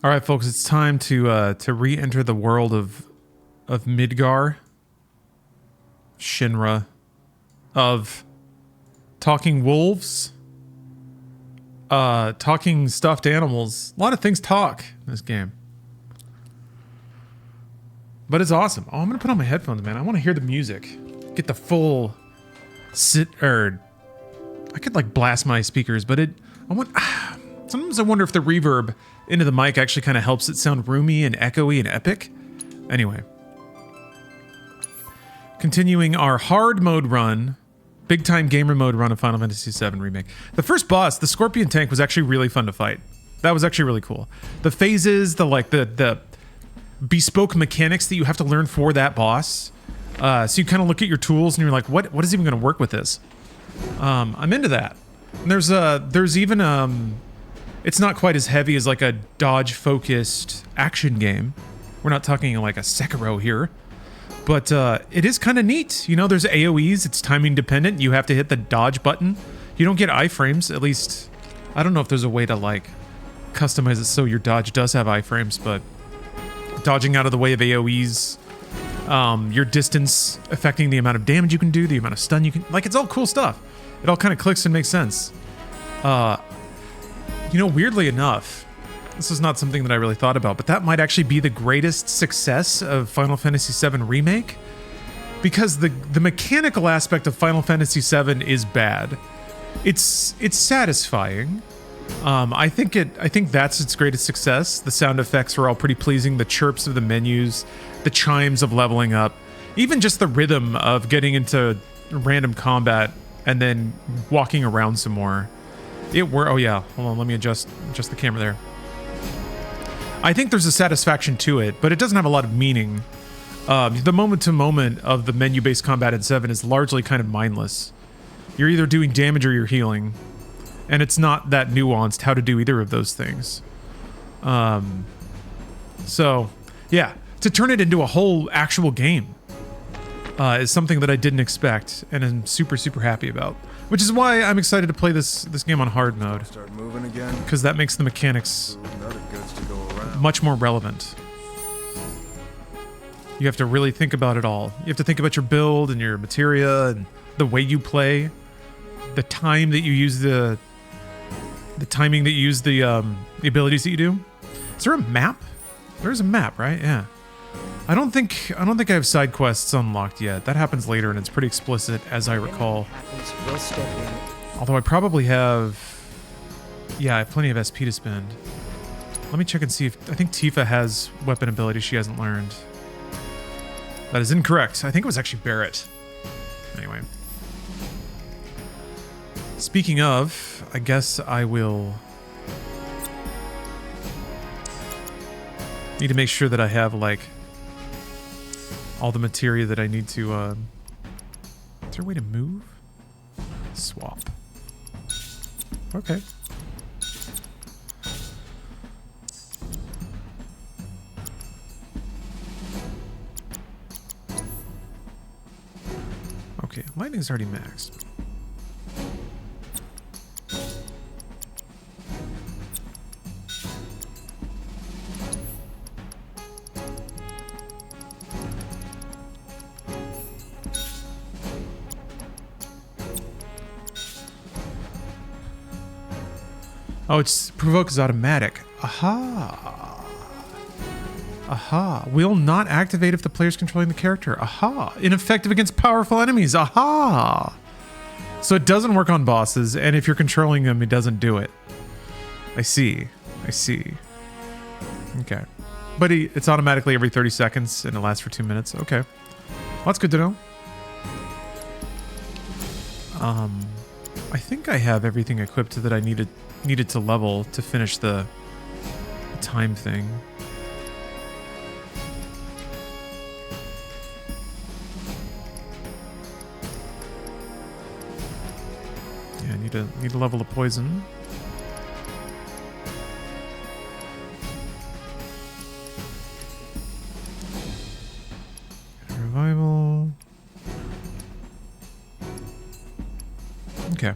All right, folks, it's time to re-enter the world of Midgar, Shinra, of talking wolves, talking stuffed animals. A lot of things talk in this game. But it's awesome. Oh, I'm gonna put on my headphones, man. I want to hear the music. Get the full I could like blast my speakers, but sometimes I wonder if the reverb into the mic actually kind of helps it sound roomy and echoey and epic. Anyway. Continuing our hard mode run, big time gamer mode run of Final Fantasy VII Remake. The first boss, the Scorpion Tank, was actually really fun to fight. That was actually really cool. The phases, the bespoke mechanics that you have to learn for that boss. So you kind of look at your tools and you're like, what is even going to work with this? I'm into that. And there's even it's not quite as heavy as like a dodge focused action game. We're not talking like a Sekiro here, but it is kind of neat. You know, there's AoEs. It's timing dependent. You have to hit the dodge button. You don't get iframes. At least I don't know if there's a way to like customize it so your dodge does have iframes, but dodging out of the way of AoEs, your distance affecting the amount of damage you can do, the amount of stun you can, like, it's all cool stuff. It all kind of clicks and makes sense. You know, weirdly enough, this is not something that I really thought about, but that might actually be the greatest success of Final Fantasy VII Remake, because the mechanical aspect of Final Fantasy VII is bad. It's satisfying. I think that's its greatest success. The sound effects are all pretty pleasing. The chirps of the menus, the chimes of leveling up, even just the rhythm of getting into random combat and then walking around some more. Oh yeah, hold on, let me adjust the camera there. I think there's a satisfaction to it, but it doesn't have a lot of meaning. The moment to moment of the menu-based combat in 7 is largely kind of mindless. You're either doing damage or you're healing. And it's not that nuanced how to do either of those things. So, yeah, to turn it into a whole actual game is something that I didn't expect, and I'm super, super happy about. Which is why I'm excited to play this game on hard mode. Start moving again. Because that makes the mechanics much more relevant. You have to really think about it all. You have to think about your build and your materia and the way you play, the time that you use the timing that you use the abilities that you do. Is there a map? There's a map, right? Yeah. I don't think I have side quests unlocked yet. That happens later and it's pretty explicit as I recall. Although I probably have, yeah, I have plenty of SP to spend. Let me check and see if, I think Tifa has weapon abilities she hasn't learned. That is incorrect. I think it was actually Barrett. Anyway. Speaking of, I guess I will need to make sure that I have like all the materia that I need to, is there a way to move? Swap. Okay. Okay, lightning's already maxed. Oh, it's provoke is automatic. Aha. Aha. Will not activate if the player's controlling the character. Aha. Ineffective against powerful enemies. Aha. So it doesn't work on bosses, and if you're controlling them, it doesn't do it. I see. I see. Okay. But it's automatically every 30 seconds, and it lasts for 2 minutes. Okay. Well, that's good to know. I think I have everything equipped that I needed to level to finish the time thing. Yeah, I need to level the poison. Revival. Okay.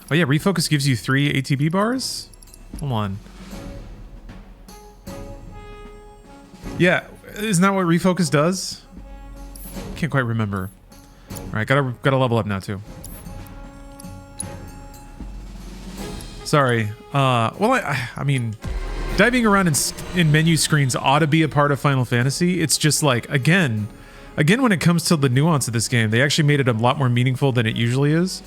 Oh yeah, refocus gives you 3 ATB bars? Hold on. Yeah, isn't that what refocus does? Can't quite remember. All right, gotta level up now too. Sorry. Well, I mean, diving around in menu screens ought to be a part of Final Fantasy. It's just like, again, when it comes to the nuance of this game, they actually made it a lot more meaningful than it usually is.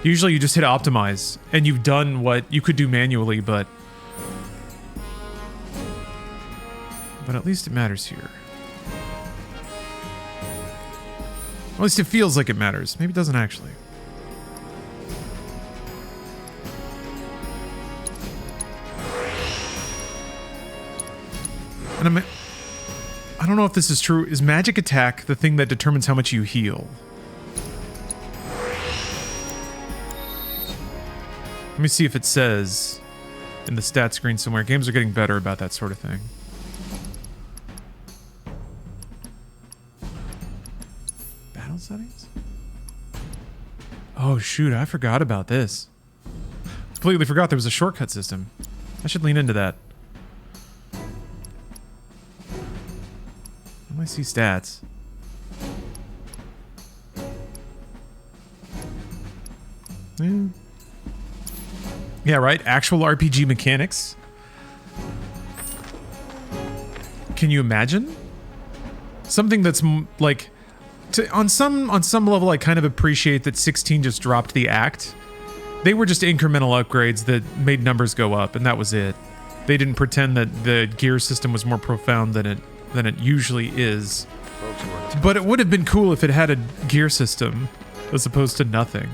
Usually you just hit optimize and you've done what you could do manually, but at least it matters here. At least it feels like it matters. Maybe it doesn't actually. And I don't know if this is true. Is magic attack the thing that determines how much you heal? Let me see if it says in the stat screen somewhere. Games are getting better about that sort of thing. Battle settings? Oh shoot, I forgot about this. Completely forgot there was a shortcut system. I should lean into that. I see stats. Yeah, right? Actual RPG mechanics. Can you imagine? Something that's like on some level I kind of appreciate that 16 just dropped the act. They were just incremental upgrades that made numbers go up and that was it. They didn't pretend that the gear system was more profound than it usually is. But it would have been cool if it had a gear system as opposed to nothing.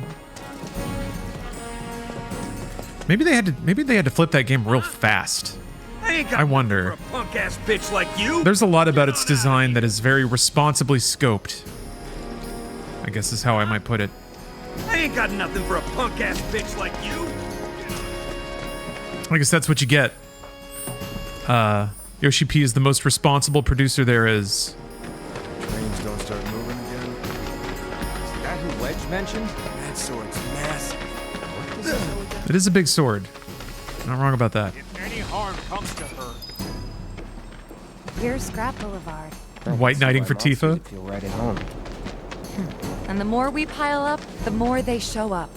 Maybe they had to flip that game real fast. I wonder. For a punk-ass bitch like you. There's a lot about its design that is very responsibly scoped, I guess is how I might put it. I ain't got nothing for a punk-ass bitch like you. I guess that's what you get. Yoshi P is the most responsible producer there is. Trains don't start moving again. Is that who Wedge mentioned? That sword's massive. What does it know again? It is a big sword. Not wrong about that. If any harm comes to her. Here's Scrap Boulevard. White knighting for Tifa. Feel right at home. And the more we pile up, the more they show up.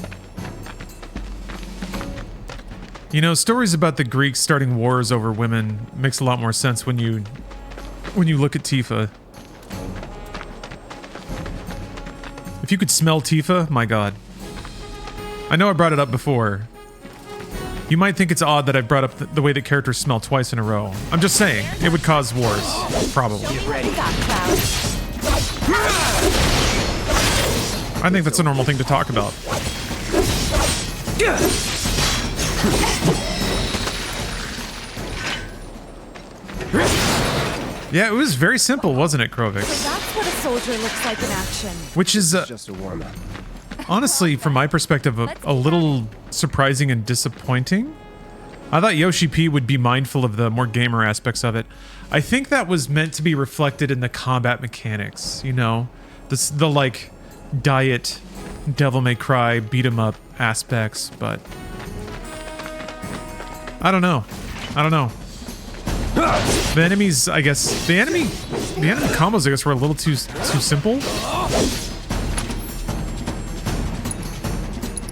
You know, stories about the Greeks starting wars over women makes a lot more sense when you look at Tifa. If you could smell Tifa, my god. I know I brought it up before. You might think it's odd that I brought up the way that characters smell twice in a row. I'm just saying, it would cause wars, probably. I think that's a normal thing to talk about. Yeah, it was very simple, wasn't it, Krovix? So that's what a soldier looks like in action. Which is, Just a warm-up. honestly, from my perspective, a little surprising and disappointing. I thought Yoshi P would be mindful of the more gamer aspects of it. I think that was meant to be reflected in the combat mechanics, you know? The like, diet, Devil May Cry, beat 'em up aspects, but... I don't know. The enemies, I guess, the enemy combos, I guess, were a little too simple.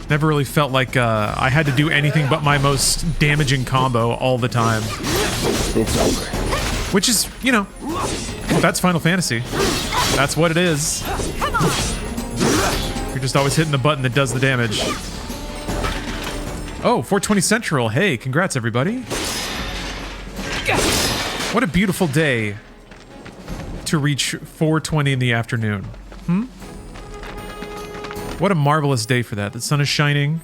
Never really felt like I had to do anything but my most damaging combo all the time. It's over. Which is, you know, that's Final Fantasy. That's what it is. You're just always hitting the button that does the damage. Oh, 420 Central. Hey, congrats, everybody. What a beautiful day to reach 4:20 in the afternoon. What a marvelous day for that. The sun is shining.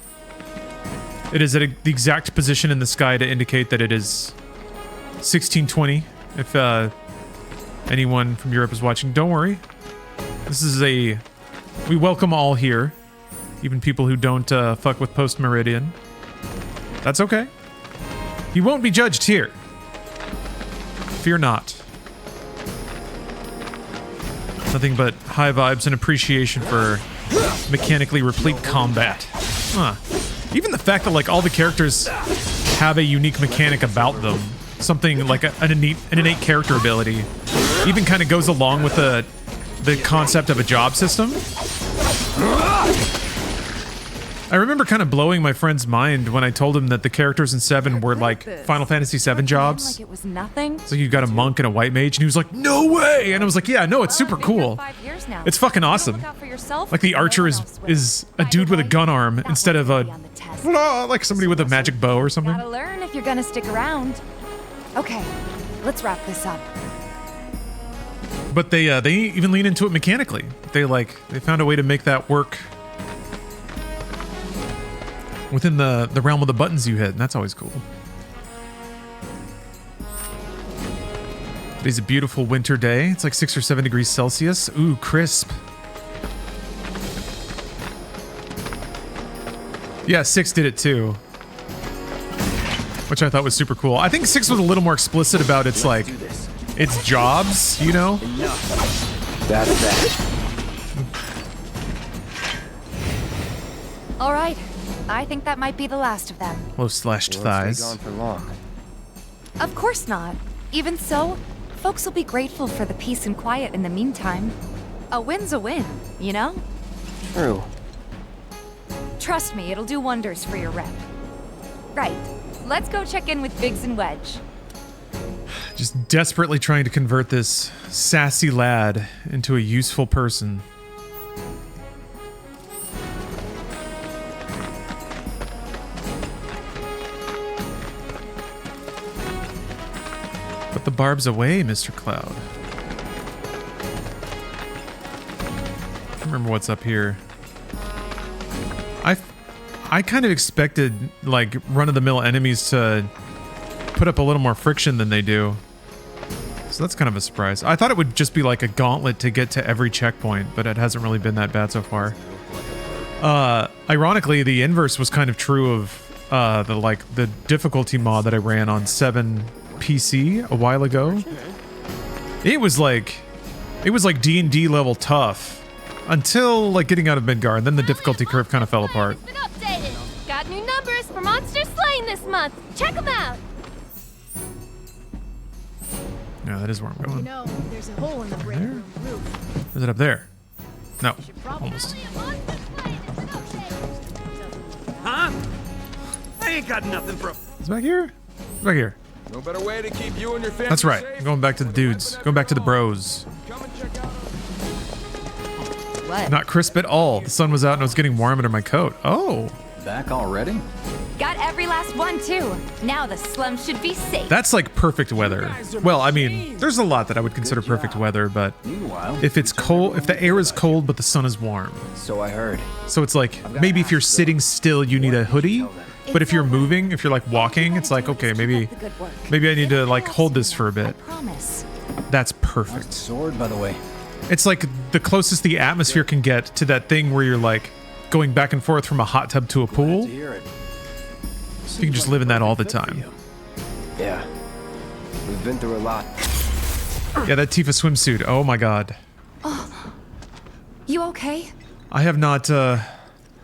It is at the exact position in the sky to indicate that it is 16:20. If anyone from Europe is watching, don't worry. This is we welcome all here. Even people who don't fuck with post-meridian. That's okay. You won't be judged here. Fear not. Nothing but high vibes and appreciation for mechanically replete combat. Huh. Even the fact that like all the characters have a unique mechanic about them something like an innate character ability. Even kind of goes along with the concept of a job system. I remember kind of blowing my friend's mind when I told him that the characters in 7 were like Final Fantasy 7 jobs. Like it was nothing. So you got a monk and a white mage, and he was like, "No way!" And I was like, "Yeah, no, it's super cool. It's fucking awesome." Like the archer is a dude with a gun arm instead of a like somebody with a magic bow or something. Gotta learn if you're gonna stick around. Okay, let's wrap this up. But they even lean into it mechanically. They found a way to make that work within the realm of the buttons you hit, and that's always cool. Today's a beautiful winter day. It's like 6 or 7 degrees Celsius. Ooh, crisp. Yeah, 6 did it too, which I thought was super cool. I think 6 was a little more explicit about its like its jobs, you know? That's that. All right, I think that might be the last of them. Low slashed Won't thighs. stay gone for long. Of course not. Even so, folks will be grateful for the peace and quiet in the meantime. A win's a win, you know? True. Trust me, it'll do wonders for your rep. Right, let's go check in with Biggs and Wedge. Just desperately trying to convert this sassy lad into a useful person. Put the barbs away, Mr. Cloud. I can't remember what's up here. I kind of expected like run-of-the-mill enemies to put up a little more friction than they do. So that's kind of a surprise. I thought it would just be like a gauntlet to get to every checkpoint, but it hasn't really been that bad so far. Ironically, the inverse was kind of true of the difficulty mod that I ran on 7 PC a while ago. It was like D&D level tough until like getting out of Midgar, and then the difficulty curve kind of fell apart. Been updated. Got new numbers for monster slaying this month. Check them out. Yeah, that is where I'm going. You know, there's a hole in the break room roof. Is it up there? No, almost. Huh? I ain't got nothing for a... It's back here? It's back here. No better way to keep you and your family That's right. safe. I'm going back to the dudes. Going back to the bros. Come and check out What? Not crisp at all. The sun was out and it was getting warm under my coat. Oh, Back already? Got every last one, too. Now the slums should be safe. that's like perfect weather. Well, I mean, there's a lot that I would consider perfect weather, but Meanwhile, if it's cold, if the air is cold but the sun is warm. So I heard. So it's like, maybe if you're sitting still, you need a hoodie. But if you're moving, if you're like walking, it's like, okay, maybe I need to like hold this for a bit. Promise. That's perfect. sword, by the way. It's like the closest the atmosphere can get to that thing where you're like going back and forth from a hot tub to a pool. To hear it. You can just live in that all the time. Yeah. We've been through a lot. Yeah, that Tifa swimsuit. Oh my god. You okay? I have not,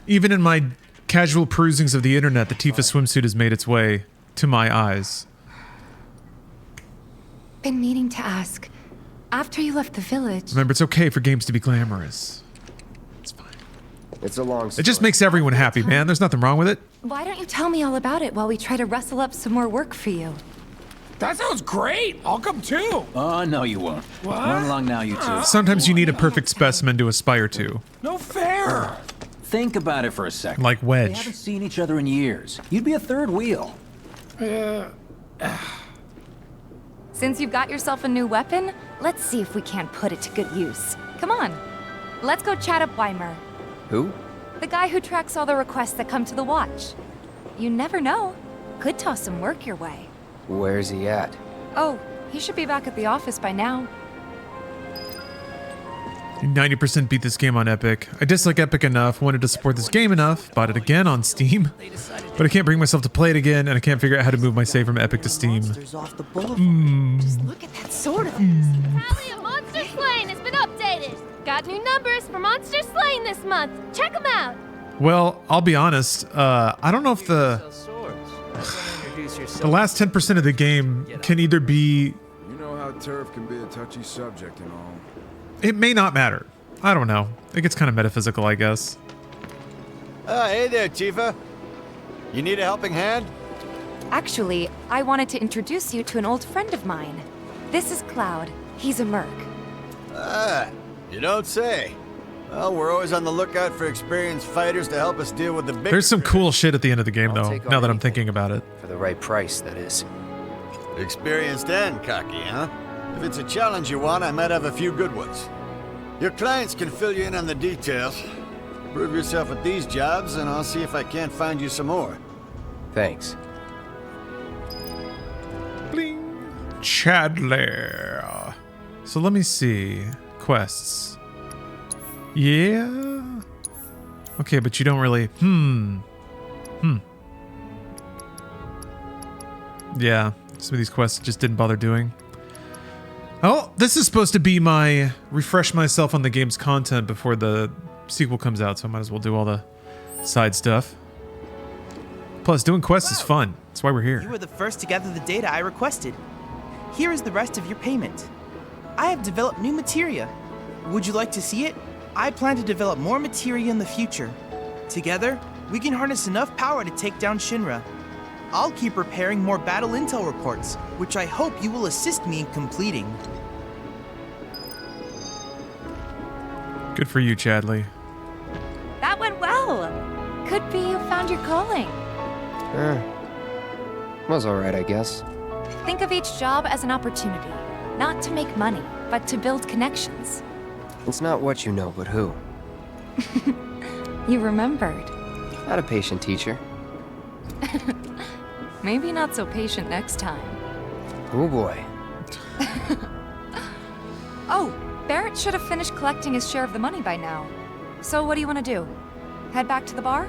even in my casual perusings of the internet, the Tifa swimsuit has made its way to my eyes. Been meaning to ask. After you left the village, Remember, it's okay for games to be glamorous. It's fine. It's a long story. It just makes everyone happy, man. There's nothing wrong with it. why don't you tell me all about it while we try to rustle up some more work for you? That sounds great. I'll come too. Oh, no, you won't. What? Run along now, you two. Sometimes you need a perfect specimen to aspire to, No fair. Think about it for a second. like We Wedge. haven't seen each other in years. You'd be a third wheel. Since you've got yourself a new weapon, let's see if we can't put it to good use. Come on. Let's go chat up Weimer, Who? the guy who tracks all the requests that come to the watch. You never know. Could toss some work your way. Where's he at? Oh, he should be back at the office by now. 90% beat this game on Epic. I dislike Epic enough, wanted to support this game enough, bought it again on Steam. But I can't bring myself to play it again, and I can't figure out how to move my save from Epic to Steam. Look at that sword of his. Tally of monster slaying has been updated. Got new numbers for monster slaying this month. Check them out. Well, I'll be honest, I don't know if the Introduce yourself. The last 10% of the game can either be... You know how turf can be a touchy subject and all. It may not matter. I don't know. It gets kind of metaphysical, I guess. Hey there, Tifa. You need a helping hand? Actually, I wanted to introduce you to an old friend of mine. This is Cloud. He's a merc. You don't say. Well, we're always on the lookout for experienced fighters to help us deal with the big... There's some cool shit at the end of the game, I'll though, take on now that I'm anything. thinking about it. For the right price, that is. Experienced and cocky, huh? If it's a challenge you want, I might have a few good ones. Your clients can fill you in on the details. Prove yourself at these jobs, and I'll see if I can't find you some more. Thanks. Bling. Chadler. So let me see. Quests. Yeah. Okay, but you don't really... Yeah, some of these quests just didn't bother doing. Oh, this is supposed to be my refresh myself on the game's content before the sequel comes out, so I might as well do all the side stuff. Plus, doing quests is fun. That's why we're You here. were the first to gather the data I requested. Here is the rest of your payment. I have developed new materia. Would you like to see it? I plan to develop more materia in the future. Together, we can harness enough power to take down Shinra. I'll keep preparing more battle intel reports, which I hope you will assist me in completing. Good for you, Chadley. That went well. Could be you found your calling. Was alright, I guess. Think of each job as an opportunity, not to make money, but to build connections. It's not what you know, but who. You remembered. Not a patient teacher. Maybe not so patient next time. Oh boy. Oh, Barrett should have finished collecting his share of the money by now. So what do you want to do? Head back to the bar?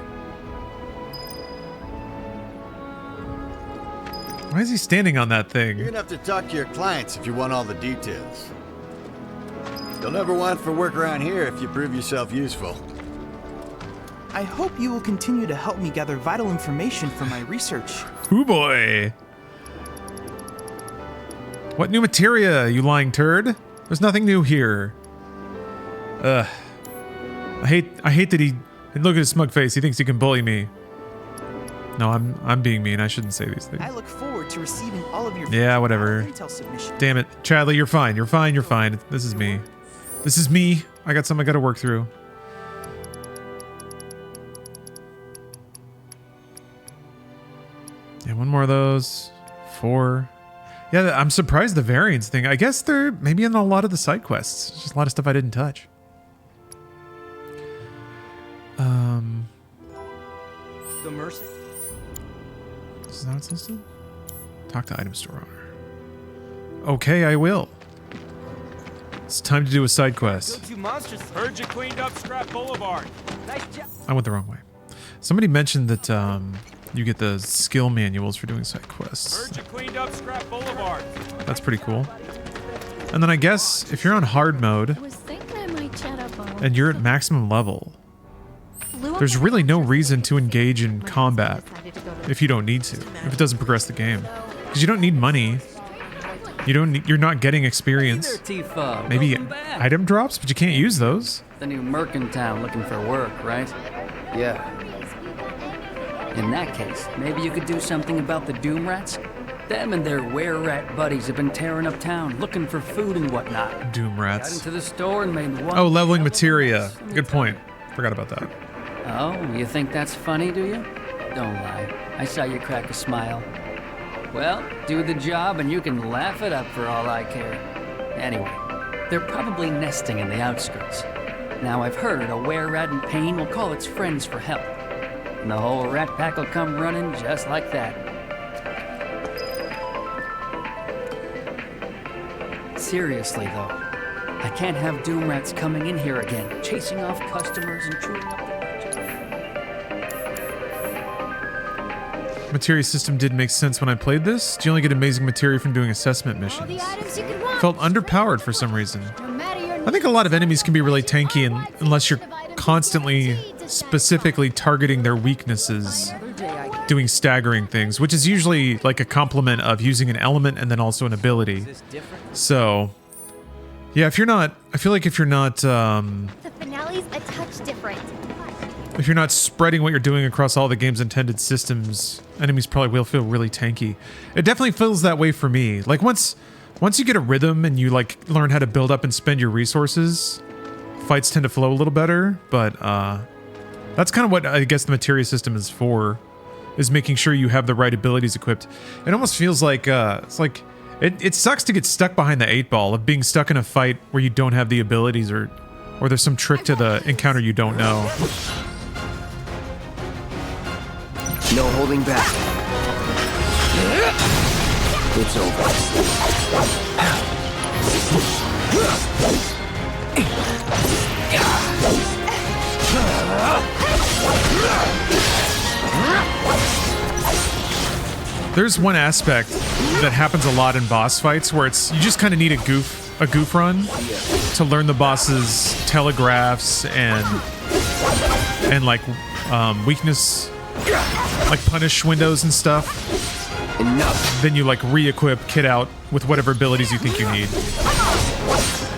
Why is he standing on that thing? You're gonna have to talk to your clients if you want all the details. You'll never want for work around here if you prove yourself useful. I hope you will continue to help me gather vital information for my research. Ooh boy. What new materia, you lying turd? There's nothing new here. Ugh. I hate that he... And look at his smug face. He thinks he can bully me. No, I'm being mean. I shouldn't say these things. I look forward to receiving all of your Yeah, whatever. intel submissions. Damn it. Chadley, you're fine. You're fine. You're fine. This is me. This is me. I got something I gotta work through. Yeah, one more of those. 4. Yeah, I'm surprised the variance thing. I guess they're maybe in a lot of the side quests. It's just a lot of stuff I didn't touch. The mercy. Is that what's listed? Talk to item store owner. Okay, I will. It's time to do a side quest. Two monsters. Heard you cleaned up Scrap Boulevard. Nice job. I went the wrong way. Somebody mentioned that you get the skill manuals for doing side quests. Heard you cleaned up Scrap Boulevard. That's pretty cool. And then I guess if you're on hard mode Was thinking I might chat up on and you're at maximum level, there's really no reason to engage in combat if you don't need to, if it doesn't progress the game. Because you don't need money. You're not getting experience. Tifa. Maybe Welcome back. item drops, but you can't use those. The new merc in town looking for work, right? Yeah. In that case, maybe you could do something about the Doom Rats? Them and their were-rat buddies have been tearing up town, looking for food and whatnot. Doom Got rats. into the store and made one... Oh, leveling materia. Good point. Forgot about that. Oh, you think that's funny, do you? Don't lie. I saw you crack a smile. Well, do the job and you can laugh it up for all I care. Anyway, they're probably nesting in the outskirts. Now I've heard a were-rat in pain will call its friends for help. And the whole rat pack will come running just like that. Seriously, though, I can't have Doom Rats coming in here again, chasing off customers and chewing up the budget. Materia system did make sense when I played this. You only get amazing materia from doing assessment missions. Felt underpowered for some reason. I think a lot of enemies can be really tanky unless you're constantly specifically targeting their weaknesses. Another day, I guess. doing staggering things, which is usually like a complement of using an element and then also an ability. So, yeah, if you're not, I feel like if you're not, The finale's a touch different. if you're not spreading what you're doing across all the game's intended systems, enemies probably will feel really tanky. It definitely feels that way for me. Like once you get a rhythm and you like learn how to build up and spend your resources, fights tend to flow a little better. But that's kind of what I guess the materia system is for, is making sure you have the right abilities equipped. It almost feels like it's like it sucks to get stuck behind the 8-ball of being stuck in a fight where you don't have the abilities or there's some trick to the encounter you don't know. No holding back. It's over. There's one aspect that happens a lot in boss fights where it's you just kind of need a goof run to learn the boss's telegraphs and like weakness, like punish windows and stuff. Enough. Then you like re-equip, kit out with whatever abilities you think you need,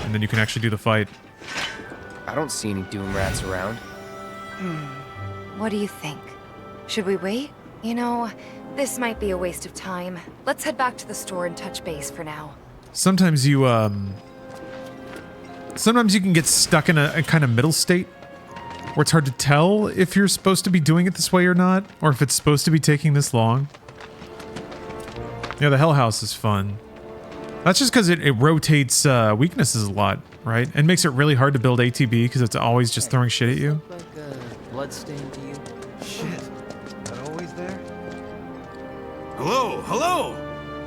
and then you can actually do the fight. I don't see any doom rats around. What do you think? Should we wait? You know, this might be a waste of time. Let's head back to the store and touch base for now. Sometimes you can get stuck in a kind of middle state where it's hard to tell if you're supposed to be doing it this way or not, or if it's supposed to be taking this long. Yeah, the Hell House is fun. That's just because it rotates weaknesses a lot, right? And makes it really hard to build ATB because it's always just throwing shit at you. Like a bloodstain to you? Shit. Not always there? Hello, hello!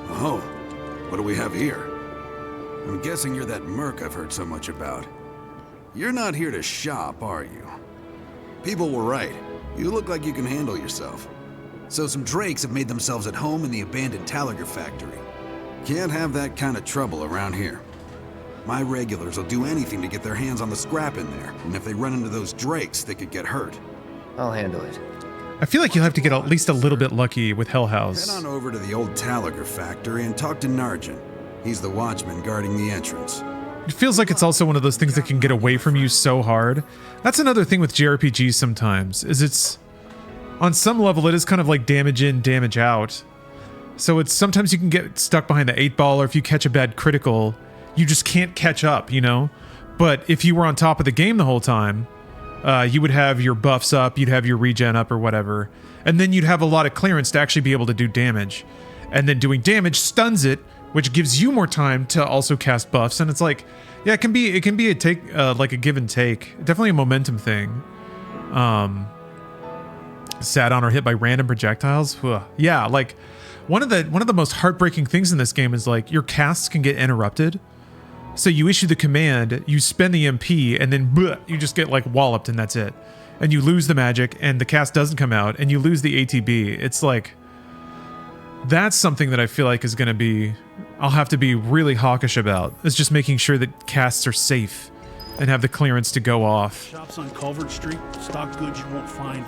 Oh, what do we have here? I'm guessing you're that merc I've heard so much about. You're not here to shop, are you? People were right. You look like you can handle yourself. So some drakes have made themselves at home in the abandoned Talager factory. Can't have that kind of trouble around here. My regulars will do anything to get their hands on the scrap in there, and if they run into those drakes, they could get hurt. I'll handle it. I feel like you'll have to get at least a little bit lucky with Hell House. Head on over to the old Talager factory and talk to Narjan. He's the watchman guarding the entrance. It feels like it's also one of those things that can get away from you so hard. That's another thing with JRPGs sometimes, is it's... On some level, it is kind of like damage in, damage out. So it's sometimes you can get stuck behind the 8-ball, or if you catch a bad critical, you just can't catch up, you know? But if you were on top of the game the whole time, you would have your buffs up, you'd have your regen up or whatever, and then you'd have a lot of clearance to actually be able to do damage. And then doing damage stuns it, which gives you more time to also cast buffs. And it's like, yeah, it can be a take, like a give and take. Definitely a momentum thing. Sat on or hit by random projectiles. Ugh. Yeah, like one of the most heartbreaking things in this game is like your casts can get interrupted. So you issue the command, you spend the MP, and then bleh, you just get like walloped and that's it. And you lose the magic and the cast doesn't come out and you lose the ATB. It's like, that's something that I feel like is going to be, I'll have to be really hawkish about. It's just making sure that casts are safe and have the clearance to go off. Shops on Culvert Street, stock goods you won't find.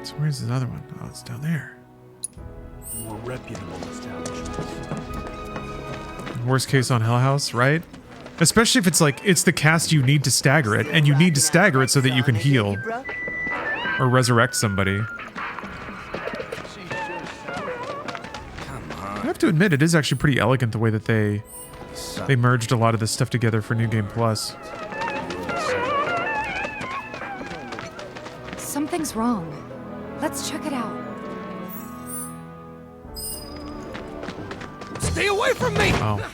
So where's this other one? Oh, it's down there. More reputable establishments. Worst case on Hell House, right? Especially if it's like, it's the cast you need to stagger it, and you need to stagger it so that you can heal. Or resurrect somebody. I have to admit, it is actually pretty elegant the way that they merged a lot of this stuff together for New Game Plus. Something's wrong. Let's check it out. Stay away from me! Oh.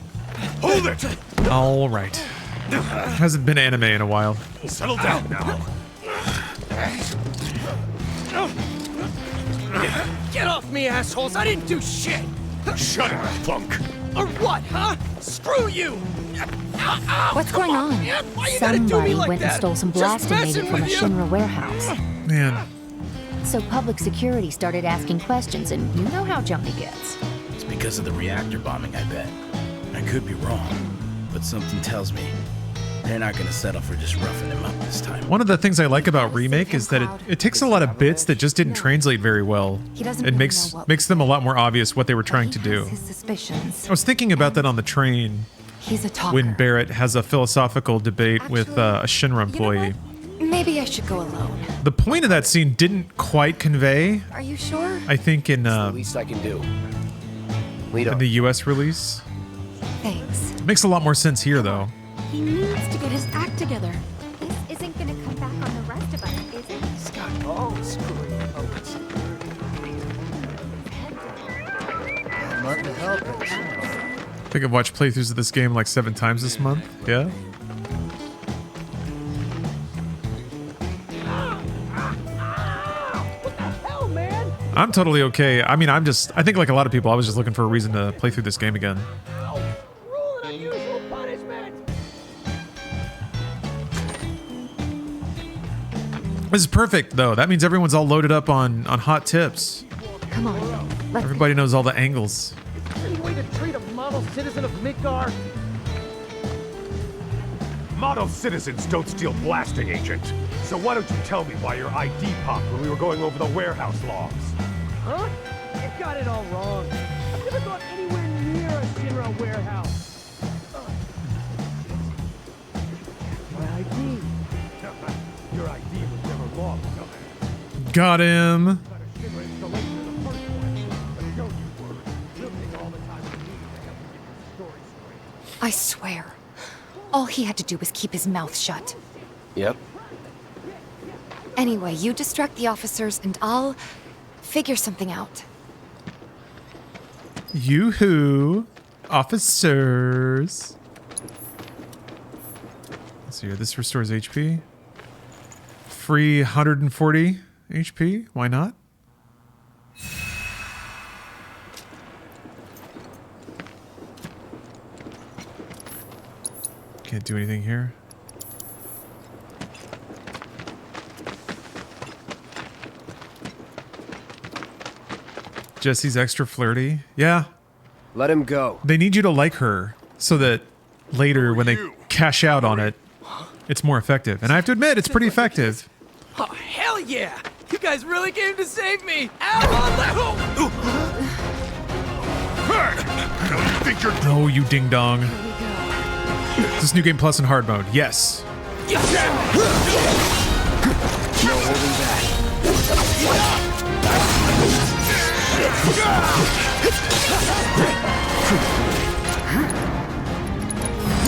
Hold it! All right. Hasn't been anime in a while. Settle down now. Get off me, assholes! I didn't do shit! Shut up, punk! Or what, huh? Screw you! What's going on? Why you gotta do me Somebody like went and that? stole some Just blasting messing from a with you. Shinra warehouse. Man. So public security started asking questions, and you know how Joni gets. Because of the reactor bombing, I bet. I could be wrong, but something tells me they're not gonna settle for just roughing him up this time. One of the things I like about Remake is that it takes a lot of bits that just didn't translate very well. It makes them a lot more obvious what they were trying to do. His suspicions. I was thinking about that on the train He's a talker. when Barrett has a philosophical debate with a Shinra employee. Maybe I should go alone. The point of that scene didn't quite convey, Are you sure? I think, in the least I can do. in the US release. Thanks. Makes a lot more sense here, though. He needs to get his act together. This isn't gonna come back on the rest of us, is it? Scott, oh, screw it. Not to help it. I think I've watched playthroughs of this game like 7 times this month. Yeah. What the hell, man? I'm totally okay. I mean, I think like a lot of people, I was just looking for a reason to play through this game again. Cruel and unusual punishment. This is perfect, though. That means everyone's all loaded up on hot tips. Come on. Let's Everybody knows all the angles. Any way to treat a model citizen of Midgar? Model citizens don't steal blasting, Agent. So why don't you tell me why your ID popped when we were going over the warehouse logs? Huh? You got it all wrong. I've never gone anywhere near a Shinra warehouse. My ID. Your ID was never logged, dumbass. Got him. I swear. All he had to do was keep his mouth shut. Yep. Anyway, you distract the officers and I'll figure something out. Yoo-hoo. Officers. Let's see here. This restores HP. Free 140 HP. Why not? Can't do anything here. Jesse's extra flirty. Yeah. Let him go. They need you to like her so that later when they cash out on it, it's more effective. And I have to admit, it's pretty effective. Oh, hell yeah! You guys really came to save me! Ow! No, you ding dong. Is this New Game Plus in hard mode? Yes. No holding back.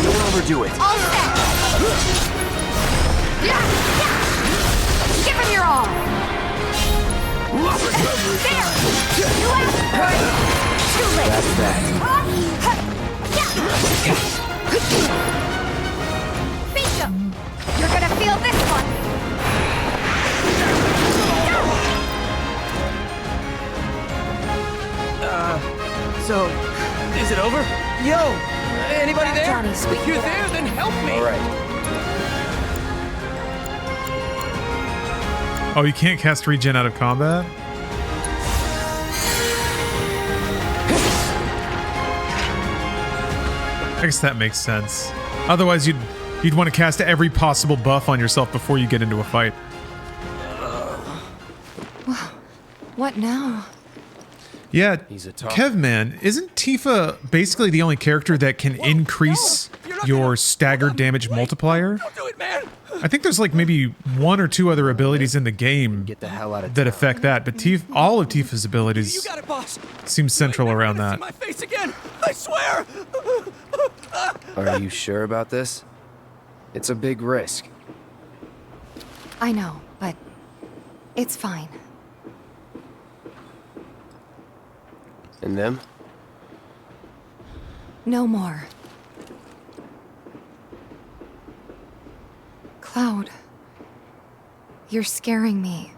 Don't overdo it. All set! Give him your all! There! You asked for it! Too late! That's that. Bingo! You're gonna feel this one! So, is it over? Yo! Anybody there? Johnny, sweet. If you're there, then help me! All right. Oh, you can't cast regen out of combat? I guess that makes sense. Otherwise, you'd want to cast every possible buff on yourself before you get into a fight. What now? Yeah, He's a tough. Kevman, isn't Tifa basically the only character that can increase your staggered damage multiplier? Don't do it, man! I think there's like maybe 1 or 2 other abilities in the game Get the hell out of that town. affect that, but all of Tifa's You abilities got it, boss! seem central around See that. my face again! I swear! Are you sure about this? It's a big risk. I know, but it's fine. And them? No more. Cloud, you're scaring me.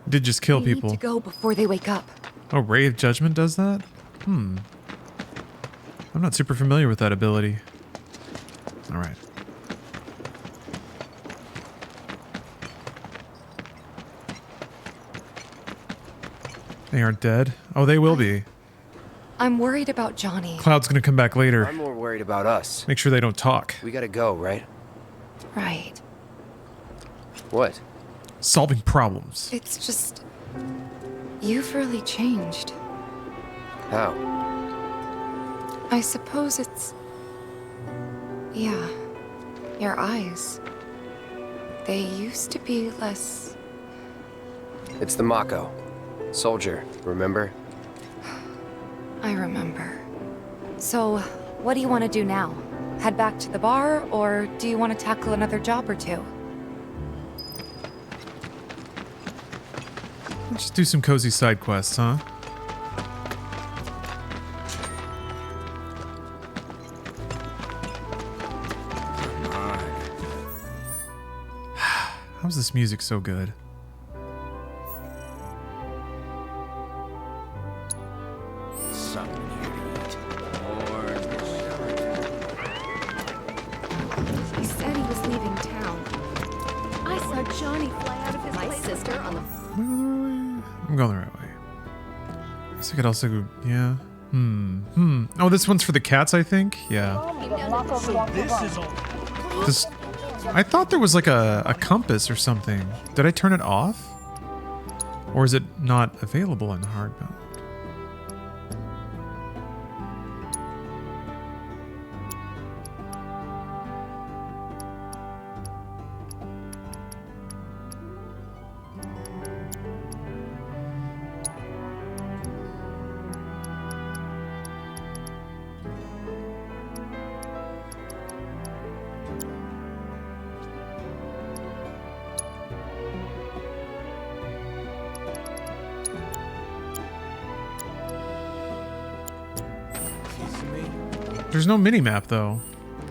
Did just kill We people. need to go before they wake up. Oh, Ray of Judgment does that? I'm not super familiar with that ability. Alright. They aren't dead. Oh, they will be. I'm worried about Johnny. Cloud's gonna come back later. I'm more worried about us. Make sure they don't talk. We gotta go, right? Right. What? Solving problems. It's just... You've really changed. How? I suppose it's... Yeah. Your eyes. They used to be less... It's the Mako. Soldier, remember? I remember. So, what do you want to do now? Head back to the bar, or do you want to tackle another job or two? Let's just do some cozy side quests, huh? How's this music so good? He said he was leaving town. I saw Johnny fly out of his My sister on the... I'm going the right way. I guess I could also go, yeah. Oh, this one's for the cats, I think? Yeah. So this is all. This, I thought there was like a compass or something. Did I turn it off? Or is it not available in hard mode? There's no minimap though.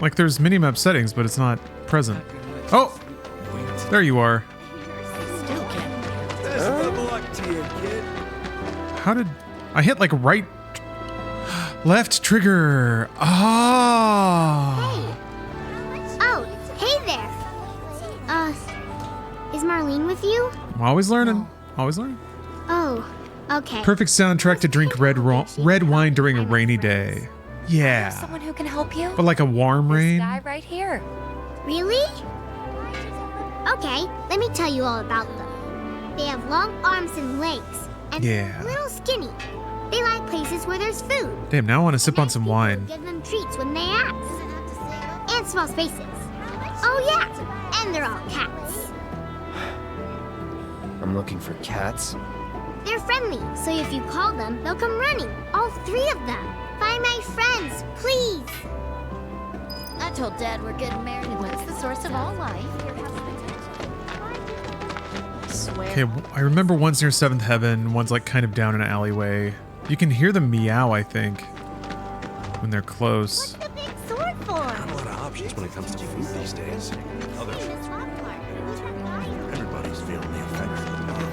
Like there's minimap settings, but it's not present. Oh! There you are. How did... I hit like right... Left trigger. Ah! Oh, hey there. Is Marlene with you? I'm always learning. Always learning. Oh, okay. Perfect soundtrack to drink red wine during a rainy day. Yeah. Someone who can help you? But like a warm rain? Guy right here. Really? Okay, let me tell you all about them. They have long arms and legs, and Yeah. they're a little skinny. They like places where there's food. Damn, now I want to sip on some wine. Give them treats when they ask. And small spaces. Oh yeah, and they're all cats. I'm looking for cats. They're friendly, so if you call them, they'll come running. All 3 of them. Find my friends, please. I told Dad we're getting married. What's the source of all life? Swear. Okay, I remember one's near 7th Heaven, one's like kind of down in an alleyway. You can hear them meow, I think, when they're close. What's the big sword for? Not a lot of options when it comes to food these days. Everybody's feeling the effects of the war.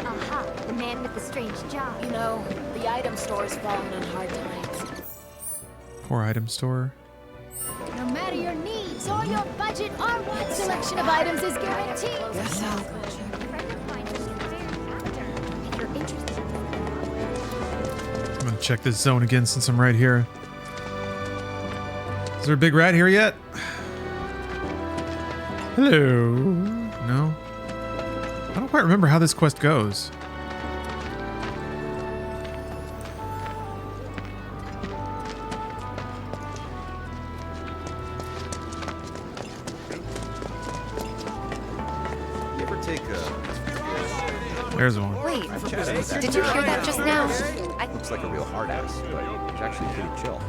Aha, the man with the strange job. You know, the item store's fallen on hard times. Poor item store. No matter your needs or your budget, our wide selection of items is guaranteed. I'm gonna check this zone again since I'm right here. Is there a big rat here yet? Hello? No? I don't quite remember how this quest goes. You ever take a... There's one. Wait, did you hear that just now? Looks like a real hard ass, but it's actually pretty chill.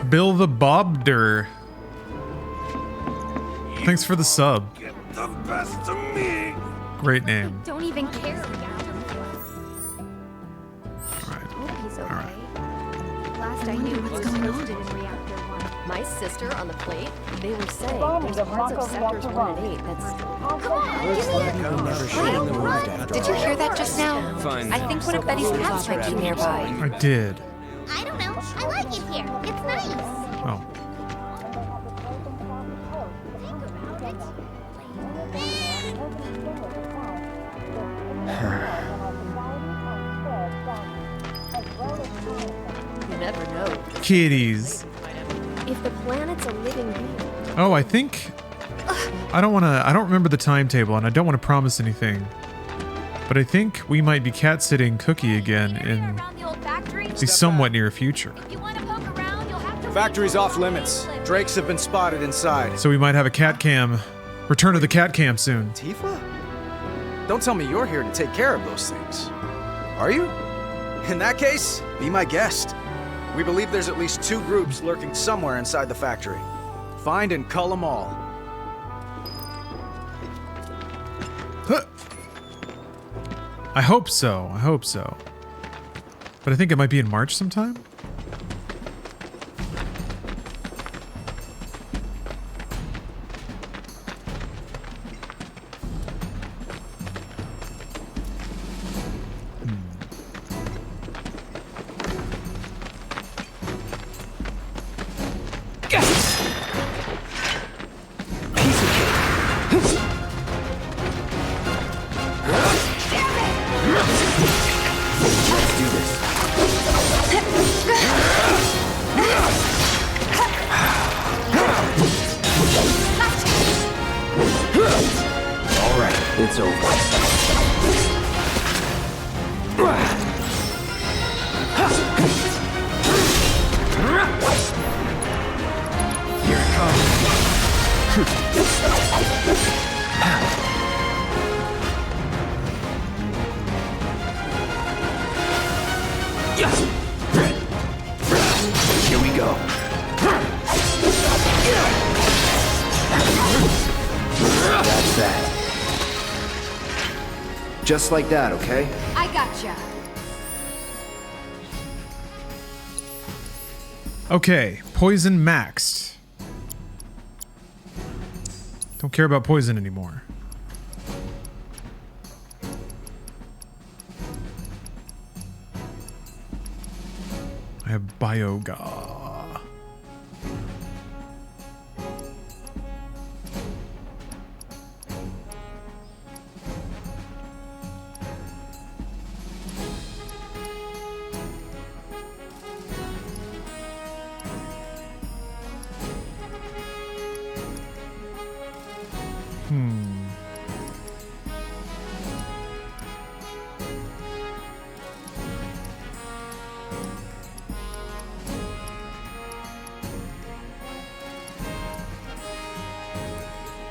Bill the Bobder. Thanks for the sub. Get the best of me. Great name. Don't even care. He's okay. Last I knew, what's going on? In Reactor 1. My sister on the plate. They were saying there's parts of sectors 1 and 8 that's... Come on, give me Wait, did you hear that just now? Fine. I think one of Betty's cats might be nearby. I did. I don't know. I like it here. It's nice. Oh. You never know. Kitties. If the planet's a living being. Oh, I think I don't remember the timetable and I don't want to promise anything. But I think we might be cat sitting Cookie again in the somewhat near future. Factory's off limits. Drakes have been spotted inside. So we might have a cat cam. Return of the cat cam soon. Tifa? Don't tell me you're here to take care of those things. Are you? In that case, be my guest. We believe there's at least 2 groups lurking somewhere inside the factory. Find and cull them all. Huh. I hope so. I hope so. But I think it might be in March sometime. It's over. Here it Here we go. That's that. Just like that, okay? I gotcha. Okay, poison maxed. Don't care about poison anymore. I have Bioga.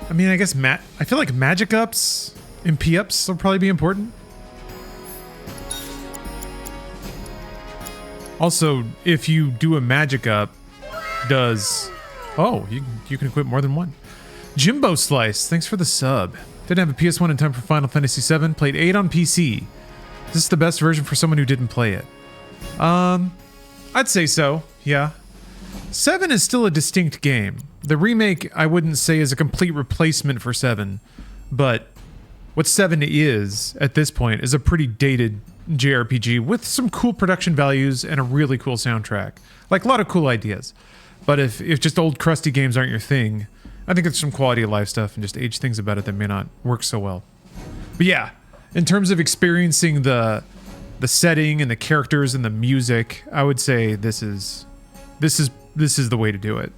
I mean, I guess I feel like magic ups and P ups will probably be important. Also, if you do a magic up, oh, you can equip more than one. Jimbo Slice, thanks for the sub. Didn't have a PS1 in time for Final Fantasy VII. Played 8 on PC. Is this the best version for someone who didn't play it? I'd say so, yeah. 7 is still a distinct game. The remake, I wouldn't say is a complete replacement for 7, but what 7 is, at this point, is a pretty dated JRPG with some cool production values and a really cool soundtrack. Like, a lot of cool ideas. But if just old crusty games aren't your thing, I think there's some quality of life stuff and just age things about it that may not work so well. But yeah, in terms of experiencing the setting and the characters and the music, I would say this is the way to do it.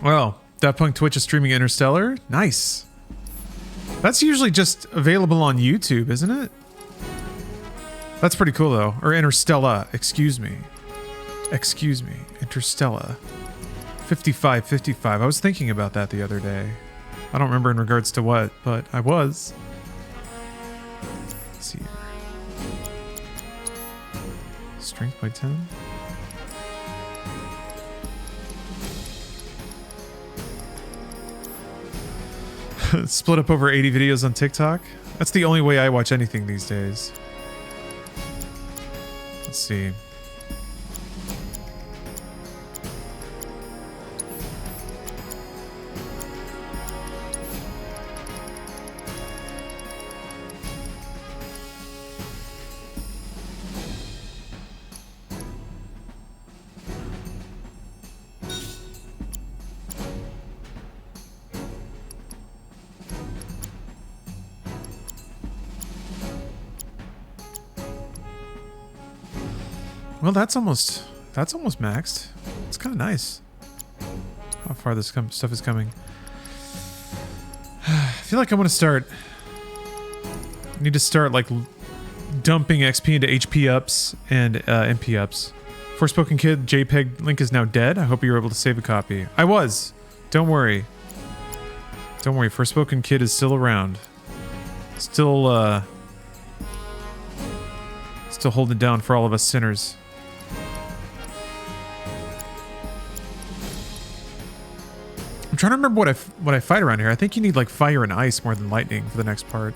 Well, Daft Punk Twitch is streaming Interstellar. Nice. That's usually just available on YouTube, isn't it? That's pretty cool though. Or Interstellar, excuse me. Excuse me, Interstellar. 55. I was thinking about that the other day. I don't remember in regards to what, but I was. Let's see here. Strength by 10. Split up over 80 videos on TikTok. That's the only way I watch anything these days. Let's see. Well, that's almost maxed. It's kind of nice. How far this stuff is coming. I feel like I want to start. I need to start like dumping XP into HP ups and MP ups. Forspoken Kid JPEG link is now dead. I hope you were able to save a copy. I was. Don't worry. Don't worry. Forspoken Kid is still around. Still holding down for all of us sinners. I'm trying to remember what I fight around here. I think you need like fire and ice more than lightning for the next part.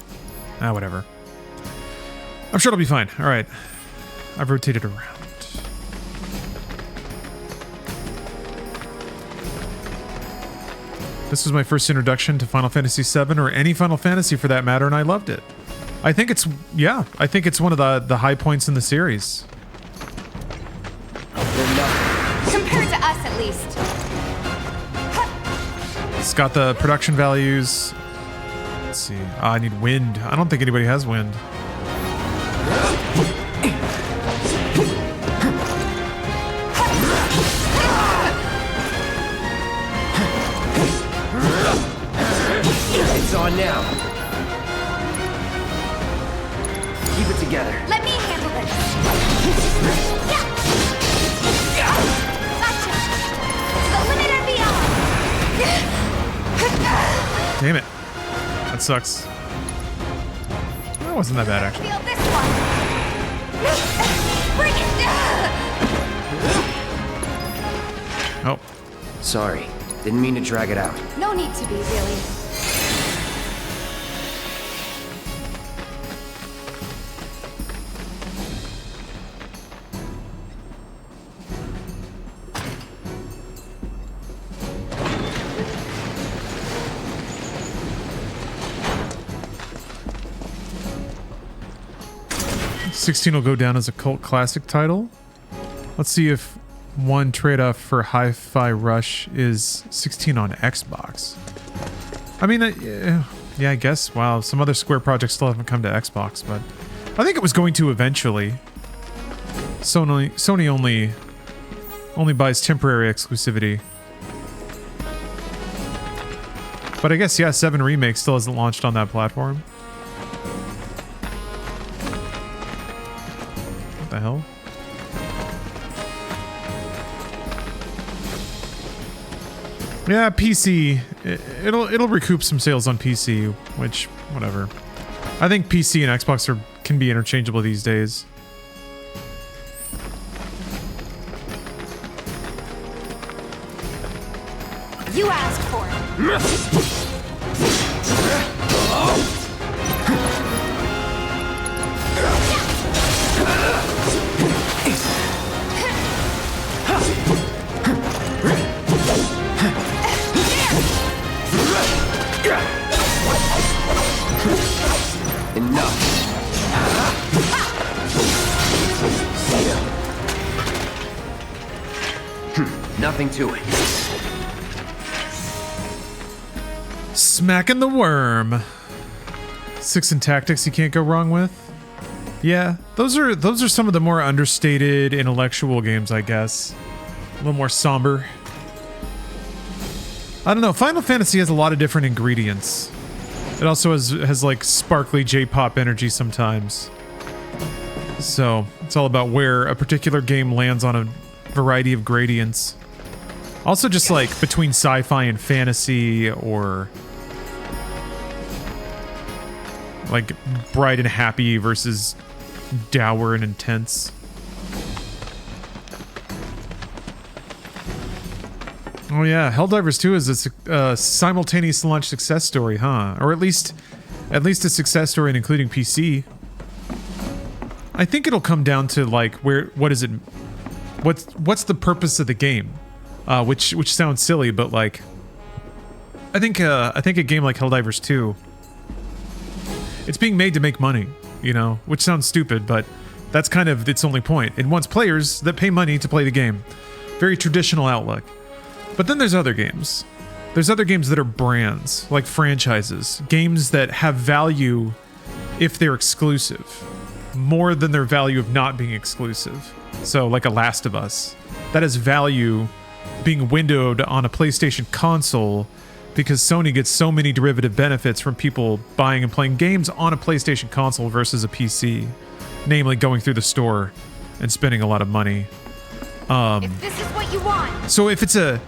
Ah, whatever. I'm sure it'll be fine. All right. I've rotated around. This was my first introduction to Final Fantasy VII, or any Final Fantasy for that matter, and I loved it. I think it's one of the high points in the series. Compared to us, at least. It's got the production values. Let's see. I need wind. I don't think anybody has wind. It's on now. Keep it together. Let me handle this. Gotcha. To the limit and beyond. Damn it. That sucks. That wasn't that bad, actually. Feel this one. Bring it. Oh. Sorry. Didn't mean to drag it out. No need to be, really. $16 will go down as a cult classic title. Let's see if one trade-off for Hi-Fi Rush is 16 on Xbox. I mean, yeah, I guess. Wow, some other Square projects still haven't come to Xbox, but I think it was going to eventually. Sony only buys temporary exclusivity. But I guess, yeah, 7 Remake still hasn't launched on that platform. What the hell? Yeah, PC. It'll recoup some sales on PC, which, whatever. I think PC and Xbox can be interchangeable these days. You asked for it. Nothing to it. Smacking the worm. 6 in tactics you can't go wrong with. Yeah, those are some of the more understated intellectual games, I guess. A little more somber. I don't know. Final Fantasy has a lot of different ingredients. It also has like sparkly J-pop energy sometimes. So it's all about where a particular game lands on a variety of gradients. Also just like between sci-fi and fantasy, or like bright and happy versus dour and intense. Oh yeah, Helldivers 2 is a simultaneous launch success story, huh? Or at least a success story including PC. I think it'll come down to like what's the purpose of the game? Which sounds silly, but like I think a game like Helldivers 2, it's being made to make money, you know, which sounds stupid, but that's kind of its only point. It wants players that pay money to play the game. Very traditional outlook. But then there's other games. There's other games that are brands, like franchises, games that have value if they're exclusive, more than their value of not being exclusive. So like a Last of Us. That has value being windowed on a PlayStation console because Sony gets so many derivative benefits from people buying and playing games on a PlayStation console versus a PC. Namely, going through the store and spending a lot of money. If this is what you want. So if it's a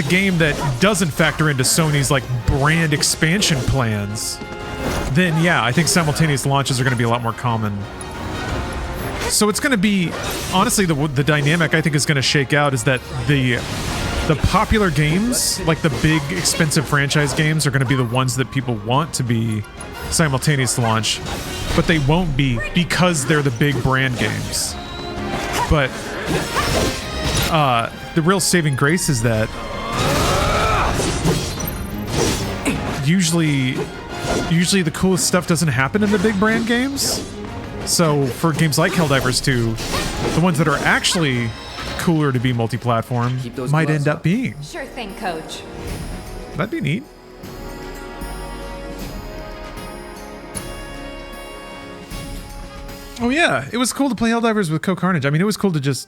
game that doesn't factor into Sony's like brand expansion plans, then yeah, I think simultaneous launches are going to be a lot more common. So it's going to be, honestly, the dynamic I think is going to shake out is that the popular games, like the big expensive franchise games, are going to be the ones that people want to be simultaneous launch, but they won't be because they're the big brand games. But the real saving grace is that usually the coolest stuff doesn't happen in the big brand games. So for games like Helldivers 2, the ones that are actually cooler to be multi-platform might end up being. Sure thing, Coach. That'd be neat. Oh yeah, it was cool to play Helldivers with Co-Carnage. I mean, it was cool to just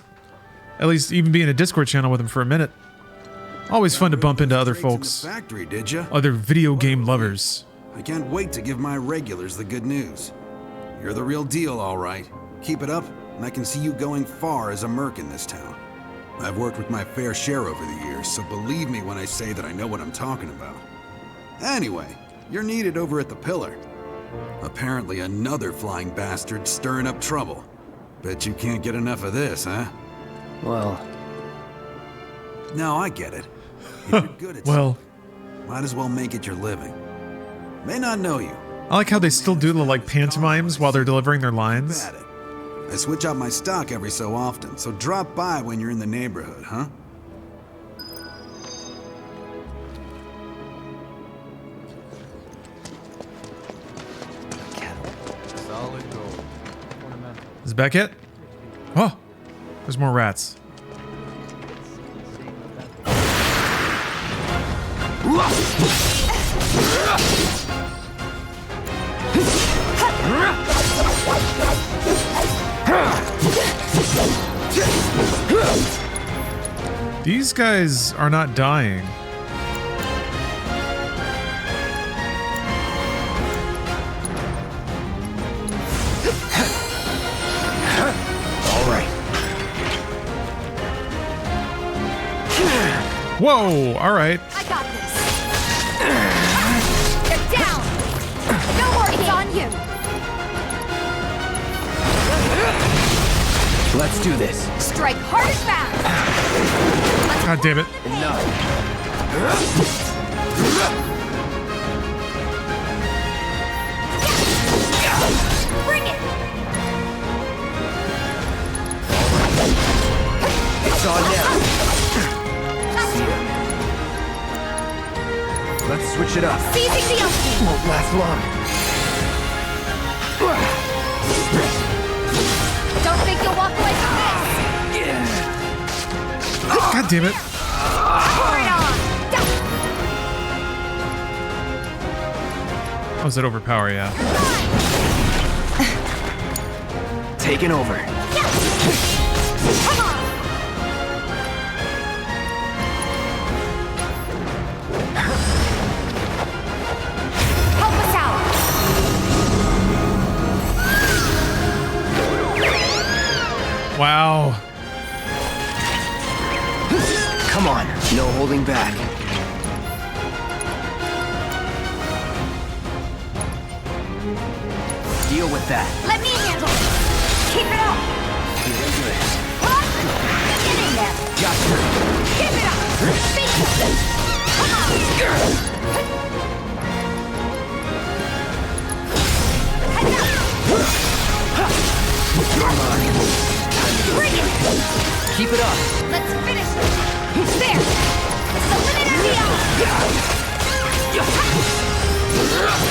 at least even be in a Discord channel with him for a minute. Always fun to bump into other folks. Factory, did ya? Other video game lovers. I can't wait to give my regulars the good news. You're the real deal, all right. Keep it up, and I can see you going far as a merc in this town. I've worked with my fair share over the years, so believe me when I say that I know what I'm talking about. Anyway, you're needed over at the Pillar. Apparently another flying bastard stirring up trouble. Bet you can't get enough of this, huh? Well... No, I get it. If you're good at well... something, might as well make it your living. May not know you. I like how they still do the like pantomimes while they're delivering their lines. I switch out my stock every so often, so drop by when you're in the neighborhood, huh? Solid gold. Is it back yet? Oh, there's more rats. These guys are not dying. All right. Whoa, all right. I got this. They're down. No more, it's on you. Let's do this. Strike hard and fast. God damn it. Enough. Bring it. It's on now. See ya. Let's switch it up. Seizing the opening. Won't last long. Don't think you'll walk away from this. God damn it. Pour it on. Oh, is that overpower? Yeah. Taking over. Come on. Help us out. Wow. Come on. No holding back. Deal with that. Let me handle it. Keep it up. Feeling good. Get in there. Gotcha. Keep it up. Beat it. Come on. Come on. Bring it. Keep it up. Let's finish it. There. It's the limit and beyond.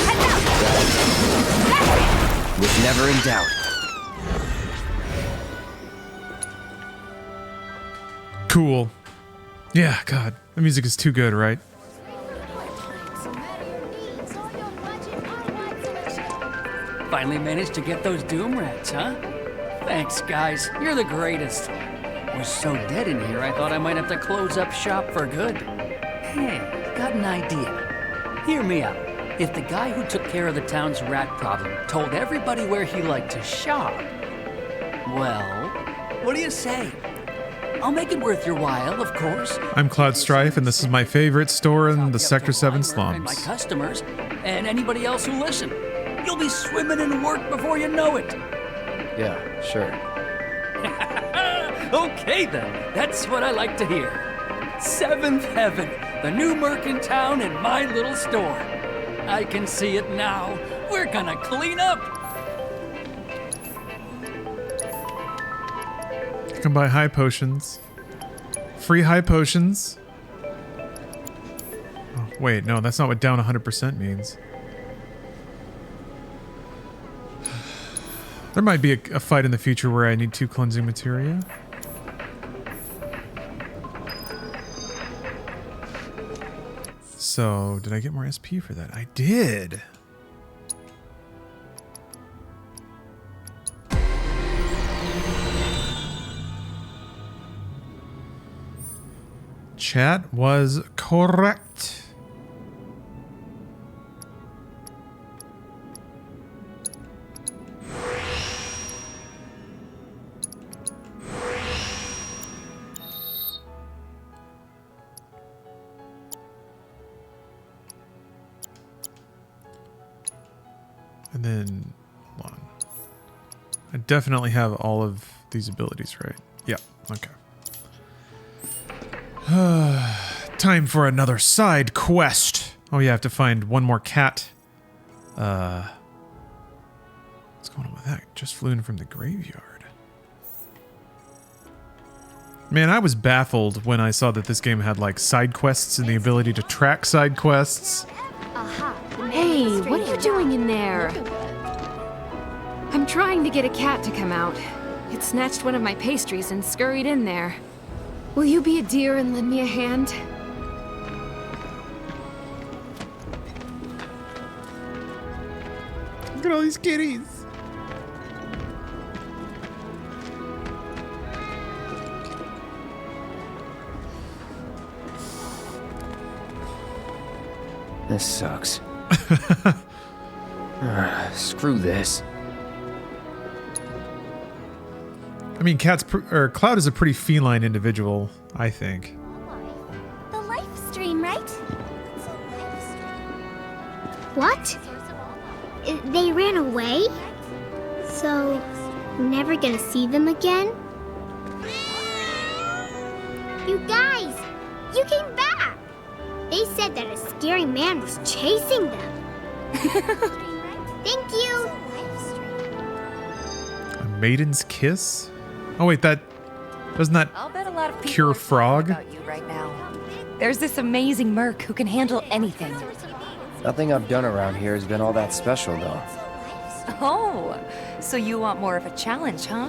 Head out. That's it. Was never in doubt. Cool. Yeah, God. The music is too good, right? Finally managed to get those Doom rats, huh? Thanks, guys. You're the greatest. Was so dead in here, I thought I might have to close up shop for good. Hey, got an idea. Hear me out. If the guy who took care of the town's rat problem told everybody where he liked to shop, well, what do you say? I'll make it worth your while, of course. I'm Cloud Strife, and this is my favorite store in the Sector 7 slums. My customers, and anybody else who listen. You'll be swimming in work before you know it. Yeah, sure. Okay then, that's what I like to hear. Seventh Heaven, the new merc in town and my little store. I can see it now. We're gonna clean up. You can buy high potions. Free high potions. Oh, wait, no, that's not what down 100% means. There might be a fight in the future where I need 2 cleansing materia. So, did I get more SP for that? I did. Chat was correct. And then, hold on. I definitely have all of these abilities, right? Yeah, okay. Time for another side quest. Oh yeah, I have to find one more cat. What's going on with that? Just flew in from the graveyard. Man, I was baffled when I saw that this game had like side quests and the ability to track side quests. Hey, what are you doing in there? I'm trying to get a cat to come out. It snatched one of my pastries and scurried in there. Will you be a dear and lend me a hand? Look at all these kitties. This sucks. Screw this. I mean, Cloud is a pretty feline individual, I think. The live stream, right? What? They ran away? So, never gonna see them again? You guys! You came back! They said that a scary man was chasing them. Thank you! A maiden's kiss? Oh wait, doesn't that I'll bet a lot of people cure are talking frog? about you right now. There's this amazing merc who can handle anything. Nothing I've done around here has been all that special, though. Oh, so you want more of a challenge, huh?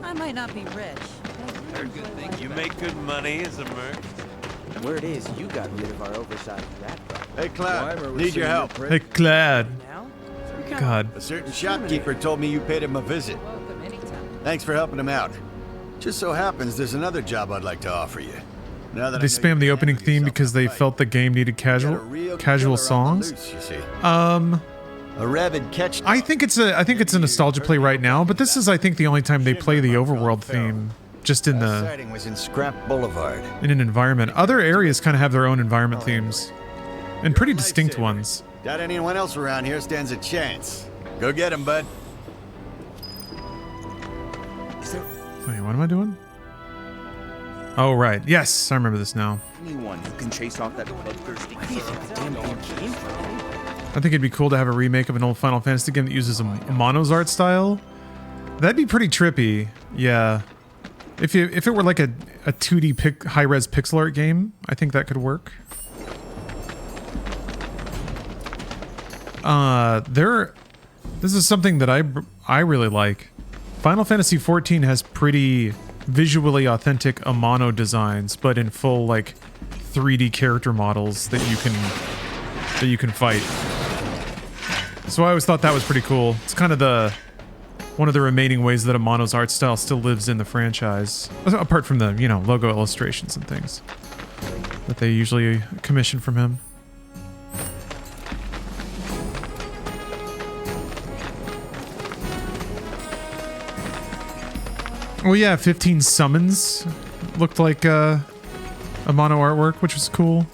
I might not be rich. You make good money as a merc. Word is, you got rid of our oversized rat problem. Hey, Cloud, need your help. Hey, Cloud. God. A certain shopkeeper told me you paid him a visit. Thanks for helping him out. Just so happens there's another job I'd like to offer you. Now that They spammed the opening theme because they felt the game needed casual songs. A rabid catch. I think it's a nostalgia play right now, but this is I think the only time they play the overworld theme just in the sighting was in Scrap Boulevard. in an environment. Other areas kind of have their own environment themes and pretty distinct ones. Doubt anyone else around here stands a chance. Go get him, bud. Wait, what am I doing? Oh right, yes, I remember this now. Anyone who can chase off that bloodthirsty damn thing came from. I think it'd be cool to have a remake of an old Final Fantasy game that uses a monos art style. That'd be pretty trippy. Yeah. If it were like a 2D high-res pixel art game, I think that could work. This is something that I really like. Final Fantasy XIV has pretty visually authentic Amano designs, but in full like 3D character models that you can fight. So I always thought that was pretty cool. It's kind of one of the remaining ways that Amano's art style still lives in the franchise, apart from the, you know, logo illustrations and things that they usually commission from him. Oh yeah, 15 summons looked like Amano artwork, which was cool.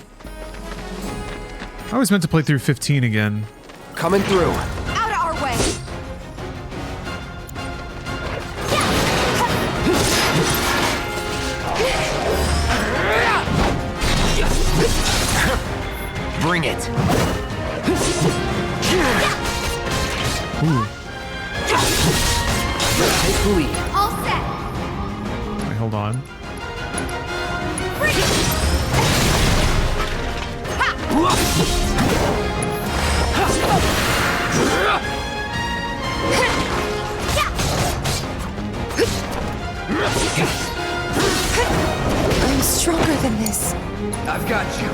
I always meant to play through 15 again. Coming through. Out of our way! Bring it. Ooh. Take the lead. All set! Wait, hold on. I'm stronger than this. I've got you.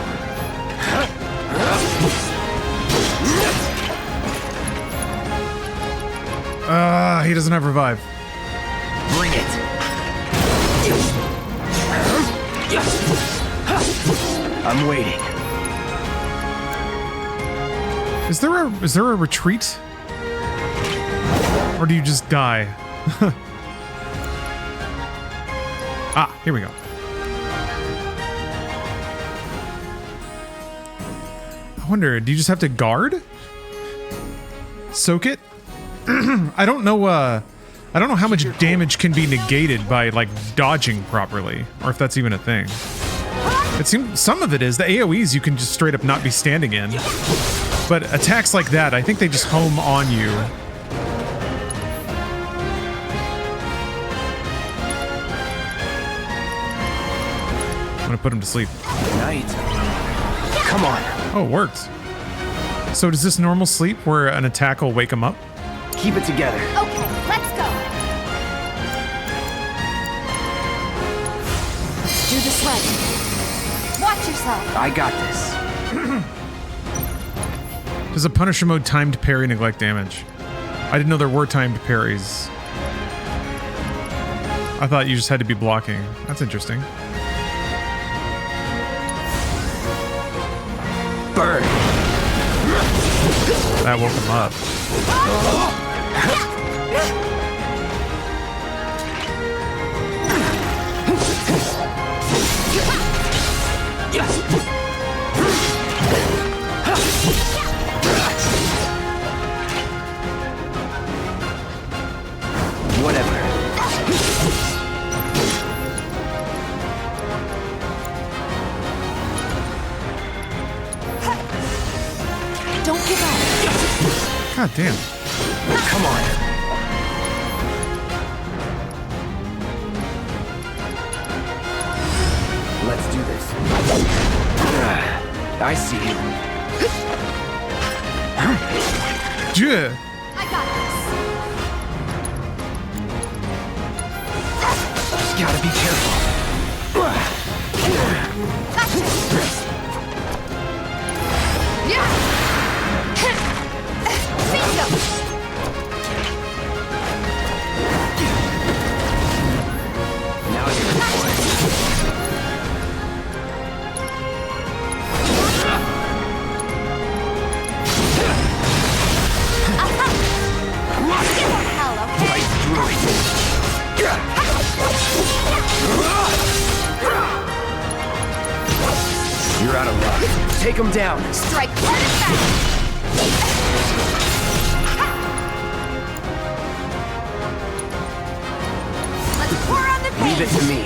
He doesn't have revive. Bring it. I'm waiting. Is there a retreat? Or do you just die? Ah, here we go. I wonder, do you just have to guard? Soak it? I don't know how much damage can be negated by like dodging properly, or if that's even a thing. It seems some of it is. The AoEs you can just straight up not be standing in. But attacks like that, I think they just home on you. I'm gonna put him to sleep. Night. Come on. Oh, it worked. So does this normal sleep where an attack will wake him up? Keep it together. Okay, let's go. Do the sled. Watch yourself. I got this. Does a Punisher mode timed parry neglect damage? I didn't know there were timed parries. I thought you just had to be blocking. That's interesting. Burn. That woke him up. Whatever. Don't give up. God damn. Come on. Let's do this. I see you. Yeah. I got this. Gotta be careful. Yeah. Bingo. Now you're the boy. Hell, okay? Right through it. You're out of luck. Take him down. Strike hard and fast. Let's pour on the pain. Leave it to me.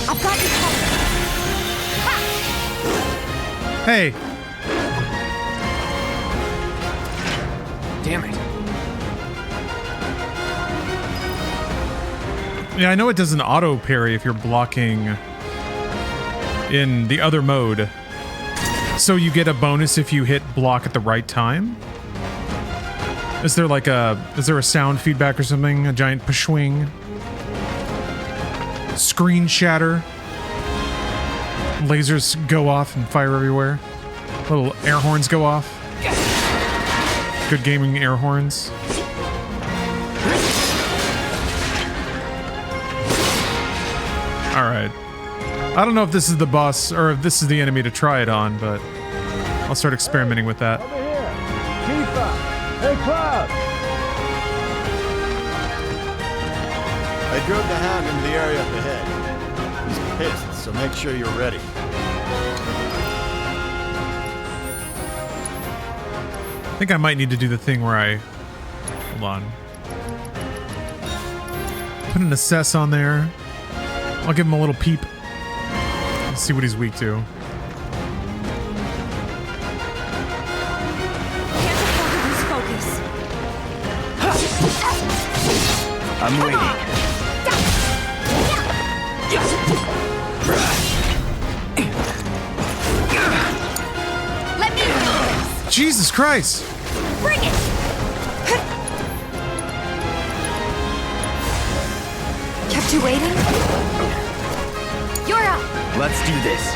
I've got you covered. Hey. Damn it. Yeah, I know it does an auto parry if you're blocking in the other mode. So you get a bonus if you hit block at the right time. Is there like is there a sound feedback or something? A giant pshwing? Screen shatter? Lasers go off and fire everywhere? Little air horns go off? Good gaming air horns. Alright. I don't know if this is the boss or if this is the enemy to try it on, but I'll start experimenting with that. Hey, Cloud! I drove the Hound into the area up ahead. He's pissed, so make sure you're ready. I think I might need to do the thing where I... Hold on. Put an assess on there. I'll give him a little peep. Let's see what he's weak to. I'm waiting. Let me do this. Jesus Christ! Bring it. Kept you waiting? You're up. Let's do this.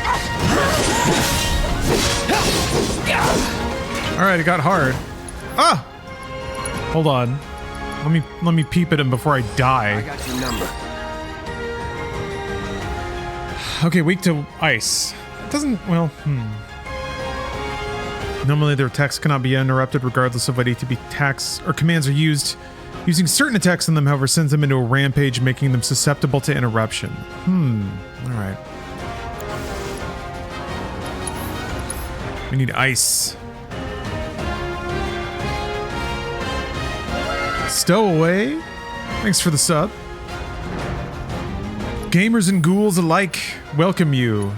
All right, it got hard. Ah! Hold on. Let me peep at him before I die. I got your number. Okay, weak to ice. It doesn't, well, Normally their attacks cannot be interrupted regardless of what ATB attacks or commands are used. Using certain attacks on them, however, sends them into a rampage, making them susceptible to interruption. Alright. We need ice. Stowaway. Thanks for the sub. Gamers and ghouls alike welcome you.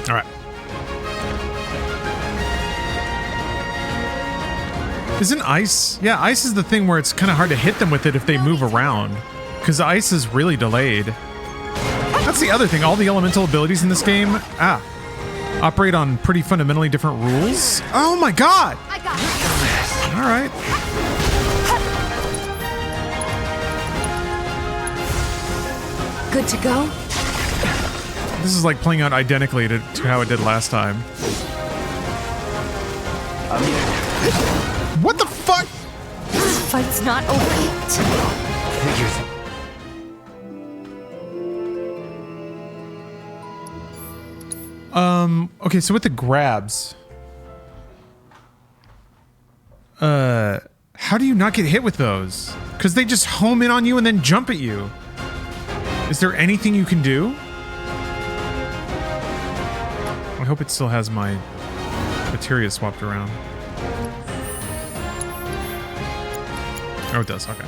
All right. Isn't ice? Yeah, ice is the thing where it's kind of hard to hit them with it if they move around. Because ice is really delayed. That's the other thing. All the elemental abilities in this game, operate on pretty fundamentally different rules. Oh my god! I got it. All right. Good to go? This is like playing out identically to how it did last time. What the fuck? This fight's not over yet. Okay, so with the grabs, how do you not get hit with those? Because they just home in on you and then jump at you. Is there anything you can do? I hope it still has my Materias swapped around. Oh, it does. Okay.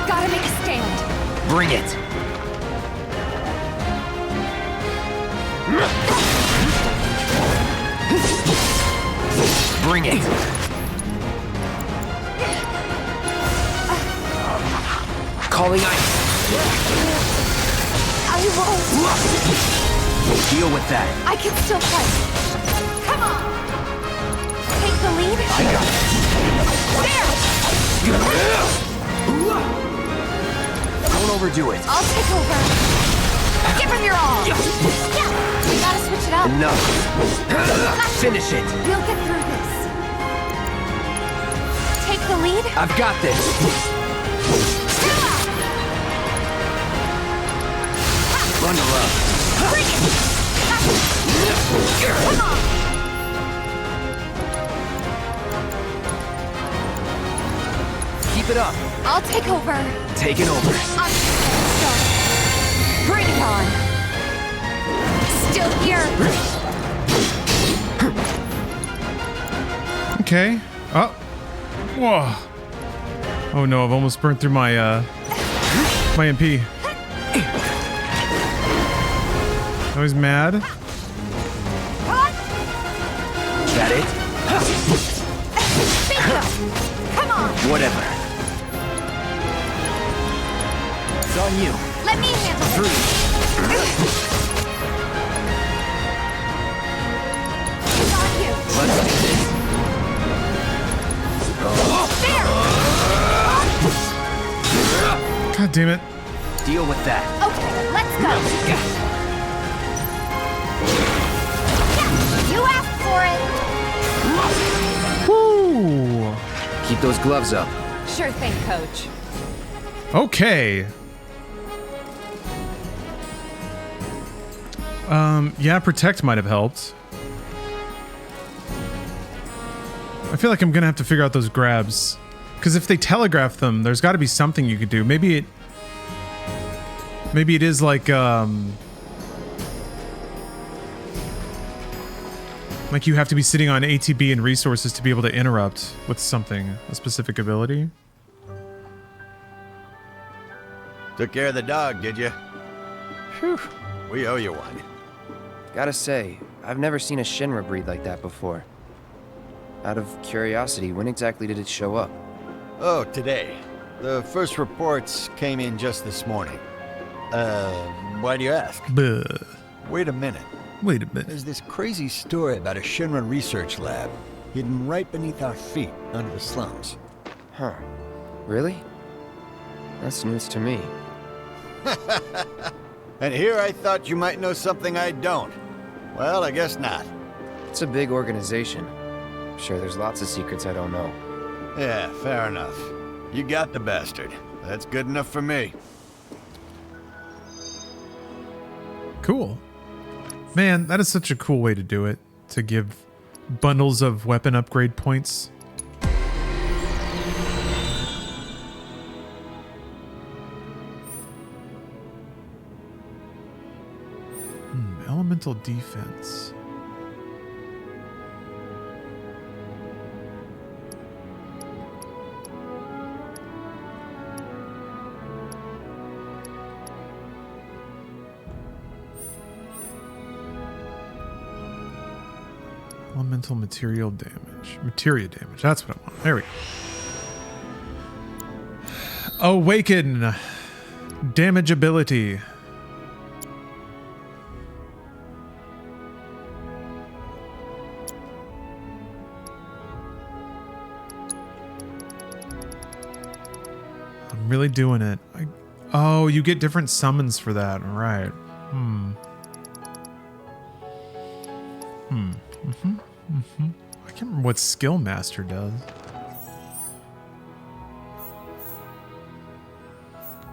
Gotta make a stand. Bring it. Bring it. Calling ice. I won't. Deal with that. I can still fight. Come on. Take the lead. I got it. Don't overdo it. I'll take over. Give him your all. Yeah. We gotta switch it up. Enough. Finish it. We'll get through this. Take the lead. I've got this. Run the rub. Bring it. Come on. Keep it up. I'll take over. Taking over. Bring it on. Still here. Okay. Oh. Whoa. Oh no, I've almost burnt through my my MP. Now he's mad. That it? Come on! Whatever. It's on you. Let me handle it! It's on you! Let's do this. There! God damn it. Deal with that. Okay, let's go! Yeah, you asked for it! Woo! Keep those gloves up. Sure thing, Coach. Okay. Yeah, protect might have helped. I feel like I'm gonna have to figure out those grabs. Because if they telegraph them, there's gotta be something you could do. Maybe it is like you have to be sitting on ATB and resources to be able to interrupt with something, a specific ability. Took care of the dog, did you? Whew. We owe you one. Gotta say, I've never seen a Shinra breed like that before. Out of curiosity, when exactly did it show up? Oh, today. The first reports came in just this morning. Why do you ask? Buh. Wait a minute. Wait a minute. There's this crazy story about a Shinra research lab hidden right beneath our feet under the slums. Huh. Really? That's news to me. And here I thought you might know something I don't. Well, I guess not. It's a big organization. I'm sure there's lots of secrets I don't know. Yeah, fair enough. You got the bastard. That's good enough for me. Cool. Man, that is such a cool way to do it. To give bundles of weapon upgrade points. Elemental defense. Elemental material damage. Materia damage. That's what I want. There we go. Awaken. Damage ability. I'm really doing it. Oh, you get different summons for that. Right. I can't remember what Skill Master does.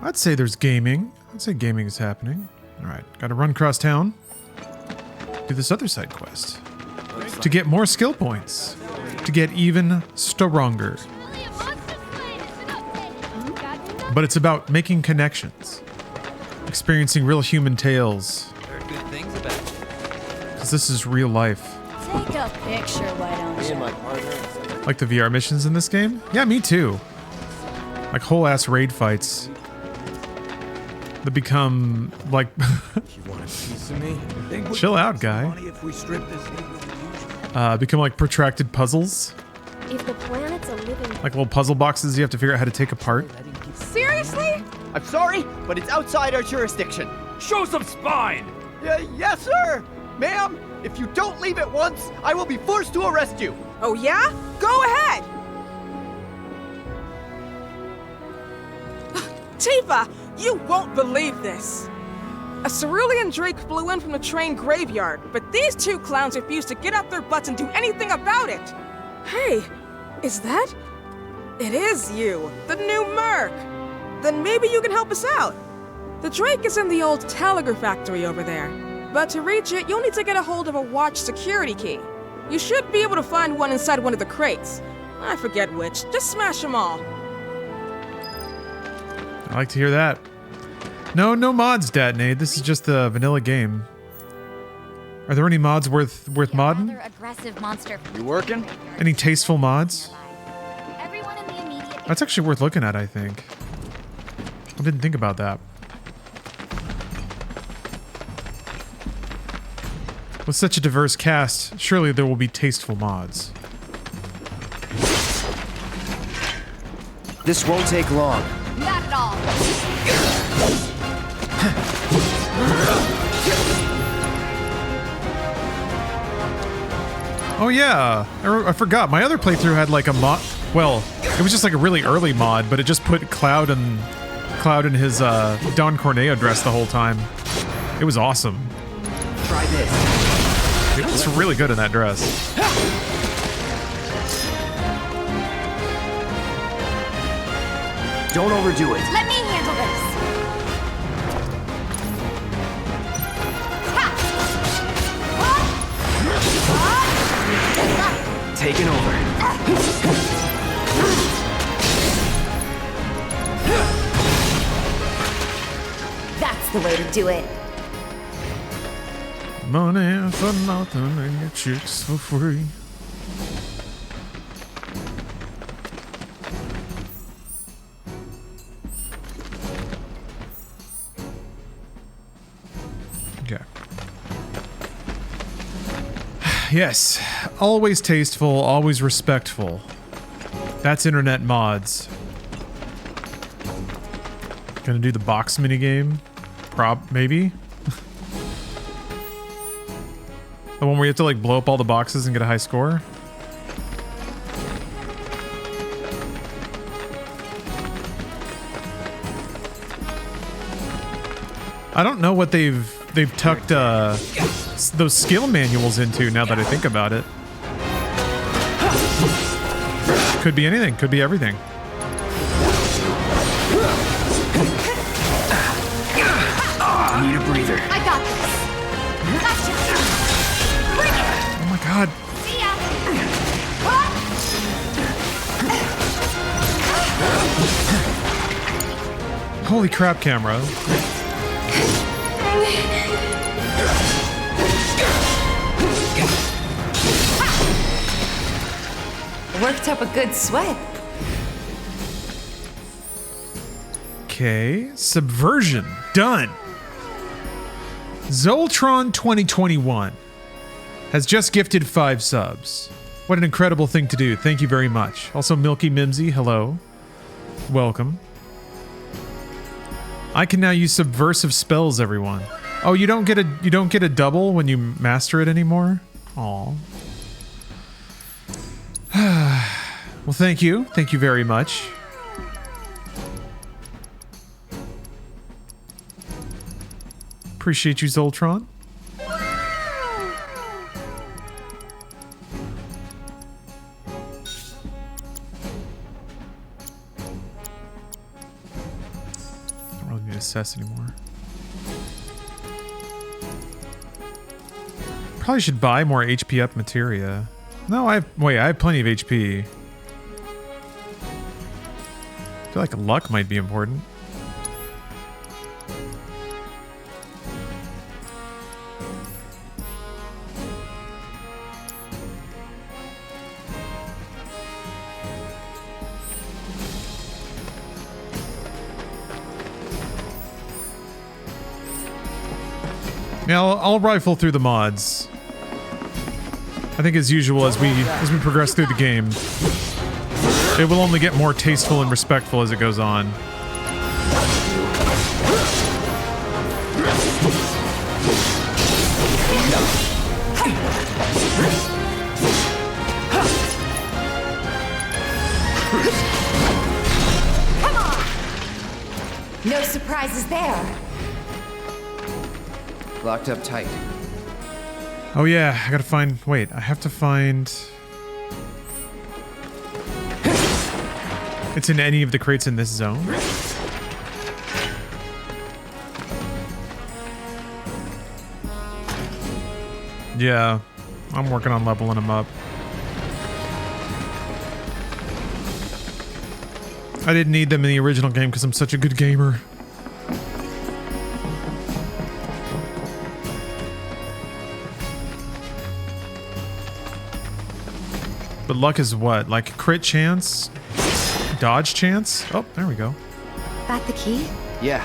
I'd say there's gaming. I'd say gaming is happening. Alright, gotta run across town. Do this other side quest. To get more skill points. To get even stronger. But it's about making connections. Experiencing real human tales. Heard good things about it. Because this is real life. Take a picture, why don't you? Like the VR missions in this game? Yeah, me too. Like whole ass raid fights. That become like You want a piece of me? chill out, guy. If we strip this Become like protracted puzzles. If the planet's a living... Like little puzzle boxes you have to figure out how to take apart. Seriously? I'm sorry, but it's outside our jurisdiction. Show some spine! Yes, sir! Ma'am, if you don't leave at once, I will be forced to arrest you. Oh, yeah? Go ahead! Tifa, you won't believe this. A cerulean drake flew in from the train graveyard, but these two clowns refused to get up their butts and do anything about it. Hey, is that? It is you, the new Merc. Then maybe you can help us out. The drake is in the old telegraph factory over there. But to reach it, you'll need to get a hold of a watch security key. You should be able to find one inside one of the crates. I forget which. Just smash them all. I like to hear that. No mods, Datinade. This is just the vanilla game. Are there any mods worth modding? Rather aggressive monster. You working? Any tasteful mods? Everyone in the immediate That's actually worth looking at, I think. I didn't think about that. With such a diverse cast, surely there will be tasteful mods. This won't take long. Not at all. Oh yeah, I forgot. My other playthrough had like a mod. Well, it was just like a really early mod, but it just put Cloud in his Don Corneo dress the whole time. It was awesome. Try this. It was really good in that dress. Don't overdo it. Let me handle this. Taking over. That's the way to do it. Money for nothing and your chicks for free. Okay. Yes, always tasteful, always respectful. That's internet mods. Gonna do the box minigame? Maybe? The one where you have to like blow up all the boxes and get a high score? I don't know what they've tucked those skill manuals into now that I think about it. Could be anything, could be everything. Need a breather. I got this. Gotcha. Bring it. Oh my god. See ya. Holy crap, camera. Worked up a good sweat. Okay, Subversion. Done. Zoltron 2021 has just gifted 5 subs. What an incredible thing to do. Thank you very much. Also, Milky Mimsy, hello. Welcome. I can now use subversive spells, everyone. Oh, you don't get a double when you master it anymore? Aw. Well, thank you. Thank you very much. Appreciate you, Zoltron. Don't really need to assess anymore. Probably should buy more HP up materia. No, I have plenty of HP. I feel like luck might be important. Yeah, I'll rifle through the mods. I think as usual, as we progress through the game, it will only get more tasteful and respectful as it goes on. Come on. No surprises there. Locked up tight. Oh yeah, I gotta find... Wait, I have to find... It's in any of the crates in this zone? Yeah, I'm working on leveling them up. I didn't need them in the original game because I'm such a good gamer. But luck is what? Like crit chance? dodge chance. Oh, there we go. Got the key? Yeah.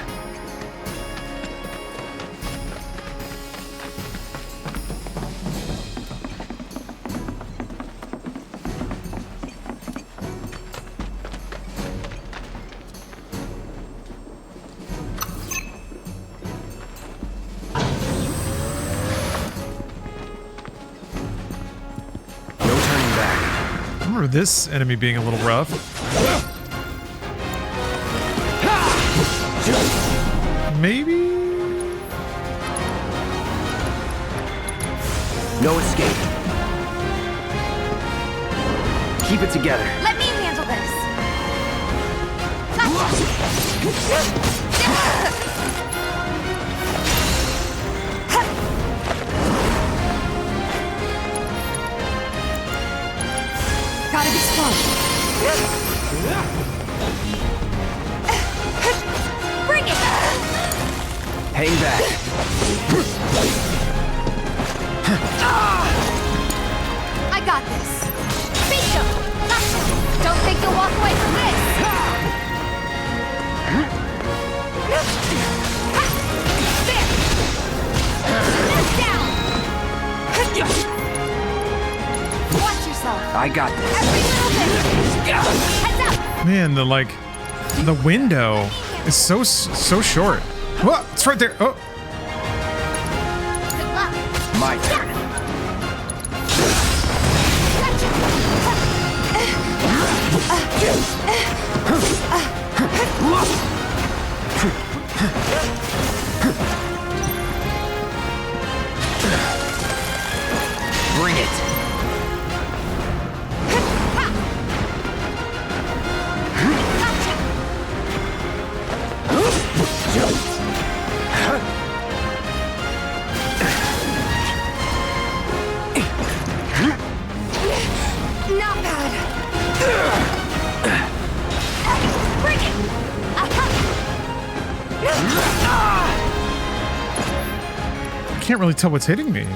I remember this enemy being a little rough. Maybe? No escape. Keep it together. Let me handle this. Gotta be slow. Bring it! Hang back. I got this. Beat them. Gotcha. Don't think you'll walk away from this. There. Down. Watch yourself. I got this. Every little bit. Heads up. Man, the window is so short. Whoa, it's right there. Oh. Good luck. My turn. Bring it. Not bad. Bring it. I can't really tell what's hitting me.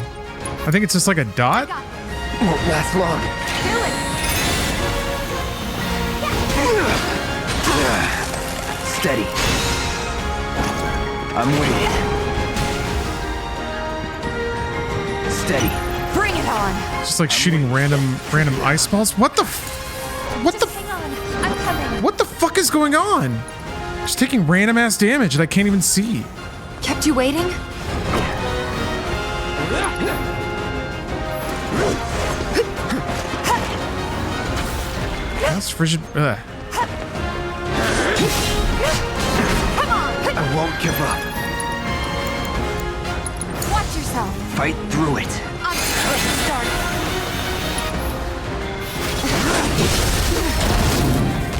I think it's just like a dot. Won't last long. Steady. I'm waiting. Steady. Bring it on. It's just like shooting random ice balls. What the fuck is going on? Just taking random ass damage that I can't even see. Kept you waiting? That's frigid. Ugh. Come on. I won't give up. Watch yourself. Fight through it. I'm starting.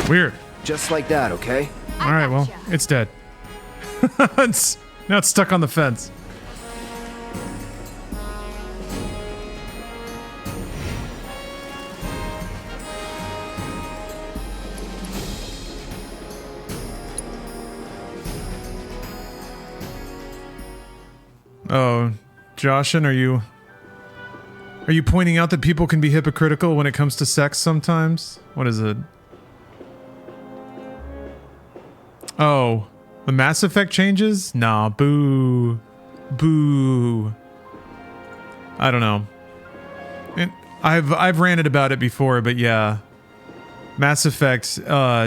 Weird. Just like that, okay? All right, well, it's dead. Now it's stuck on the fence. Oh, Joshin, are you pointing out that people can be hypocritical when it comes to sex sometimes? What is it? Oh, the Mass Effect changes? Nah, boo. Boo. I don't know. I've ranted about it before, but yeah. Mass Effect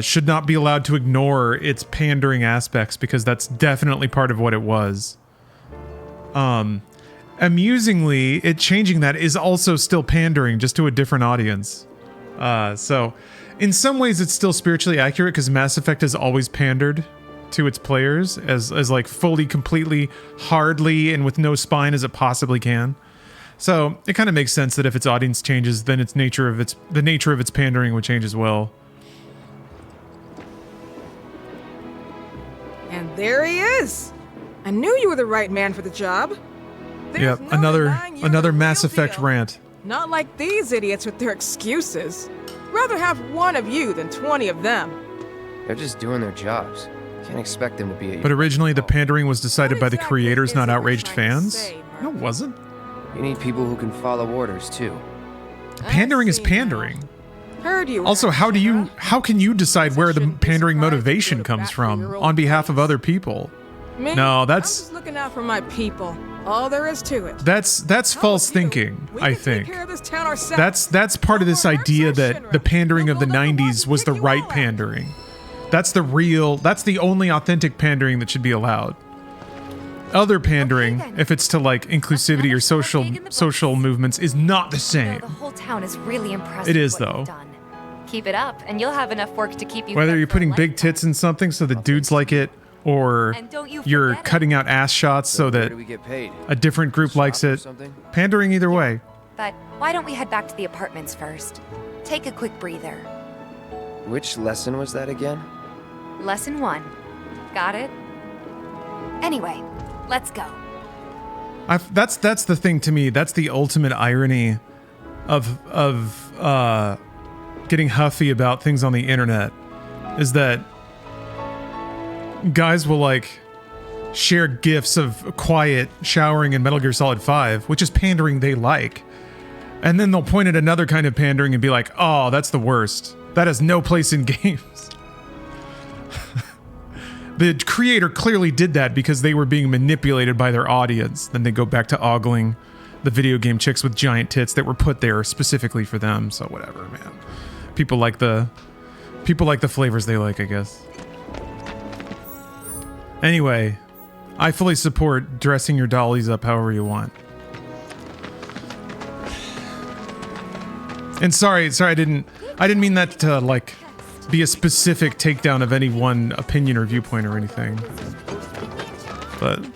should not be allowed to ignore its pandering aspects because that's definitely part of what it was. Amusingly, it changing that is also still pandering, just to a different audience. So, in some ways, it's still spiritually accurate because Mass Effect has always pandered to its players as like fully, completely, hardly, and with no spine as it possibly can. So it kind of makes sense that if its audience changes, then the nature of its pandering would change as well. And there he is. I knew you were the right man for the job. Yep, another Mass Effect rant. Not like these idiots with their excuses. Rather have one of you than 20 of them. They're just doing their jobs. Can't expect them to be But originally the pandering was decided by the creators, not outraged fans? No, it wasn't. You need people who can follow orders, too. Pandering is pandering. Heard you. Also, how can you decide where the pandering motivation comes from on behalf of other people? Me? No, I'm that's just looking out for my people. All there is to it. that's false thinking, I think. Take care of this town ourselves. That's part of this idea that the pandering of the 90s was the right pandering. That's the only authentic pandering that should be allowed. Other pandering, if it's to like inclusivity or social movements, is not the same. The whole town is really impressed. It is with what though. you've done. Keep it up, and you'll have enough work to keep you. Whether fed you're for putting life. big tits in something so the dudes like it, or And don't you you're forget it. cutting out ass shots so where that do we get paid? a different group likes Shop or it. something? Pandering either way. But why don't we head back to the apartments first? Take a quick breather. Which lesson was that again? Lesson 1. Got it? Humanity. Let's go. That's the thing to me. That's the ultimate irony of getting huffy about things on the internet, is that guys will like share gifs of quiet showering in Metal Gear Solid 5, which is pandering they like. And then they'll point at another kind of pandering and be like, "Oh, that's the worst. That has no place in games." The creator clearly did that because they were being manipulated by their audience. Then they go back to ogling the video game chicks with giant tits that were put there specifically for them. So whatever, man. People like the flavors they like, I guess. Anyway, I fully support dressing your dollies up however you want. And sorry, I didn't mean that to like be a specific takedown of any one opinion or viewpoint or anything. But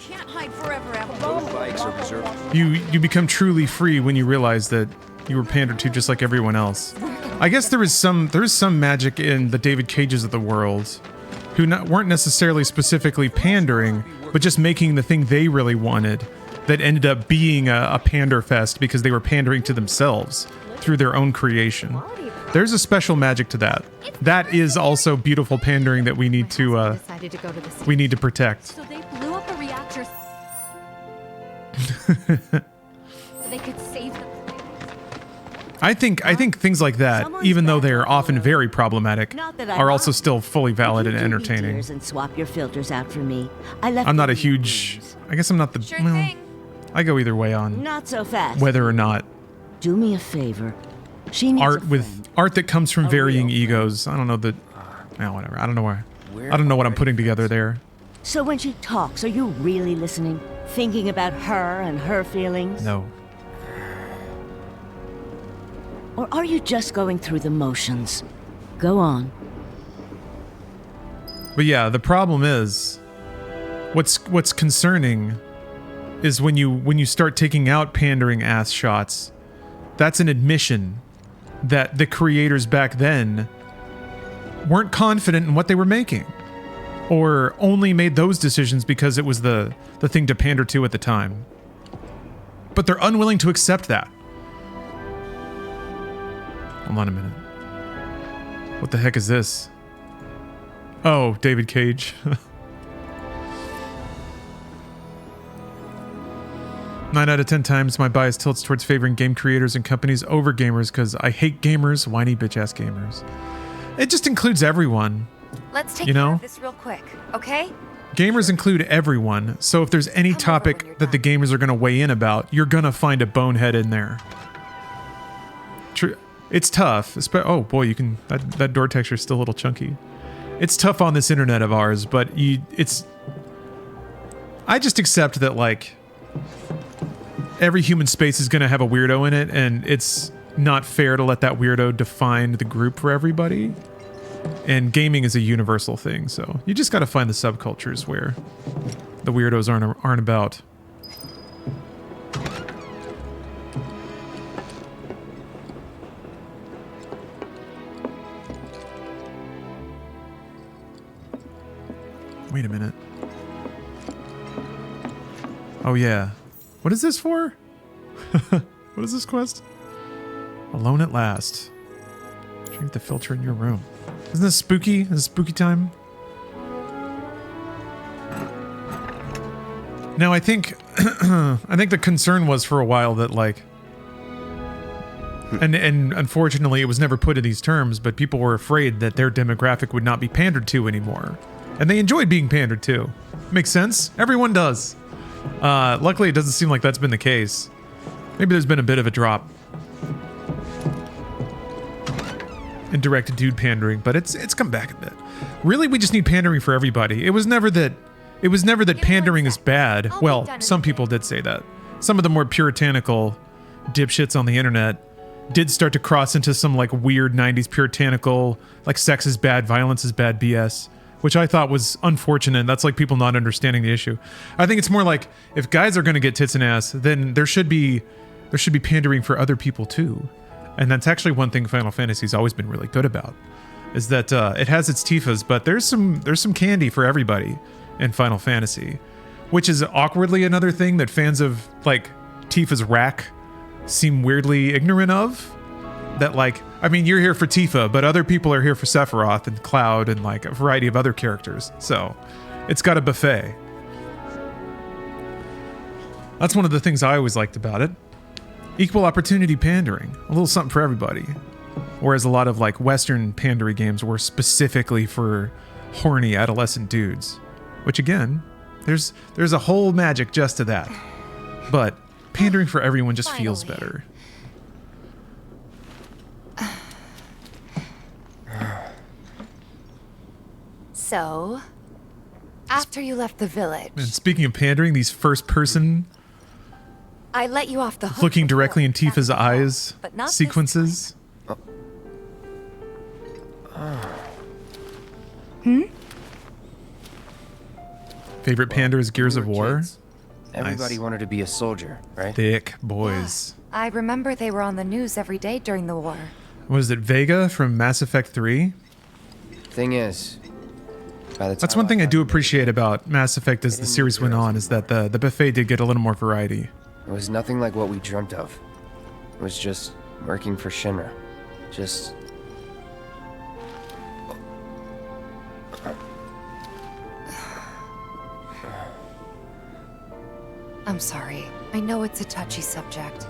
you become truly free when you realize that you were pandered to just like everyone else. I guess there is some magic in the David Cages of the world who weren't necessarily specifically pandering, but just making the thing they really wanted that ended up being a pander fest because they were pandering to themselves through their own creation. There's a special magic to that. That is also beautiful pandering that we need to protect. So they blew up the reactors so they could save the planet. I think things like that, even though they are often very problematic, are also still fully valid and entertaining. And swap your filters out for me. I I'm not a huge. I guess I'm not the. Well, I go either way on Not so fast. whether or not Do me a favor. She needs art that comes from varying egos. I don't know that. Whatever. I don't know where. I don't know what I'm putting together there. So when she talks, are you really listening? Thinking about her and her feelings? No. Or are you just going through the motions? Go on. But yeah, the problem is, what's concerning is when you start taking out pandering ass shots. That's an admission that the creators back then weren't confident in what they were making, or only made those decisions because it was the thing to pander to at the time. But they're unwilling to accept that. Hold on a minute. What the heck is this? Oh, David Cage. 9 out of 10 times my bias tilts towards favoring game creators and companies over gamers because I hate gamers, whiny bitch-ass gamers. It just includes everyone. Let's take care of this real quick, okay? Gamers include everyone, so if there's any topic that the gamers are going to weigh in about, you're going to find a bonehead in there. It's tough. Oh boy, you can... That door texture is still a little chunky. It's tough on this internet of ours, but I just accept that, like, every human space is going to have a weirdo in it, and it's not fair to let that weirdo define the group for everybody. And gaming is a universal thing, so you just got to find the subcultures where the weirdos aren't about. Wait a minute. Oh yeah. What is this for? What is this quest? Alone at last. Drink the filter in your room. Isn't this spooky? Is this spooky time? Now I think I think the concern was for a while that, like, And unfortunately, it was never put in these terms, but people were afraid that their demographic would not be pandered to anymore. And they enjoyed being pandered to. Makes sense? Everyone does. Luckily, it doesn't seem like that's been the case. Maybe there's been a bit of a drop in direct-to-dude pandering, but it's come back a bit. Really, we just need pandering for everybody. It was never that pandering is bad. Well, some people did say that. Some of the more puritanical dipshits on the internet did start to cross into some like weird 90s puritanical, like sex is bad, violence is bad BS, which I thought was unfortunate. That's like people not understanding the issue. I think it's more like if guys are going to get tits and ass, then there should be pandering for other people too. And that's actually one thing Final Fantasy's always been really good about, is that it has its Tifas, but there's some candy for everybody in Final Fantasy, which is awkwardly another thing that fans of like Tifa's rack seem weirdly ignorant of. That like, I mean, you're here for Tifa, but other people are here for Sephiroth and Cloud and like a variety of other characters. So it's got a buffet. That's one of the things I always liked about it. Equal opportunity pandering, a little something for everybody. Whereas a lot of like Western pandery games were specifically for horny adolescent dudes, which again, there's a whole magic just to that. But pandering for everyone just feels better. So, after you left the village, And speaking of pandering, these first person I let you off the hook. looking directly in Tifa's eyes but not this sequences. Favorite pander is Gears of War. Everybody wanted to be a soldier, right? Thick boys. I remember they were on the news every day during the war. What is it, Vega from Mass Effect 3? Thing is, by the time That's one thing I do appreciate about Mass Effect as the series went on, is that the buffet did get a little more variety. it was nothing like what we dreamt of. It was just working for Shinra. Just... I'm sorry. I know it's a touchy subject.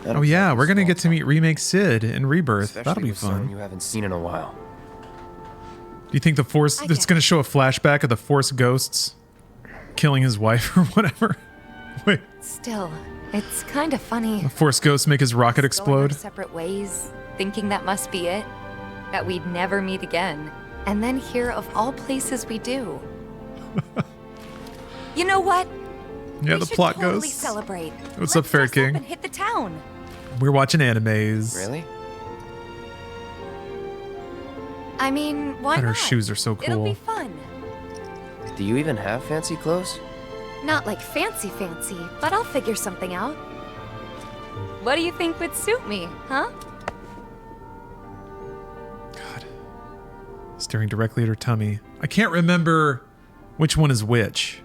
Oh yeah, we're gonna get to meet Remake Sid in Rebirth. That'll be someone fun. you haven't seen in a while. Do you think the Force, it's gonna show a flashback of the Force ghosts killing his wife or whatever? Wait, Still, it's kind of funny. the Force ghosts make his rocket Going our explode? separate ways, thinking that must be it, that we'd never meet again, and then here of all places we do. You know what? Yeah, We the should plot totally ghosts. celebrate. What's up, Ferret King? And hit the town. We're watching animes. Really? I mean, why God, her not? shoes are so It'll be cool. fun. Do you even have fancy clothes? Not like fancy, but I'll figure something out. What do you think would suit me, huh? Staring directly at her tummy. I can't remember which one is which.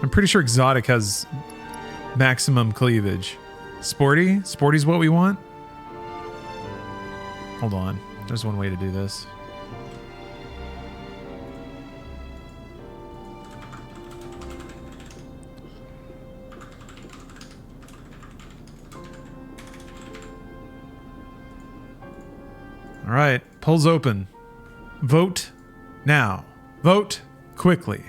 I'm pretty sure exotic has maximum cleavage. Sporty? Sporty's what we want? Hold on. There's one way to do this. All right, polls open. Vote now. Vote quickly.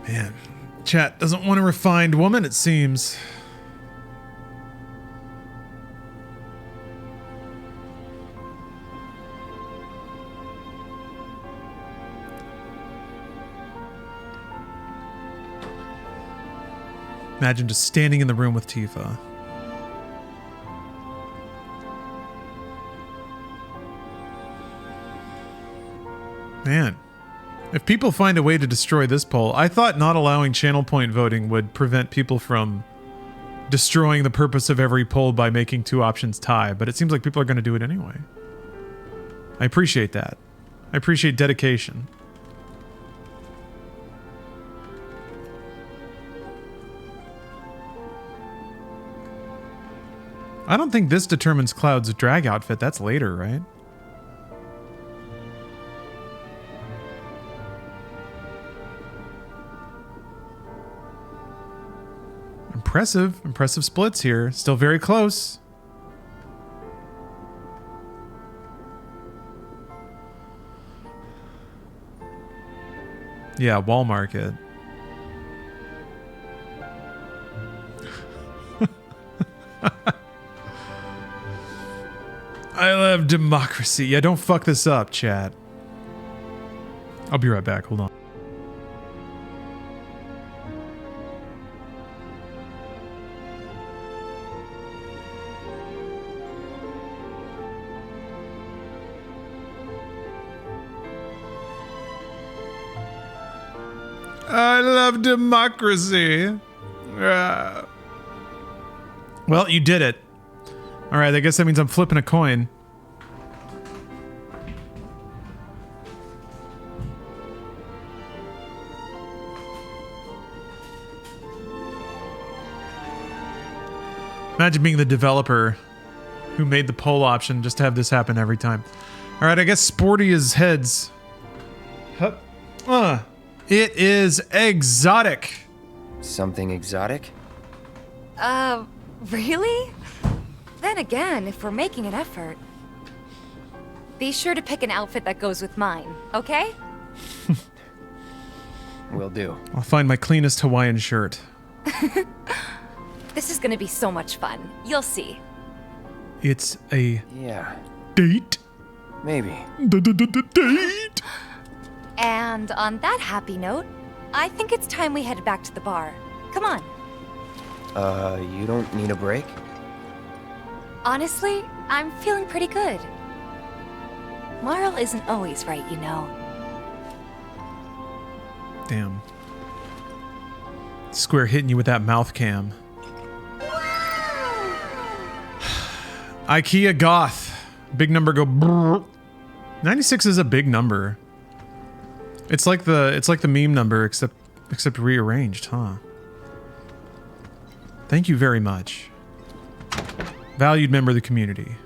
Man, chat doesn't want a refined woman, it seems. Imagine just standing in the room with Tifa. Man, if people find a way to destroy this poll, I thought not allowing channel point voting would prevent people from destroying the purpose of every poll by making two options tie, but it seems like people are going to do it anyway. I appreciate that. I appreciate dedication. I don't think this determines Cloud's drag outfit. That's later, right? Impressive splits here. Still very close. Yeah, wall market. I love democracy. Yeah, don't fuck this up, chat. I'll be right back. Hold on. I love democracy. Well, you did it. All right, I guess that means I'm flipping a coin. Imagine being the developer who made the poll option just to have this happen every time. All right, I guess sporty is heads. It is exotic. Something exotic? Really? Then again, if we're making an effort, be sure to pick an outfit that goes with mine, okay? Will do. I'll find my cleanest Hawaiian shirt. This is gonna be so much fun. You'll see. It's a date. Maybe. Date. And on that happy note, I think it's time we head back to the bar. Come on. You don't need a break? Honestly, I'm feeling pretty good. Marl isn't always right, you know. Damn. Square hitting you with that mouth cam. IKEA goth. Big number go brrr. 96 is a big number. It's like the meme number except rearranged, huh? Thank you very much. Valued member of the community.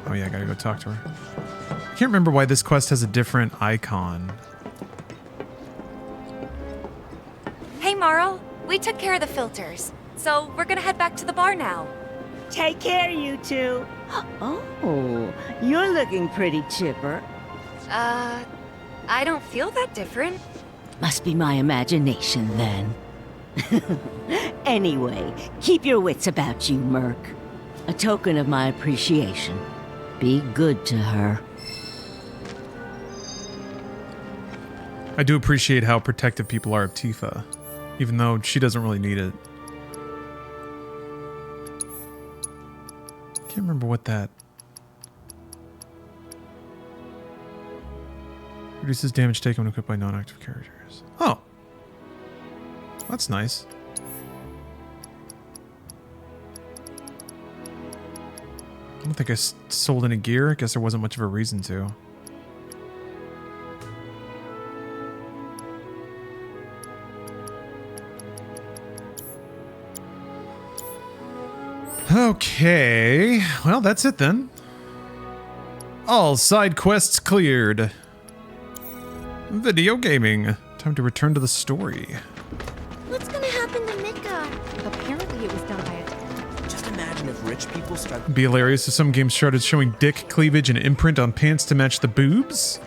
Oh yeah, I gotta go talk to her. I can't remember why this quest has a different icon. Hey Marl, we took care of the filters, so we're gonna head back to the bar now. Take care, you two. Oh, you're looking pretty chipper. I don't feel that different. Must be my imagination, then. Anyway, keep your wits about you, Merc. A token of my appreciation. Be good to her. I do appreciate how protective people are of Tifa, even though she doesn't really need it. Can't remember what that... Reduces damage taken when equipped by non-active characters. Oh. That's nice. I don't think I sold any gear. I guess there wasn't much of a reason to. Okay. Well, that's it then. All side quests cleared. Video gaming. Time to return to the story. What's gonna happen to Mika? Apparently it was done by a... Just imagine if rich people start... It'd be hilarious if some games started showing dick, cleavage, and imprint on pants to match the boobs.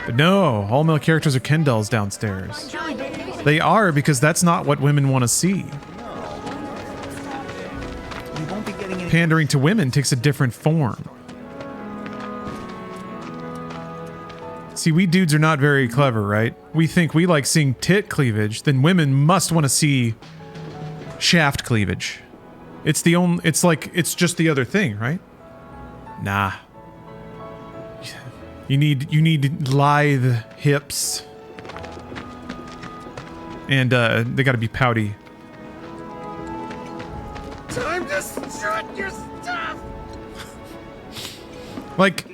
But no, all male characters are Ken dolls downstairs. They are, because that's not what women want to see. Pandering to women takes a different form. See, we dudes are not very clever, right? We think we like seeing tit cleavage, then women must want to see shaft cleavage. It's the only, it's like, it's just the other thing, right? Nah. You need lithe hips. And they gotta be pouty. Time to strut your stuff! Like,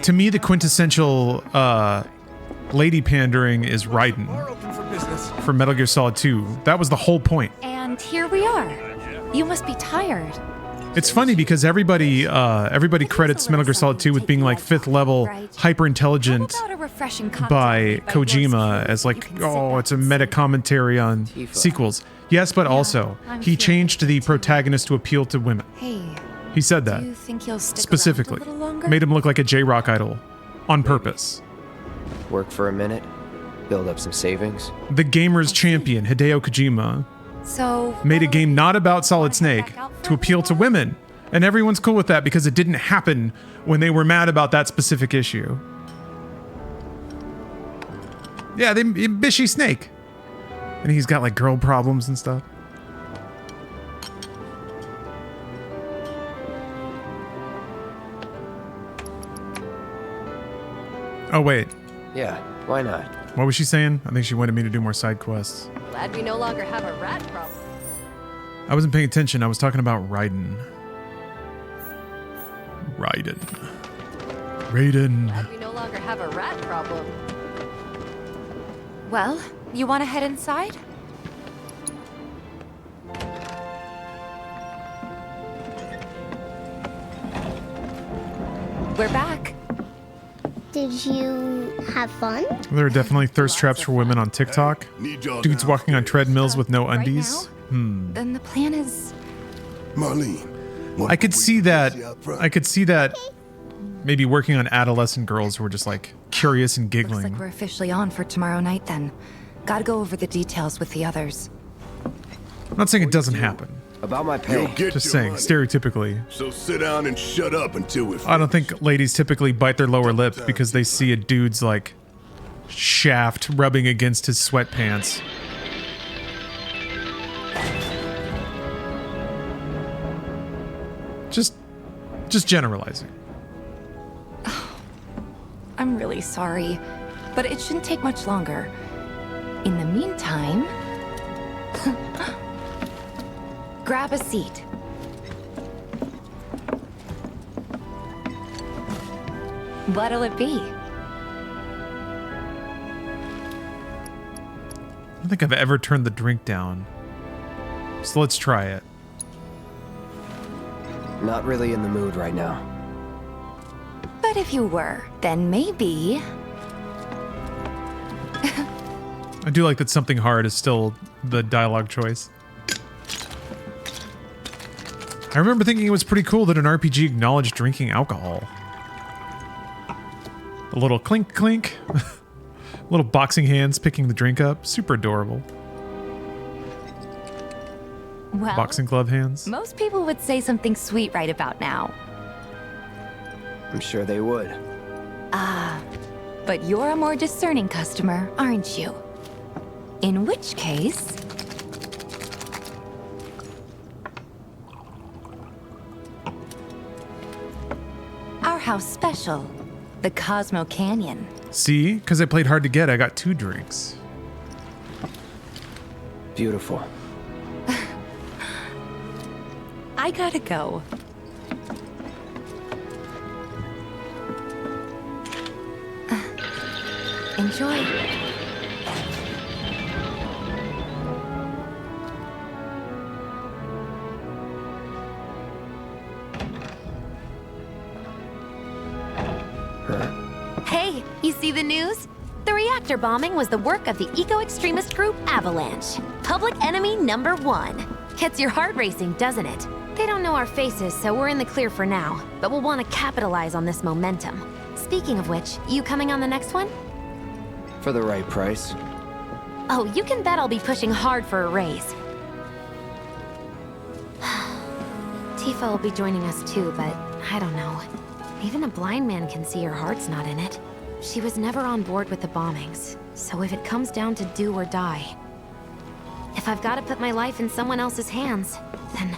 to me, the quintessential lady pandering is Raiden. Bar open for business. from Metal Gear Solid 2. That was the whole point. And here we are. You must be tired. It's funny because everybody credits Metal Gear Solid 2 with being like 5th level hyper intelligent About a refreshing cocktail by made yours Kojima truly. as like, You can sit oh, back it's a and meta sip. commentary on sequels. Yes, but also I'm he feeling changed the protagonist to appeal to women. Hey, He said that do you think you'll stick specifically. around a little longer? Made him look like a J-Rock idol on purpose. Work for a minute, build up some savings. The gamer's champion, Hideo Kojima, So made a game not about Solid Snake to appeal to women. And everyone's cool with that because it didn't happen when they were mad about that specific issue. Yeah, they bishy Snake. And he's got like girl problems and stuff. Oh, wait. Yeah, why not? What was she saying? I think she wanted me to do more side quests. Glad we no longer have a rat problem. I wasn't paying attention. I was talking about Raiden. Raiden. Glad we no longer have a rat problem. Well, you want to head inside? We're back. Did you have fun? There are definitely thirst traps for women on TikTok. Dudes walking on treadmills with no undies. Then the plan is... Marlene. I could see that. I could see that maybe working on adolescent girls who were just like curious and Looks giggling. like we're officially on for tomorrow night then. Gotta go over the details with the others. I'm not saying it doesn't happen. About my pay. You'll get Just your saying, money. stereotypically. So sit down and shut up until we're I don't think ladies typically bite their lower lip because they see a dude's like shaft rubbing against his sweatpants. Just generalizing. I'm really sorry, but it shouldn't take much longer. In the meantime, grab a seat. What'll it be? I don't think I've ever turned the drink down. So let's try it. Not really in the mood right now. But if you were, then maybe... I do like that something hard is still the dialogue choice. I remember thinking it was pretty cool that an RPG acknowledged drinking alcohol. A little clink clink. Little boxing hands picking the drink up. Super adorable. Well, Boxing glove hands. most people would say something sweet right about now. I'm sure they would. Ah, but you're a more discerning customer, aren't you? In which case... our house special, the Cosmo Canyon. See? Because I played hard to get, I got 2 drinks. Beautiful. I gotta go. Enjoy. Hey, you see the news? The reactor bombing was the work of the eco-extremist group Avalanche. Public enemy number 1. Gets your heart racing, doesn't it? They don't know our faces, so we're in the clear for now. But we'll want to capitalize on this momentum. Speaking of which, you coming on the next one? For the right price. Oh, you can bet I'll be pushing hard for a raise. Tifa will be joining us too, but I don't know. Even a blind man can see her heart's not in it. She was never on board with the bombings, so if it comes down to do or die, if I've got to put my life in someone else's hands, then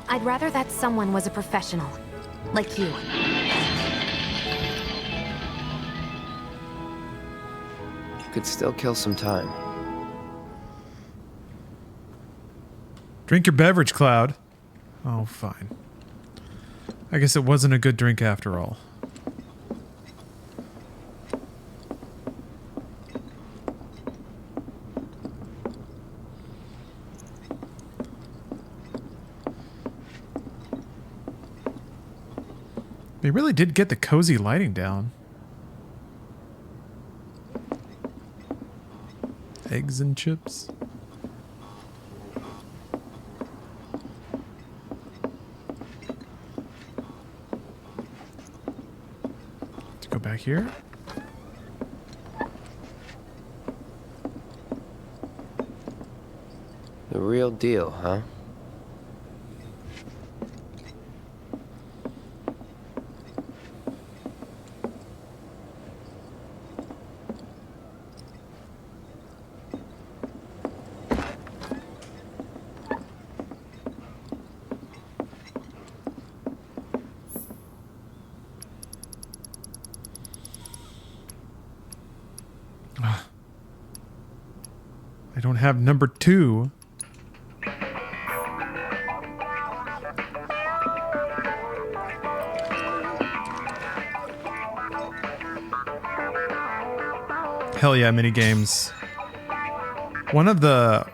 I'd rather that someone was a professional, like you. Could still kill some time. Drink your beverage, Cloud. Oh, fine. I guess it wasn't a good drink after all. They really did get the cozy lighting down. Eggs and chips. Let's go back here. The real deal, huh? I don't have number 2. Hell yeah, mini games. One of the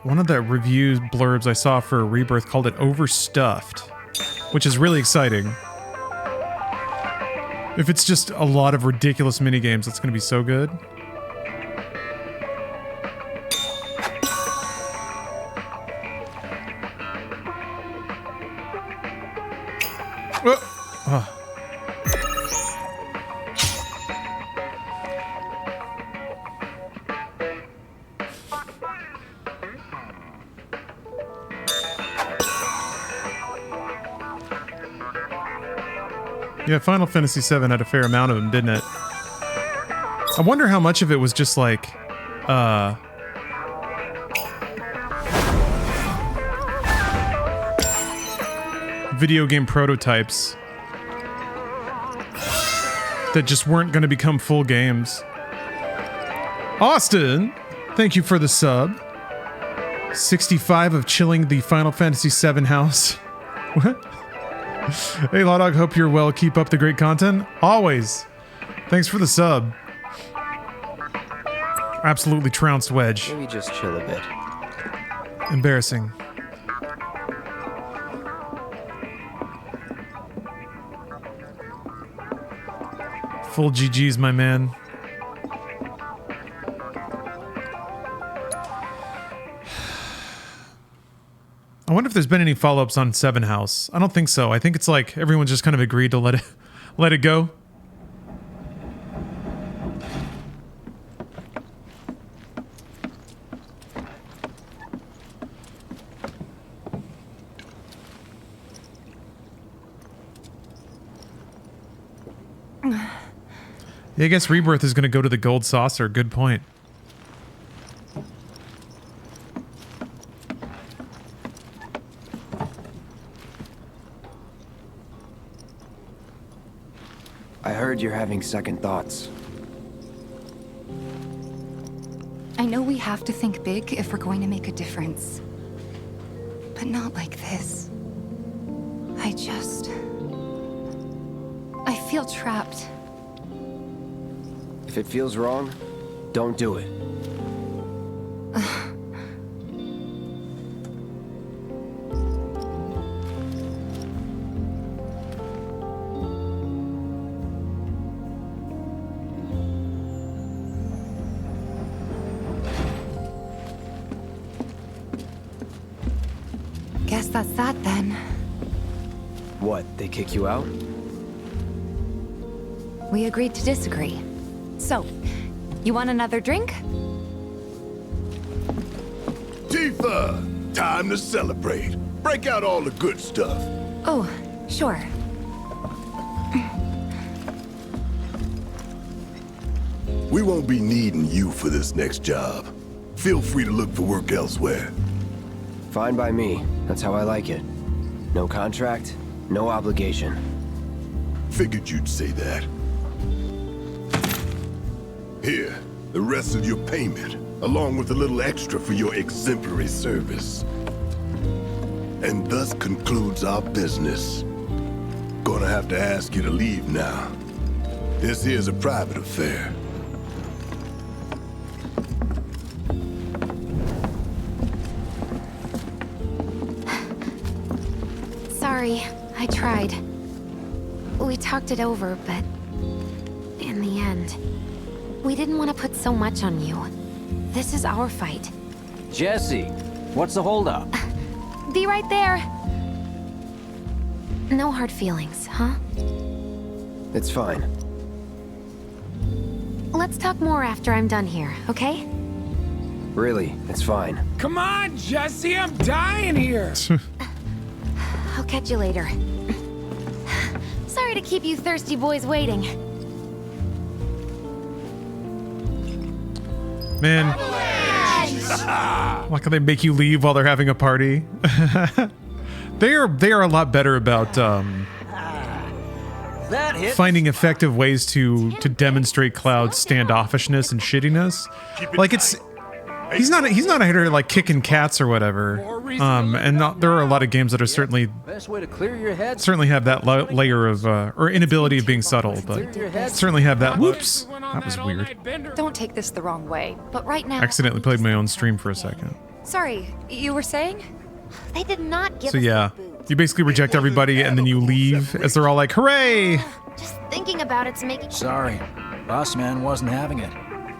review blurbs I saw for Rebirth called it overstuffed, which is really exciting. If it's just a lot of ridiculous mini games, it's going to be so good. Yeah, Final Fantasy VII had a fair amount of them, didn't it? I wonder how much of it was just like, video game prototypes that just weren't going to become full games. Austin, thank you for the sub. 65 of chilling the Final Fantasy VII house. What? Hey, Lawdog, hope you're well. Keep up the great content. Always. Thanks for the sub. Absolutely trounced Wedge. Maybe just chill a bit. Embarrassing. Full GG's, my man. I wonder if there's been any follow-ups on Seven House. I don't think so. I think it's like everyone just kind of agreed to let it go. Yeah, I guess Rebirth is going to go to the gold saucer. Good point. I heard you're having second thoughts. I know we have to think big if we're going to make a difference. But not like this. I feel trapped. If it feels wrong, don't do it. Guess that's that then. What, they kick you out? We agreed to disagree. So, you want another drink? Tifa! Time to celebrate. Break out all the good stuff. Oh, sure. We won't be needing you for this next job. Feel free to look for work elsewhere. Fine by me. That's how I like it. No contract, no obligation. Figured you'd say that. Here, the rest of your payment, along with a little extra for your exemplary service. And thus concludes our business. Gonna have to ask you to leave now. This here's a private affair. Sorry, I tried. We talked it over, but in the end, we didn't want to put so much on you. This is our fight. Jesse, what's the holdup? Be right there. No hard feelings, huh? It's fine. Let's talk more after I'm done here, okay? Really, it's fine. Come on, Jesse, I'm dying here. I'll catch you later. Sorry to keep you thirsty boys waiting. Man. Why can't they make you leave while they're having a party? They are a lot better about finding effective ways to demonstrate Cloud's standoffishness and shittiness. Like he's not here to like kicking cats or whatever. There are a lot of games that are certainly have that layer of or inability of being subtle, but certainly have that. Whoops, that was weird. Don't take this the wrong way, but right now. Accidentally played my own stream for a second. Sorry, you were saying? They did not give So us yeah, you basically reject everybody and then you leave as they're all like, "Hooray!" Just thinking about it's making. Sorry, boss man wasn't having it.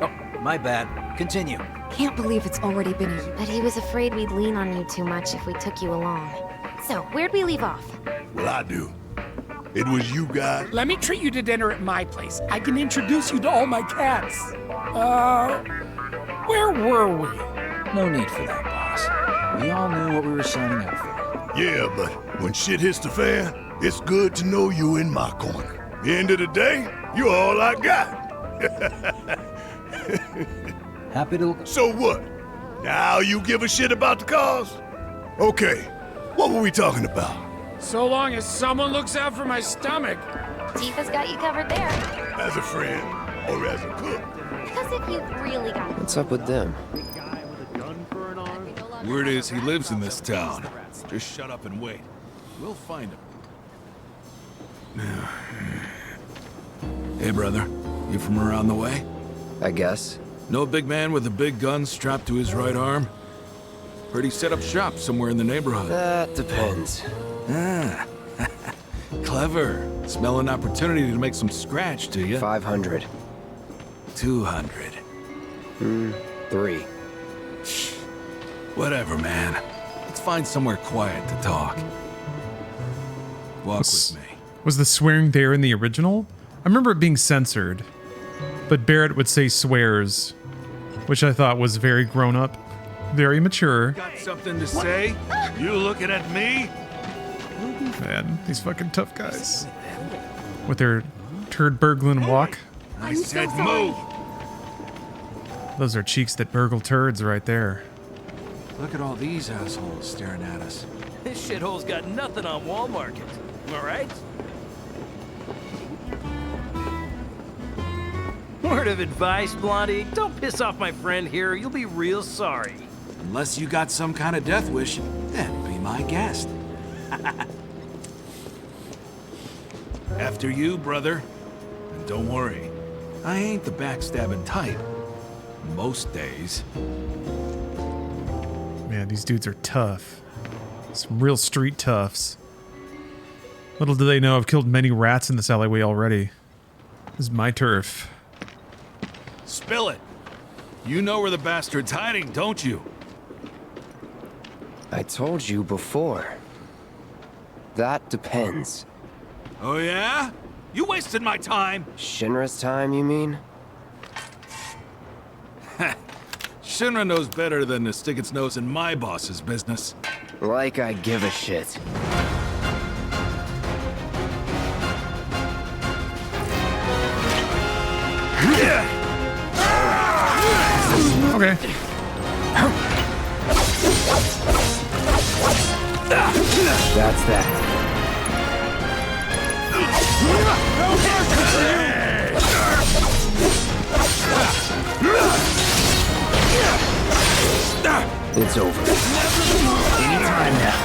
Oh, my bad. Continue. Can't believe it's already been a year. But he was afraid we'd lean on you too much if we took you along. So, where'd we leave off? Well, I do. It was you guys. Let me treat you to dinner at my place. I can introduce you to all my cats. Where were we? No need for that, boss. We all knew what we were signing up for. Yeah, but when shit hits the fan, it's good to know you in my corner. At the end of the day, you're all I got. Happy to... So what? Now you give a shit about the cause? Okay, what were we talking about? So long as someone looks out for my stomach. Tifa's got you covered there. As a friend or as a cook? Because if you really got... What's up with them? Word is he lives in this town. Just shut up and wait. We'll find him. Hey, brother. You from around the way? I guess. No big man with a big gun strapped to his right arm? Heard he set up shop somewhere in the neighborhood. That depends. Ah. Clever. Smell an opportunity to make some scratch, do you? 500. 200. 3. Whatever, man. Let's find somewhere quiet to talk. Walk with me. Was the swearing there in the original? I remember it being censored, but Barrett would say swears, which I thought was very grown up, very mature. Got something to say? You looking at me? Man, these fucking tough guys. With their turd burgling walk. I said move. Those are cheeks that burgle turds right there. Look at all these assholes staring at us. This shithole's got nothing on Wall Market. All right? Word of advice, Blondie. Don't piss off my friend here. You'll be real sorry. Unless you got some kind of death wish, then be my guest. After you, brother. And don't worry, I ain't the backstabbing type. Most days. Man, these dudes are tough. Some real street toughs. Little do they know I've killed many rats in this alleyway already. This is my turf. Spill it. You know where the bastard's hiding, don't you? I told you before. That depends. Oh yeah? You wasted my time. Shinra's time, you mean? Shinra knows better than to stick its nose in my boss's business. Like I give a shit. Okay. That's that. It's over. Anytime now.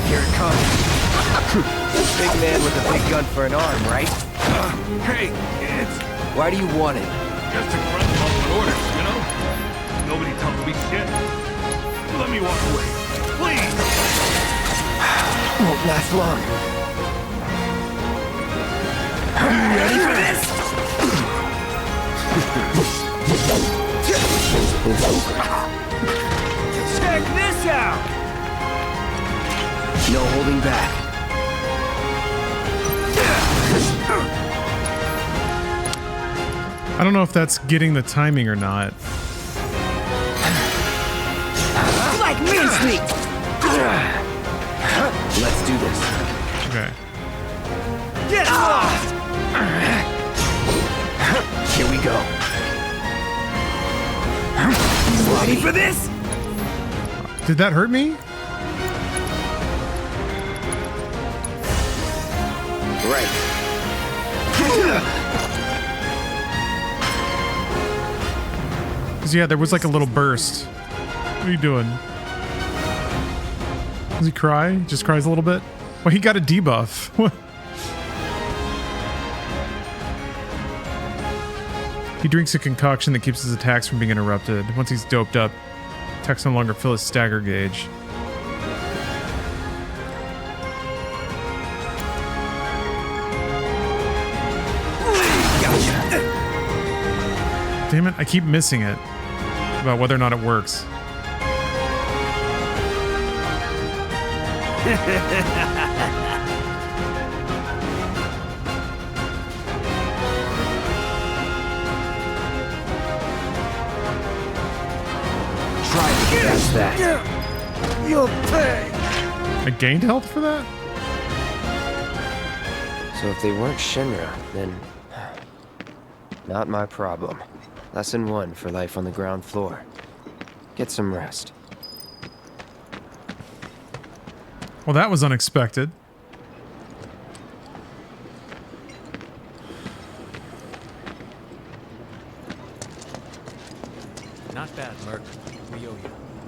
Here it comes. Big man with a big gun for an arm, right? Hey, kids. Why do you want it? Just to run following orders, you know? Nobody tells me shit. Let me walk away. Won't last long. You ready for this? Check this out! No holding back. I don't know if that's getting the timing or not. Like mincemeat! Let's do this. Okay. Get lost! Here we go. Ready for this? Did that hurt me? Right. Yeah, there was like a little burst. What are you doing? Does he cry? Just cries a little bit? Well, he got a debuff. He drinks a concoction that keeps his attacks from being interrupted. Once he's doped up, attacks no longer fill his stagger gauge. Damn it, I keep missing it. About whether or not it works. Try to catch that. You'll pay. I gained health for that? So if they weren't Shinra, then... not my problem. Lesson 1 for life on the ground floor. Get some rest. Well, that was unexpected. Not bad, Merc. We owe you.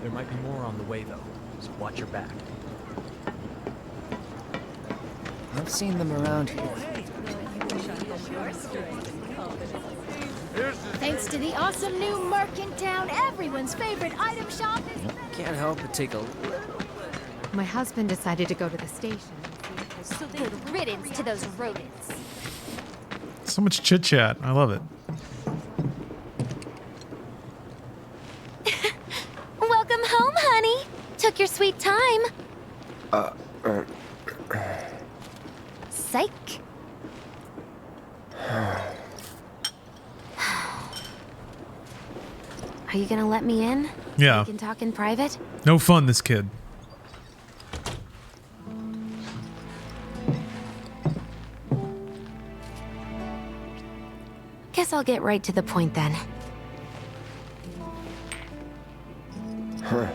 There might be more on the way, though, so watch your back. I've seen them around here. Thanks to the awesome new Merc in town, everyone's favorite item shop is... Can't help but take a My husband decided to go to the station. So good riddance to those rodents. So much chit chat. I love it. Welcome home, honey. Took your sweet time. Psych. Are you gonna let me in? Yeah. We can talk in private? No fun, this kid. Guess I'll get right to the point then. Huh.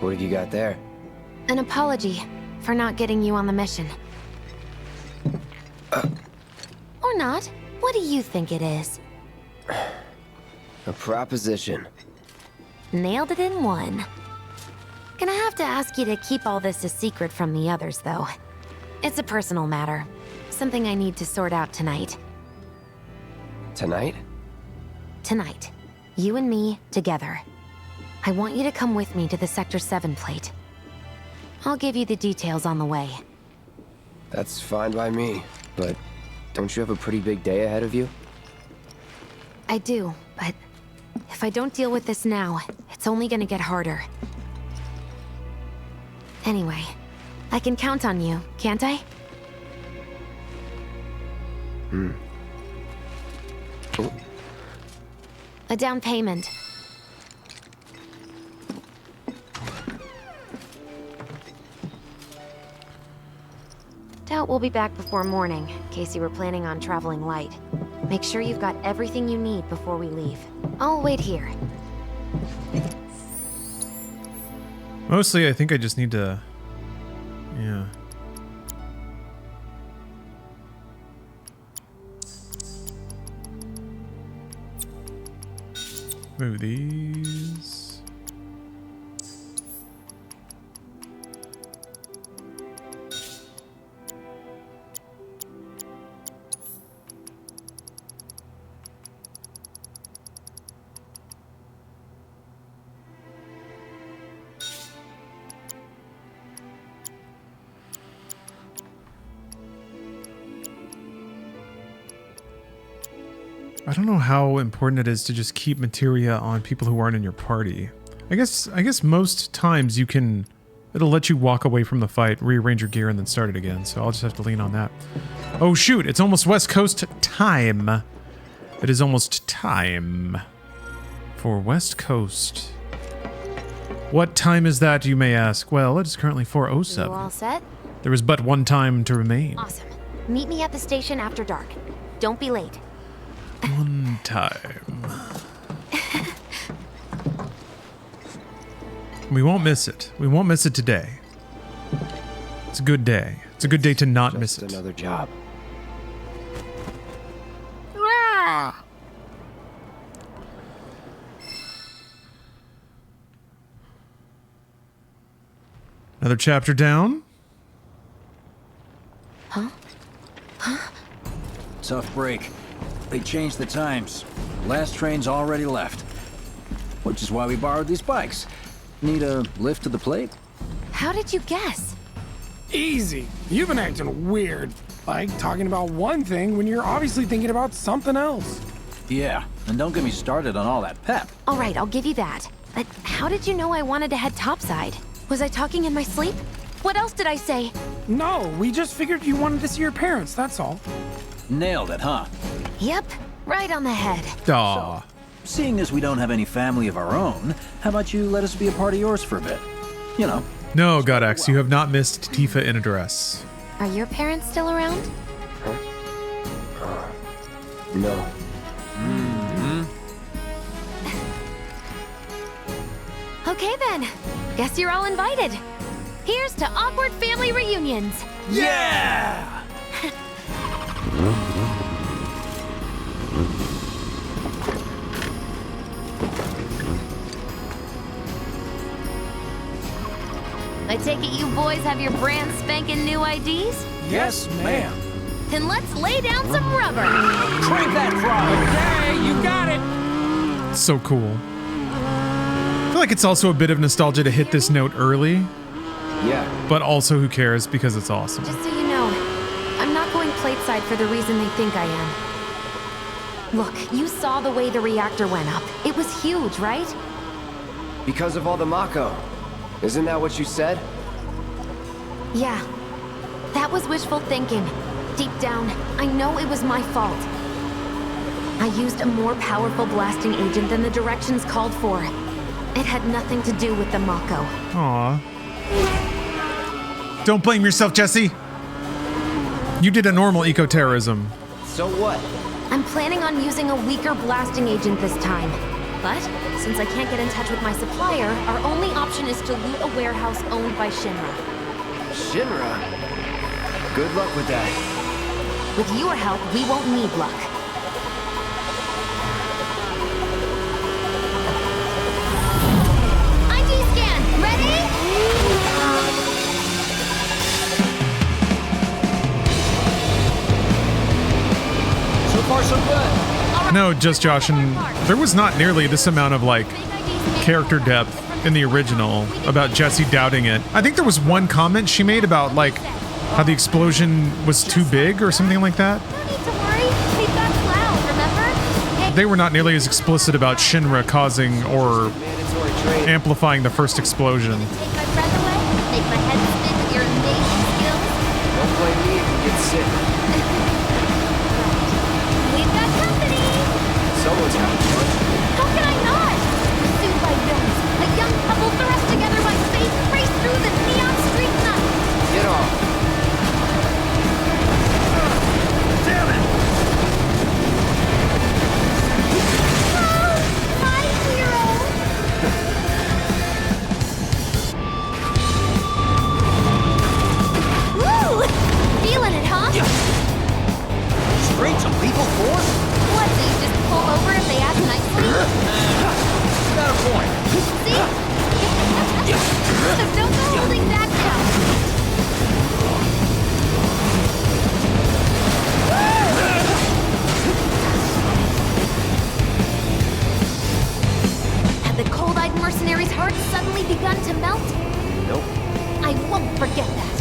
What have you got there? An apology for not getting you on the mission. Or not. What do you think it is? A proposition. Nailed it in one. Gonna have to ask you to keep all this a secret from the others, though. It's a personal matter. Something I need to sort out tonight. Tonight? Tonight. You and me, together. I want you to come with me to the Sector 7 plate. I'll give you the details on the way. That's fine by me, but don't you have a pretty big day ahead of you? I do, but if I don't deal with this now, it's only gonna get harder. Anyway, I can count on you, can't I? Oh. A down payment. Doubt we'll be back before morning, in case you were planning on traveling light. Make sure you've got everything you need before we leave. I'll wait here. Mostly, I think I just need to... yeah. Move these. I don't know how important it is to just keep materia on people who aren't in your party. I guess most times it'll let you walk away from the fight, rearrange your gear, and then start it again. So I'll just have to lean on that. Oh shoot, it's almost West Coast time. It is almost time for West Coast. What time is that, you may ask? Well, it is currently 4:07. You all set? There is but one time to remain. Awesome. Meet me at the station after dark. Don't be late. One time. We won't miss it. We won't miss it today. It's a good day. It's a good day to not miss it. Another job. Another chapter down. Huh? Tough break. They changed the times. Last train's already left. Which is why we borrowed these bikes. Need a lift to the plate? How did you guess? Easy. You've been acting weird. Like talking about one thing when you're obviously thinking about something else. Yeah, and don't get me started on all that pep. All right, I'll give you that. But how did you know I wanted to head topside? Was I talking in my sleep? What else did I say? No, we just figured you wanted to see your parents, that's all. Nailed it, huh? Yep, right on the head. Aw. So, seeing as we don't have any family of our own, how about you let us be a part of yours for a bit? You know. No, Godax, you have not missed Tifa in a dress. Are your parents still around? No. Okay then. Guess you're all invited. Here's to awkward family reunions. Yeah! I take it you boys have your brand spanking new IDs? Yes, ma'am. Then let's lay down some rubber. Crank that throttle. Okay, you got it. So cool. I feel like it's also a bit of nostalgia to hit this note early. Yeah. But also, who cares, because it's awesome. Just so you know, I'm not going plateside for the reason they think I am. Look, you saw the way the reactor went up. It was huge, right? Because of all the Mako. Isn't that what you said? Yeah. That was wishful thinking. Deep down, I know it was my fault. I used a more powerful blasting agent than the directions called for. It had nothing to do with the Mako. Aw. Don't blame yourself, Jesse. You did a normal eco-terrorism. So what? I'm planning on using a weaker blasting agent this time. But, since I can't get in touch with my supplier, our only option is to loot a warehouse owned by Shinra. Shinra? Good luck with that. With your help, we won't need luck. ID scan, ready? So far, so good. No, just Josh, and there was not nearly this amount of, like, character depth in the original about Jessie doubting it. I think there was one comment she made about, like, how the explosion was too big or something like that. No need to worry. We've got Cloud, remember? Hey. They were not nearly as explicit about Shinra causing or amplifying the first explosion. Take my breath away, make my head spin with your amazing skills. Don't blame me if you get sick. We've got company! Someone's having fun. How can I not? Pursued by villains, a young couple thrust together by fate race through the neon street night. Get off. Damn it! Oh, my hero! Woo! Feeling it, huh? Straight to lethal force? What, do you just pull over if they ask nicely? Got a point. See? So don't go holding back now. Had the cold-eyed mercenary's heart suddenly begun to melt? Nope. I won't forget that.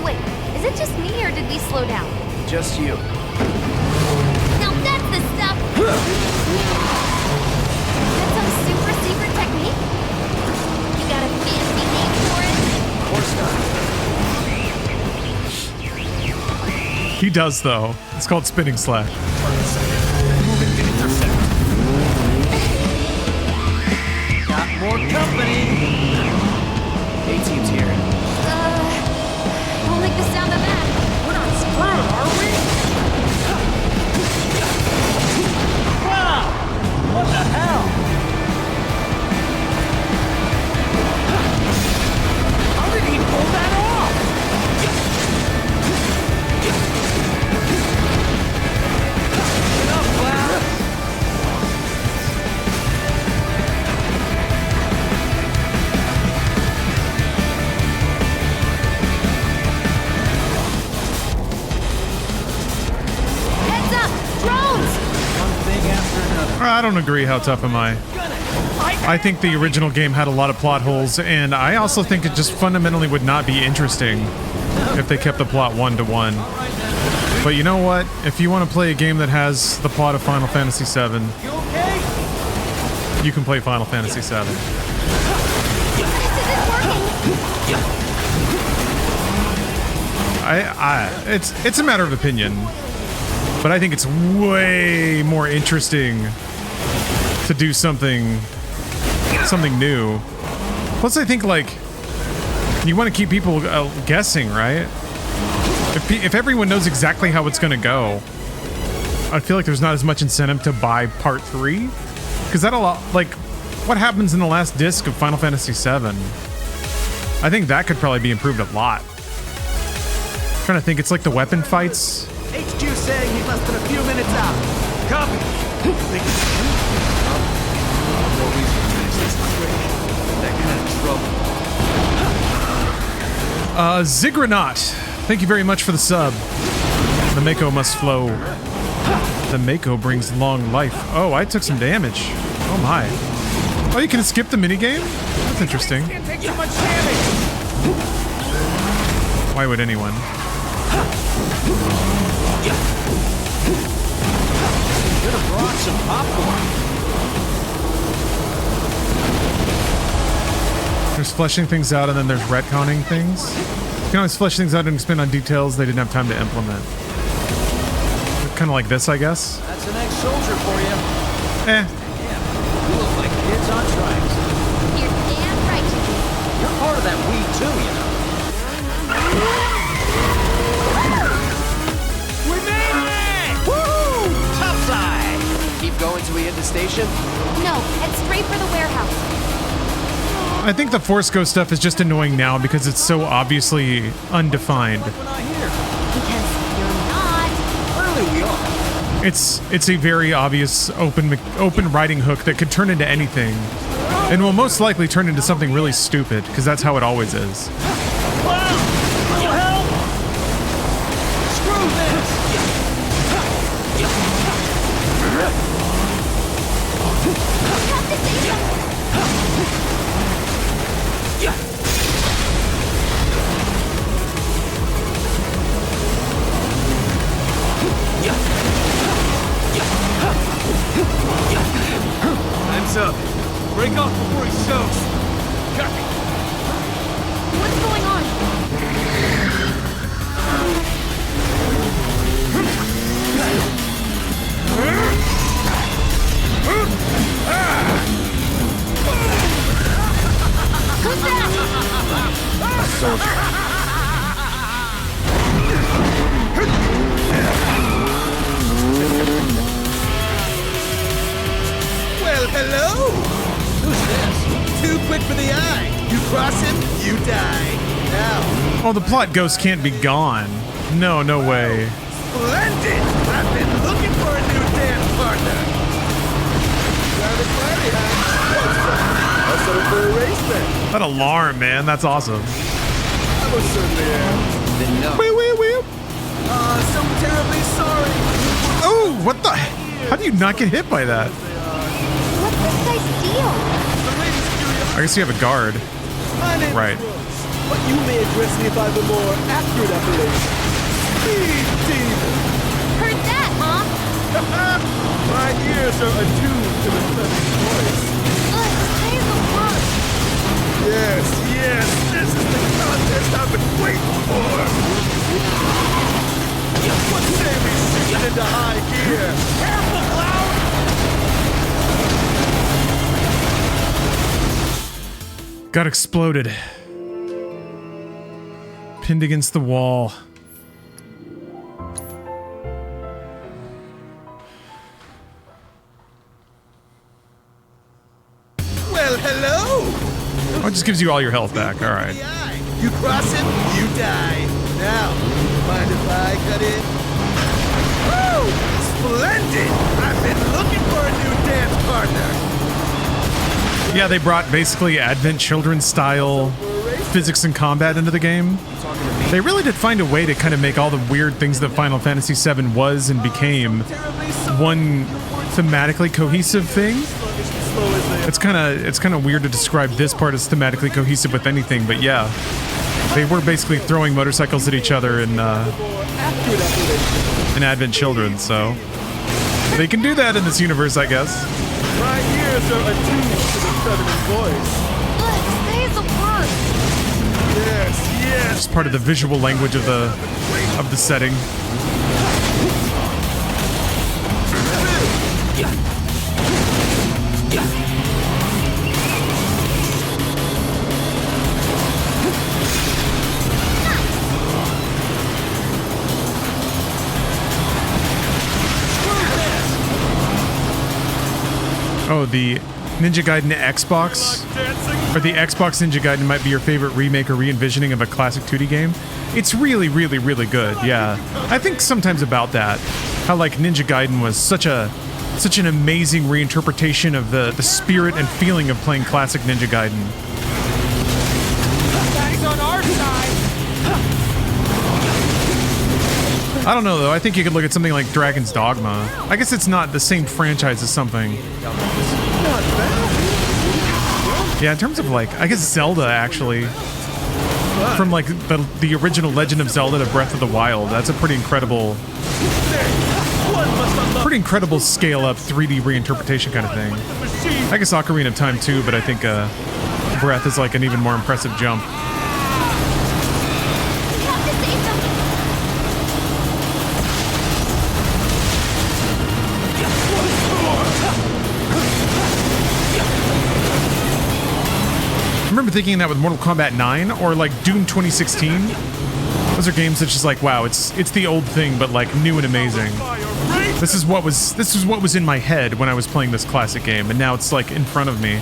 Wait, is it just me or did we slow down? Just you. Now that's this stuff. That's some super secret technique? You got a fancy name for it? Of course not. He does, though. It's called spinning slash. Moving to intercept. Got more company. A-team's here. Don't make the sound of that. We're not screwed, are we? Wow! What the hell? How did he pull that off? Enough, Cloud. Heads up! Drones! One thing after another. I don't agree. How tough am I? I think the original game had a lot of plot holes, and I also think it just fundamentally would not be interesting if they kept the plot 1-to-1. But you know what? If you want to play a game that has the plot of Final Fantasy VII, You okay? you can play Final Fantasy VII. It's a matter of opinion, but I think it's way more interesting to do something new. Plus, I think like you want to keep people guessing, right? If everyone knows exactly how it's going to go, I feel like there's not as much incentive to buy Part 3, because that'll like what happens in the last disc of Final Fantasy VII. I think that could probably be improved a lot. I'm trying to think, it's like the weapon fights. HQ saying he's less than a few minutes out. Copy. More reason to finish this upgrade. That kind of trouble. Zigranaut, thank you very much for the sub. The Mako must flow. The Mako brings long life. Oh, I took some damage. Oh my. Oh, you can skip the minigame? That's interesting. Can't take too much damage. Why would anyone? Should have brought some popcorn. There's fleshing things out, and then there's retconning things. You can always flesh things out and expand on details they didn't have time to implement. Kind of like this, I guess. That's an ex-soldier for you. Eh. Yeah, you look like kids on strikes. You're damn right. You're part of that we too, you know. We made it! Woo! Top side! Keep going till we hit the station? No, head straight for the warehouse. I think the Force Ghost stuff is just annoying now because it's so obviously undefined. We're not here. Because you're not. Clearly we are. It's a very obvious open writing hook that could turn into anything, and will most likely turn into something really stupid because that's how it always is. Wow! Will help? Screw this! Time's up. Break off before he shows. Copy. What's going on? Who's that? A soldier. Well, hello! Who's this? Too quick for the eye. You cross him, you die. Now. Oh, the plot ghost can't be gone. No way. Splendid! I've been looking for a new dance partner. Private party, huh? I'll settle for a race then. That alarm, man. That's awesome. I most certainly am. Then no. Wee. So terribly sorry. Oh, what the? How do you not get hit by that? What's this guy steal? I guess you have a guard. My name's Right. Brooks, but you may address me by the more accurate appellation. Speed Demon. Heard that, huh? My ears are attuned to the pleasant voice. Yes, yes, this is the contest I've been waiting for. What say we sink it into high gear? Careful, Cloud! Got exploded. Pinned against the wall. Well, hello! Oh, it just gives you all your health back. All right. You cross him, you die. Now, mind if I cut in? Woo! Splendid! I've been looking for a new dance partner. Yeah, they brought basically Advent Children style physics and combat into the game. They really did find a way to kind of make all the weird things that Final Fantasy VII was and became one thematically cohesive thing. It's kind of weird to describe this part as thematically cohesive with anything, but yeah, they were basically throwing motorcycles at each other in Advent Children, so they can do that in this universe, I guess. My ears are attuned to the feminine voice. Stays apart. Yes, yes. It's part of the visual language of the setting. Oh, the Ninja Gaiden Xbox, or the Xbox Ninja Gaiden might be your favorite remake or re-envisioning of a classic 2D game. It's really, really, really good, yeah. I think sometimes about that, how like Ninja Gaiden was such an amazing reinterpretation of the spirit and feeling of playing classic Ninja Gaiden. He's on our side. I don't know though, I think you could look at something like Dragon's Dogma. I guess it's not the same franchise as something. Yeah, in terms of like, I guess Zelda actually. From like the original Legend of Zelda to Breath of the Wild, that's a pretty incredible scale up 3D reinterpretation kind of thing. I guess Ocarina of Time too, but I think Breath is like an even more impressive jump. I remember thinking that with Mortal Kombat 9 or like Doom 2016. Those are games that's just like, wow, it's the old thing, but like new and amazing. This is what was in my head when I was playing this classic game, and now it's like in front of me.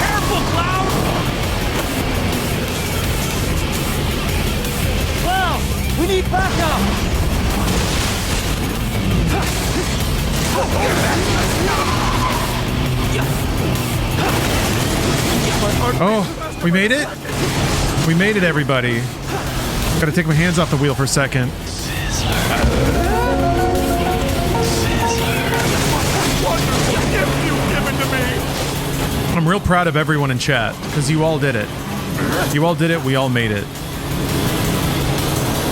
Careful, Cloud! Cloud, we need backup! Oh, we made it? We made it, everybody. Gotta take my hands off the wheel for a second. I'm real proud of everyone in chat, because you all did it. You all did it, we all made it.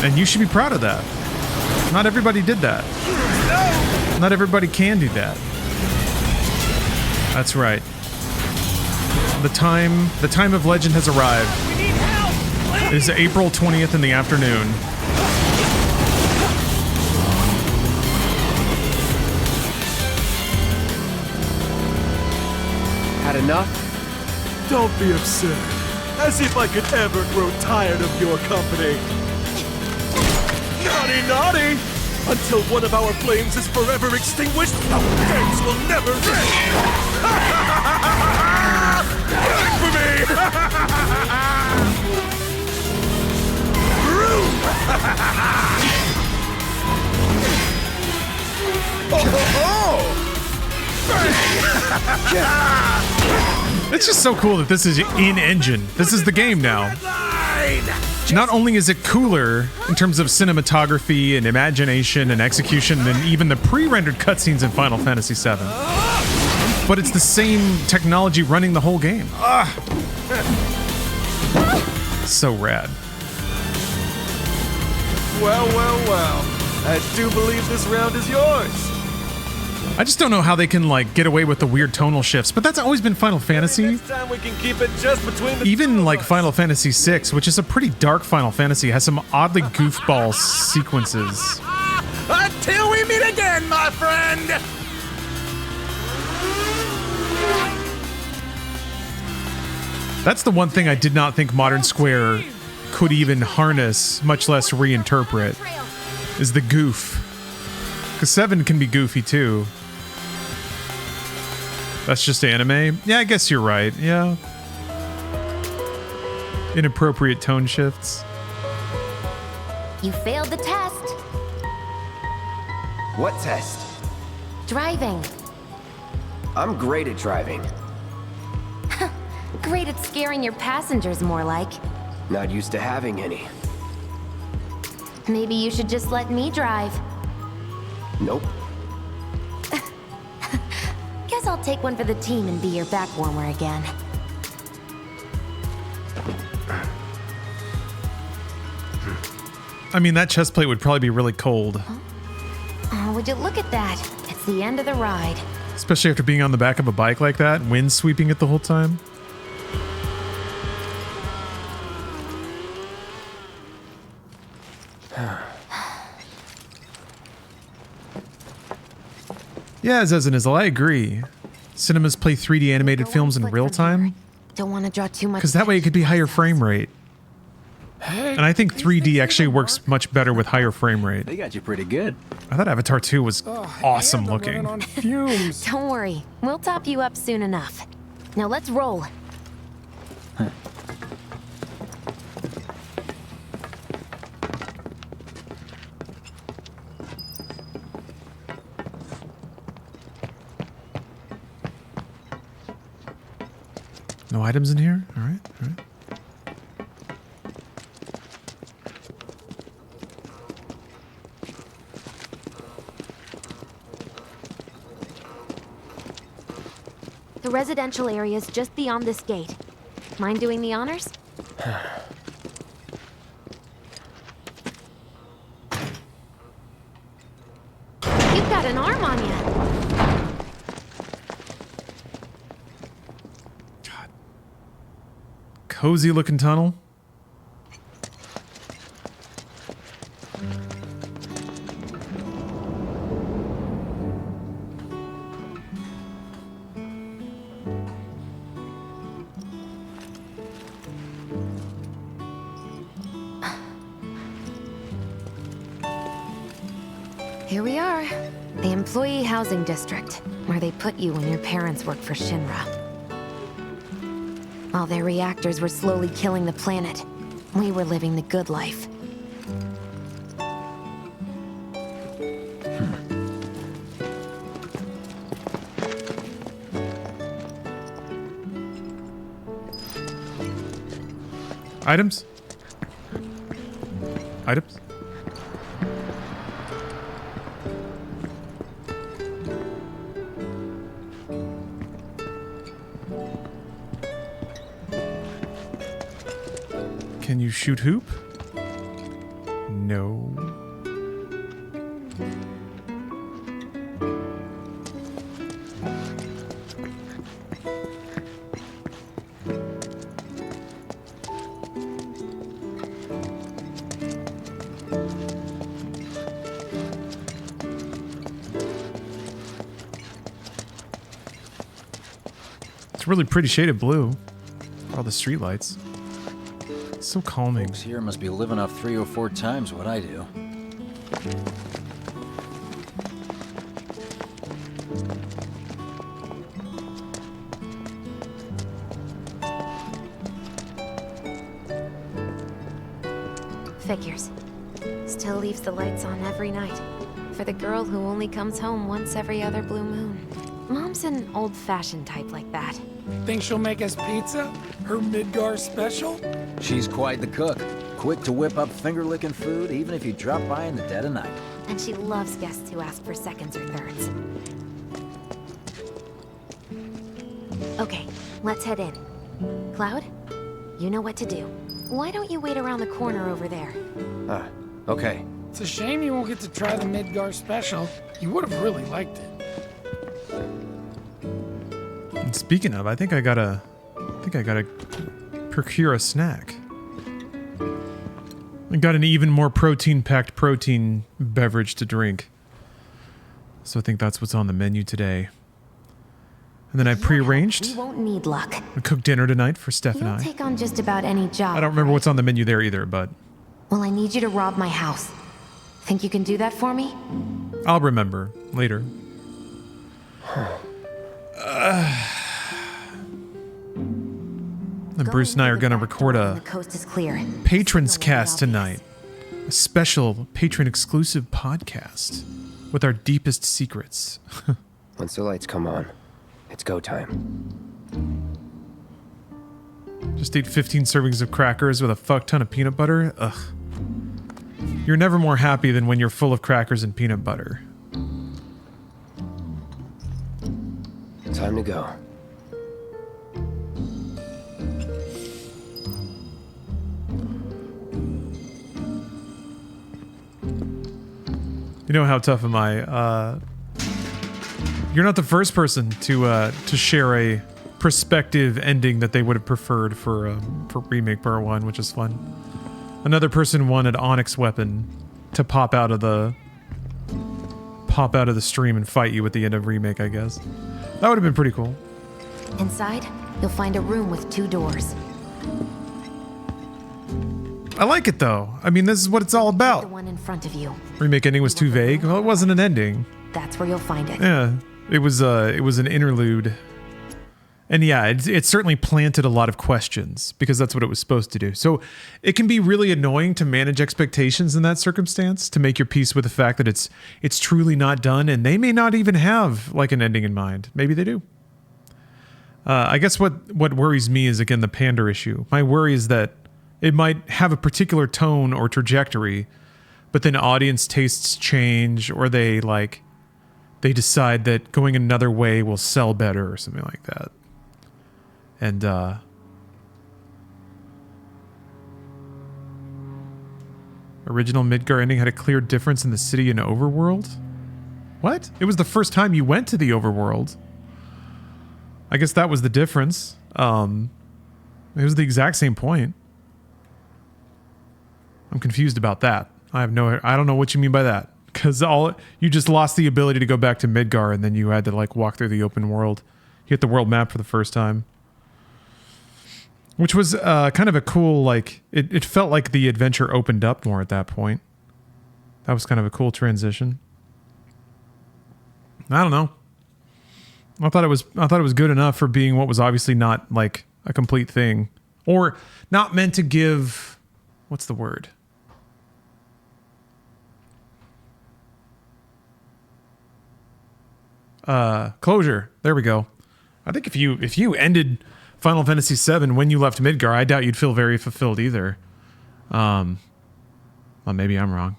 And you should be proud of that. Not everybody did that. Not everybody can do that. That's right. The time of legend has arrived. It is April 20th in the afternoon. Had enough? Don't be upset. As if I could ever grow tired of your company. Naughty, naughty! Until one of our flames is forever extinguished, our games will never end! Good for me! It's just so cool that this is in-engine. This is the game now. Not only is it cooler in terms of cinematography and imagination and execution than even the pre-rendered cutscenes in Final Fantasy VII, but it's the same technology running the whole game. So rad. Well, well, well. I do believe this round is yours. I just don't know how they can like get away with the weird tonal shifts, but that's always been Final Fantasy. Next time we can keep it just between the Even like Final Fantasy VI, which is a pretty dark Final Fantasy, has some oddly goofball sequences. Until we meet again, my friend! That's the one thing I did not think Modern Square could even harness, much less reinterpret, is the goof. Because 7 can be goofy too. That's just anime? Yeah, I guess you're right. Yeah. Inappropriate tone shifts. You failed the test. What test? Driving. I'm great at driving. Great at scaring your passengers, more like. Not used to having any. Maybe you should just let me drive. Nope. Guess I'll take one for the team and be your back warmer again. I mean, that chest plate would probably be really cold. Oh, would you look at that? It's the end of the ride. Especially after being on the back of a bike like that, wind sweeping it the whole time. Yeah, Zezanizzle, I agree. Cinemas play 3D animated films in real time. Don't want to draw too much. Because that way it could be higher frame rate. And I think 3D actually works much better with higher frame rate. They got you pretty good. I thought Avatar 2 was awesome looking. Don't worry, we'll top you up soon enough. Now let's roll. No items in here? All right, all right. The residential area is just beyond this gate. Mind doing the honors? You've got an arm on you. Cozy looking tunnel. Here we are. The Employee Housing District, where they put you when your parents worked for Shinra. While their reactors were slowly killing the planet, we were living the good life. Items? Items? Can you shoot hoop? No. It's a really pretty shade of blue. All the streetlights. So calming. Folks here must be living off 3 or 4 times what I do. Figures. Still leaves the lights on every night. For the girl who only comes home once every other blue moon. Mom's an old-fashioned type like that. Think she'll make us pizza? Her Midgar special? She's quite the cook. Quick to whip up finger-licking food, even if you drop by in the dead of night. And she loves guests who ask for seconds or thirds. Okay, let's head in. Cloud, you know what to do. Why don't you wait around the corner over there? Okay. It's a shame you won't get to try the Midgar special. You would have really liked it. And speaking of, I think I gotta procure a snack. I got an even more protein-packed protein beverage to drink. So I think that's what's on the menu today. And then I prearranged. You won't need luck. I cooked dinner tonight for Steph and You'll I. take on just about any job. I don't remember what's on the menu there either, but Well, I need you to rob my house. Think you can do that for me? I'll remember later. And Bruce and I are going to record a The coast is clear. Patrons cast tonight. A special patron exclusive podcast with our deepest secrets. Once the lights come on, it's go time. Just ate 15 servings of crackers with a fuck ton of peanut butter. Ugh. You're never more happy than when you're full of crackers and peanut butter. Time to go. You know how tough am I? You're not the first person to share a prospective ending that they would have preferred for Remake Part 1, which is fun. Another person wanted Onyx Weapon to pop out of the stream and fight you at the end of Remake, I guess. That would have been pretty cool. Inside, you'll find a room with 2 doors. I like it though. I mean, this is what it's all The about. one in front of you. Remake ending was too vague. Well, it wasn't an ending. That's where you'll find it. Yeah, it was an interlude. And yeah, it certainly planted a lot of questions because that's what it was supposed to do. So it can be really annoying to manage expectations in that circumstance, to make your peace with the fact that it's truly not done, and they may not even have like an ending in mind. Maybe they do. I guess what worries me is, again, the pander issue. My worry is that it might have a particular tone or trajectory, but then audience tastes change, or they decide that going another way will sell better or something like that. And original Midgar ending had a clear difference in the city and overworld? What? It was the first time you went to the overworld. I guess that was the difference. It was the exact same point. I'm confused about that. I don't know what you mean by that. Because you just lost the ability to go back to Midgar, and then you had to like walk through the open world. You hit the world map for the first time. Which was kind of a cool, like, it felt like the adventure opened up more at that point. That was kind of a cool transition. I don't know. I thought it was good enough for being what was obviously not like a complete thing, or not meant to give, what's the word? Closure. There we go. I think if you ended Final Fantasy VII when you left Midgar, I doubt you'd feel very fulfilled either. Well, maybe I'm wrong.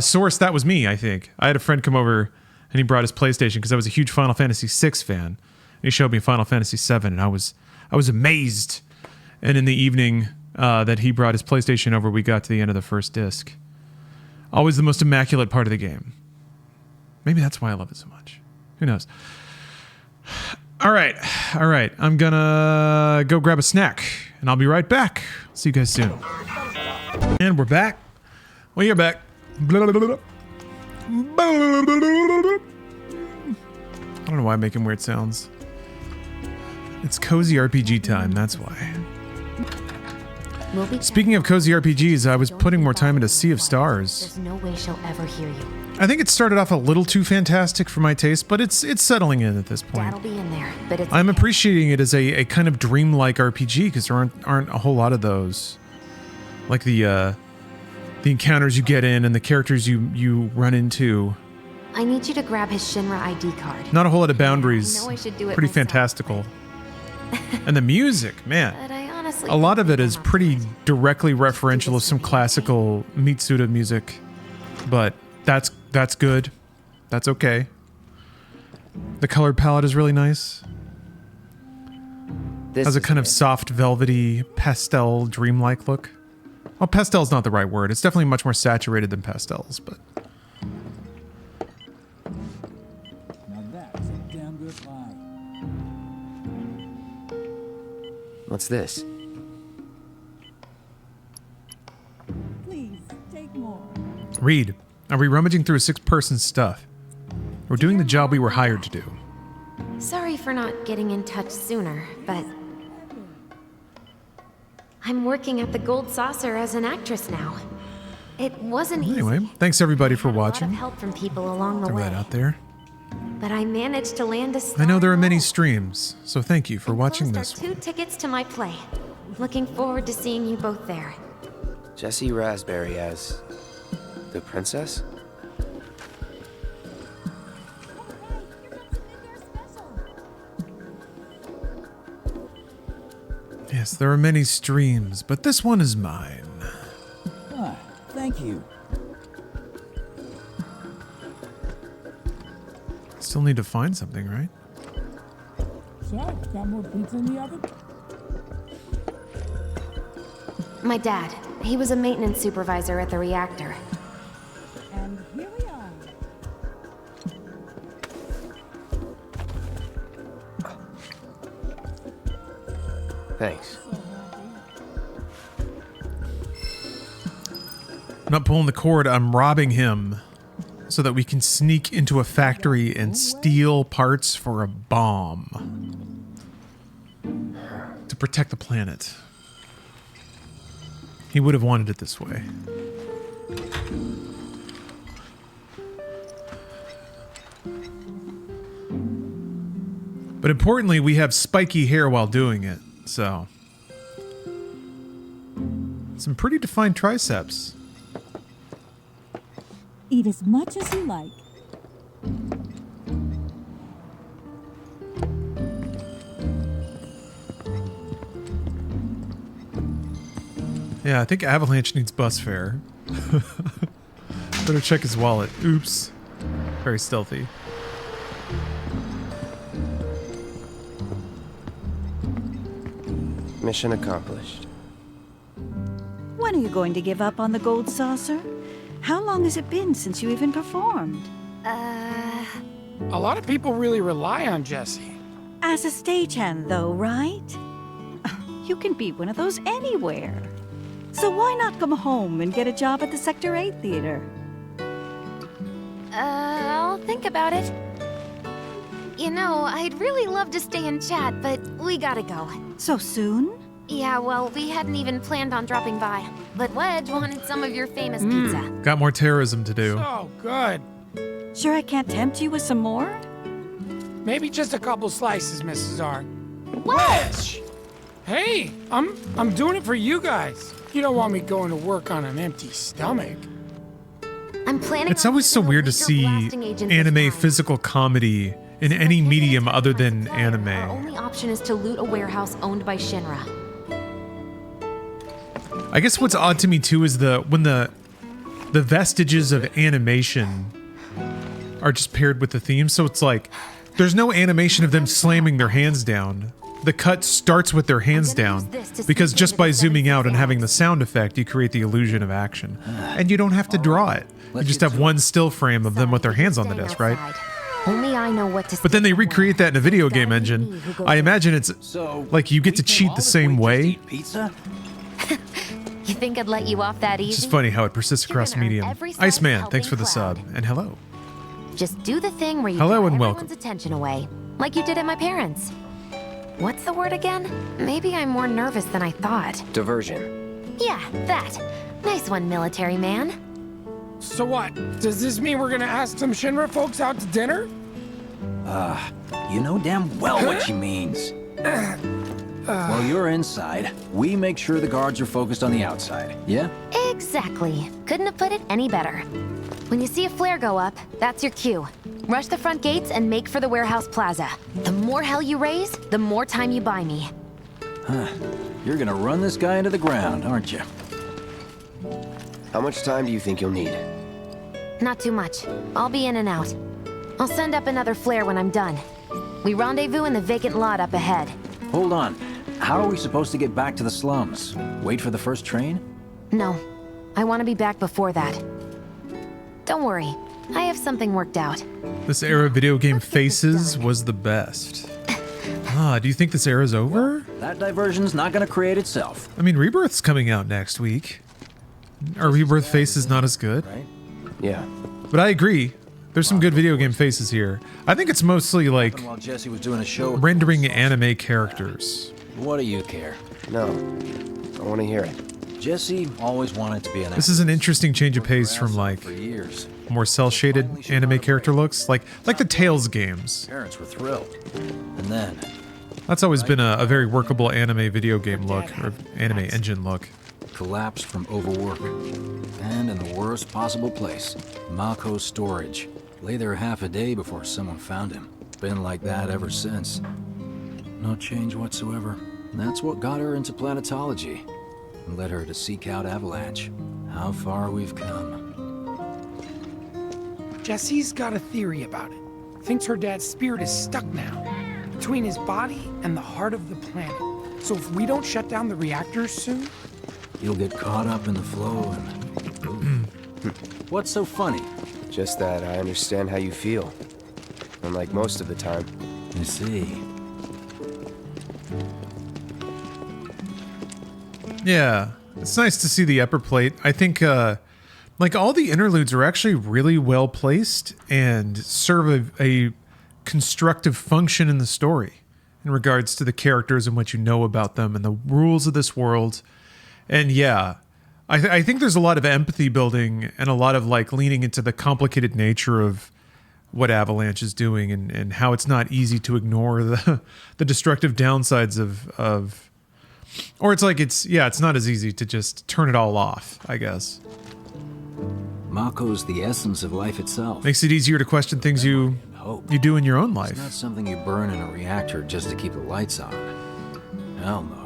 Source, that was me, I think. I had a friend come over and he brought his PlayStation because I was a huge Final Fantasy VI fan. And he showed me Final Fantasy VII, and I was amazed. And in the evening that he brought his PlayStation over, we got to the end of the first disc. Always the most immaculate part of the game. Maybe that's why I love it so much. Who knows? All right. I'm gonna go grab a snack, and I'll be right back. See you guys soon. And we're back. Well, you're back. I don't know why I'm making weird sounds. It's cozy RPG time, that's why. Speaking of cozy RPGs, I was putting more time into Sea of Stars. There's no way she'll ever hear you. I think it started off a little too fantastic for my taste, but it's settling in at this point. Dad'll be in there, but it's I'm appreciating it as a kind of dreamlike RPG because there aren't a whole lot of those. Like the encounters you get in and the characters you run into. I need you to grab his Shinra ID card. Not a whole lot of boundaries. I know I should do it Pretty myself, fantastical. And the music, man. But I honestly A lot of it is pretty directly referential of some classical Mitsuda music, but that's good. That's okay. The color palette is really nice. Has a kind of soft, velvety, pastel, dreamlike look. Well, pastel's not the right word. It's definitely much more saturated than pastels, but... Now that's a damn good lie. What's this? Please, take more. Reed, are we rummaging through a 6-person stuff? We're doing the job we were hired to do. Sorry for not getting in touch sooner, but... I'm working at the Gold Saucer as an actress now. It wasn't easy. Anyway, thanks everybody for A lot watching. of help from people along the Throw way. that out there. But I managed to land a I know there are many streams, so thank you for watching this one. 2 tickets to my play. Looking forward to seeing you both there. Jessie Raspberry as the princess? Yes, there are many streams, but this one is mine. Ah, thank you. Still need to find something, right? So, got more pizza in the oven? My dad. He was a maintenance supervisor at the reactor. And here we are. Thanks. I'm not pulling the cord, I'm robbing him so that we can sneak into a factory and steal parts for a bomb to protect the planet. He would have wanted it this way. But importantly, we have spiky hair while doing it, so... Some pretty defined triceps. Eat as much as you like. Yeah, I think Avalanche needs bus fare. Better check his wallet. Oops. Very stealthy. Mission accomplished. When are you going to give up on the Gold Saucer? How long has it been since you even performed? A lot of people really rely on Jessie. As a stagehand, though, right? You can be one of those anywhere. So why not come home and get a job at the Sector 8 Theater? I'll think about it. You know, I'd really love to stay and chat, but we gotta go. So soon? Yeah, well, we hadn't even planned on dropping by. But Wedge wanted some of your famous pizza. Got more terrorism to do. Oh, good. Sure I can't tempt you with some more? Maybe just a couple slices, Mrs. R. Wedge! Hey, I'm doing it for you guys. You don't want me going to work on an empty stomach. I'm planning. It's always so weird to see anime physical comedy in any medium other than Our anime. only option is to loot a warehouse owned by Shinra. I guess what's odd to me too is when the vestiges of animation are just paired with the theme. So it's like there's no animation of them slamming their hands down. The cut starts with their hands down because just by zooming out and having the sound effect, you create the illusion of action. And you don't have to draw it. You just have one still frame of them with their hands on the desk, right? Only I know what to. But then they recreate that in a video game engine. I imagine it's like you get to cheat the same way. Pizza? You think I'd let you off that It's easy? just funny how it persists across medium. Iceman, thanks for the sub. And hello. Just do the thing where you Hello draw and everyone's welcome. attention away, like you did at my parents'. What's the word again? Maybe I'm more nervous than I thought. Diversion. Yeah, that. Nice one, military man. So what? Does this mean we're gonna ask some Shinra folks out to dinner? You know damn well what she means. While you're inside, we make sure the guards are focused on the outside, yeah? Exactly. Couldn't have put it any better. When you see a flare go up, that's your cue. Rush the front gates and make for the warehouse plaza. The more hell you raise, the more time you buy me. Huh. You're gonna run this guy into the ground, aren't you? How much time do you think you'll need? Not too much. I'll be in and out. I'll send up another flare when I'm done. We rendezvous in the vacant lot up ahead. Hold on. How are we supposed to get back to the slums? Wait for the first train? No, I want to be back before that. Don't worry, I have something worked out. This era of video game faces was the best. Do you think this era's over? That diversion's not gonna create itself. I mean, Rebirth's coming out next week. Are Rebirth faces not as good? Right? Yeah. But I agree. There's some good video game faces here. I think it's mostly like While Jesse was doing a show. rendering anime characters. What do you care? No. I want to hear it. Jesse always wanted to be an This is an interesting change of pace from like for years. more cell-shaded anime character looks, like the Tales games. Parents were thrilled. And then That's always been a very workable anime video game look, or anime engine look. collapsed from overwork. And in the worst possible place, Mako's storage. Lay there half a day before someone found him. Been like that ever since. No change whatsoever. That's what got her into planetology. And led her to seek out Avalanche. How far we've come. Jesse's got a theory about it. Thinks her dad's spirit is stuck now, between his body and the heart of the planet. So if we don't shut down the reactors soon... You'll get caught up in the flow and... What's so funny? Just that I understand how you feel. Unlike most of the time. I see. Yeah, it's nice to see the upper plate. I think like all the interludes are actually really well placed and serve a constructive function in the story in regards to the characters and what you know about them and the rules of this world. And yeah, I think there's a lot of empathy building and a lot of like leaning into the complicated nature of what Avalanche is doing and how it's not easy to ignore the destructive downsides of or it's like it's not as easy to just turn it all off, I guess. Mako's the essence of life itself. Makes it easier to question things you do in your own life. It's not something you burn in a reactor just to keep the lights on. Hell no.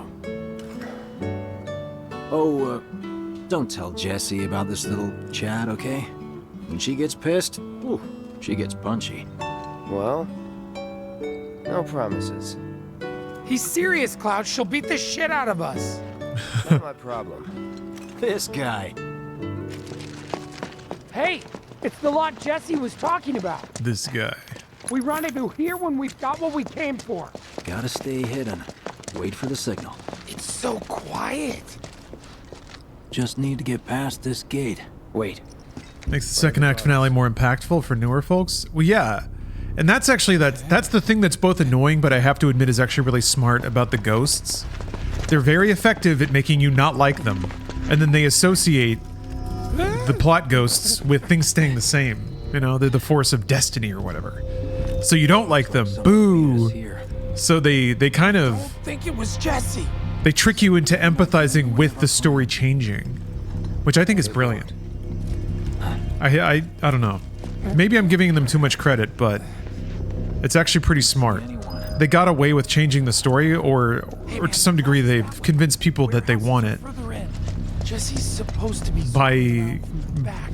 Oh, don't tell Jessie about this little chat, okay? When she gets pissed, whew, she gets punchy. Well, no promises. He's serious, Cloud. She'll beat the shit out of us. Not my problem. This guy. Hey, it's the lot Jesse was talking about. This guy. We run into here when we've got what we came for. Gotta stay hidden. Wait for the signal. It's so quiet. Just need to get past this gate. Wait. Makes the second act finale more impactful for newer folks. Well, yeah. And that's actually, that's the thing that's both annoying, but I have to admit is actually really smart about the ghosts. They're very effective at making you not like them. And then they associate the plot ghosts with things staying the same. You know, they're the force of destiny or whatever. So you don't like them. Boo. So they kind of... I don't think it was Jesse. They trick you into empathizing with the story changing, which I think is brilliant. I don't know. Maybe I'm giving them too much credit, but it's actually pretty smart. They got away with changing the story, or to some degree they've convinced people that they want it Jesse's supposed to be by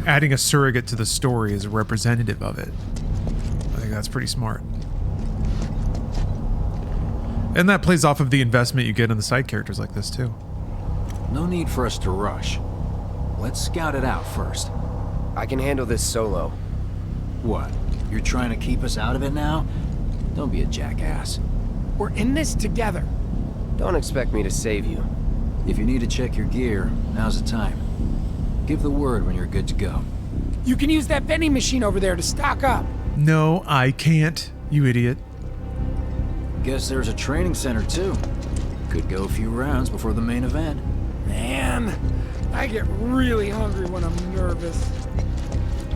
adding a surrogate to the story as a representative of it. I think that's pretty smart. And that plays off of the investment you get in the side characters like this too. No need for us to rush. Let's scout it out first. I can handle this solo. What? You're trying to keep us out of it now? Don't be a jackass. We're in this together. Don't expect me to save you. If you need to check your gear, now's the time. Give the word when you're good to go. You can use that vending machine over there to stock up. No, I can't, you idiot. Guess there's a training center too. Could go a few rounds before the main event. Man, I get really hungry when I'm nervous.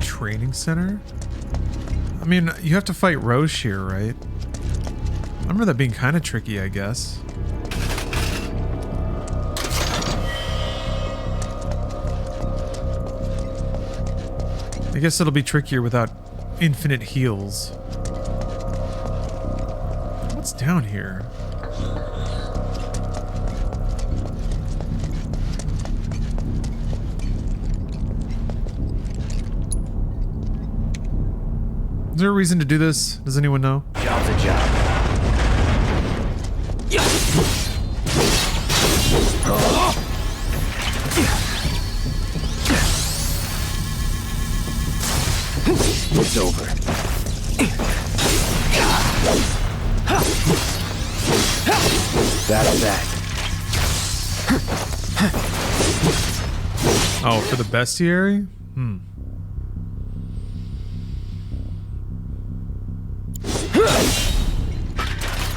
Training center? I mean, you have to fight Roche here, right? I remember that being kind of tricky, I guess. I guess it'll be trickier without infinite heals. What's down here? Is there a reason to do this? Does anyone know? Job's a job. is over. That's that. Oh, for the bestiary?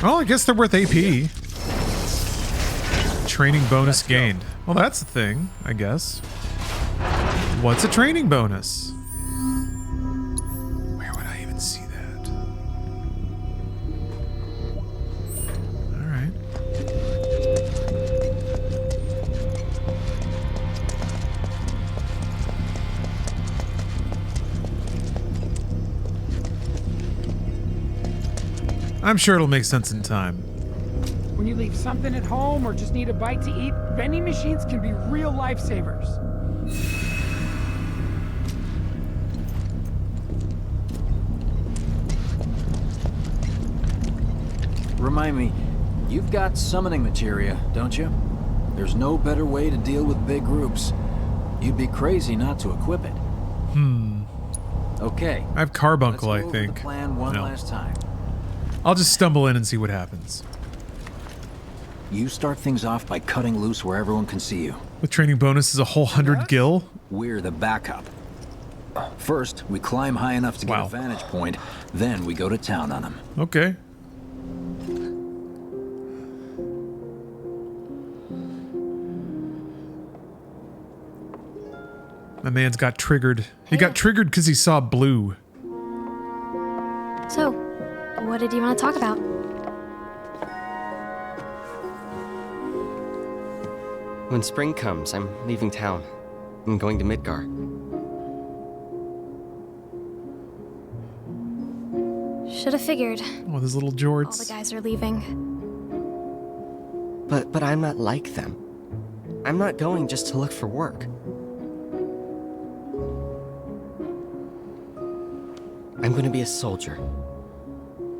Well, I guess they're worth AP. Training bonus gained. Well, that's the thing, I guess. What's a training bonus? Where would I even see that? Alright. I'm sure it'll make sense in time. When you leave something at home or just need a bite to eat, vending machines can be real lifesavers. Remind me, you've got summoning materia, don't you? There's no better way to deal with big groups. You'd be crazy not to equip it. Okay. I have Carbuncle, Let's go I over think. the plan one last time. I'll just stumble in and see what happens. You start things off by cutting loose where everyone can see you. With training bonus is a whole 100 gil? We're the backup. First, we climb high enough to get a vantage point, then we go to town on them. Okay. My man's got triggered. He got triggered because he saw blue. So, what did you want to talk about? When spring comes, I'm leaving town. I'm going to Midgar. Should have figured. Oh, those little All jorts. the guys are leaving. But I'm not like them. I'm not going just to look for work. I'm going to be a soldier.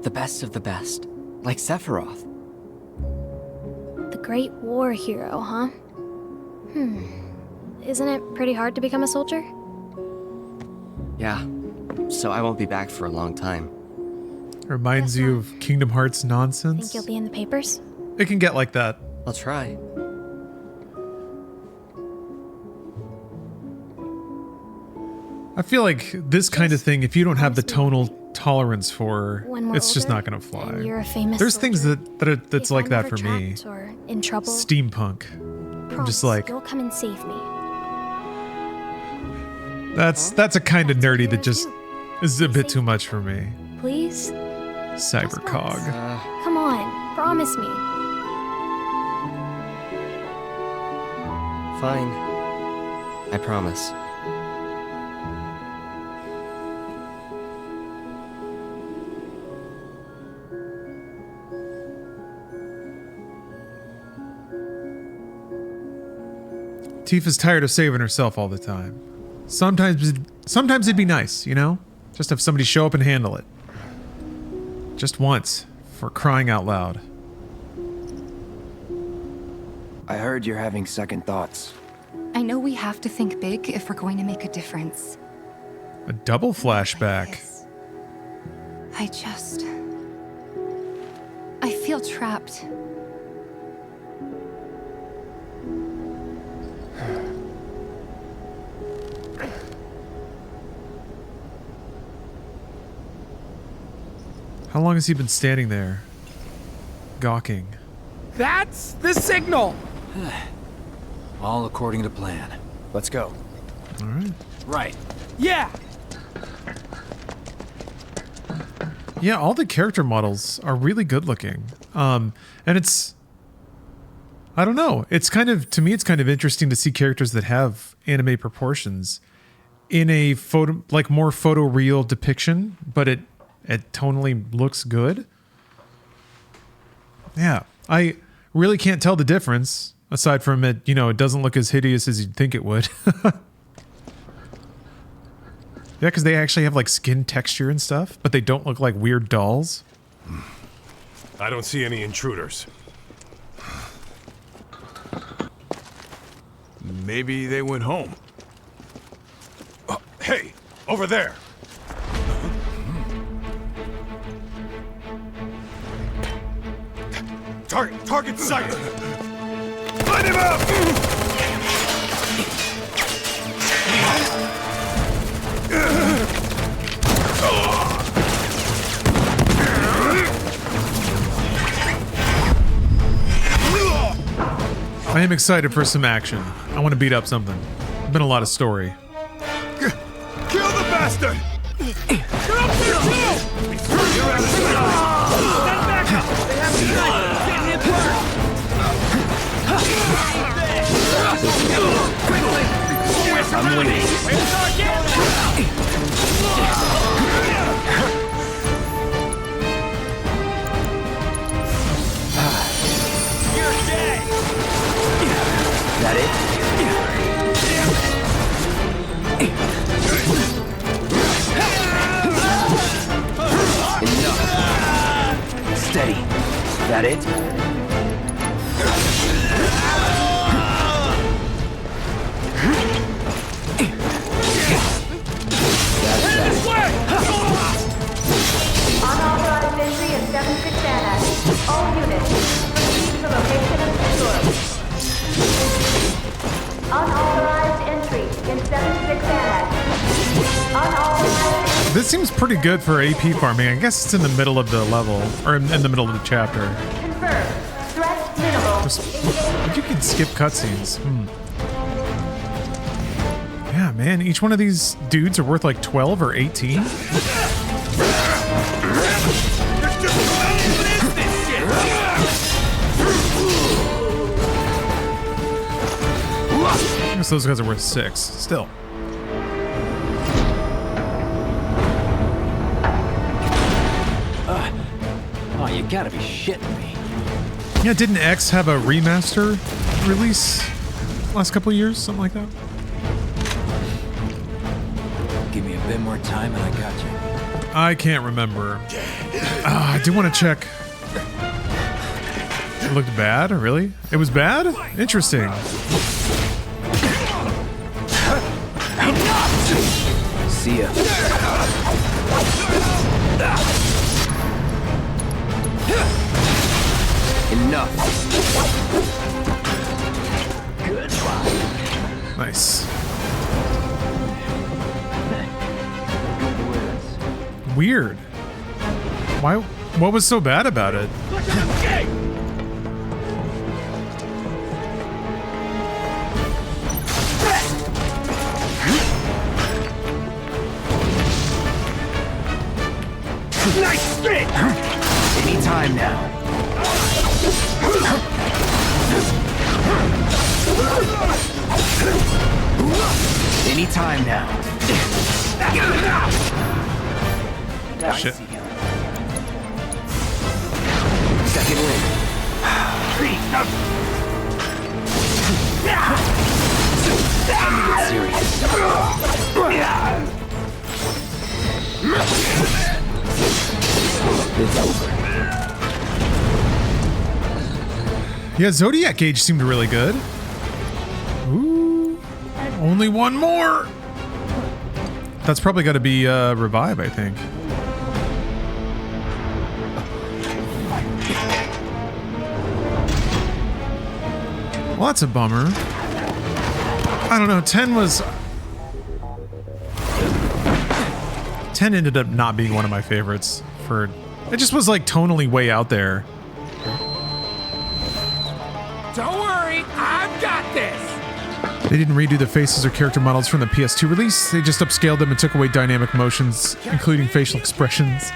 The best of the best. Like Sephiroth. The Great War hero, huh? Isn't it pretty hard to become a soldier? Yeah. So I won't be back for a long time. Reminds you of Kingdom Hearts nonsense. Think you'll be in the papers? It can get like that. I'll try. I feel like this kind of thing, if you don't have the tonal tolerance for, When we're it's just older, not going to fly. and you're a famous There's things soldier. that's like I'm that ever for me. trapped or in trouble, Steampunk. I'm just promise like, you'll come and save me. that's a kind of nerdy that just is a bit too much for me. Please? Cybercog. Come on, promise me. Fine. I promise. Tifa's tired of saving herself all the time. Sometimes it'd be nice, you know? Just have somebody show up and handle it. Just once, for crying out loud. I heard you're having second thoughts. I know we have to think big if we're going to make a difference. A double flashback. I feel trapped. How long has he been standing there? Gawking. That's the signal! All according to plan. Let's go. All right. Right. Yeah! Yeah, all the character models are really good looking. And it's, I don't know. It's kind of, to me, it's kind of interesting to see characters that have anime proportions in a photo, like more photoreal depiction, but it tonally looks good. Yeah, I really can't tell the difference aside from it, you know, it doesn't look as hideous as you'd think it would. Yeah, because they actually have like skin texture and stuff, but they don't look like weird dolls. I don't see any intruders. Maybe they went home. Hey, over there. Target sighted! Light him up! I am excited for some action. I want to beat up something. Been a lot of story. Kill the bastard! You're up there too! You're out of sight! Stand back up! They have the knife! Get hit first! Quickly! We're surrounded! You're dead! That it? Enough. Steady. That it? Unauthorized entry in 76 Annex. All units, proceed to location of discourse. Unauthorized entry in 76 Annex. Unauthorized. This seems pretty good for AP farming. I guess it's in the middle of the level, or in the middle of the chapter. Confirmed. Threat minimal. You can skip cutscenes. Yeah, man, each one of these dudes are worth like 12 or 18. I guess those guys are worth 6. Still. Oh, you gotta be shitting me. Yeah, didn't X have a remaster release last couple of years? Something like that? Give me a bit more time and I got you. I can't remember. I do want to check. It looked bad? Really? It was bad? Interesting. See ya. Enough. Goodbye. Nice. Weird. Why? What was so bad about it? Nice spin! Anytime now. Anytime now. Shit. Second wind. Time to get serious. It's over. Yeah, Zodiac Age seemed really good. Ooh. Only one more. That's probably got to be Revive, I think. Well, that's a bummer. I don't know. 10 was... 10 ended up not being one of my favorites. For it just was like tonally way out there. Don't worry, I've got this! They didn't redo the faces or character models from the PS2 release. They just upscaled them and took away dynamic motions, including facial expressions.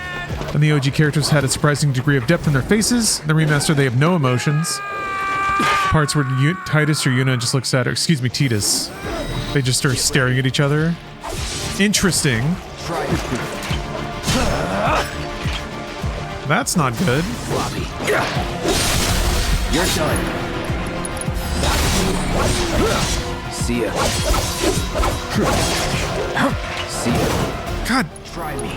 And the OG characters had a surprising degree of depth in their faces. In the remaster, they have no emotions. Parts where Titus or Yuna just looks at her, excuse me, Titus. They just start staring at each other. Interesting. That's not good. You're done. See ya. See ya. God. Try me.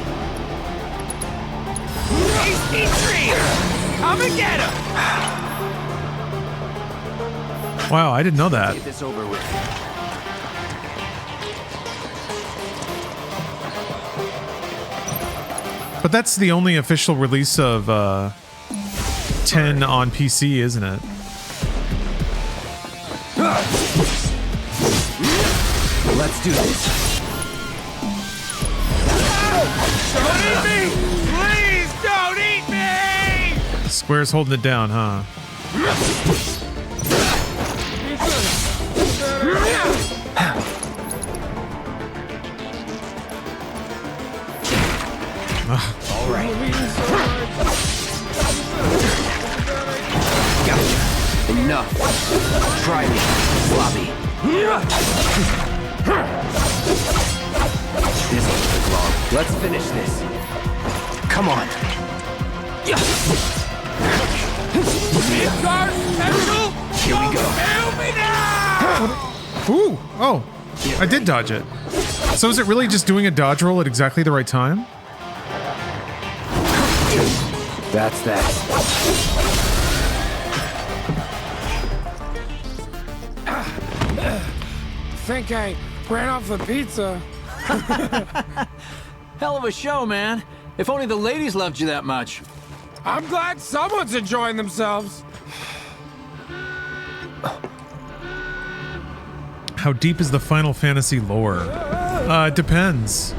Tasty treat! Come and get him! Wow, I didn't know that. Get this over with. But that's the only official release of 10 on PC, isn't it? Let's do this. Don't eat me! Please don't eat me! Square's holding it down, huh? All right. Gotcha. Enough. Try me, sloppy. This won't take long. Let's finish this. Come on. Here we go. Help me now! Ooh, oh, I did dodge it. So is it really just doing a dodge roll at exactly the right time? That's that. Think I ran off the pizza. Hell of a show, man. If only the ladies loved you that much. I'm glad someone's enjoying themselves. How deep is the Final Fantasy lore? It depends.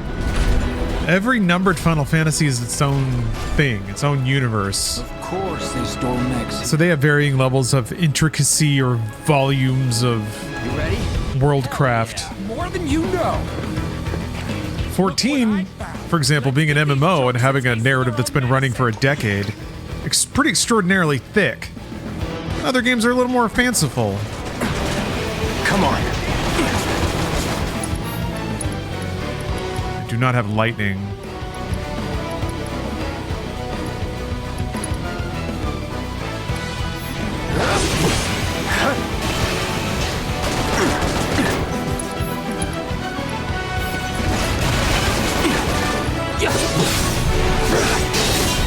Every numbered Final Fantasy is its own thing, its own universe. Of course, they store mechs. So they have varying levels of intricacy or volumes of worldcraft. More than you know. 14, for example, being an MMO and having a narrative that's been running for a decade, pretty extraordinarily thick. Other games are a little more fanciful. Come on. I do not have lightning.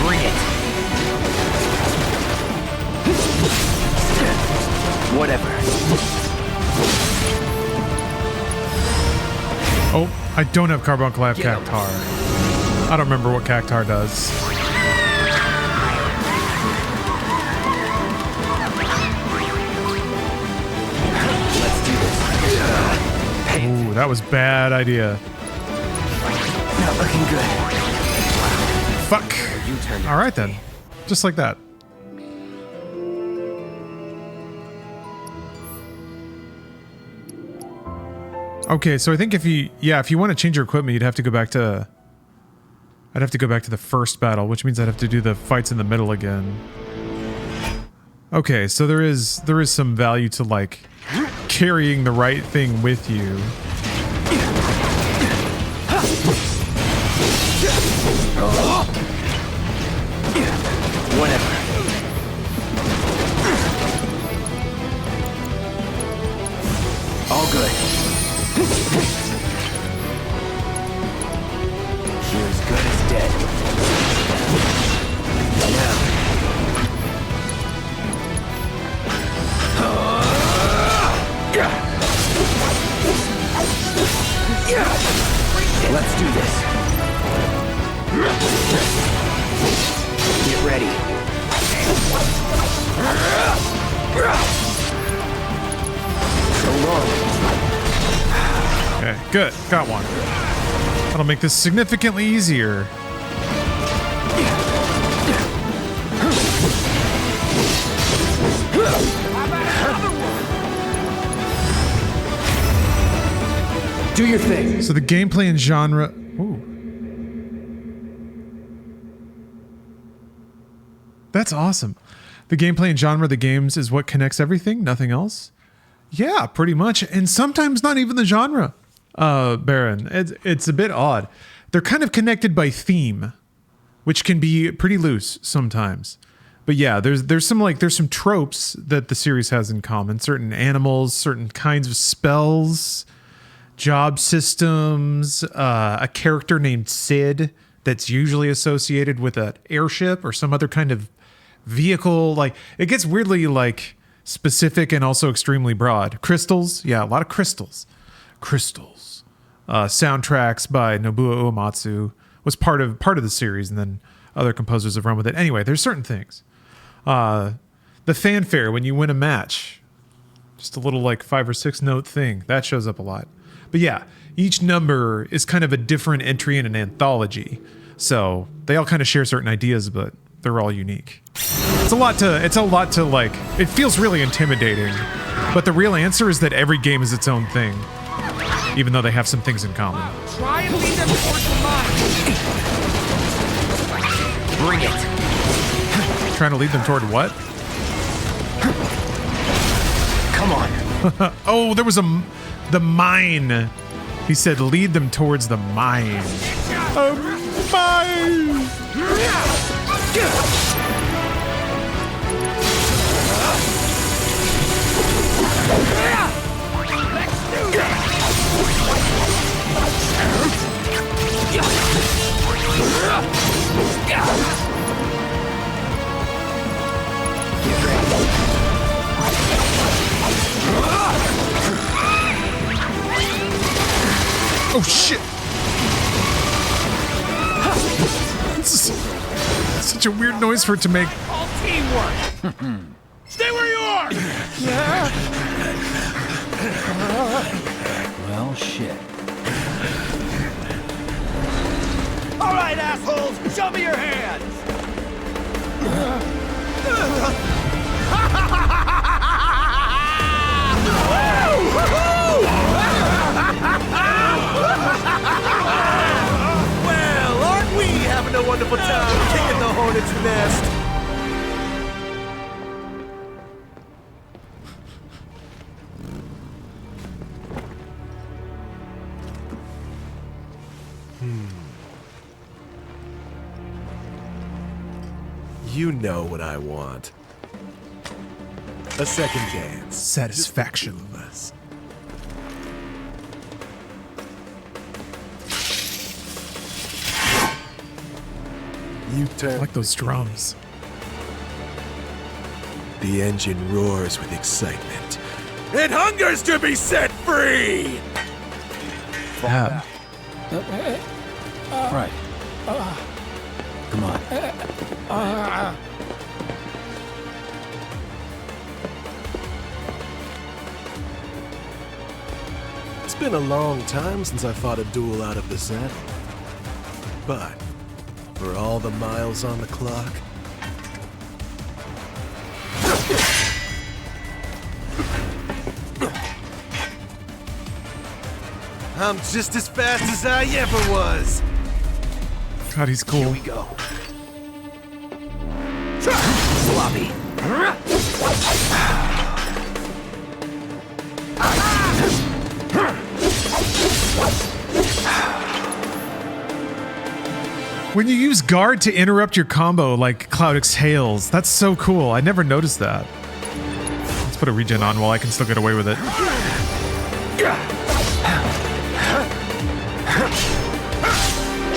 Bring it. Whatever. Oh, I don't have Carbuncle, I have Cactar. I don't remember what Cactar does. Let's do this. Ooh, that was bad idea. Not looking good. Fuck. All right then. Just like that. Okay, so I think if you want to change your equipment, you'd have to go back to... I'd have to go back to the first battle, which means I'd have to do the fights in the middle again. Okay, so there is some value to, like, carrying the right thing with you. Whatever. All good. You're as good as dead. Now. Let's do this. Get ready. So long. Okay, good. Got one. That'll make this significantly easier. Do your thing. So the gameplay and genre... Ooh. That's awesome. The gameplay and genre of the games is what connects everything, nothing else? Yeah, pretty much. And sometimes not even the genre, Baron. It's a bit odd. They're kind of connected by theme, which can be pretty loose sometimes. But yeah, there's some tropes that the series has in common. Certain animals, certain kinds of spells, job systems, a character named Sid that's usually associated with an airship or some other kind of vehicle. Like, it gets weirdly, like, specific and also extremely broad. Crystals, yeah, a lot of crystals. Crystals. Soundtracks by Nobuo Uematsu was part of the series, and then other composers have run with it. Anyway, there's certain things. The fanfare when you win a match. Just a little like 5 or 6 note thing. That shows up a lot. But yeah, each number is kind of a different entry in an anthology. So they all kind of share certain ideas, but they're all unique. It's a lot to like, it feels really intimidating. But the real answer is that every game is its own thing. Even though they have some things in common. Try and lead them towards the mine. Bring it. Trying to lead them toward what? Come on. Oh, there was the mine. He said lead them towards the mine. A mine. Let's do this. Oh shit! This is such a weird noise for it to make. All teamwork. Stay where you are. Well, shit. All right, assholes, show me your hands. Well, aren't we having a wonderful time kicking the hornet's nest? You know what I want. A second dance. Satisfaction. You turn. I like those drums. The engine roars with excitement. It hungers to be set free! Yeah. Right. Come on. It's been a long time since I fought a duel out of the saddle. But, for all the miles on the clock, I'm just as fast as I ever was! God, he's cool. Here we go. Sloppy. When you use guard to interrupt your combo like Cloud exhales, that's so cool. I never noticed that. Let's put a regen on while I can still get away with it.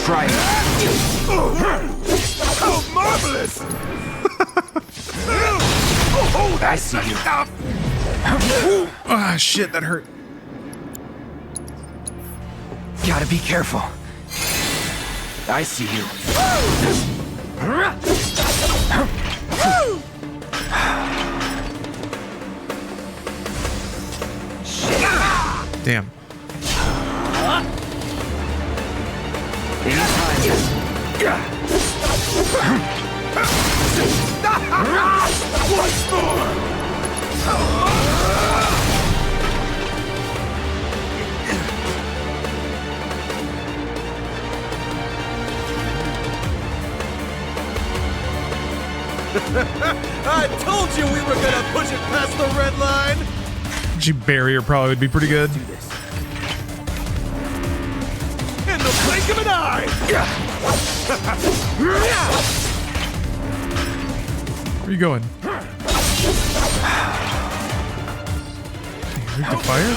Try it. Oh, marvelous! I see you. Ah, shit, that hurt. Gotta be careful. I see you. Damn. Once more! I told you we were gonna push it past the red line! Barrier probably would be pretty good. In the blink of an eye! Where are you going? Read the fire?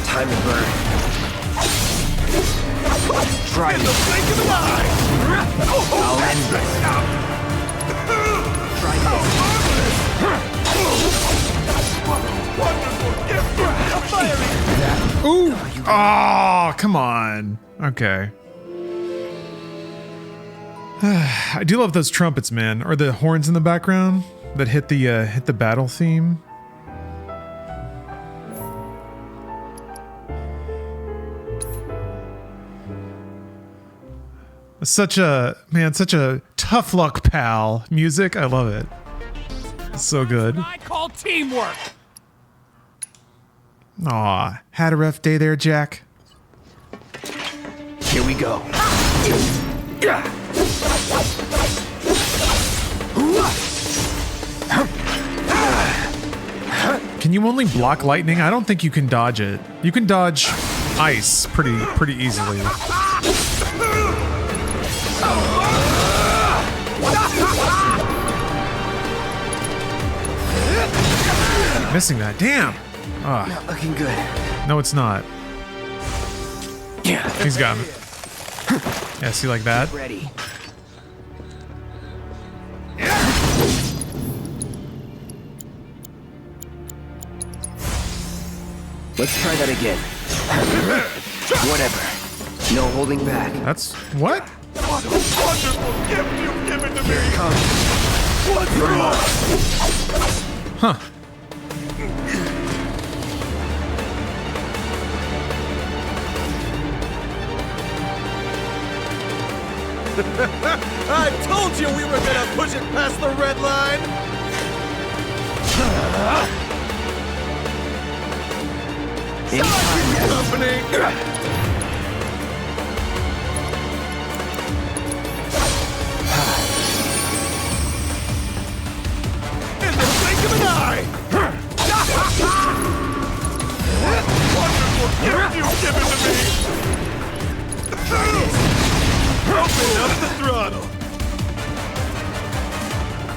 Time to burn. Try In the blink of an eye! I'll end this. Try this. Wonderful gift from the fiery! Ooh! Oh, come on. Okay. I do love those trumpets, man, or the horns in the background that hit the battle theme. Such a tough luck pal music. I love it. It's so good. I call teamwork. Aw, had a rough day there, Jack. Here we go. Can you only block lightning? I don't think you can dodge it. You can dodge ice pretty easily. Keep missing that. Damn. Ah. Not looking good. No, it's not. Yeah. He's got him. Yeah, see like that? Ready. Let's try that again. Whatever. No holding back. That's what? What a wonderful gift you've given to me! What's wrong? Huh. I told you we were gonna push it past the red line! Company! In the blink of an eye! Wonderful gift you've given to me! Open up the throttle!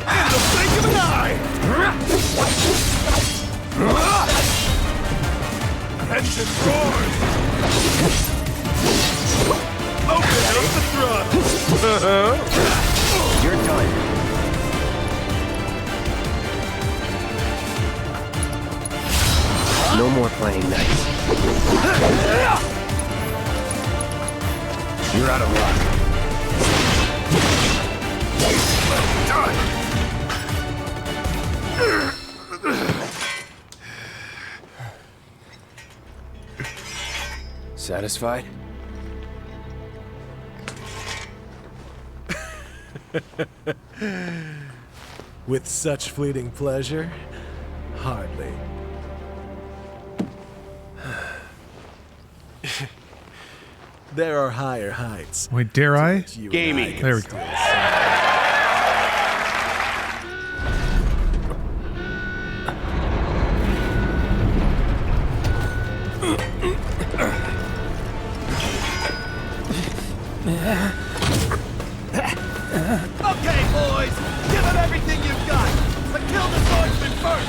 In the blink of an eye! Engine roars! Open up the throttle! You're done. No more playing nice. You're out of luck. Satisfied? With such fleeting pleasure? Hardly. There are higher heights. Wait, dare I? Gaming. There we go. Okay, boys, give them everything you've got, but kill the swordsman first.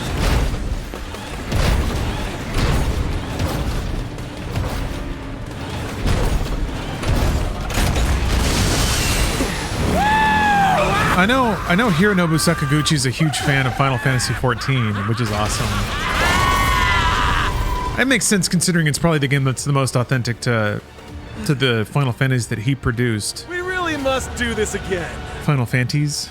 I know Hironobu Sakaguchi is a huge fan of Final Fantasy XIV, which is awesome. It makes sense considering it's probably the game that's the most authentic to the Final Fantasies that he produced. We really must do this again. Final Fantasies?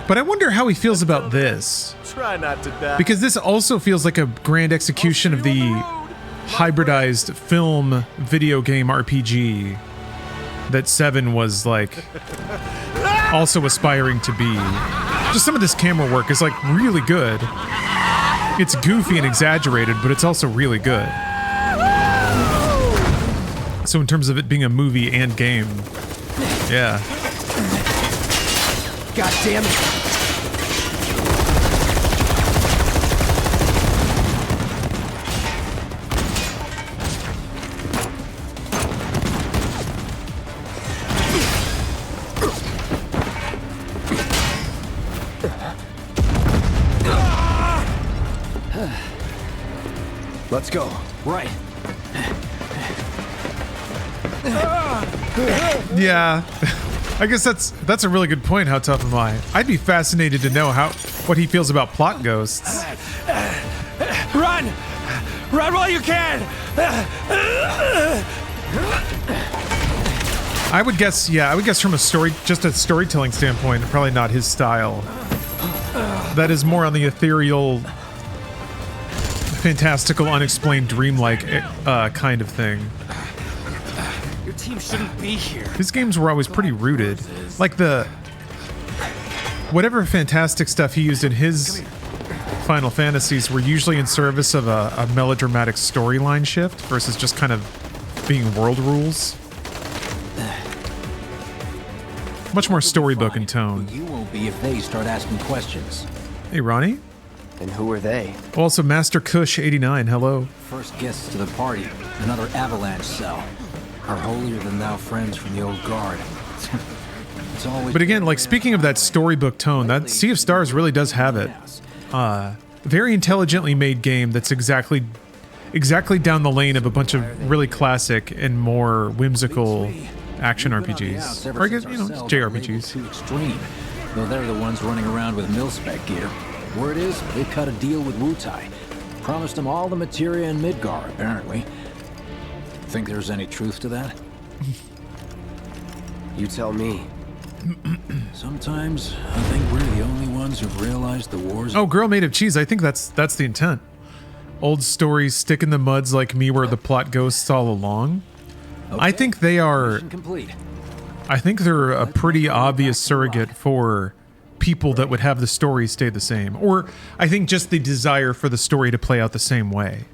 But I wonder how he feels about this. Try not to die. Because this also feels like a grand execution of the hybridized film video game RPG that 7 was like also aspiring to be. Just some of this camera work is like really good. It's goofy and exaggerated, but it's also really good. So in terms of it being a movie and game, yeah. God damn it. Let's go. Right. Yeah. I guess that's a really good point. How tough am I? I'd be fascinated to know what he feels about plot ghosts. Run! Run while you can! I would guess, yeah, I would guess from a storytelling standpoint, probably not his style. That is more on the ethereal, fantastical, unexplained, dreamlike kind of thing. Your team shouldn't be here. His games were always pretty rooted. Like whatever fantastic stuff he used in his Final Fantasies were usually in service of a melodramatic storyline shift versus just kind of being world rules. Much more storybook in tone. You won't be if they start asking questions. Hey, Ronnie. And who are they? Also, Master Kush89, hello. First guests to the party, another avalanche cell. Our holier-than-thou friends from the old guard. It's always. But again, like, speaking of that storybook tone, that Sea of Stars really does have it. Very intelligently made game that's exactly down the lane of a bunch of really classic and more whimsical action RPGs. Or I guess, just JRPGs. Too extreme, though they're the ones running around with mil-spec gear. Word is, they cut a deal with Wutai. Promised them all the materia in Midgar, apparently. Think there's any truth to that? You tell me. Sometimes I think we're the only ones who've realized the war's... Oh, Girl Made of Cheese, I think that's the intent. Old stories stick in the muds like me where the plot ghosts all along. Okay. I think they are... I think they're a pretty obvious surrogate for people that would have the story stay the same. Or I think just the desire for the story to play out the same way.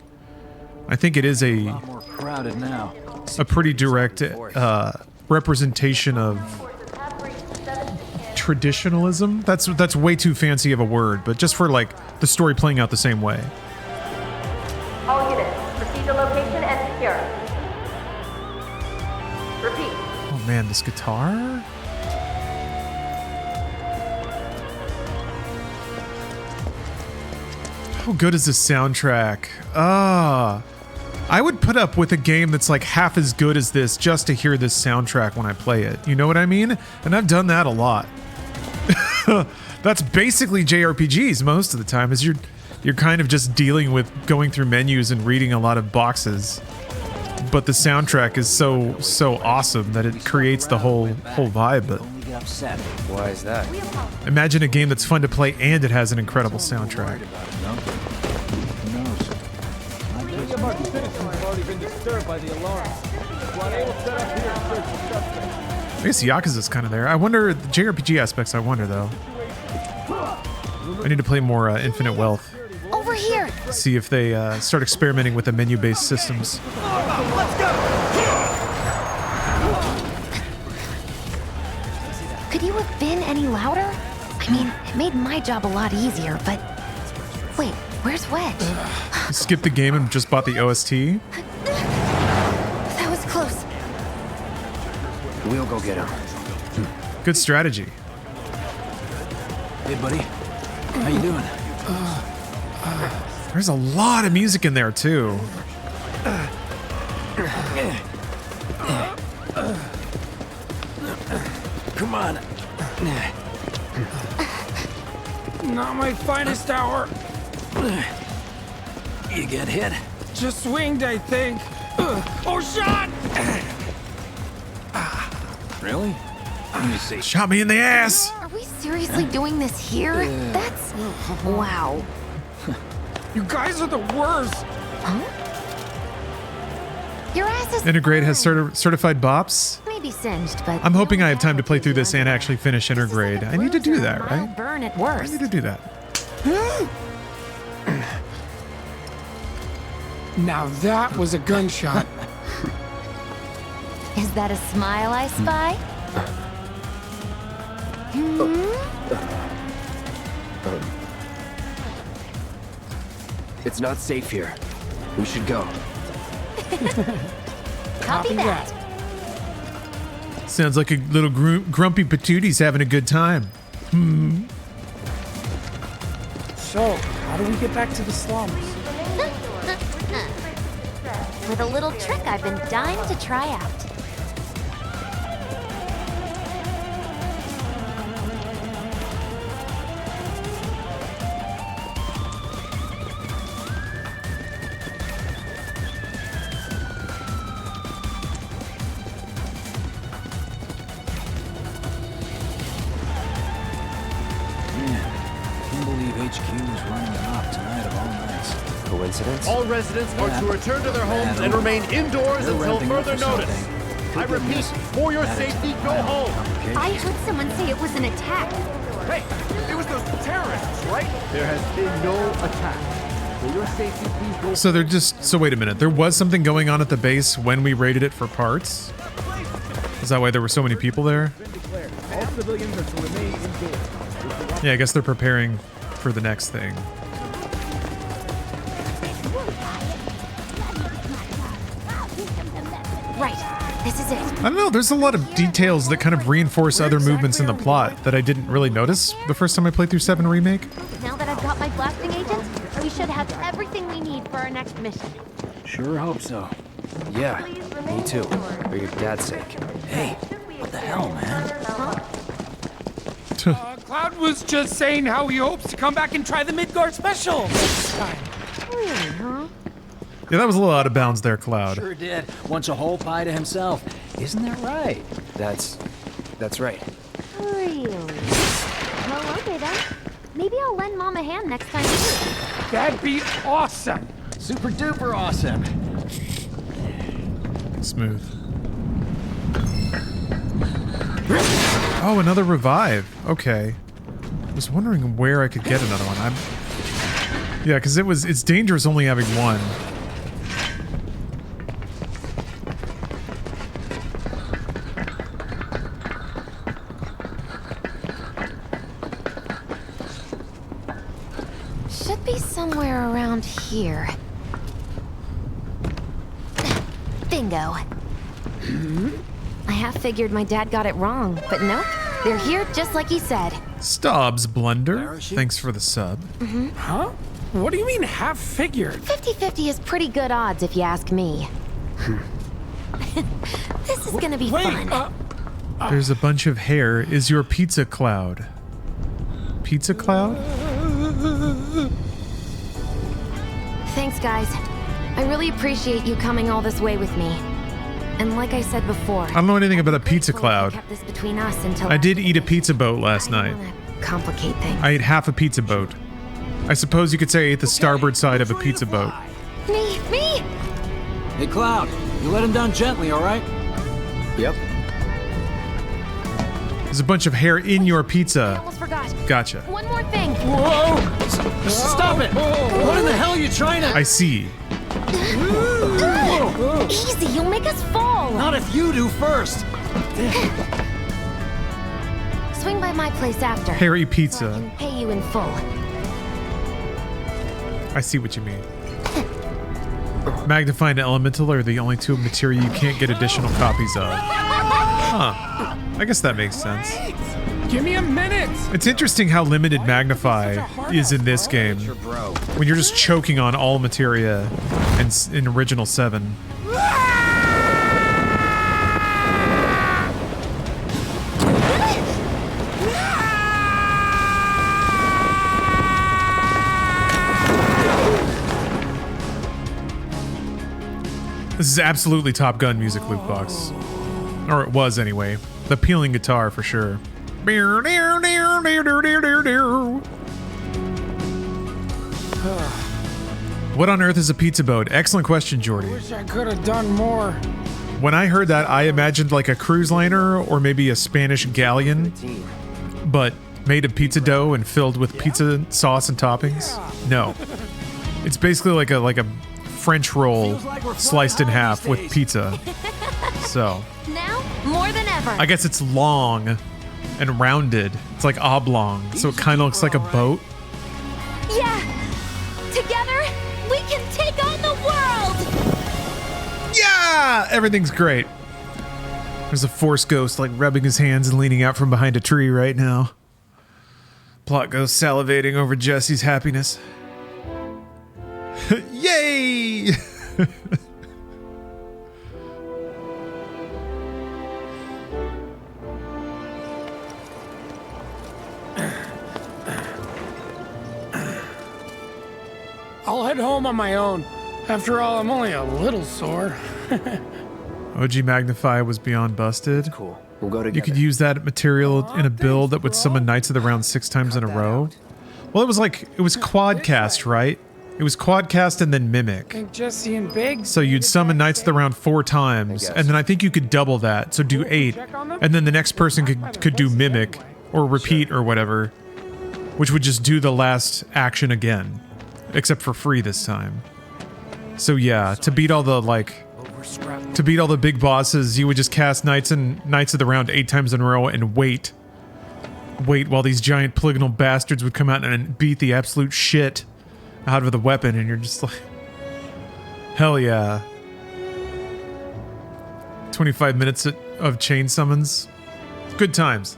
I think it is a lot more crowded now. A pretty direct representation of traditionalism. That's way too fancy of a word, but just for like the story playing out the same way. All units, proceed to location and secure. Repeat. Oh man, this guitar? How good is this soundtrack? I would put up with a game that's like half as good as this just to hear this soundtrack when I play it. You know what I mean? And I've done that a lot. That's basically JRPGs most of the time, is you're kind of just dealing with going through menus and reading a lot of boxes. But the soundtrack is so awesome that it creates the whole vibe. But why is that? Imagine a game that's fun to play and it has an incredible soundtrack. I guess Yakuza's kind of there. I wonder, the JRPG aspects, I wonder though. I need to play more Infinite Wealth. Over here! See if they start experimenting with the menu-based systems. Let's go! Could you have been any louder? I mean, it made my job a lot easier, but... Wait, where's Wedge? You skipped the game and just bought the OST? That was close. We'll go get him. Good strategy. Hey, buddy. How you doing? There's a lot of music in there, too. Come on. Not my finest hour. You get hit? Just swinged, I think. Oh, shot! Really? Let me see. Shot me in the ass! Are we seriously doing this here? That's... Wow. You guys are the worst. Huh? Your ass is... Intergrade has certified bops. Maybe singed, but... I'm hoping I have time to play through this and actually finish Intergrade. I need to do that, right? Burn at worst. I need to do that. Now that was a gunshot. Is that a smile I spy? It's not safe here. We should go. Copy that. Sounds like a little grumpy patooty's having a good time. So, how do we get back to the slums? With a little trick I've been dying to try out. Coincidence? All residents are to return to their homes and remain indoors until further notice. I repeat, for your safety, go home. I heard someone say it was an attack. Hey, it was those terrorists, right? There has been no attack. For your safety, please go. So they're just... So wait a minute. There was something going on at the base when we raided it for parts? Is that why there were so many people there? All civilians are to remain indoors. Yeah, I guess they're preparing for the next thing. Right. This is it. I don't know, there's a lot of details that kind of reinforce other movements in the plot that I didn't really notice the first time I played through 7 Remake. Now that I've got my blasting agent, we should have everything we need for our next mission. Sure hope so. Yeah, me too. For your dad's sake. Hey, what the hell, man? Cloud was just saying how he hopes to come back and try the Midgard special next time. Really, huh? Yeah, that was a little out of bounds there, Cloud. Sure did. Wants a whole pie to himself. Isn't that right? That's right. Really? Well, okay then. Maybe I'll lend Mom a hand next time too. That'd be awesome. Super duper awesome. Smooth. Oh, another revive. Okay. I was wondering where I could get another one. Yeah, because it's dangerous only having one. Should be somewhere around here. Bingo. I half figured my dad got it wrong, but nope. They're here just like he said. Stobbs Blunder. Thanks for the sub. Huh? What do you mean half figured? 50-50 is pretty good odds if you ask me. This is gonna be fun. There's a bunch of hair. Is your pizza Cloud? Pizza Cloud? Thanks, guys. I really appreciate you coming all this way with me. And like I said before, I don't know anything about a pizza Cloud. kept this between us until I did eat a pizza boat last night. complicate things. I ate half a pizza boat. I suppose you could say I ate the starboard side of a pizza boat. Me! Hey, Cloud, you let him down gently, all right? Yep. There's a bunch of hair in your pizza. Almost forgot. Gotcha. One more thing. Whoa! Stop it! What in the hell are you trying to... I see. Easy, you'll make us fall. Not if you do first. Swing by my place after. Hairy pizza. So I can pay you in full. I see what you mean. Magnify and Elemental are the only two materia you can't get additional copies of. Huh. I guess that makes sense. Give me a minute. It's interesting how limited Magnify is in this game. When you're just choking on all materia in original 7. This is absolutely Top Gun music, Luke Box. Or it was anyway. The peeling guitar for sure. What on earth is a pizza boat? Excellent question, Jordy. Wish I could have done more. When I heard that, I imagined like a cruise liner or maybe a Spanish galleon, but made of pizza dough and filled with pizza sauce and toppings. No, it's basically like a French roll sliced in half with pizza. So Now, more than ever. I guess it's long and rounded. It's like oblong, so it kind of looks like a boat. Yeah. Together, we can take on the world. Yeah, everything's great. There's a Force ghost like rubbing his hands and leaning out from behind a tree right now. Plot ghost salivating over Jesse's happiness. Yay! I'll head home on my own. After all, I'm only a little sore. OG Magnify was beyond busted. Cool. We'll go together. You could use that material in a build that would summon Knights of the Round 6 times in a row. Well, it was quadcast, right? It was Quadcast and then Mimic. Think Jesse and Big. So you'd summon Knights of the Round 4 times, and then I think you could double that, so do 8, and then the next person could do Mimic, or Repeat, or whatever, which would just do the last action again, except for free this time. So yeah, to beat all the, big bosses, you would just cast Knights of the Round 8 times in a row and wait while these giant polygonal bastards would come out and beat the absolute shit out of the weapon, and you're just like, hell yeah. 25 minutes of chain summons. Good times.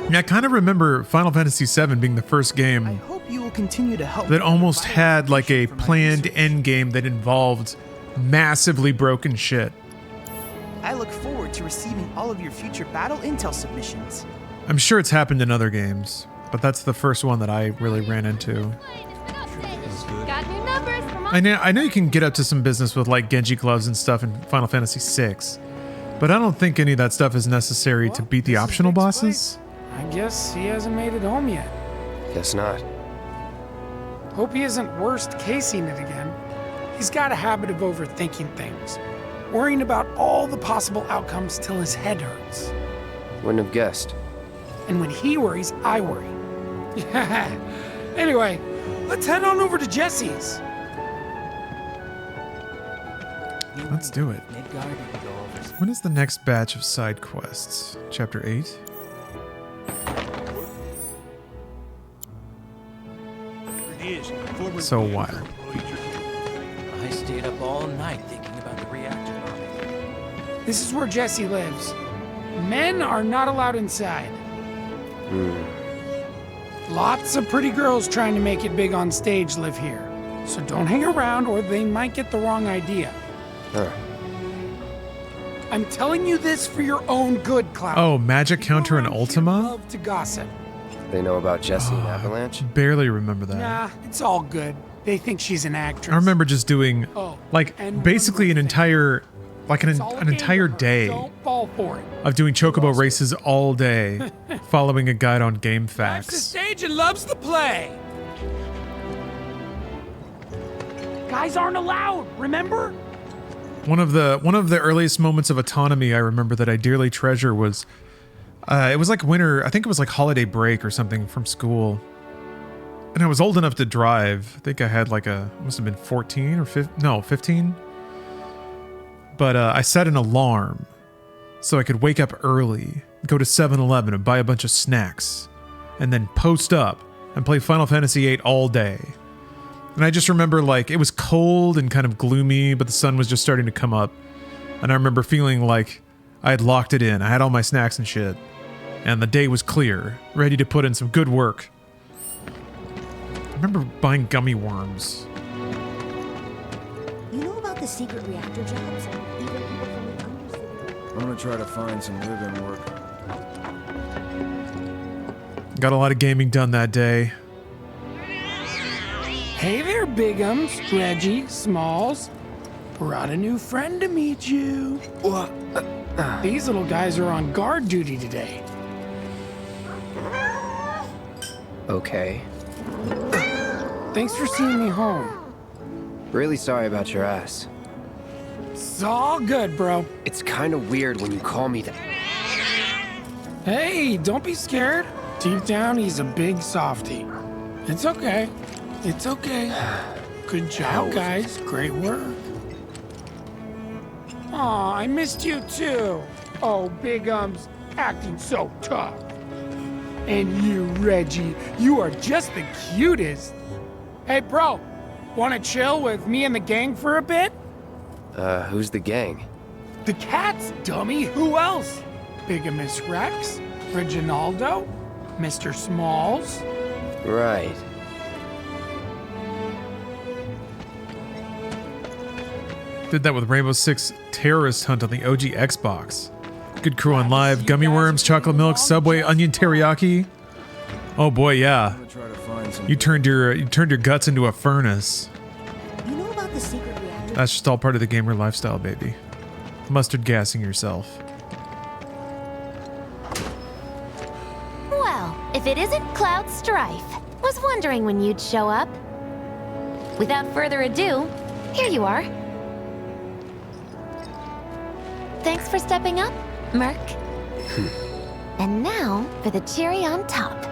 Yeah, I kind of remember Final Fantasy VII being the first game I hope you will continue to help that almost had like a planned end game that involved massively broken shit. I look forward to receiving all of your future battle intel submissions. I'm sure it's happened in other games, but that's the first one that I really ran into. Got new numbers from I know you can get up to some business with like Genji gloves and stuff in Final Fantasy VI, but I don't think any of that stuff is necessary to beat the optional bosses. I guess he hasn't made it home yet. Guess not. Hope he isn't worst casing it again. He's got a habit of overthinking things, worrying about all the possible outcomes till his head hurts. Wouldn't have guessed. And when he worries, I worry. Yeah. Anyway, let's head on over to Jesse's. Let's do it. When is the next batch of side quests? Chapter 8? So wild. I stayed up all night thinking about the reactor bombing. This is where Jesse lives. Men are not allowed inside. Lots of pretty girls trying to make it big on stage live here. So don't hang around or they might get the wrong idea. I'm telling you this for your own good, Cloud. Oh, magic counter and Ultima? Love to gossip. They know about Jessie and Avalanche? Barely remember that. Nah, it's all good. They think she's an actress. I remember just doing like and basically an entire day Don't fall for it. of doing chocobo races all day, following a guide on game Loves the facts. stage and loves the play. Guys aren't allowed, remember? One of the earliest moments of autonomy I remember that I dearly treasure was it was like winter, I think it was like holiday break or something from school. And I was old enough to drive. I think I had like must have been 14 or 15. But I set an alarm so I could wake up early, go to 7-Eleven and buy a bunch of snacks, and then post up and play Final Fantasy VIII all day. And I just remember like it was cold and kind of gloomy, but the sun was just starting to come up. And I remember feeling like I had locked it in. I had all my snacks and shit. And the day was clear, ready to put in some good work. I remember buying gummy worms. You know about the secret reactor jobs? I'm gonna try to find some live-in work. Got a lot of gaming done that day. Hey there, Bigums, Reggie, Smalls. Brought a new friend to meet you. These little guys are on guard duty today. Okay. Thanks for seeing me home. Really sorry about your ass. It's all good, bro. It's kind of weird when you call me that. Hey, don't be scared. Deep down, he's a big softie. It's okay. It's okay. Good job, guys. Great work. Aw, I missed you too. Oh, Bigums, acting so tough. And you, Reggie, you are just the cutest. Hey, bro, wanna chill with me and the gang for a bit? Who's the gang? The cats, dummy. Who else? Bigamous Rex, Reginaldo, Mr. Smalls. Right. Did that with Rainbow Six Terrorist Hunt on the OG Xbox. Good crew on live. Gummy worms, chocolate milk, Subway, onion teriyaki. Oh boy, yeah. You turned your guts into a furnace. You know about the secret reactor? That's just all part of the gamer lifestyle, baby. Mustard gassing yourself. Well, Well, if it isn't Cloud Strife. Was wondering when you'd show up. Without further ado, here you are. Thanks for stepping up, Merc. And now for the cherry on top.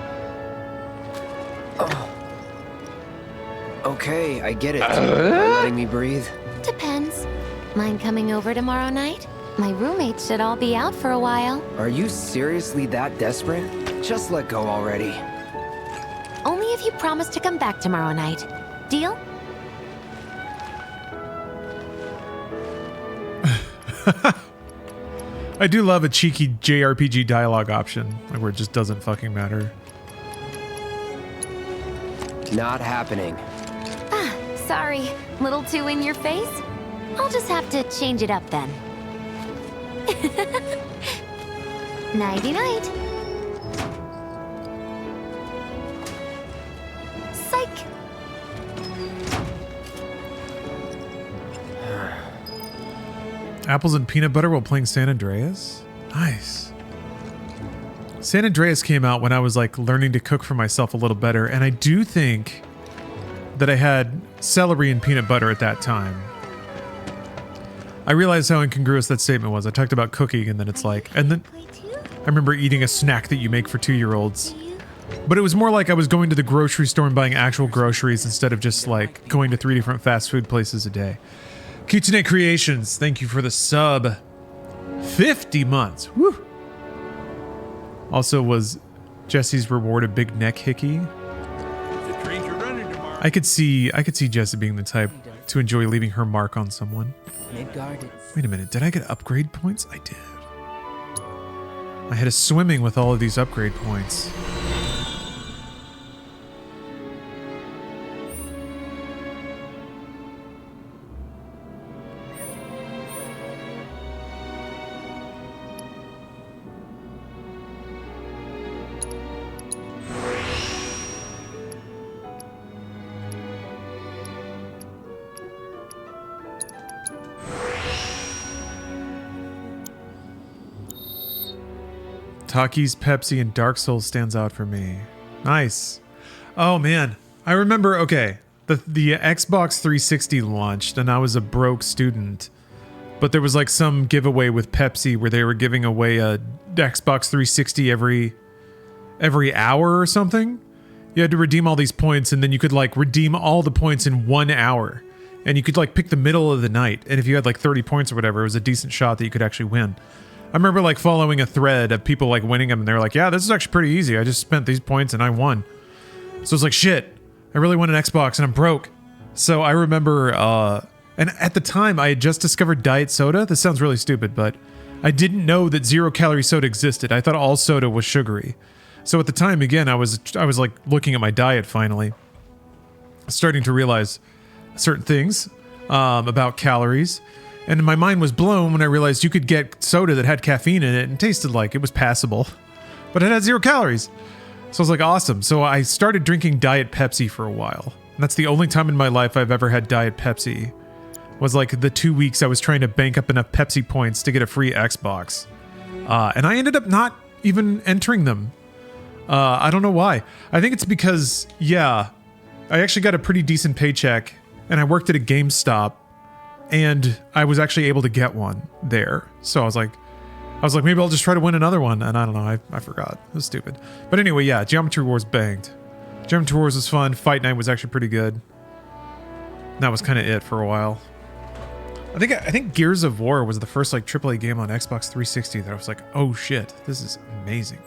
Okay, I get it. Are you letting me breathe? Depends. Mind coming over tomorrow night? My roommates should all be out for a while. Are you seriously that desperate? Just let go already. Only if you promise to come back tomorrow night. Deal? I do love a cheeky JRPG dialogue option, like where it just doesn't fucking matter. Not happening. Ah, sorry. Little too in your face? I'll just have to change it up then. Nighty-night. Psych. Apples and peanut butter while playing San Andreas? Nice. San Andreas came out when I was like learning to cook for myself a little better, and I do think that I had celery and peanut butter at that time. I realized how incongruous that statement was. I talked about cooking, and then it's like, and then I remember eating a snack that you make for 2-year-olds. But it was more like I was going to the grocery store and buying actual groceries instead of just like going to 3 different fast food places a day. Kitsune Creations, thank you for the sub. 50 months. Woo. Also, was Jesse's reward a big neck hickey? I could see Jesse being the type to enjoy leaving her mark on someone. Wait a minute, did I get upgrade points? I did. I had a swimming with all of these upgrade points. Takis, Pepsi, and Dark Souls stands out for me. Nice. Oh man, I remember, okay, the Xbox 360 launched and I was a broke student, but there was like some giveaway with Pepsi where they were giving away a Xbox 360 every hour or something. You had to redeem all these points, and then you could like redeem all the points in 1 hour, and you could like pick the middle of the night, and if you had like 30 points or whatever, it was a decent shot that you could actually win. I remember like following a thread of people like winning them, and they were like, yeah, this is actually pretty easy. I just spent these points and I won. So it's like, shit, I really want an Xbox and I'm broke. So I remember, and at the time I had just discovered diet soda. This sounds really stupid, but I didn't know that 0-calorie soda existed. I thought all soda was sugary. So at the time, again, I was like looking at my diet finally, starting to realize certain things about calories. And my mind was blown when I realized you could get soda that had caffeine in it and tasted like it was passable, but it had 0 calories. So I was like, awesome. So I started drinking Diet Pepsi for a while. And that's the only time in my life I've ever had Diet Pepsi. Was like the 2 weeks I was trying to bank up enough Pepsi points to get a free Xbox. And I ended up not even entering them. I don't know why. I think it's because, yeah, I actually got a pretty decent paycheck and I worked at a GameStop. And I was actually able to get one there. So I was like, maybe I'll just try to win another one. And I don't know, I forgot. It was stupid. But anyway, yeah, Geometry Wars banged. Geometry Wars was fun. Fight Night was actually pretty good. That was kind of it for a while. I think Gears of War was the first like AAA game on Xbox 360 that I was like, oh shit, this is amazing.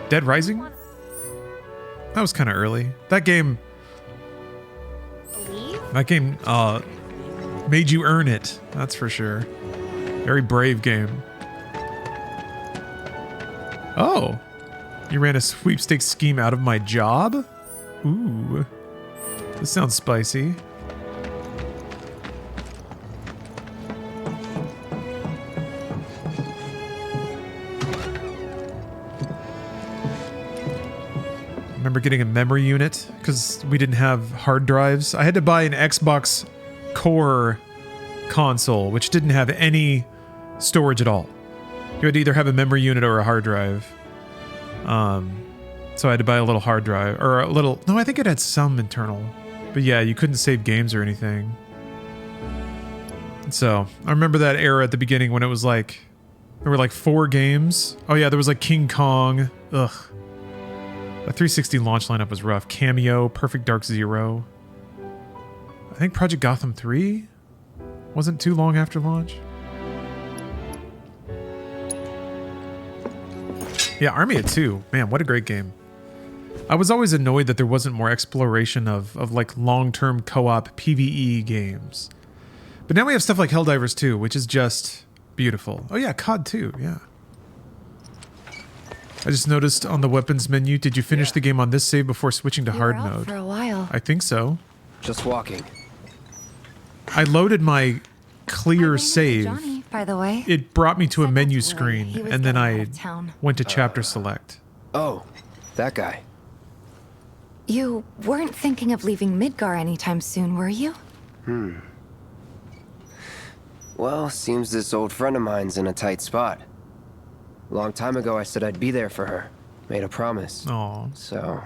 Dead Rising? That was kind of early. That game made you earn it, that's for sure. Very brave game. Oh, you ran a sweepstakes scheme out of my job? Ooh, this sounds spicy. I remember getting a memory unit because we didn't have hard drives. I had to buy an Xbox Core console, which didn't have any storage at all. You had to either have a memory unit or a hard drive. So I had to buy a little hard drive, or a little, no, I think it had some internal, but yeah, you couldn't save games or anything. So I remember that era at the beginning when it was like, there were like 4 games. Oh yeah, there was like King Kong. Ugh. The 360 launch lineup was rough. Cameo, Perfect Dark Zero. I think Project Gotham 3 wasn't too long after launch. Yeah, Army at 2. Man, what a great game. I was always annoyed that there wasn't more exploration of like long-term co-op PvE games. But now we have stuff like Helldivers 2, which is just beautiful. Oh yeah, COD 2, yeah. I just noticed on the weapons menu, did you finish the game on this save before switching to hard mode? For a while. I think so. Just walking. I loaded my clear save. Johnny, by the way. It brought me to a menu screen, and then I went to chapter select. Oh, that guy. You weren't thinking of leaving Midgar anytime soon, were you? Well, seems this old friend of mine's in a tight spot. Long time ago, I said I'd be there for her. Made a promise. Aww. So...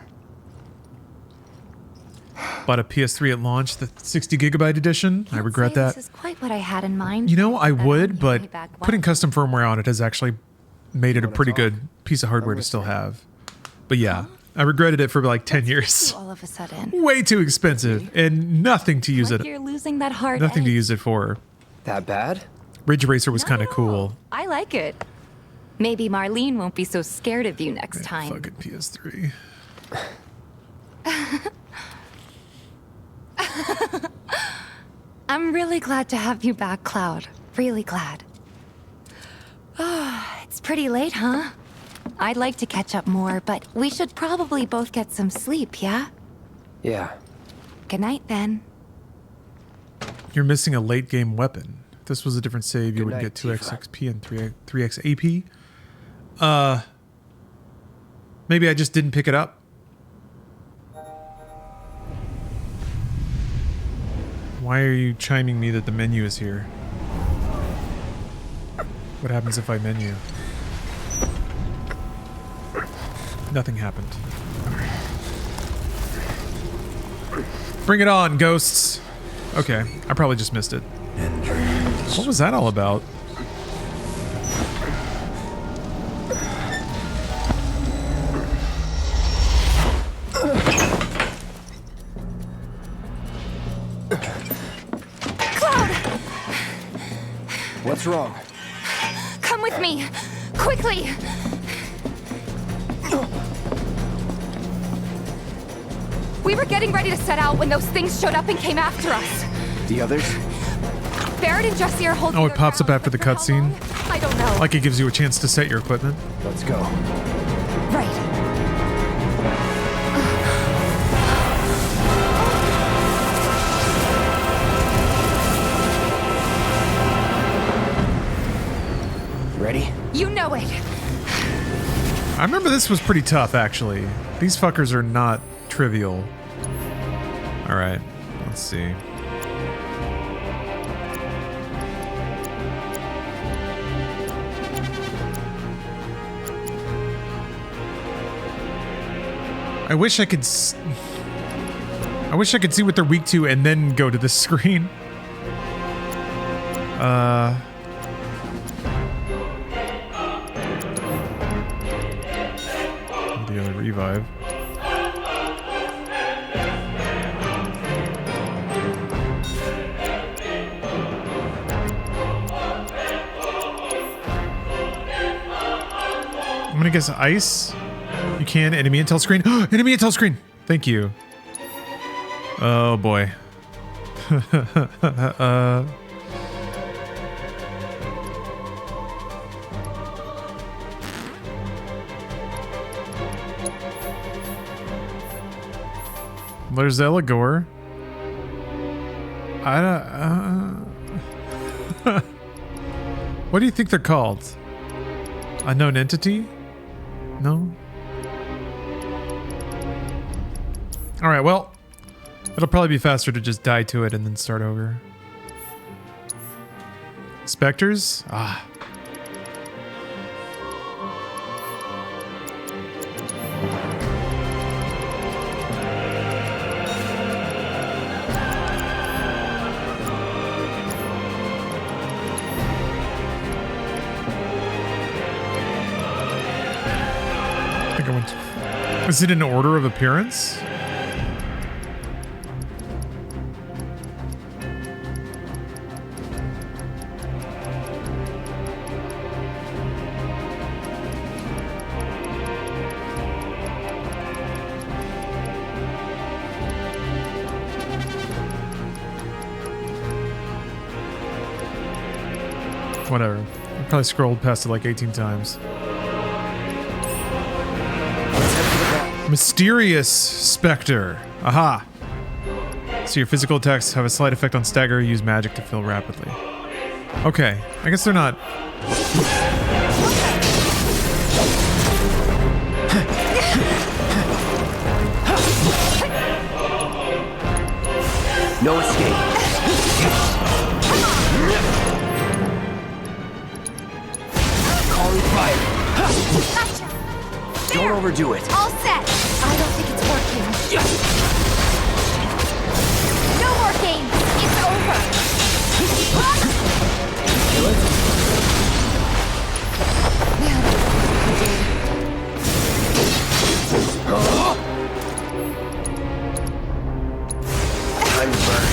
Bought a PS3 at launch, the 60 gigabyte edition. I regret that. This is quite what I had in mind. You know, I would, but putting custom firmware on it has actually made it a pretty good piece of hardware to still have. But yeah, I regretted it for like 10 years. All of a sudden. Way too expensive and nothing to use it. You're losing that hard Nothing to edge. use it for. That bad? Ridge Racer was kind of cool. I like it. Maybe Marlene won't be so scared of you next time. Fucking PS3. I'm really glad to have you back, Cloud. Really glad. It's pretty late, huh? I'd like to catch up more, but we should probably both get some sleep, yeah? Yeah. Good night, then. You're missing a late game weapon. If this was a different save, you would get 2x XP and 3x AP. Maybe I just didn't pick it up. Why are you chiming me that the menu is here? What happens if I menu? Nothing happened. Bring it on, ghosts. Okay, I probably just missed it. What was that all about? What's wrong? Come with me, quickly. We were getting ready to set out when those things showed up and came after us. The others? Barrett and Jesse are holding. Oh, it pops up after the cutscene. I don't know. Like it gives you a chance to set your equipment. Let's go. Right. Ready? You know it. I remember this was pretty tough, actually. These fuckers are not trivial. All right, let's see. I wish I could see what they're weak to and then go to the screen. The other revive. I'm gonna guess ice. You can. Enemy intel screen. Enemy intel screen. Thank you. Oh boy. There's Eligor. I don't. What do you think they're called? Unknown entity? No. All right. Well, it'll probably be faster to just die to it and then start over. Spectres? Ah. Is it in order of appearance? Whatever. I probably scrolled past it like 18 times. Mysterious Spectre. Aha. So your physical attacks have a slight effect on stagger. Use magic to fill rapidly. Okay. I guess they're not... No escape. Calling fire. Gotcha. Don't overdo it. All set. I don't think it's working. No more games. It's over. Kill it. Time to burn.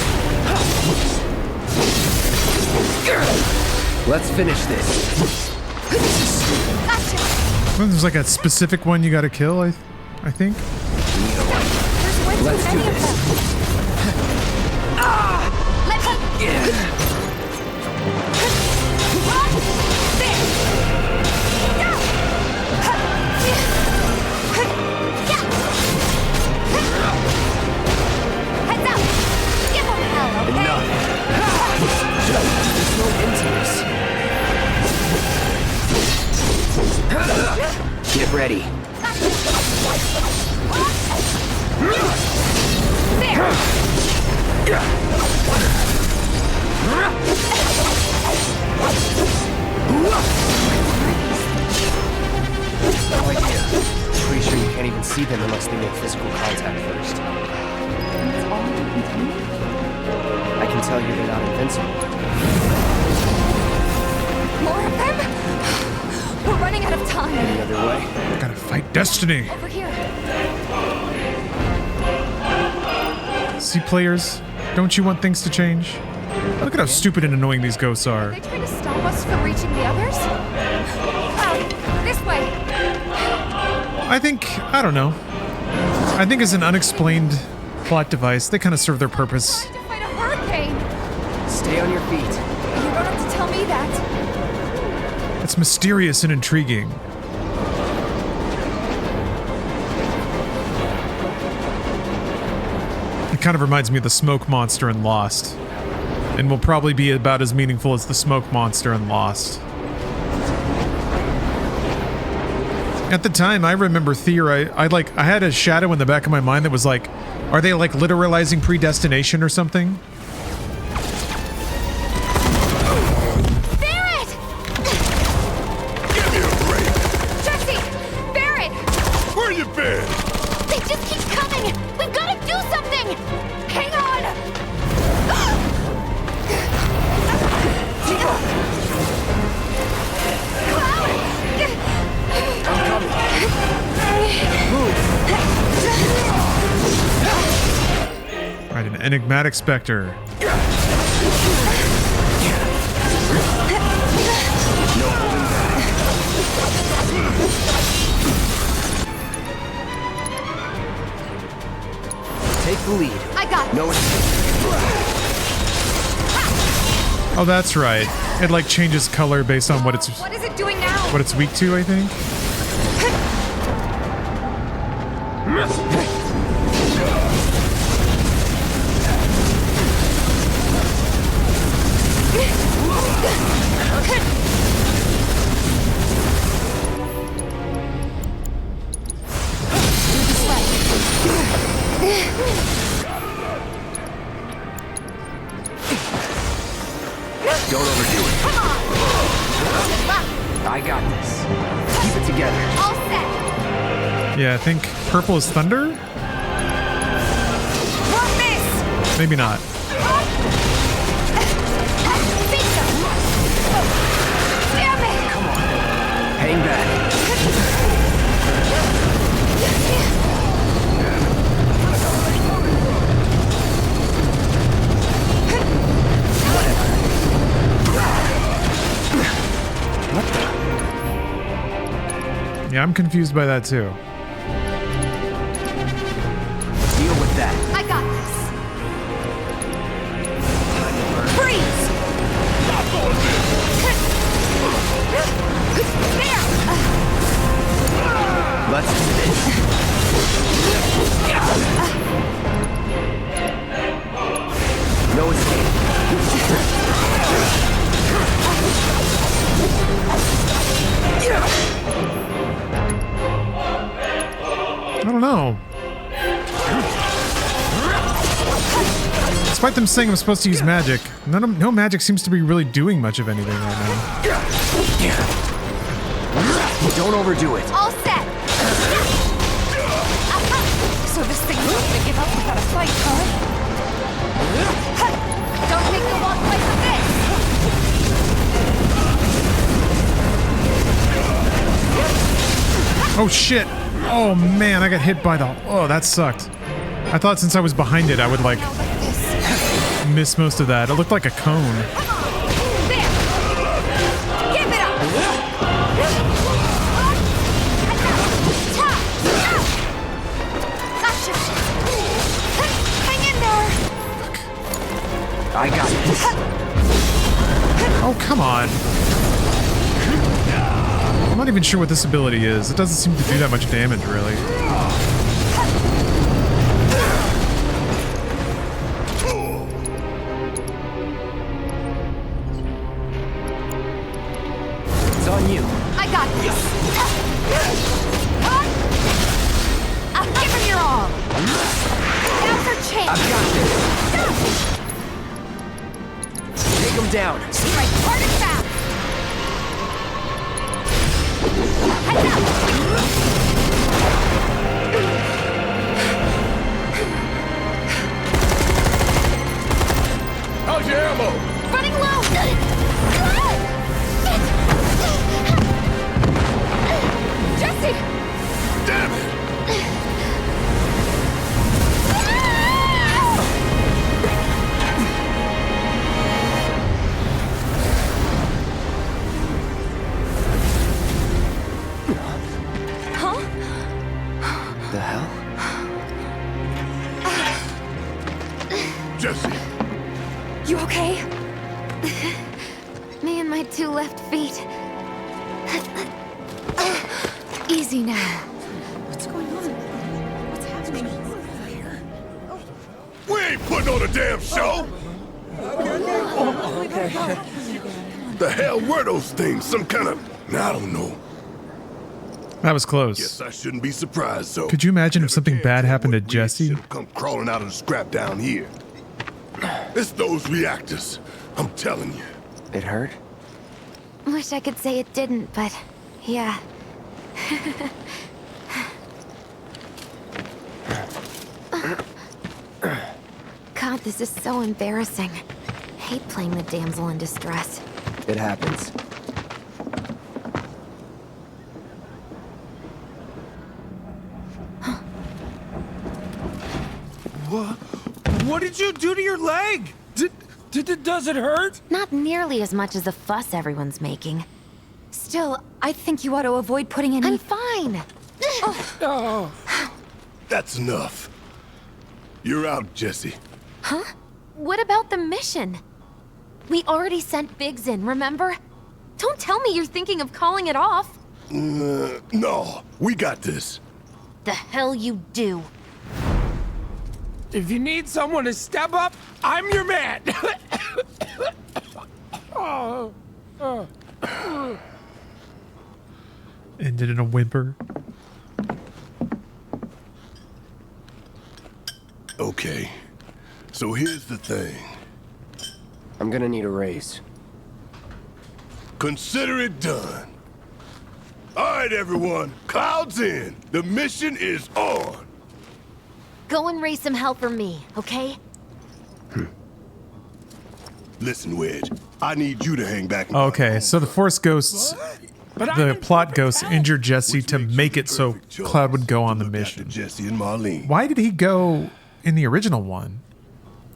Let's finish this. There's like a specific one you gotta kill, I think. Let's do this. Heads up! Give them hell, okay? Enough. There's no end to this. Get ready. No idea. Pretty sure you can't even see them unless they make physical contact first. I can tell you they're not invincible. More of them? We're running out of time. Any other way? Gotta fight destiny. Over here. See, players, don't you want things to change? Look at how stupid and annoying these ghosts are. Are they trying to stop us from reaching the others? This way. I don't know. I think as an unexplained plot device, they kind of serve their purpose. To fight a hurricane. Stay on your feet. You don't have to tell me that. It's mysterious and intriguing. It kind of reminds me of the smoke monster in Lost. And will probably be about as meaningful as the smoke monster in Lost. At the time, I remember I had a shadow in the back of my mind that was like, are they like literalizing predestination or something? Barrett! Give me a break. Jesse! Barrett! Where you been? They just keep coming! We've got to do something! Hang on! I'm coming. Move. Right, an enigmatic specter. No holding back. Take the lead. I got No escape. Oh, that's right. It like changes color based on what it's What is it doing now? what it's weak to, I think. Don't overdo it. Come on! I got this. Keep it together. All set! Yeah, I think purple is thunder? Want this! Maybe not. Damn it! Come on. Hang back. Yeah, I'm confused by that too. Deal with that. I got this. Freeze! There! Let's do this. No escape. I don't know. Despite them saying I'm supposed to use magic, no magic seems to be really doing much of anything right now. Don't overdo it. All set! So this thing's not gonna give up without a fight, huh? Don't make me walk away from this! Oh shit! Oh man, I got hit by the... Oh, that sucked. I thought since I was behind it, I would like miss most of that. It looked like a cone. There! Give it up! Gotcha! Hang in there! I got this. Oh, come on. I'm not even sure what this ability is. It doesn't seem to do that much damage, really. It's on you. I got this! Give him your all! Now's our chance! I've got this. Take him down. Strike hard and fast! How's your ammo? Running low! Jesse! Damn it! The hell? Jesse! You okay? Me and my two left feet. Easy now. What's going on? What's happening? We ain't putting on a damn show! The hell were those things? Some kind of... I don't know. That was close. Guess I shouldn't be surprised, so... Could you imagine if something bad happened to Jesse? Come crawling out of the scrap down here. It's those reactors. I'm telling you. It hurt? Wish I could say it didn't, but yeah. God, this is so embarrassing. Hate playing the damsel in distress. It happens. What did you do to your leg? Does it hurt? Not nearly as much as the fuss everyone's making. Still, I think you ought to avoid putting any... I'm fine. Oh. That's enough. You're out, Jesse. Huh? What about the mission? We already sent Biggs in, remember? Don't tell me you're thinking of calling it off. No, we got this. The hell you do. If you need someone to step up, I'm your man. Ended in a whimper. Okay, so here's the thing. I'm gonna need a raise. Consider it done. All right, everyone, clouds in. The mission is on. Go and raise some hell for me, okay? Listen, Wedge, I need you to hang back. Okay, so the Force Ghosts, the plot ghosts injured Jesse to make it so Cloud would go on the mission. Jesse and Marlene. Why did he go in the original one?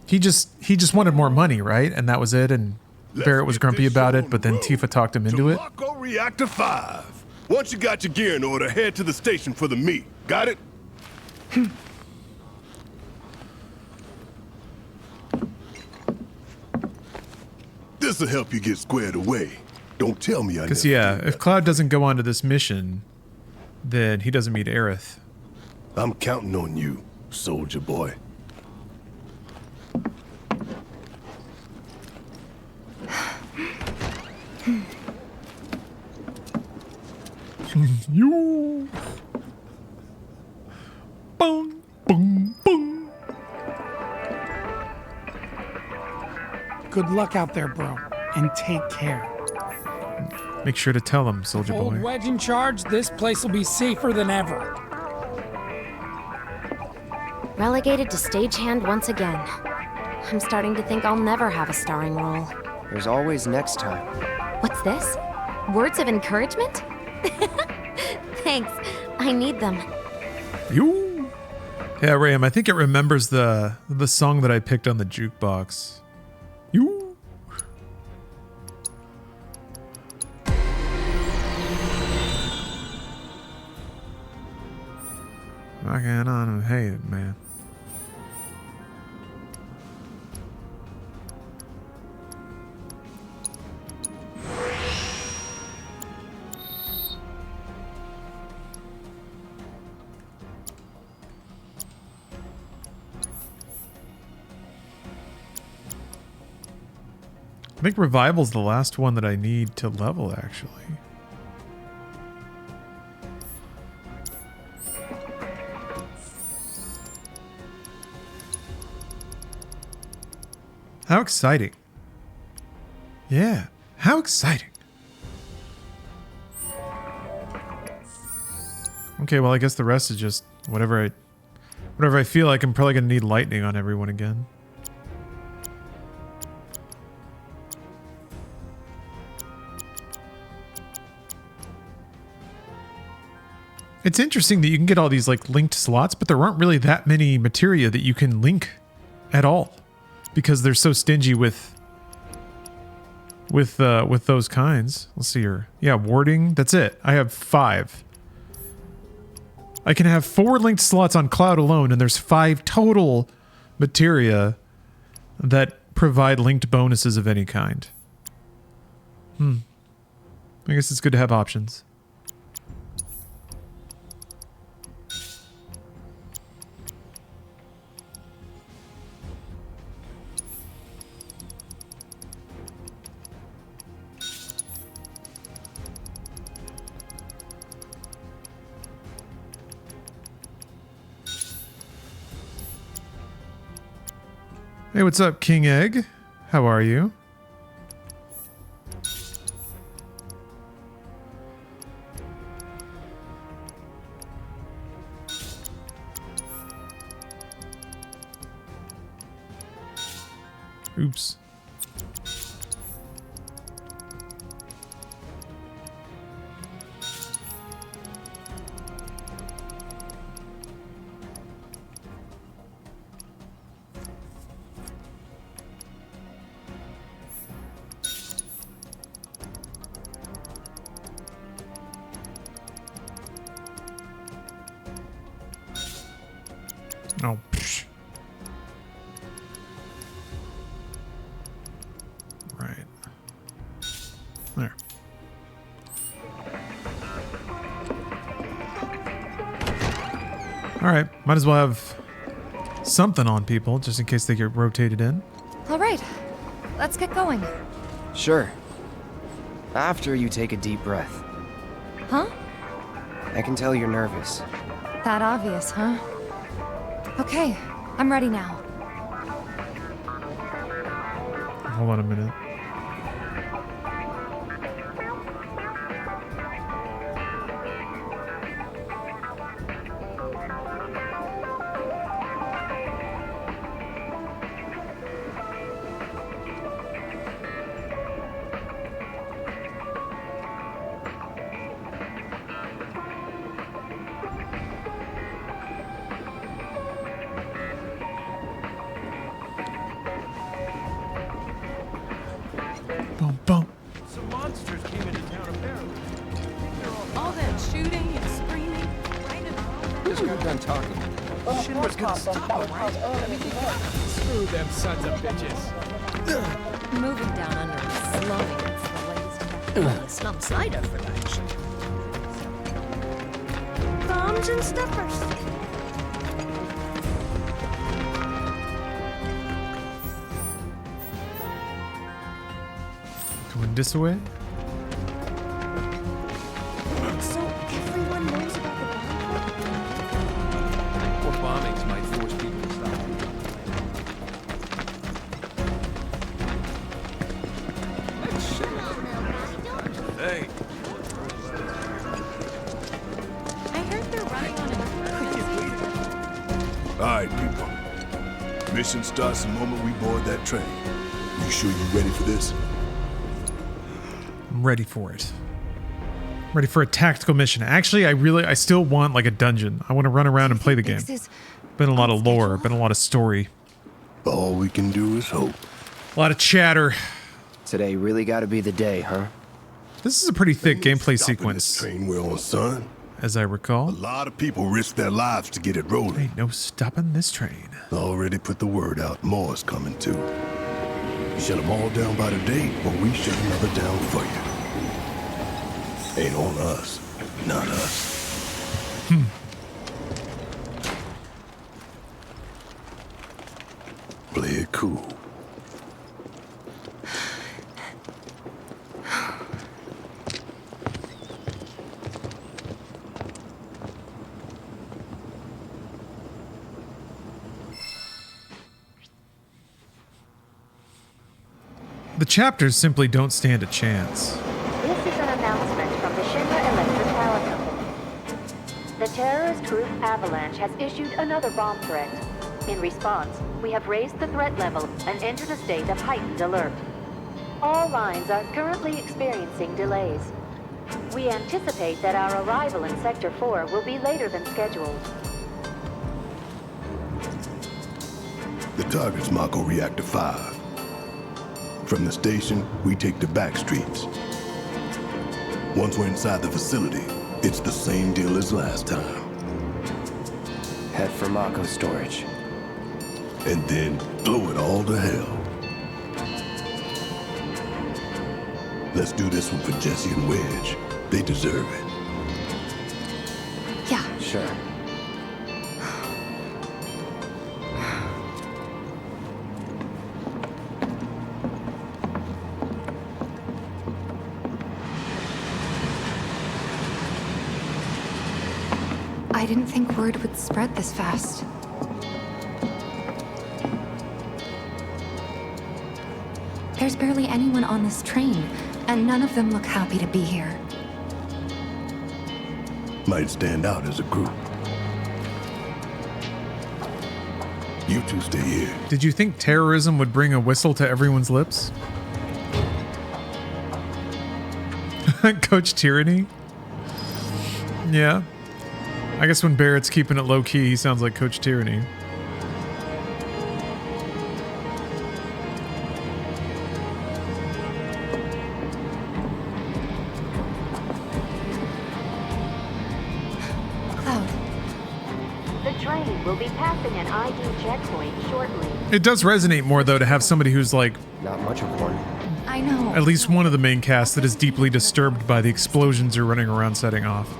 He just wanted more money, right? And that was it, and Barrett was grumpy about it, but then Tifa talked him into it. Reactor 5. Once you got your gear in order, head to the station for the meet. Got it? This'll help you get squared away. Don't tell me I never. Because, yeah, if Cloud doesn't go on to this mission, then he doesn't meet Aerith. I'm counting on you, soldier boy. You. Boom, boom, boom. Good luck out there, bro, and take care. Make sure to tell him, soldier Old boy. Wedge in charge, this place will be safer than ever. Relegated to stagehand once again. I'm starting to think I'll never have a starring role. There's always next time. What's this? Words of encouragement? Thanks. I need them. You. Yeah, Ram, I think it remembers the song that I picked on the jukebox. You. I can't hate it, man. I think Revival's the last one that I need to level, actually. How exciting. Yeah, how exciting. Okay, well, I guess the rest is just whatever I feel like. I'm probably going to need lightning on everyone again. It's interesting that you can get all these like linked slots, but there aren't really that many materia that you can link at all because they're so stingy with those kinds. Let's see here. Yeah, warding. That's it. I have 5. I can have 4 linked slots on Cloud alone, and there's 5 total materia that provide linked bonuses of any kind. I guess it's good to have options. Hey, what's up, King Egg? How are you? Oops. Oh, psh. Right. There. All right. Might as well have something on people just in case they get rotated in. All right. Let's get going. Sure. After you take a deep breath. Huh? I can tell you're nervous. That obvious, huh? Okay, I'm ready now. Hold on a minute. nothing was gonna stop them, right? I mean, screw them sons of bitches. Moving down under and slowing its the ways to Slum cider for lunch. Bombs and stuffers. Going this way? So everyone knows about the Or bombings might force people to stop. Hey. I heard they're running on Alright, people. Mission starts the moment we board that train. You sure you ready for this? I'm ready for it. Ready for a tactical mission. Actually, I still want like a dungeon. I want to run around and play the game. Been a lot of lore, been a lot of story. All we can do is hope. A lot of chatter. Today really gotta be the day, huh? This is a pretty thick gameplay sequence. This train we're on, son. As I recall. A lot of people risk their lives to get it rolling. Ain't no stopping this train. Already put the word out. More's coming too. Shut them all down by the date, or we shut another down for you. Ain't on us, not us. Play it cool. The chapters simply don't stand a chance. This is an announcement from the Shinra Electric Power Company. The terrorist group Avalanche has issued another bomb threat. In response, we have raised the threat level and entered a state of heightened alert. All lines are currently experiencing delays. We anticipate that our arrival in Sector 4 will be later than scheduled. The target's Mako Reactor 5. From the station, we take the back streets. Once we're inside the facility, it's the same deal as last time. Head for Mako storage. And then blow it all to hell. Let's do this one for Jesse and Wedge. They deserve it. Yeah. Sure. I didn't think word would spread this fast. There's barely anyone on this train, and none of them look happy to be here. Might stand out as a group. You two stay here. Did you think terrorism would bring a whistle to everyone's lips? Coach Tyranny? Yeah. I guess when Barrett's keeping it low-key, he sounds like Coach Tyranny. Cloud. The train will be passing an ID checkpoint shortly. It does resonate more, though, to have somebody who's like... Not much of one. I know. At least one of the main cast that is deeply disturbed by the explosions you're running around setting off.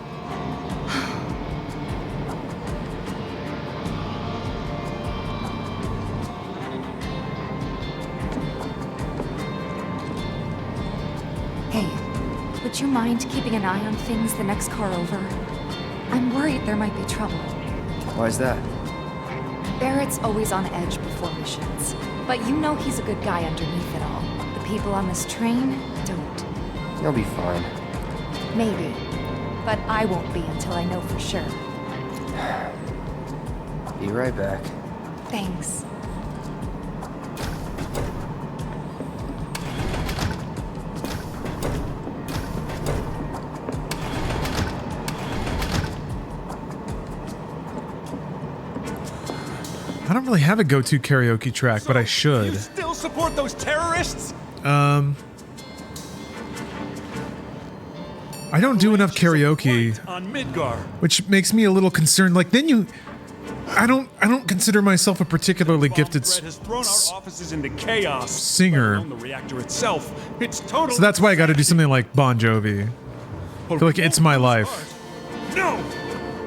Would you mind keeping an eye on things the next car over? I'm worried there might be trouble. Why's that? Barrett's always on edge before missions. But you know he's a good guy underneath it all. The people on this train don't. You'll be fine. Maybe. But I won't be until I know for sure. Be right back. Thanks. I don't really have a go-to karaoke track, but I should. You still support those terrorists? I don't do enough karaoke, On Midgar. which makes me a little concerned. Like, then you I don't consider myself a particularly gifted Has thrown our offices into chaos. singer. On the reactor itself, it's totally. So that's why I got to do something like Bon Jovi. I feel like It's My Life. No,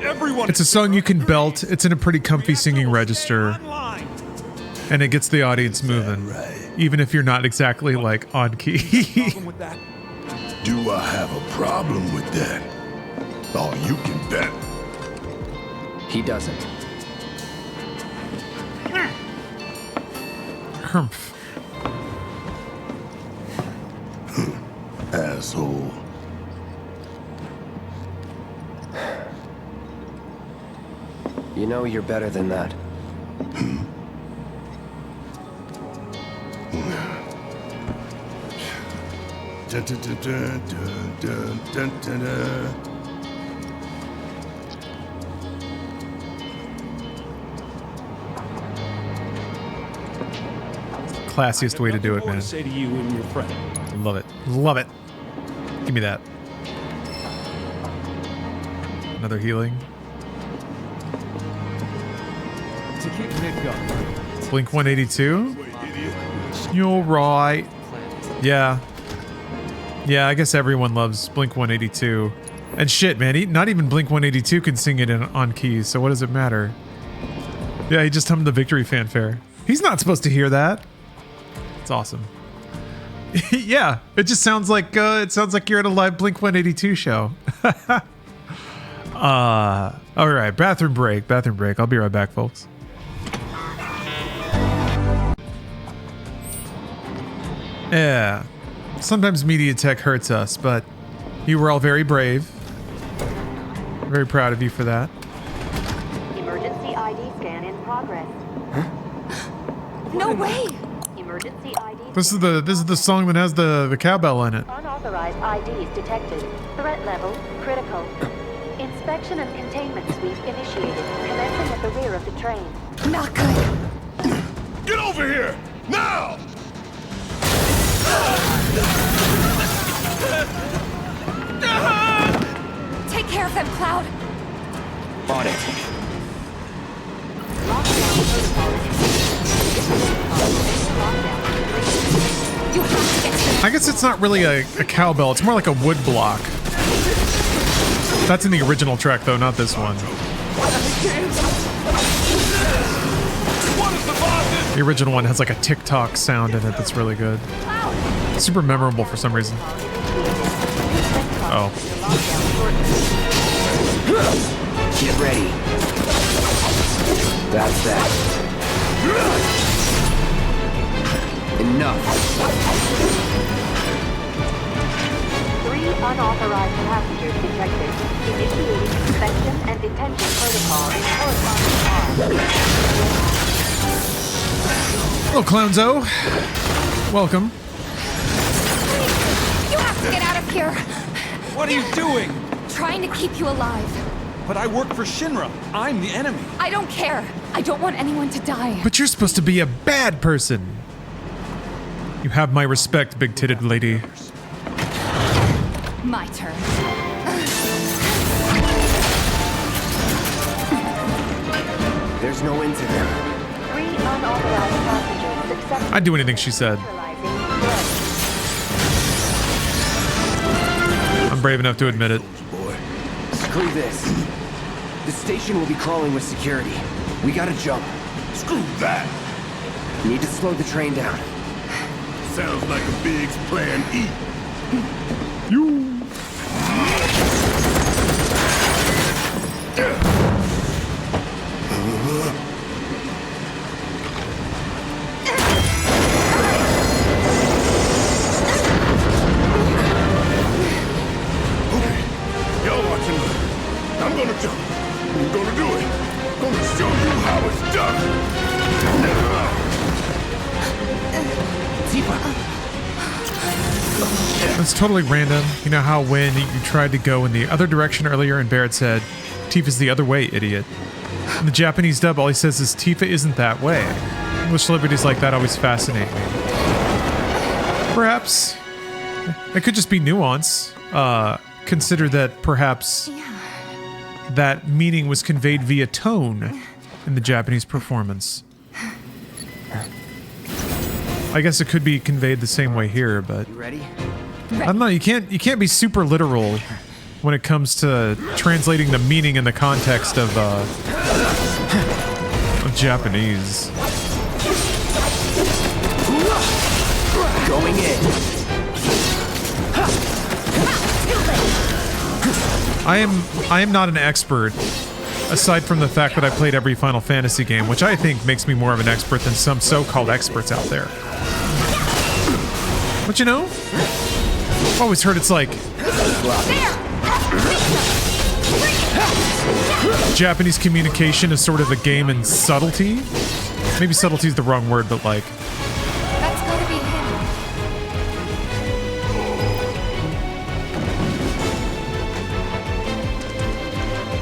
everyone. It's a song you can belt. It's in a pretty comfy singing register. And it gets the audience moving. Even if you're not exactly like on key. Do I have a problem with that? Oh, you can bet. He doesn't. Humph. Asshole. You know you're better than that. Dun, dun, dun, dun, dun, dun, dun, dun. Classiest way to do it, man. Say to you and your friend. Love it. Love it. Give me that. Another healing. To keep Nick going. Blink 182? You're right. Yeah. Yeah, I guess everyone loves Blink 182. And shit, man, not even Blink 182 can sing it on keys, so what does it matter? Yeah, he just hummed the victory fanfare. He's not supposed to hear that. It's awesome. Yeah, it just sounds like you're at a live Blink 182 show. All right, bathroom break. I'll be right back, folks. Yeah, sometimes media tech hurts us, but you were all very brave. Very proud of you for that. Emergency ID scan in progress. No way! Emergency ID. This is the song that has the cowbell in it. Unauthorized IDs detected. Threat level critical. Inspection and containment sweep initiated. Commencing at the rear of the train. Not good. Get over here! Now! Take care of them, Cloud. On it. You have to get to I guess it's not really a cowbell. It's more like a wood block. That's in the original track, though, not this one. The original one has like a tick-tock sound in it that's really good. Super memorable for some reason. Oh. Get ready. That's that. Enough. 3 unauthorized passengers detected. Initiating inspection and detention protocol in corresponding Hello, Clownzo. Welcome. You have to get out of here. What are you doing? Trying to keep you alive. But I work for Shinra. I'm the enemy. I don't care. I don't want anyone to die. But you're supposed to be a bad person. You have my respect, big-titted lady. My turn. There's no end to them. 3 unauthorized passengers successfully. I'd do anything she said. I'm brave enough to admit it. Screw this. The station will be crawling with security. We gotta jump. Screw that. Need to slow the train down. Sounds like a Biggs plan E. Y'all watching. I'm gonna jump. I'm gonna do it. Gonna show you how it's done. It's totally random. You know how when you tried to go in the other direction earlier and Barrett said, Tifa's the other way, idiot. In the Japanese dub, all he says is, Tifa isn't that way. English celebrities like that always fascinate me. Perhaps it could just be nuance. Consider that perhaps that meaning was conveyed via tone in the Japanese performance. I guess it could be conveyed the same way here, but You ready? I don't know. You can't be super literal when it comes to translating the meaning and the context of Japanese. Going in. I am not an expert, aside from the fact that I played every Final Fantasy game, which I think makes me more of an expert than some so-called experts out there. But you know, I've always heard it's like Japanese communication is sort of a game in subtlety. Maybe subtlety is the wrong word, but like That's gotta be him.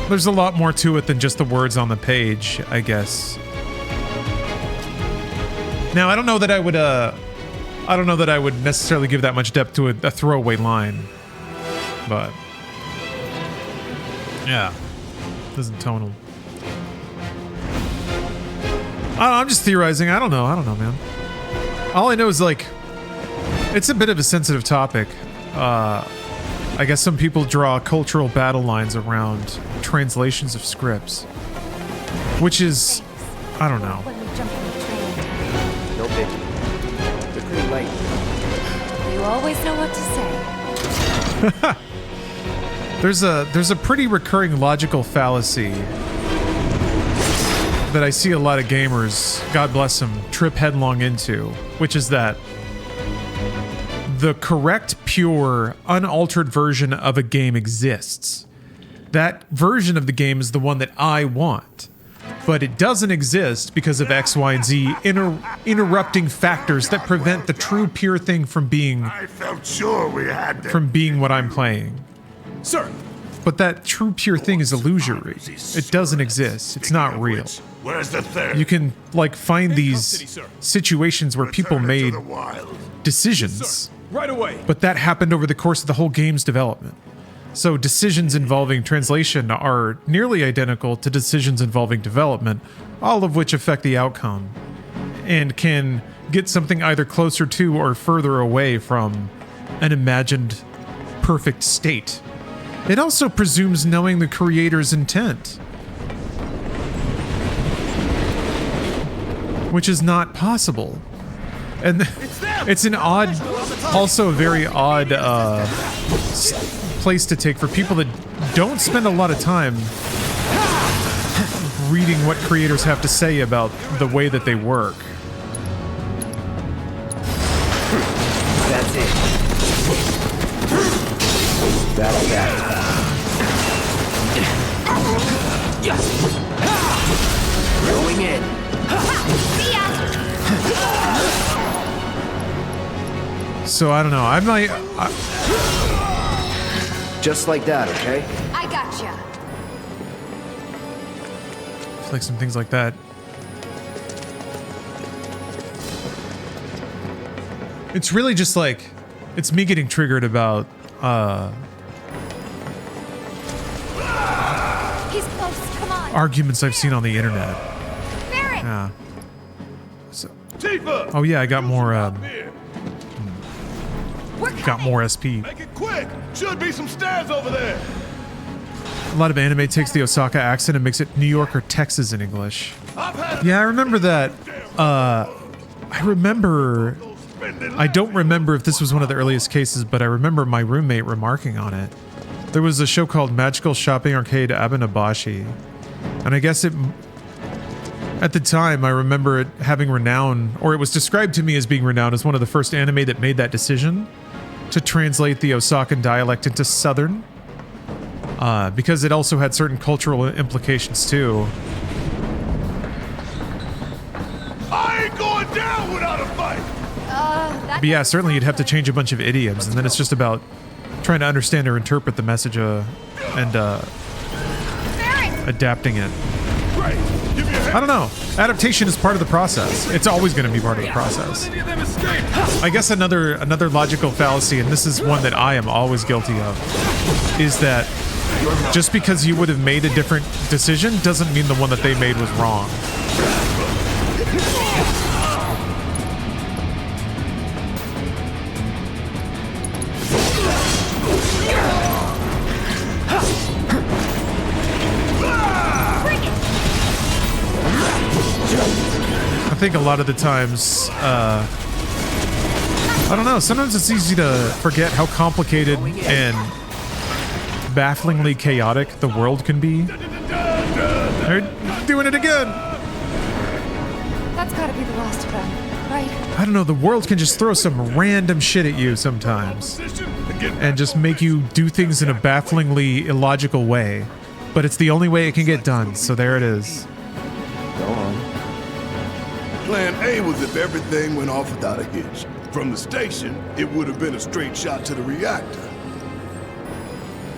there's a lot more to it than just the words on the page, I guess. Now, I don't know that I would necessarily give that much depth to a throwaway line, but yeah, doesn't tonal. I'm just theorizing. I don't know, man. All I know is like it's a bit of a sensitive topic. I guess some people draw cultural battle lines around translations of scripts, which is, I don't know. No biggie. They're pretty light. You always know what to say. There's a pretty recurring logical fallacy that I see a lot of gamers, God bless them, trip headlong into, which is that the correct, pure, unaltered version of a game exists. That version of the game is the one that I want, but it doesn't exist because of X, Y, and Z interrupting factors that prevent the true, pure thing from being I felt sure we had them. from being what I'm playing. Sir! But that true, pure thing is illusory. It doesn't exist. It's not real. Where's the third? You can, like, find these situations where people made decisions. Right away. But that happened over the course of the whole game's development. So decisions involving translation are nearly identical to decisions involving development, all of which affect the outcome, and can get something either closer to or further away from an imagined perfect state. It also presumes knowing the creator's intent, which is not possible. And it's an odd, also a very odd place to take for people that don't spend a lot of time reading what creators have to say about the way that they work. That's it. That's that. Going in. So I don't know. I'm like, just like that, okay? I gotcha. it's like some things like that. It's really just like, it's me getting triggered about He's close. Come on. arguments I've seen on the internet. Barrett. Yeah. So, oh yeah, I got more. Got more SP. Make it quick. Should be some stairs over there. A lot of anime takes the Osaka accent and makes it New York or Texas in English. Yeah, I remember that. I don't remember if this was one of the earliest cases, but I remember my roommate remarking on it. There was a show called Magical Shopping Arcade Abenobashi, and I guess at the time I remember it having renown, or it was described to me as being renowned as one of the first anime that made that decision to translate the Osakan dialect into Southern, because it also had certain cultural implications too. I ain't going down without a fight. But yeah, certainly you'd have to change a bunch of idioms, and then it's just about trying to understand or interpret the message and adapting it. I don't know. Adaptation is part of the process. It's always going to be part of the process. I guess another logical fallacy, and this is one that I am always guilty of, is that just because you would have made a different decision doesn't mean the one that they made was wrong. I think a lot of the times, I don't know, sometimes it's easy to forget how complicated and bafflingly chaotic the world can be. They're doing it again! That's gotta be the last of them, right? I don't know, the world can just throw some random shit at you sometimes. And just make you do things in a bafflingly illogical way. But it's the only way it can get done, so there it is. Go on. Plan A was if everything went off without a hitch. From the station, it would have been a straight shot to the reactor.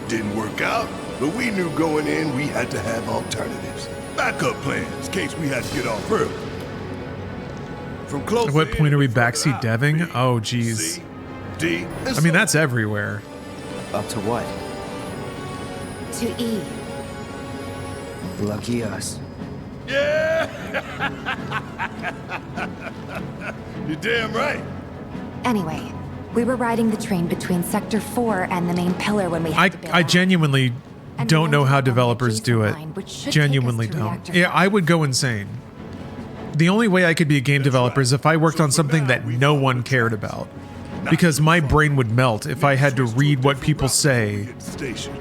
Didn't work out, but we knew going in we had to have alternatives. Backup plans in case we had to get off early. From close At what point are we backseat deving? Oh, geez. D, I mean, that's everywhere. Up to what? To E. Lucky us. Yeah! You're damn right. Anyway, we were riding the train between Sector 4 and the main pillar when we had to bail I out. genuinely And don't know how we landed on the developers do it. line, which should Genuinely take us to don't. Reactor Yeah, 5. I would go insane. The only way I could be a game developer is if I worked on something that no one cared about. Because my brain would melt if I had to read what people say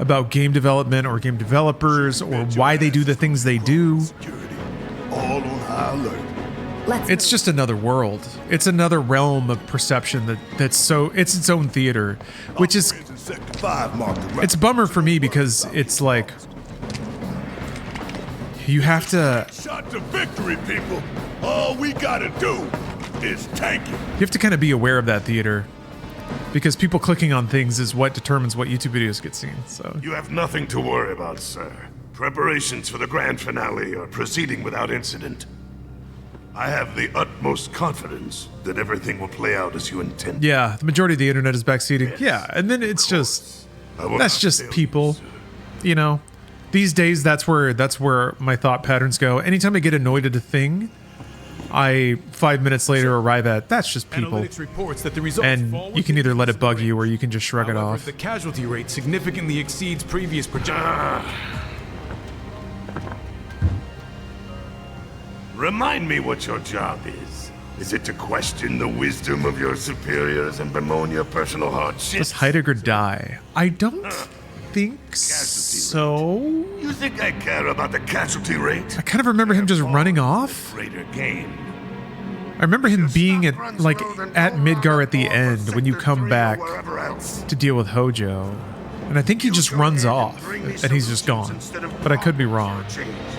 about game development or game developers or why they do the things they do. All on high alert. It's just another world. It's another realm of perception it's its own theater, which is it's a bummer for me because it's like you have to Shot to victory, people. All we gotta do is tank it. you have to kind of be aware of that theater because people clicking on things is what determines what YouTube videos get seen. So You have nothing to worry about, sir. Preparations for the grand finale are proceeding without incident. I have the utmost confidence that everything will play out as you intend. yeah, the majority of the internet is backseating. Yeah, and then it's just that's just people, you know. These days, that's where my thought patterns go. Anytime I get annoyed at a thing, I 5 minutes later arrive at that's just people. Analytics reports that the results And fall you can within either let it bug you or you can just shrug it However, off. the casualty rate significantly exceeds previous projections. Remind me what your job is. Is it to question the wisdom of your superiors and bemoan your personal hardships? Does Heidegger die? I don't think so. You think I care about the casualty rate? I kind of remember him just running off. Greater gain. I remember him being at Midgar at the end when you come back to deal with Hojo. And I think he just runs off and he's just gone. But I could be wrong.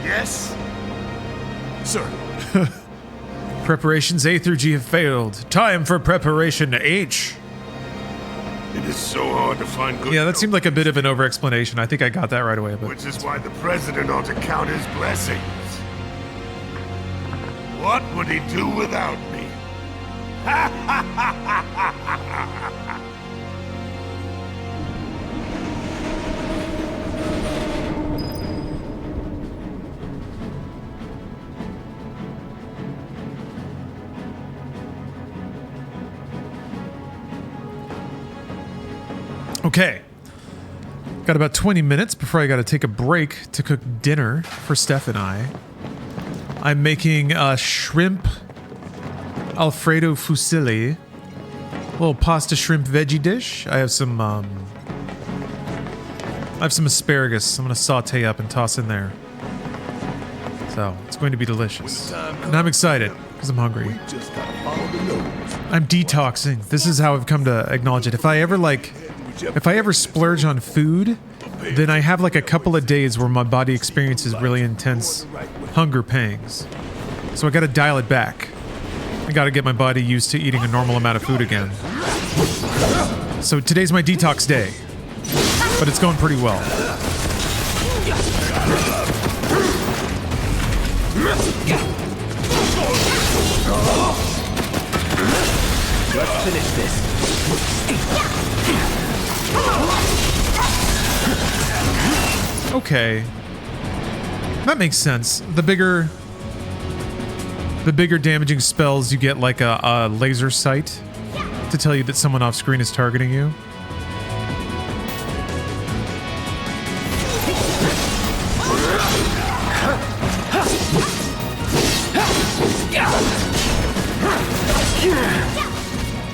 Yes? Sir. Preparations A through G have failed. Time for preparation H. It is so hard to find good. Yeah, that seemed like a bit of an over-explanation. I think I got that right away. But Which is why the president ought to count his blessings. What would he do without me? okay. Got about 20 minutes before I got to take a break to cook dinner for Steph and I. I'm making a shrimp Alfredo fusilli, a little pasta shrimp veggie dish. I have some asparagus I'm gonna saute up and toss in there. So it's going to be delicious. And I'm excited because I'm hungry. I'm detoxing. This is how I've come to acknowledge it. If I ever splurge on food, then I have like a couple of days where my body experiences really intense hunger pangs. So I gotta dial it back. I gotta get my body used to eating a normal amount of food again. So today's my detox day, but it's going pretty well. Let's finish this. Okay. That makes sense. The bigger damaging spells, you get like a laser sight to tell you that someone off screen is targeting you.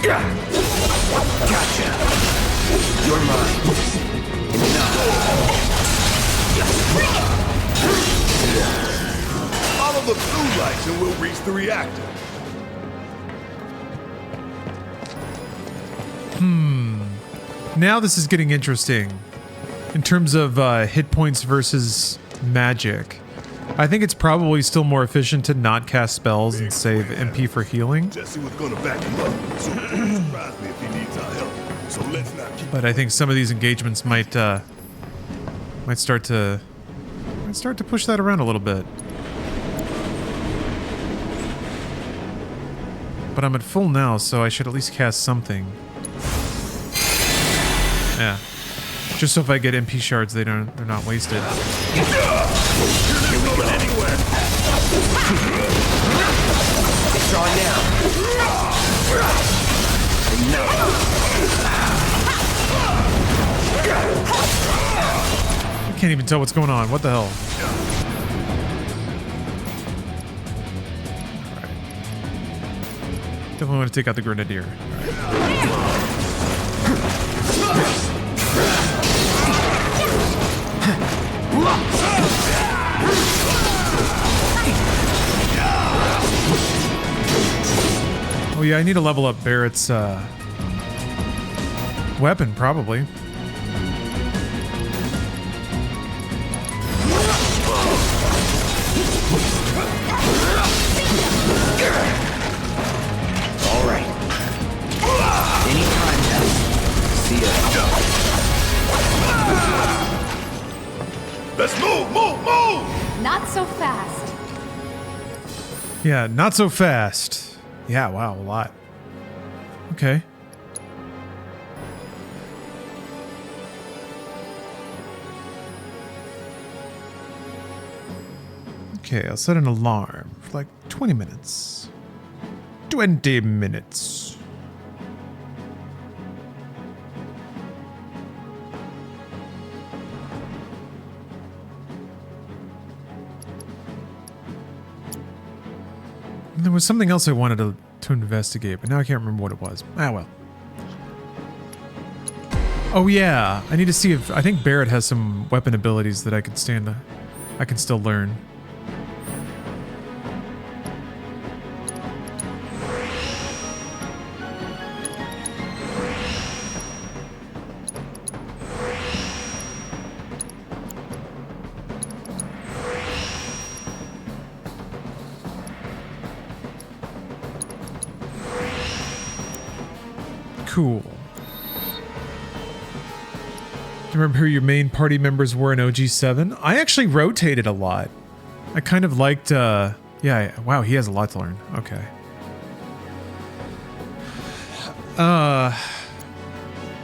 Gotcha. You're mine. Follow the blue lights and we'll reach the reactor. Now this is getting interesting. In terms of hit points versus magic. I think it's probably still more efficient to not cast spells and save MP for healing. Jesse was gonna back him up, so it won't surprise me if he needs our help. So let's not keep. But I think some of these engagements might start to push that around a little bit. But I'm at full now, so I should at least cast something. Yeah. Just so if I get MP shards, they're not wasted. It's on now. I can't even tell what's going on. What the hell? Alright. Definitely want to take out the grenadier. Oh yeah, I need to level up Barrett's weapon, probably. All right. Anytime now. See ya. Let's move! Not so fast. Yeah, not so fast. Yeah, wow, a lot. Okay. Okay, I'll set an alarm for like 20 minutes. 20 minutes. There was something else I wanted to investigate, but now I can't remember what it was. Ah, well. Oh yeah, I need to see if I think Barrett has some weapon abilities that I can still learn. Cool. Do you remember who your main party members were in OG7? I actually rotated a lot. I kind of liked, yeah, wow, he has a lot to learn. Okay.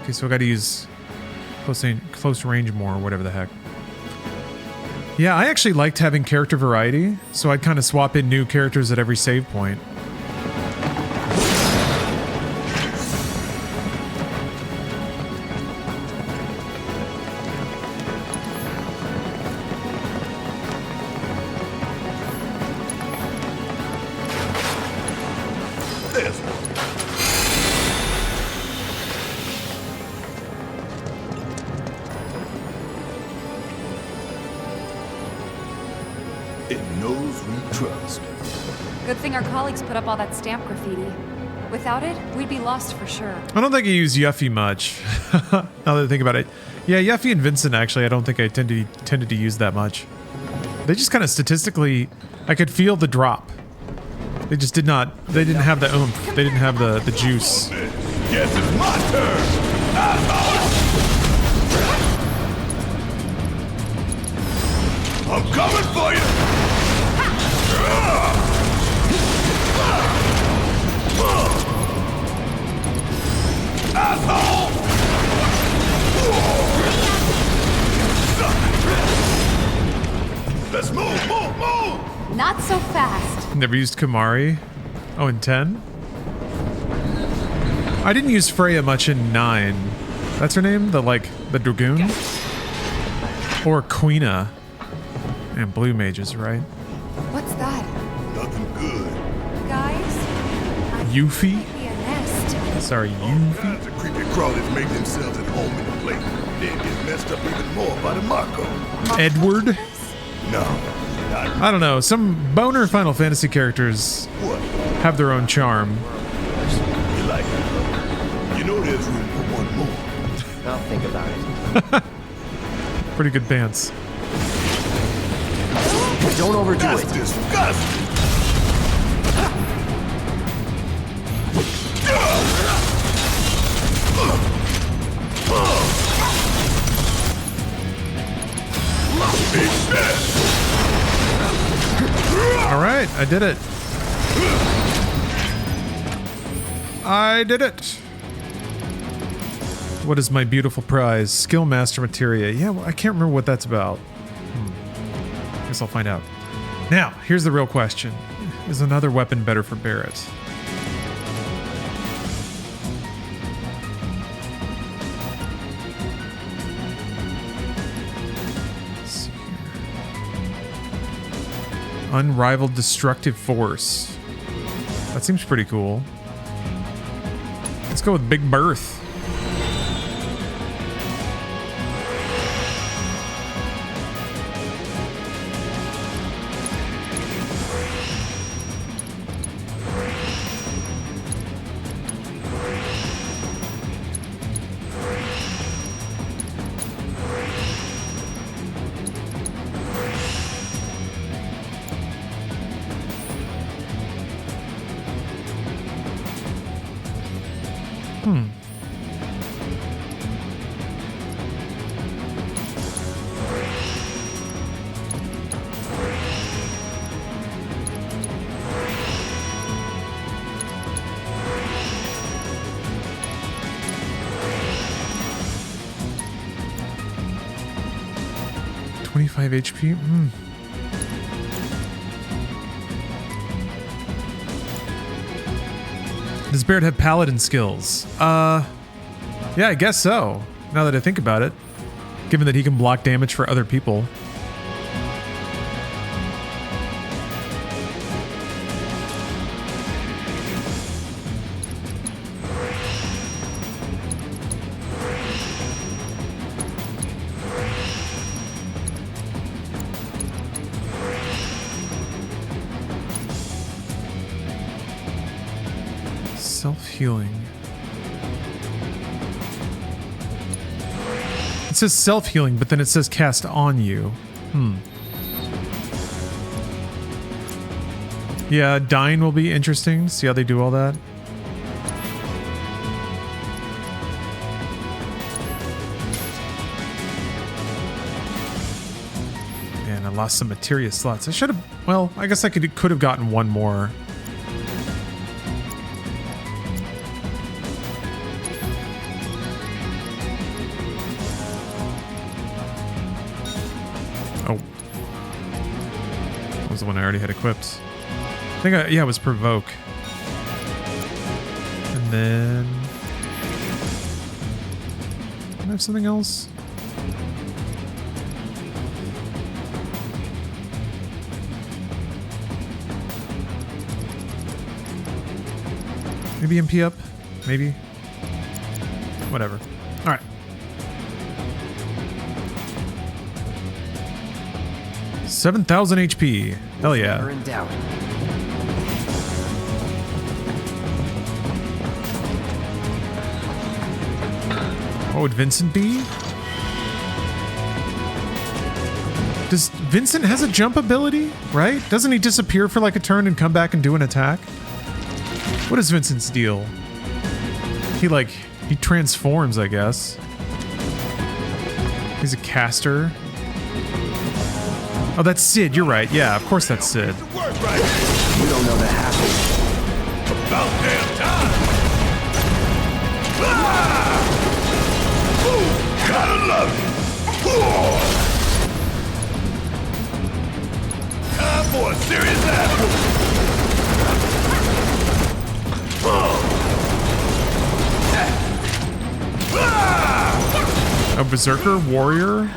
Okay, so I gotta use close range more, or whatever the heck. Yeah, I actually liked having character variety, so I'd kind of swap in new characters at every save point. Put up all that stamp graffiti. Without it, we'd be lost for sure. I don't think I use Yuffie much. Now that I think about it. Yeah, Yuffie and Vincent actually, I don't think I tended to use that much. They just kind of statistically, I could feel the drop. They just didn't have the oomph. They didn't have the juice. Guess it's my turn! I'm coming for you! Asshole! Never used Kumari. Oh, in 10? I didn't use Freya much in 9. That's her name? The Dragoon? Or Queena. And Blue Mages, right? What's that? Nothing good. Guys? Yuffie? Be a nest. Sorry, Yuffie? The creepy crawlers make themselves at home in the place, then get messed up even more by the Mako. Edward? No. I don't know. Some boner Final Fantasy characters have their own charm. You like it? You know there's room for one more. I'll think about it. Pretty good pants. Don't overdo That's it. disgusting. All right, I did it. I did it. What is my beautiful prize? Skill Master Materia. Yeah, well, I can't remember what that's about. Guess I'll find out. Now, here's the real question. Is another weapon better for Barrett? Let's see here. Unrivaled destructive force. That seems pretty cool. Let's go with Big Berth. HP. Does Barrett have paladin skills? Yeah, I guess so. Now that I think about it. Given that he can block damage for other people. Self-healing. It says self-healing, but then it says cast on you. Yeah, dying will be interesting. See how they do all that. Man, I lost some Materias slots. I should have... Well, I guess I could have gotten one more. The one I already had equipped. I think yeah, it was Provoke. And then... Can I have something else? Maybe MP up? Maybe? Whatever. Alright. $7,000 HP. Hell yeah. Never in doubt. What would Vincent be? Does Vincent has a jump ability, right? Doesn't he disappear for like a turn and come back and do an attack? What is Vincent's deal? He transforms, I guess. He's a caster. Oh, that's Sid. You're right. Yeah, of course that's Sid. You don't know that happened. About damn time! Ah! Ooh, gotta love it! Ooh. Time for a serious apple! berserker warrior.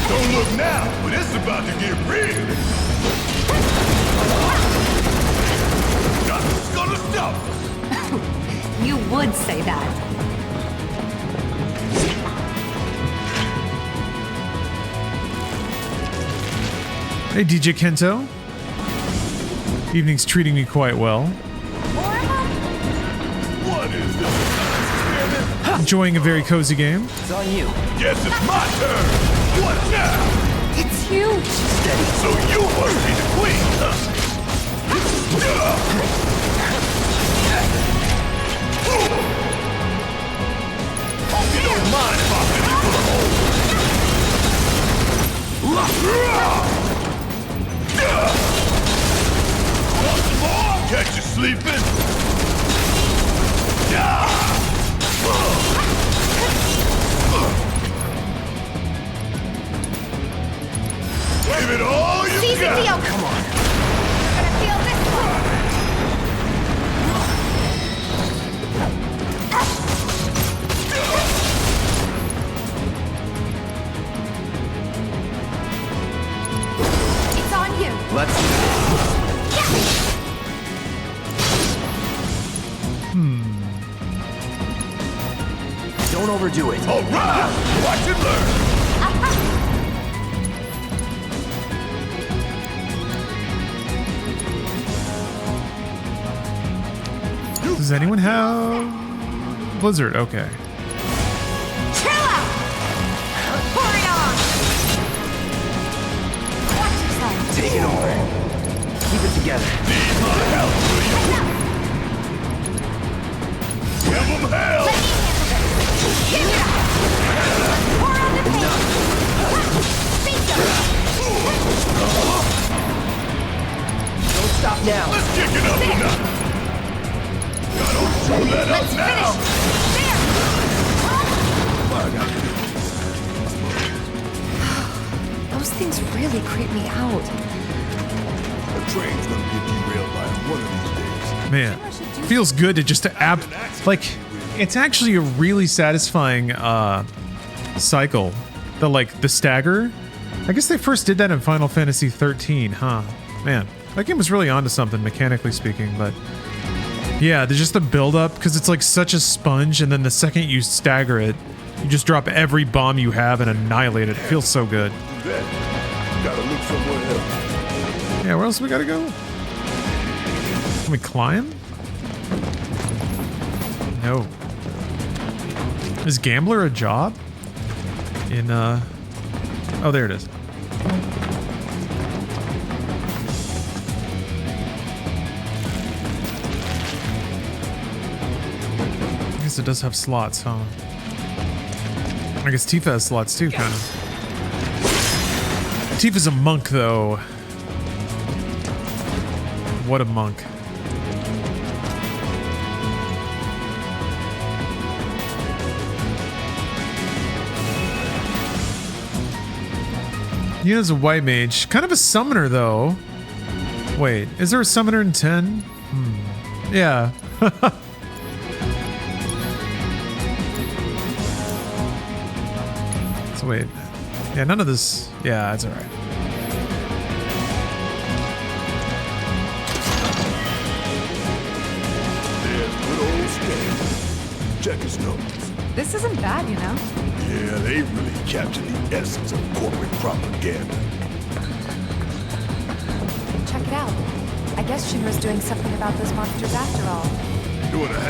Don't look now, but it's about to get real. Nothing's gonna stop us. You would say that. Hey, DJ Kento. Evening's treating me quite well. What is this? Enjoying a very cozy game. It's on you. Guess it's my turn. What now? It's huge. Steady. So you must be the queen, huh? Hope you don't mind if I hit you for the hole. Want some more? Catch you sleeping. Give it all you Seize the got. deal. Come on. You're gonna feel this one. It's on you. Let's do this. Don't overdo it. All right. Watch and learn. Does anyone have Blizzard? Okay. Chill out. Pour it on. Watch yourself. Take it over. Keep it together. Need my help, will you? Give them hell. Give it up. Pour on the paint. Beat them. Don't stop now. Let's kick it up a notch. Let's finish. There. Those things really creep me out. The train's gonna get derailed by one of these days. Man, feels good to just like it's actually a really satisfying cycle. The stagger. I guess they first did that in Final Fantasy 13, huh? Man, that game was really onto something mechanically speaking, but yeah, there's just the build up because it's like such a sponge, and then the second you stagger it, you just drop every bomb you have and annihilate it. It feels so good. Gotta look somewhere else. Yeah, where else we gotta go? Can we climb? No. Is Gambler a job? In, oh, there it is. I guess it does have slots, huh? I guess Tifa has slots too, kind of. Tifa's a monk, though. What a monk. Yuna's a white mage. Kind of a summoner, though. Wait, is there a summoner in 10? Yeah. So wait. Yeah, none of this. Yeah, that's alright. There's good old Stan. Check his notes. This isn't bad, you know? Yeah, they really captured the essence of corporate propaganda. Check it out. I guess Shinra's doing something about those monsters after all.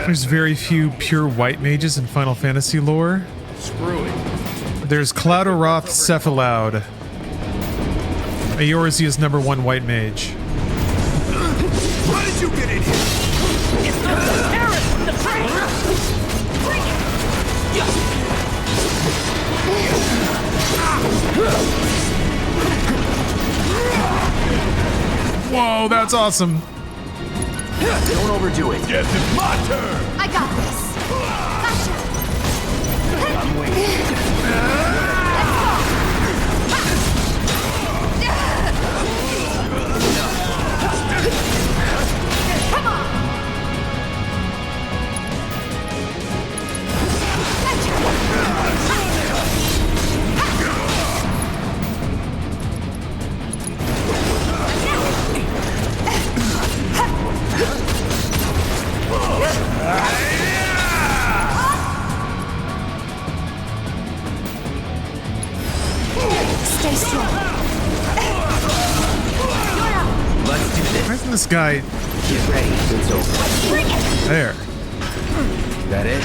There's very few pure white mages in Final Fantasy lore. Screw it. There's Cloudoroth Cephaloud. Eorzea's #1 white mage. How did you get in here? It's the terrorists from the train! Bring it! Whoa, that's awesome. Don't overdo it. Guess it's my turn. I got this. Gotcha. I'm waiting. Come on. doesn't this guy... Get ready, it's over. There. That it?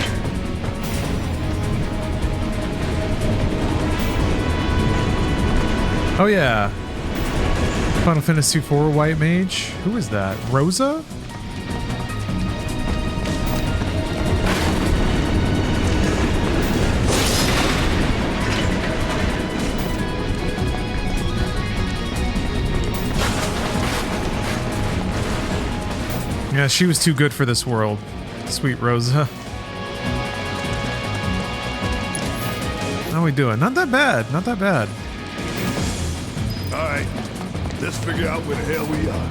Oh yeah. Final Fantasy IV White Mage. Who is that? Rosa? Yeah, she was too good for this world. Sweet Rosa. How we doing? Not that bad. Not that bad. All right, let's figure out where the hell we are.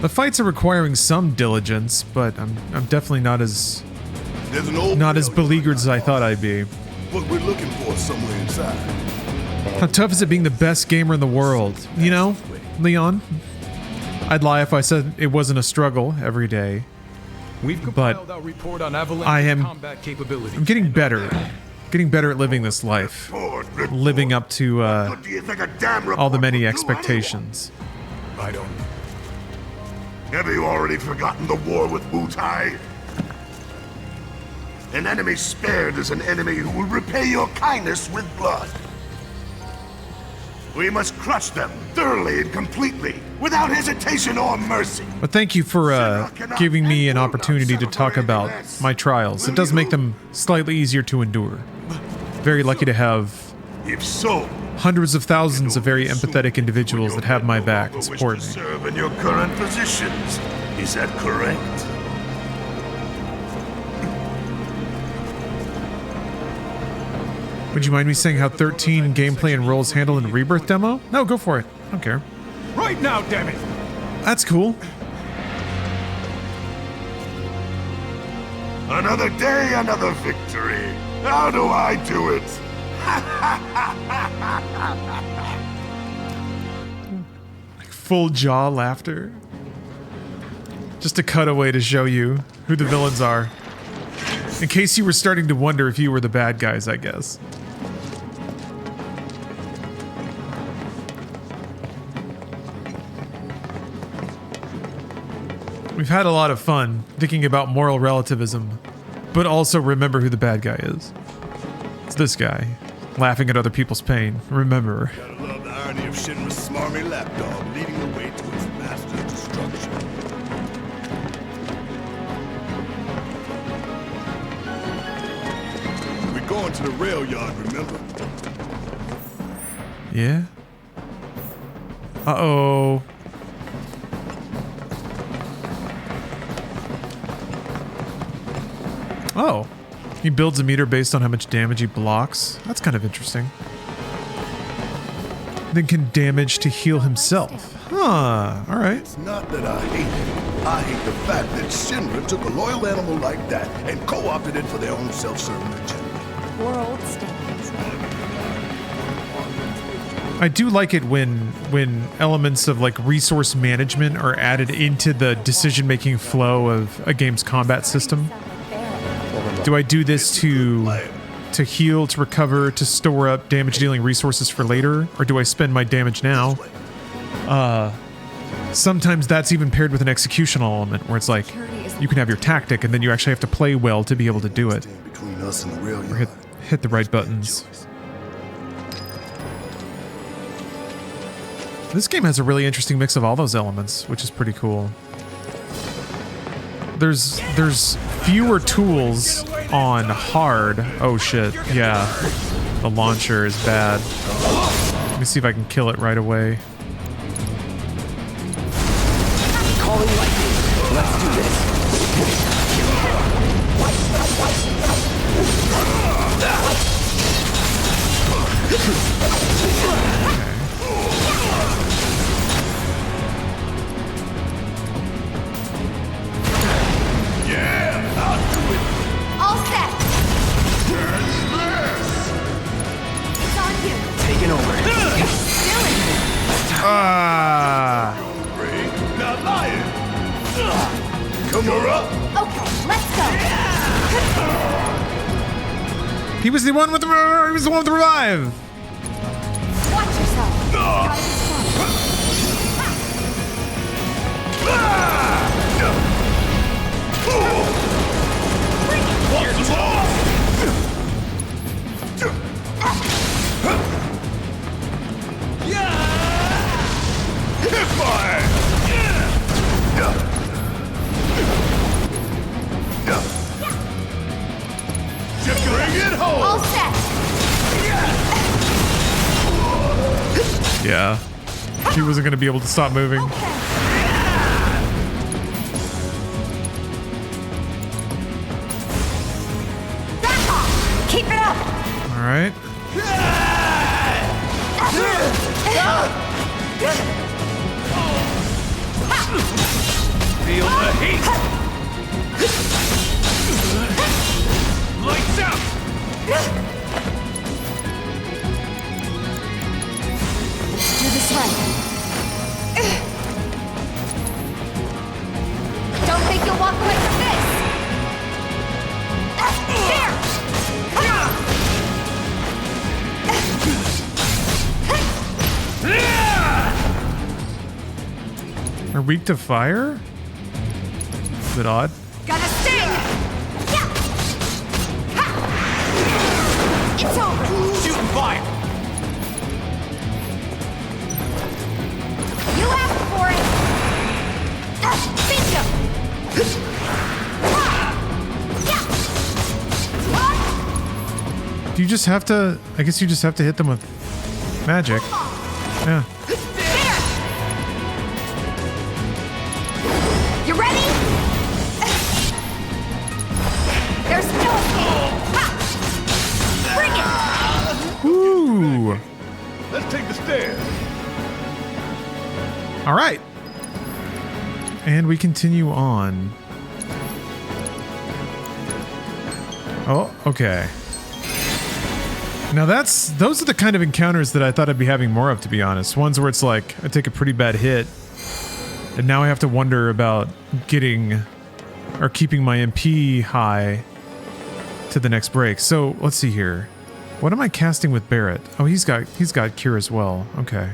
The fights are requiring some diligence, but I'm definitely not as beleaguered as I thought I'd be. What we're looking for is somewhere inside. How tough is it being the best gamer in the world? You know, Leon? I'd lie if I said it wasn't a struggle every day. We've compiled our report on Avalanche combat capabilities. I'm getting better. Getting better at living this life. Living up to all the many expectations. I don't. Have you already forgotten the war with Wutai? An enemy spared is an enemy who will repay your kindness with blood. We must crush them thoroughly and completely, without hesitation or mercy. But thank you for giving me an opportunity to talk about my trials. It does make them slightly easier to endure. Very lucky to have hundreds of thousands of very empathetic individuals that have my back and support me. Serve in your current positions. Is that correct? Would you mind me saying how 13 gameplay and roles handled in the Rebirth demo? No, go for it. I don't care. Right now, damn it! That's cool. Another day, another victory. How do I do it? Full jaw laughter. Just a cutaway to show you who the villains are. In case you were starting to wonder if you were the bad guys, I guess. We've had a lot of fun thinking about moral relativism, but also remember who the bad guy is. It's this guy, laughing at other people's pain. Remember. Gotta love the irony of Shinra's smarmy lapdog leading the way to its master's destruction. We're going to the rail yard, remember? Yeah? Uh-oh. Oh, he builds a meter based on how much damage he blocks. That's kind of interesting. Then can damage to heal himself. Huh, alright. It's not that I hate it. I hate the fact that Shinra took a loyal animal like that and co-opted it for their own self-serving agenda. World standards. I do like it when elements of like resource management are added into the decision-making flow of a game's combat system. Do I do this to heal, to recover, to store up damage-dealing resources for later? Or do I spend my damage now? Sometimes that's even paired with an executional element, where it's like, you can have your tactic, and then you actually have to play well to be able to do it. Or hit the right buttons. This game has a really interesting mix of all those elements, which is pretty cool. There's fewer tools on hard. Oh shit, yeah. The launcher is bad. Let me see if I can kill it right away. Calling lightning. Let's do this. All set. It's on you. Taking over. Still in here. Ah. Not lying. Come on up. Okay, let's go. He was the one with the revive. Watch yourself. Gotta be strong. All set. Yeah. He wasn't going to be able to stop moving. Keep it up. All right. Feel the heat. Lights out. Do this way. Don't think you'll walk away from this. There. Are weak to fire? A bit odd. Gotta sting. It's over. Shooting fire. You asked for it. Bingo. Do you just have to... I guess you just have to hit them with magic. Yeah. You ready? There's no escape. Bring it. Ooh. Let's take the stairs. All right. And we continue on. Oh, okay. Now those are the kind of encounters that I thought I'd be having more of, to be honest. Ones where it's like I take a pretty bad hit and now I have to wonder about getting or keeping my MP high to the next break. So let's see here. What am I casting with Barrett? Oh, he's got cure as well. Okay.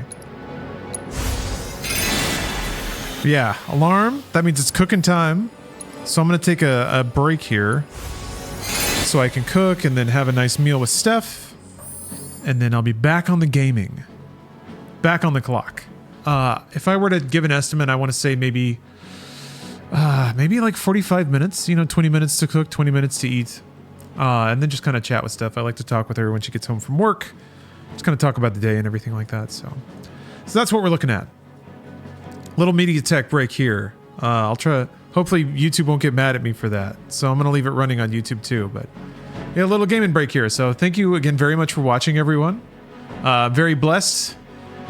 Yeah, alarm. That means it's cooking time. So I'm gonna take a break here so I can cook and then have a nice meal with Steph. And then I'll be back on the gaming. Back on the clock. If I were to give an estimate, I want to say maybe like 45 minutes, 20 minutes to cook, 20 minutes to eat. And then just kind of chat with Steph. I like to talk with her when she gets home from work. Just kind of talk about the day and everything like that. So that's what we're looking at. Little media tech break here. I'll try. Hopefully YouTube won't get mad at me for that. So I'm going to leave it running on YouTube too, but yeah, a little gaming break here. So thank you again very much for watching, everyone. Very blessed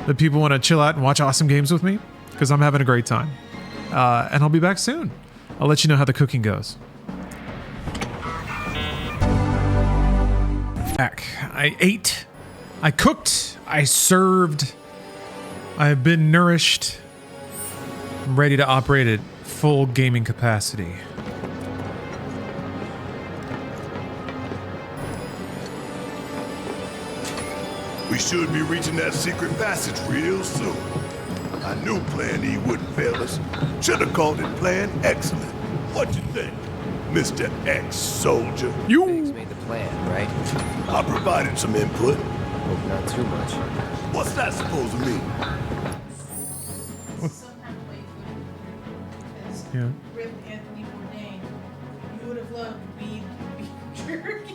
that people want to chill out and watch awesome games with me because I'm having a great time. And I'll be back soon. I'll let you know how the cooking goes. Back. I ate. I cooked. I served. I've been nourished. I'm ready to operate at full gaming capacity. We should be reaching that secret passage real soon. I knew Plan E wouldn't fail us. Should have called it Plan Excellent. What you think, Mr. Ex-Soldier? You made the plan, right? I provided some input. Hope not too much. What's that supposed to mean? Yeah. Rip Anthony Bourdain. You would have loved beef jerky.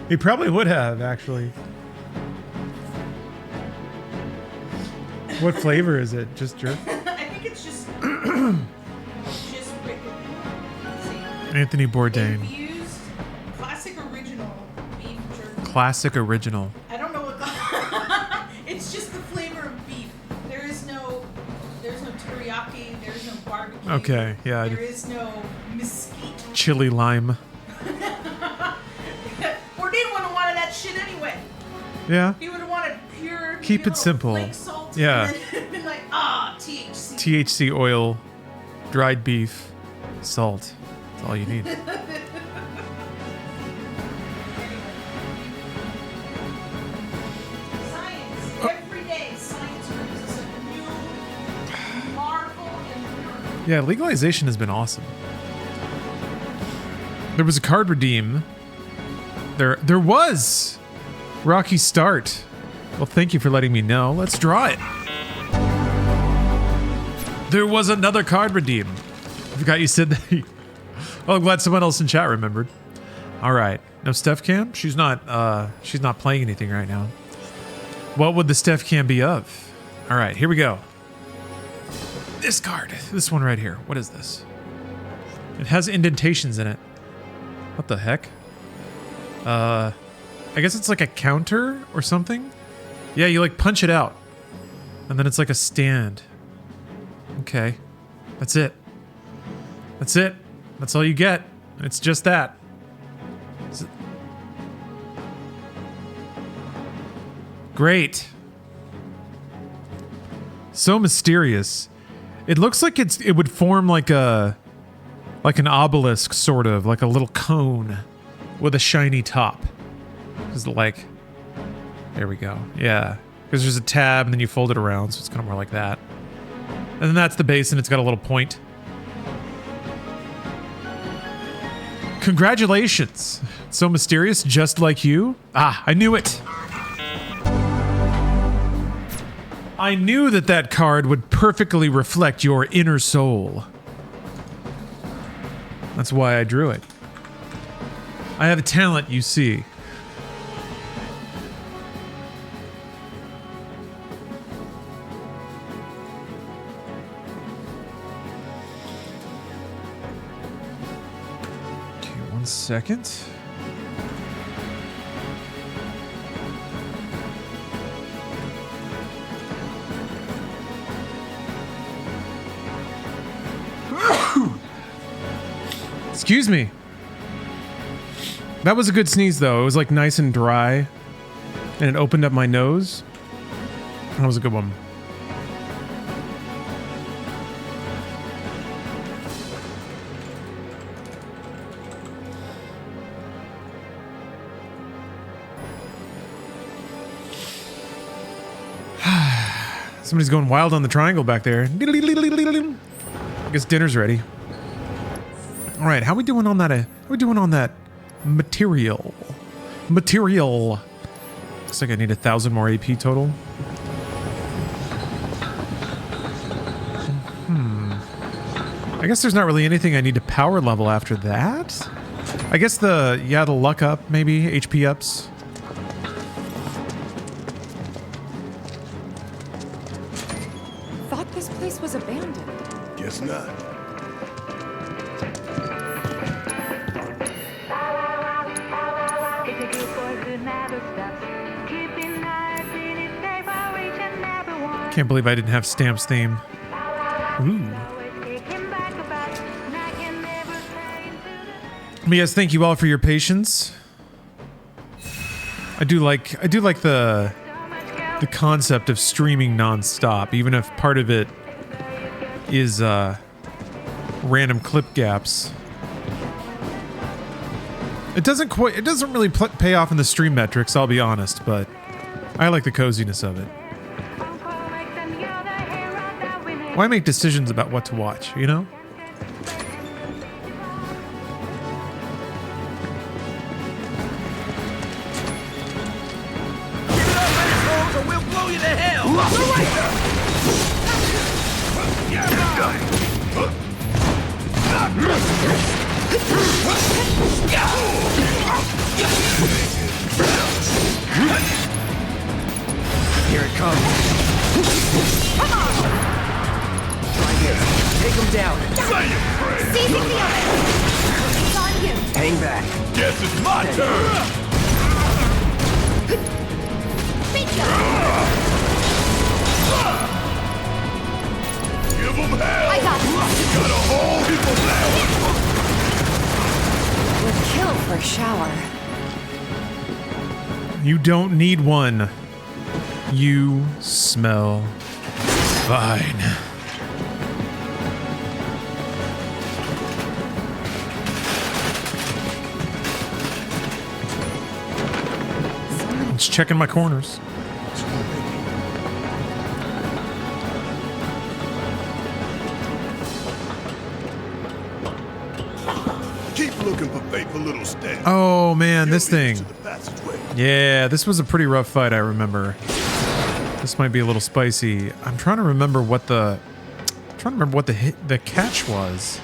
He probably would have, actually. What flavor is it? Just jerk? I think it's just Rick. Anthony Bourdain. Infused classic original beef jerky. Classic original. I don't know what it's just the flavor of beef. There's no teriyaki, there's no barbecue. Okay, yeah. There is no mesquite. Chili lime. Bourdain wouldn't have wanted that shit anyway. Yeah. He would have wanted pure. Keep it simple. Flake salt. Yeah. And then been like, THC. THC oil, dried beef, salt. That's all you need. Science. Every day, science brings us a new marvel and miracle. Yeah, legalization has been awesome. There was a card redeem. There was. Rocky start. Well, thank you for letting me know. Let's draw it. There was another card redeem. I forgot you said that. Oh, I'm glad someone else in chat remembered. All right. No Steph Cam? She's not playing anything right now. What would the Steph Cam be of? All right, here we go. This card. This one right here. What is this? It has indentations in it. What the heck? I guess it's like a counter or something? Yeah, you like punch it out. And then it's like a stand. Okay. That's it. That's it. That's all you get. It's just that. Great. So mysterious. It looks like it would form like an obelisk, sort of, like a little cone with a shiny top. Just like, there we go. Yeah. Because there's a tab and then you fold it around, so it's kind of more like that. And then that's the base and it's got a little point. Congratulations. So mysterious, just like you. Ah, I knew it. I knew that card would perfectly reflect your inner soul. That's why I drew it. I have a talent, you see. Okay, 1 second. Excuse me. That was a good sneeze, though. It was like nice and dry, and it opened up my nose. That was a good one. Somebody's going wild on the triangle back there. I guess dinner's ready. All right, how we doing on that? How we doing on that material? Material. Looks like I need 1,000 more AP total. I guess there's not really anything I need to power level after that. I guess the luck up, maybe HP ups. Thought this place was abandoned. Guess not. Can't believe I didn't have Stamp's theme. Ooh. But yes, thank you all for your patience. I do like the concept of streaming non-stop, even if part of it is random clip gaps. It doesn't really pay off in the stream metrics, I'll be honest, but I like the coziness of it. Why make decisions about what to watch, you know? Here it comes. Come on! Try this. Take him down. Seizing the other! It's on you! Hang back. Guess it's my turn! Give him hell! I got it! Got a whole heap of that! Would kill for a shower. You don't need one. You smell fine. Just checking my corners. Keep looking for faithful little Stan. Oh man, this thing. Yeah, this was a pretty rough fight, I remember. This might be a little spicy. I'm trying to remember what the the catch was.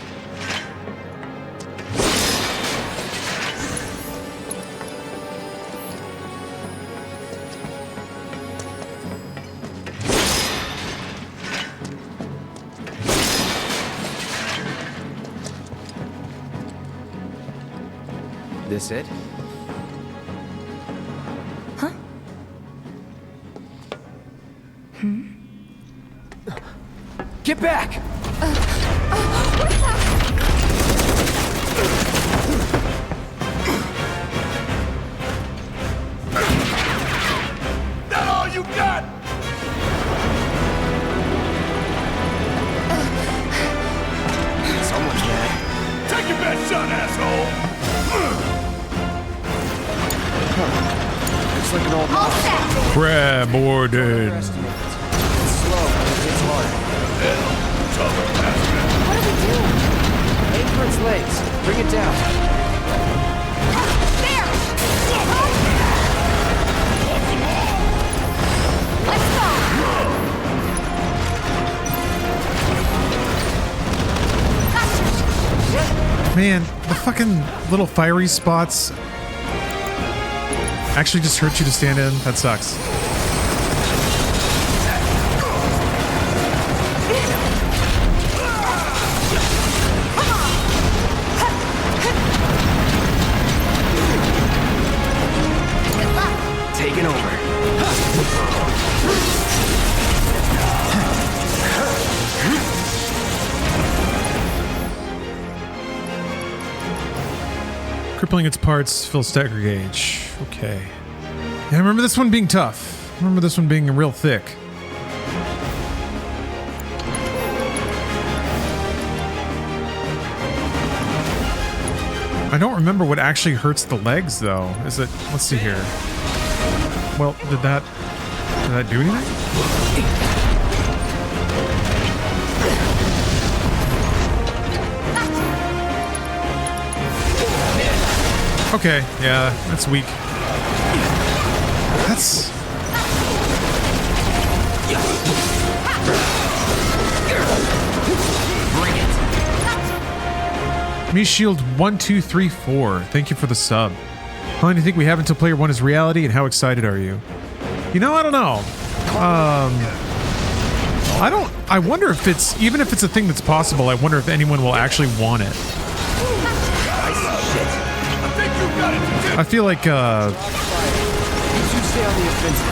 This it? Huh? Get back! That all you got? Someone's mad. Take your best shot, asshole! Looks like an old model. Crab ordered. It's slow, but it hits hard. What do we do? Aim for its legs. Bring it down. There! Let's go! Man, the fucking little fiery spots actually just hurt you to stand in. That sucks. Taking over. Crippling its parts, fill stagger gauge. Okay. Yeah, I remember this one being tough. I remember this one being real thick. I don't remember what actually hurts the legs, though. Is it... Let's see here. Well, did that do anything? Okay, yeah, that's weak. That's... Bring it. Me Shield 1234. Thank you for the sub. How long do you think we have until player 1 is reality, and how excited are you? You know, I don't know. I wonder if it's, even if it's a thing that's possible, I wonder if anyone will actually want it. I feel like, You two stay on the offensive.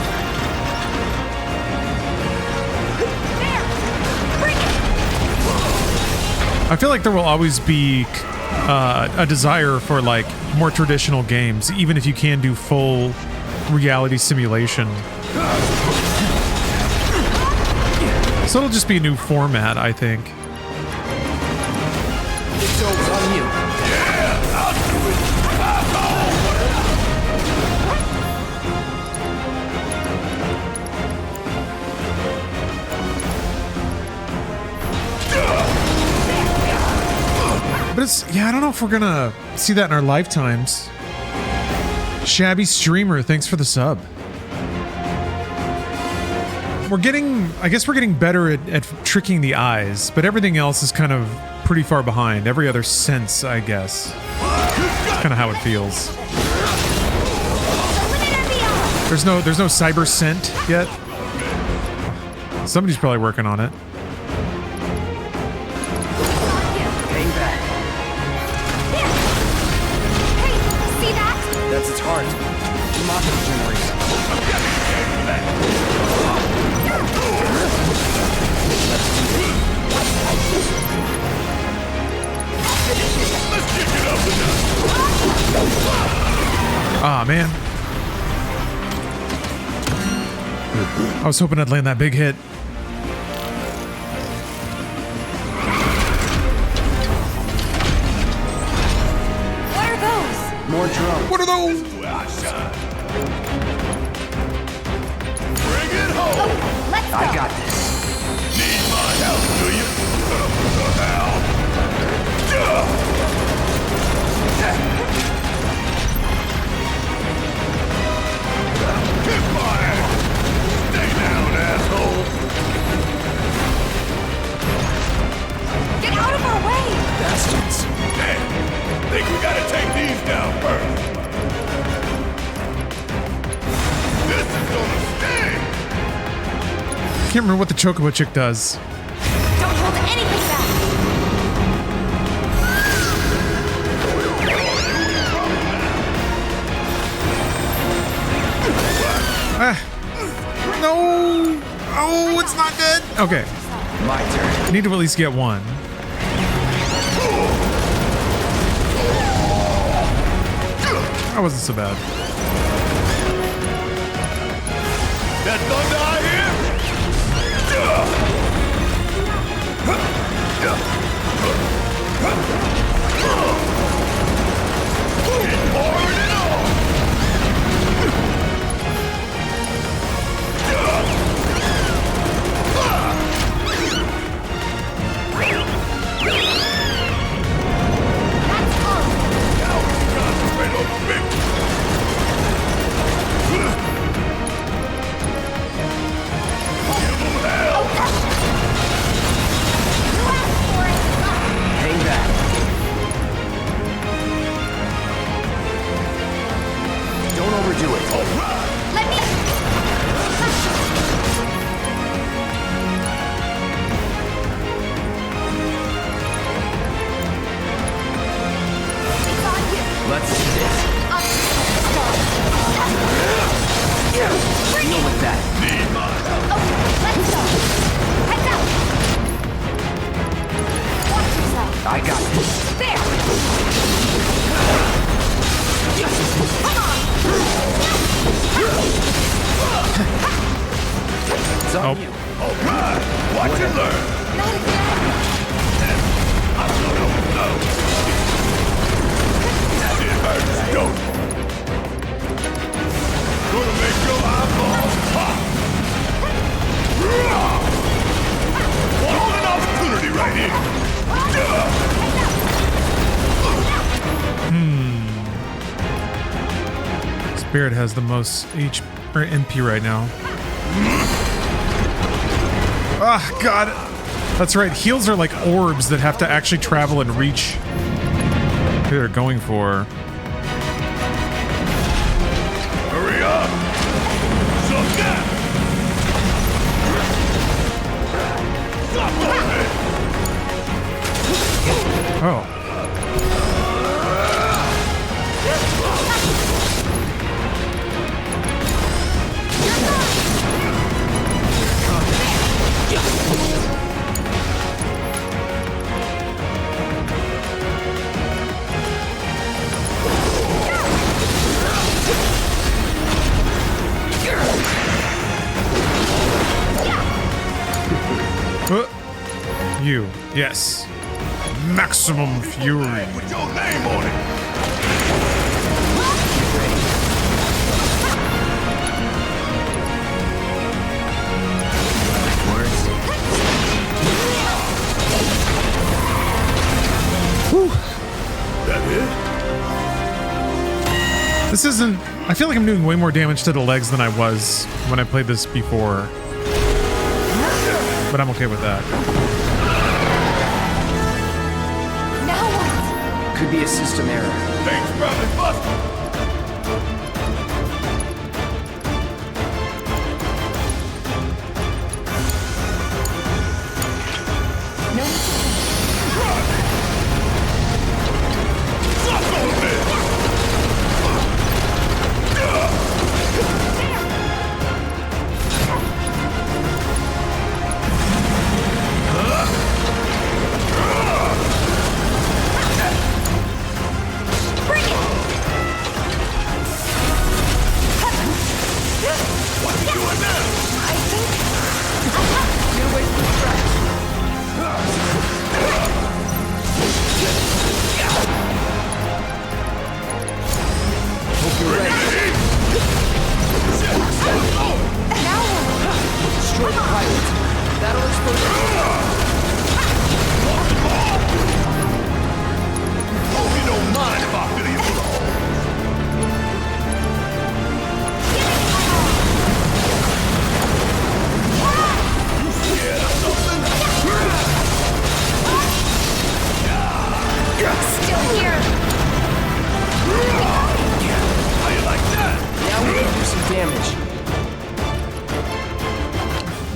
I feel like there will always be a desire for like more traditional games, even if you can do full reality simulation. So it'll just be a new format, I think. It's on you. Yeah, I'll do it. But it's, yeah, I don't know if we're gonna see that in our lifetimes. Shabby Streamer, thanks for the sub. I guess we're getting better at tricking the eyes, but everything else is kind of pretty far behind. Every other sense, I guess. That's kind of how it feels. There's no cyber scent yet. Somebody's probably working on it. That's its heart. Thematic generation. Ah, man. I was hoping I'd land that big hit. More drums. What are those? Bring it home. Let's go. I got this. Need my help, do you? Kick my ass. Stay down, asshole. Get out of our way. Bastards. Damn. Think we gotta take these down first. This is gonna sting. Can't remember what the Chocobo chick does. Don't hold anything back. No, it's not good. Okay. My turn. I need to at least get one. That wasn't so bad. That thunder I hear? Keep pouring it on! Now we can concentrate on the victory. Hang back. Don't overdo it. All right. Let me. It's on you. Let's do this. Deal with that. Need my help. Okay, let's go. Heads up. Watch yourself. I got this. There. Come on. It's on you. All right. Watch and learn. Not again. I don't know. It hurts, don't it? Gonna make your eyeballs pop. Golden opportunity right here. Spirit has the most NP right now. Ah, God. That's right. Heals are like orbs that have to actually travel and reach who they're going for. Hurry up. Sonntag. Stop on it. Oh. You. Yes. Maximum fury. Put your name on it. Whew. That it? This isn't... I feel like I'm doing way more damage to the legs than I was when I played this before. But I'm okay with that. Now what? Could be a system error. Things probably busted. No. Stop on this.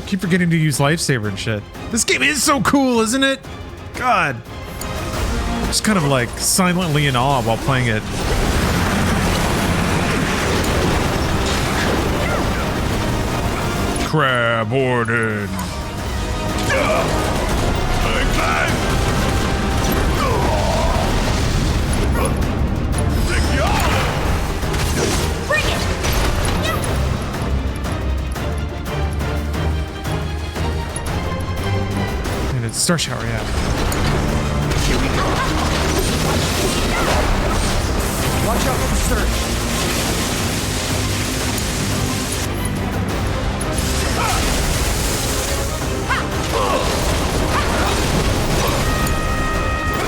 Keep forgetting to use lifesaver and shit. This game is so cool, isn't it? God. Just kind of like silently in awe while playing it. Crap. crab warden. Bring it! And it's Star Shower, yeah. Watch out for the surge.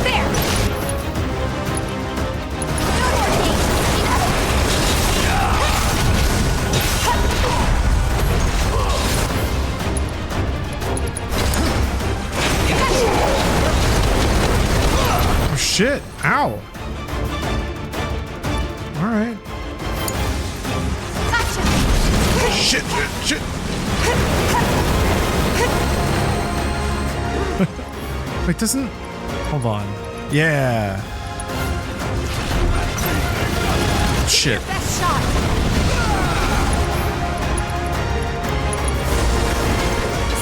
There! Oh, shit. Ow. All right. Shit, shit, shit. Wait, doesn't... Hold on. Yeah. Shit. Best shot!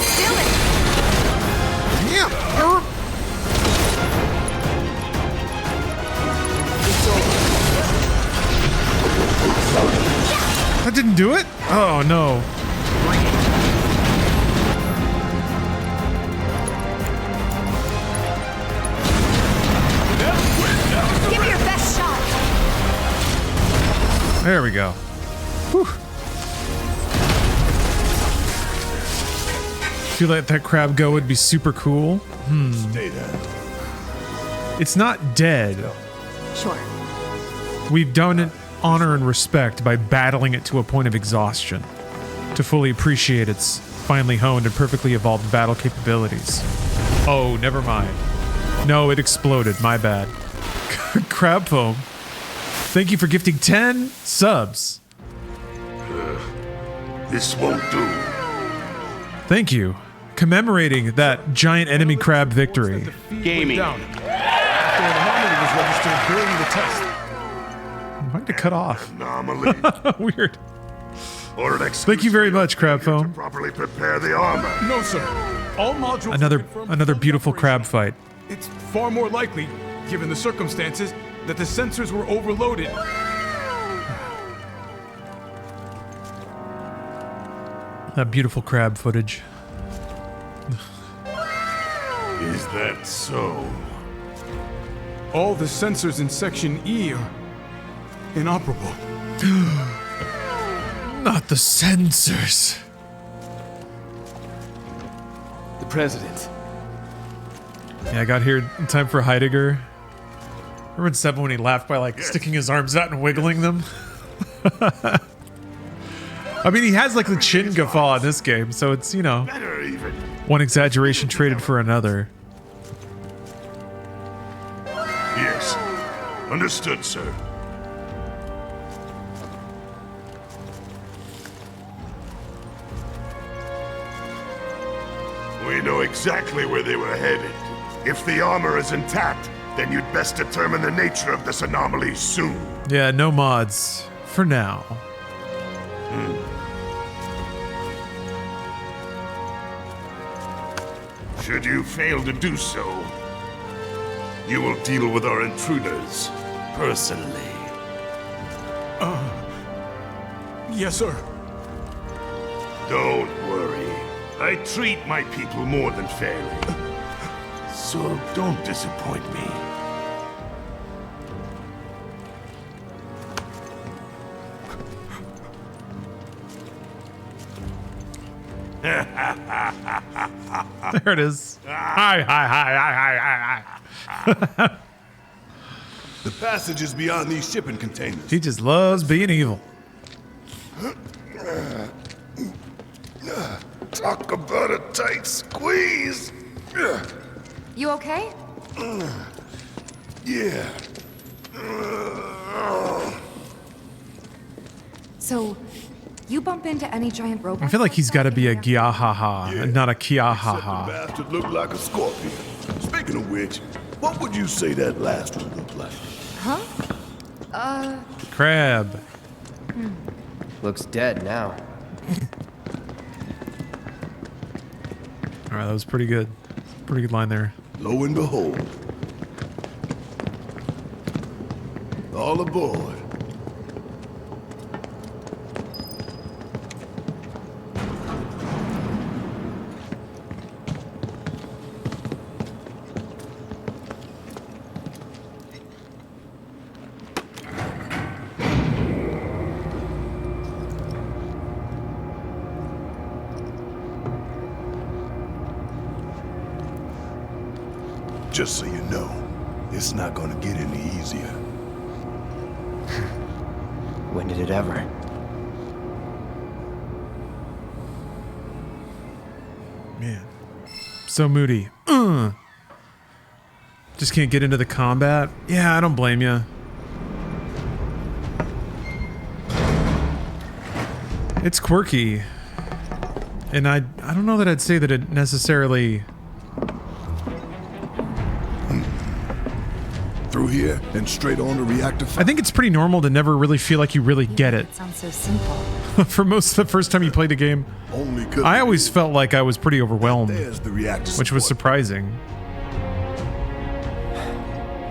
Steal it! Yeah. That didn't do it? Oh, no. Give me your best shot! There we go. Whew. Feel like that crab go would be super cool. Stay down. It's not dead. Sure. We've done it honor and respect by battling it to a point of exhaustion to fully appreciate its finely honed and perfectly evolved battle capabilities. Oh, never mind. No, it exploded. My bad. Crab foam. Thank you for gifting 10 subs. This won't do. Thank you. Commemorating that giant enemy crab victory. Gaming. Down. After an anomaly was registered during the test. I'm going to cut off. Anomaly. Weird. Or an Thank you very much, crab foam. properly prepare the armor. No, sir. All modules. Another beautiful crab fight. It's far more likely, given the circumstances, that the sensors were overloaded. That beautiful crab footage. Is that so? All the sensors in Section E are inoperable. Not the sensors. The president. Yeah, I got here in time for Heidegger. Remember in 7 when he laughed by like sticking his arms out and wiggling them? I mean, he has like the chin guffaw in this game, so it's, you know, one exaggeration traded for another. Yes. Understood, sir. We know exactly where they were headed. If the armor is intact, then you'd best determine the nature of this anomaly soon. Yeah, no mods. For now. Should you fail to do so, you will deal with our intruders personally. Yes, sir. Don't worry. I treat my people more than fairly. So don't disappoint me. There it is. Hi, hi, hi, hi, hi, hi. The passage is beyond these shipping containers. He just loves being evil. Talk about a tight squeeze. You okay? Yeah. So, you bump into any giant robots? I feel like he's got to be a Gyahaha, and not a Kiahaha. Bastard looked like a scorpion. Speaking of which, what would you say that last one looked like? Huh? Crab. Looks dead now. All right, that was pretty good. Pretty good line there. Lo and behold. All aboard. Just so you know, it's not gonna get any easier. When did it ever? Man. So moody. Just can't get into the combat. Yeah, I don't blame you. It's quirky. And I don't know that I'd say that it necessarily... Through here and straight on to Reactor 5. I think it's pretty normal to never really feel like you really get it. It sounds so simple. For most of the first time you played a game, I always felt like I was pretty overwhelmed, which was surprising.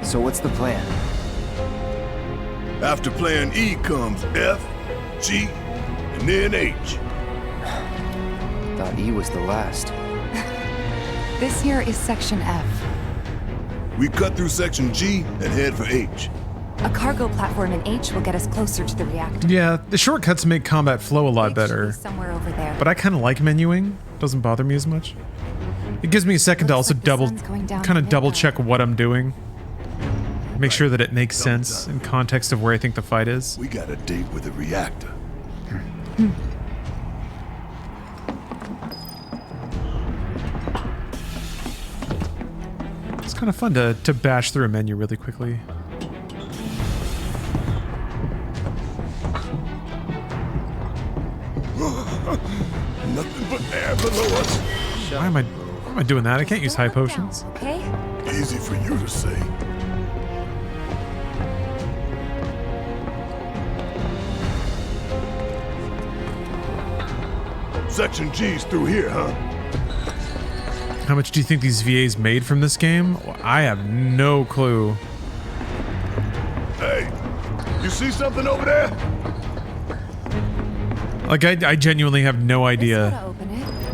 So what's the plan? After plan E comes F, G, and then H. Thought E was the last. This here is Section F. We cut through Section G and head for H. A cargo platform in H will get us closer to the reactor. Yeah, the shortcuts make combat flow a lot better. Somewhere over there. But I kind of like menuing. Doesn't bother me as much. It gives me a second to also kind of double check what I'm doing. Make sure that it makes sense in context of where I think the fight is. We got a date with the reactor. It's kind of fun to bash through a menu really quickly. Nothing but air below us. Why am I doing that? I can't use high potions. Okay. Easy for you to say. Section G's through here, huh? How much do you think these VAs made from this game? I have no clue. Hey, you see something over there? Like I genuinely have no idea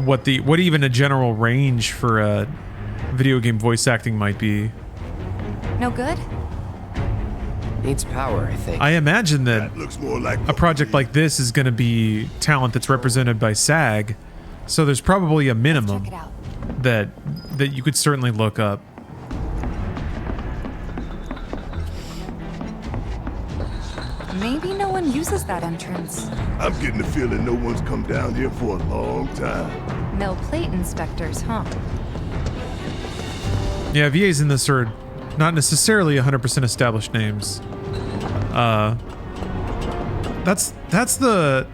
what even a general range for a video game voice acting might be. No good? Needs power, I think. I imagine that looks more like a project like this is going to be talent that's represented by SAG, so there's probably a minimum that you could certainly look up. Maybe no one uses that entrance. I'm getting the feeling no one's come down here for a long time. No plate inspectors, huh? Yeah, VAs in this are not necessarily 100% established names. To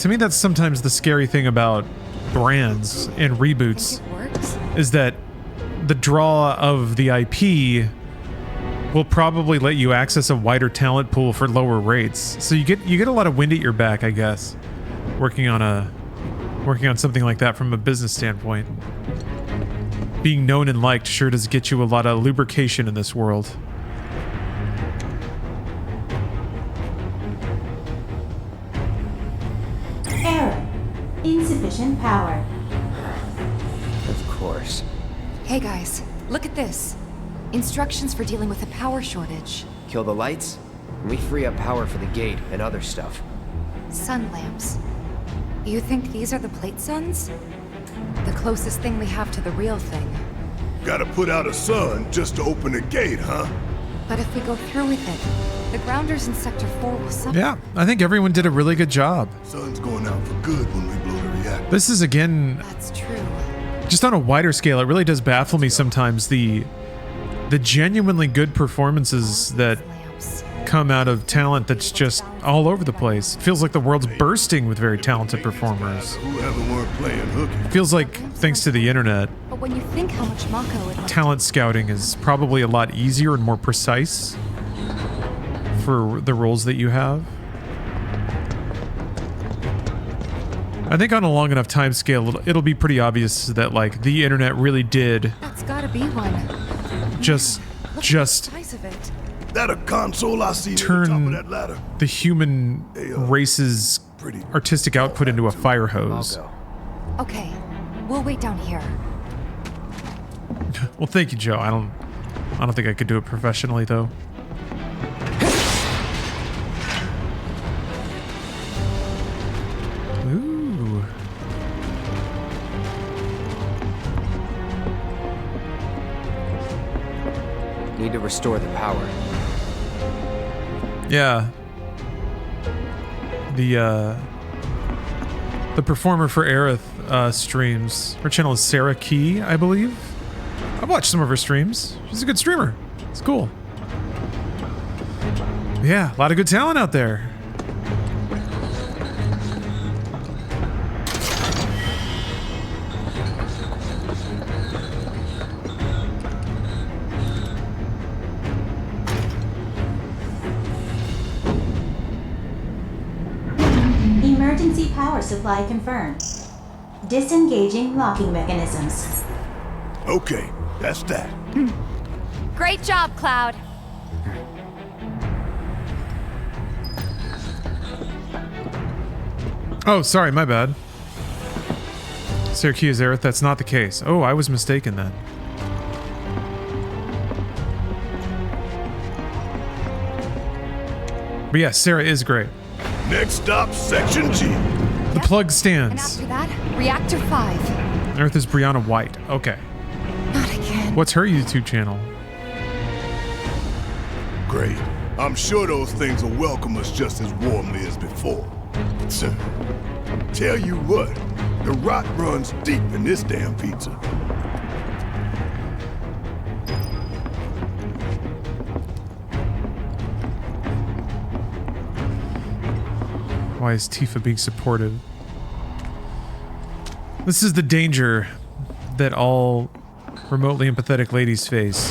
me, that's sometimes the scary thing about brands and reboots is that the draw of the IP will probably let you access a wider talent pool for lower rates. So you get a lot of wind at your back, I guess, working on something like that from a business standpoint. Being known and liked sure does get you a lot of lubrication in this world. Error. Insufficient power. Of course. Hey guys, look at this. Instructions for dealing with a power shortage. Kill the lights, and we free up power for the gate and other stuff. Sun lamps. You think these are the plate suns? The closest thing we have to the real thing. Gotta put out a sun just to open the gate, huh? But if we go through with it, the grounders in Sector 4 will suffer. Yeah, I think everyone did a really good job. Sun's going out for good when we blow the reactor. This is, again, that's true. Just on a wider scale, it really does baffle me sometimes the genuinely good performances that come out of talent that's just all over the place. It feels like the world's bursting with very talented performers. Whoever weren't playing hooky. Feels like, thanks to the internet, But when you think how much Mako would talent scouting is probably a lot easier and more precise for the roles that you have. I think on a long enough time scale, it'll be pretty obvious that like the internet really did That's gotta be one. just Size of it. That a console I see turn at the top of that ladder? the human race's artistic output into a fire hose. Okay, we'll wait down here. Well, thank you, Joe. I don't think I could do it professionally though. Ooh. Need to restore the power. Yeah. The performer for Aerith streams. Her channel is Sarah Key, I believe. I've watched some of her streams. She's a good streamer. It's cool. Yeah, a lot of good talent out there. Emergency power supply confirmed. Disengaging locking mechanisms. Okay, that's that. Great job, Cloud. Oh, sorry, my bad. Sarah Key is Aerith. That's not the case. Oh, I was mistaken then. But yeah, Sarah is great. Next stop, Section G. The plug And stands. after that, Reactor 5. Aerith is Brianna White. Okay. Not again. What's her YouTube channel? Great. I'm sure those things will welcome us just as warmly as before. So, tell you what, the rot runs deep in this damn pizza. Why is Tifa being supportive? This is the danger that all remotely empathetic ladies face.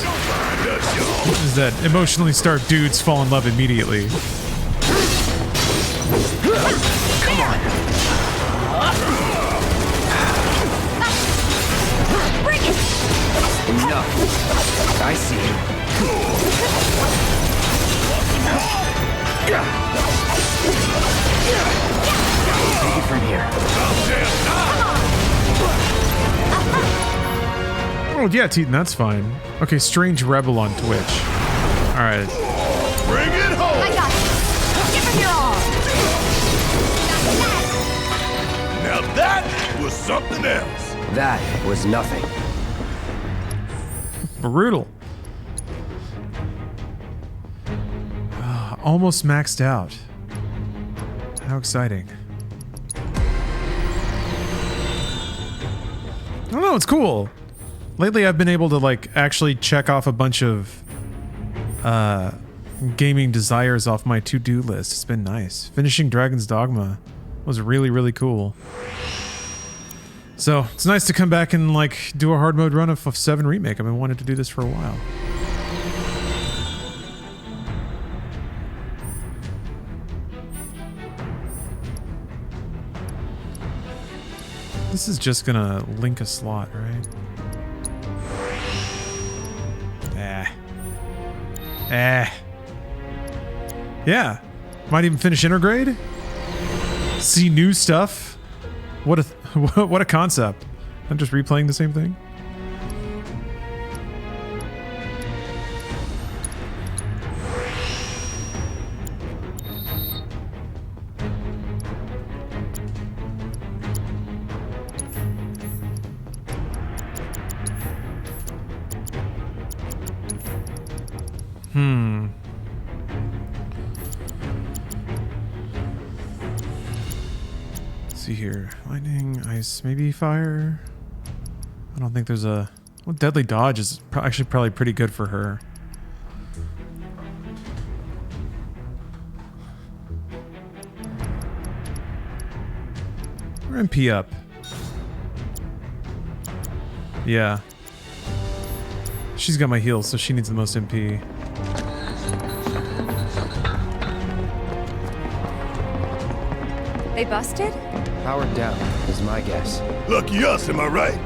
Is that emotionally starved dudes fall in love immediately. Come on. Bring it! Enough. I see Take it from here. Oh yeah, Teton, that's fine. Okay, Strange Rebel on Twitch. Alright. Bring it home! I got it. Give him your all. Now that was something else. That was nothing. Brutal. Almost maxed out. How exciting. I don't know, it's cool. Lately I've been able to like actually check off a bunch of gaming desires off my to-do list. It's been nice. Finishing Dragon's Dogma was really, really cool. So it's nice to come back and like do a hard mode run of FF7 Remake. I've been wanting to do this for a while. This is just gonna link a slot, right? Yeah. Might even finish Intergrade. See new stuff. What a what a concept. I'm just replaying the same thing. Let's see here. Lightning, ice, maybe fire. I don't think there's a... Well, Deadly Dodge is actually probably pretty good for her. We're MP up. Yeah. She's got my heals, so she needs the most MP. They busted? Powered down is my guess. Lucky us, am I right?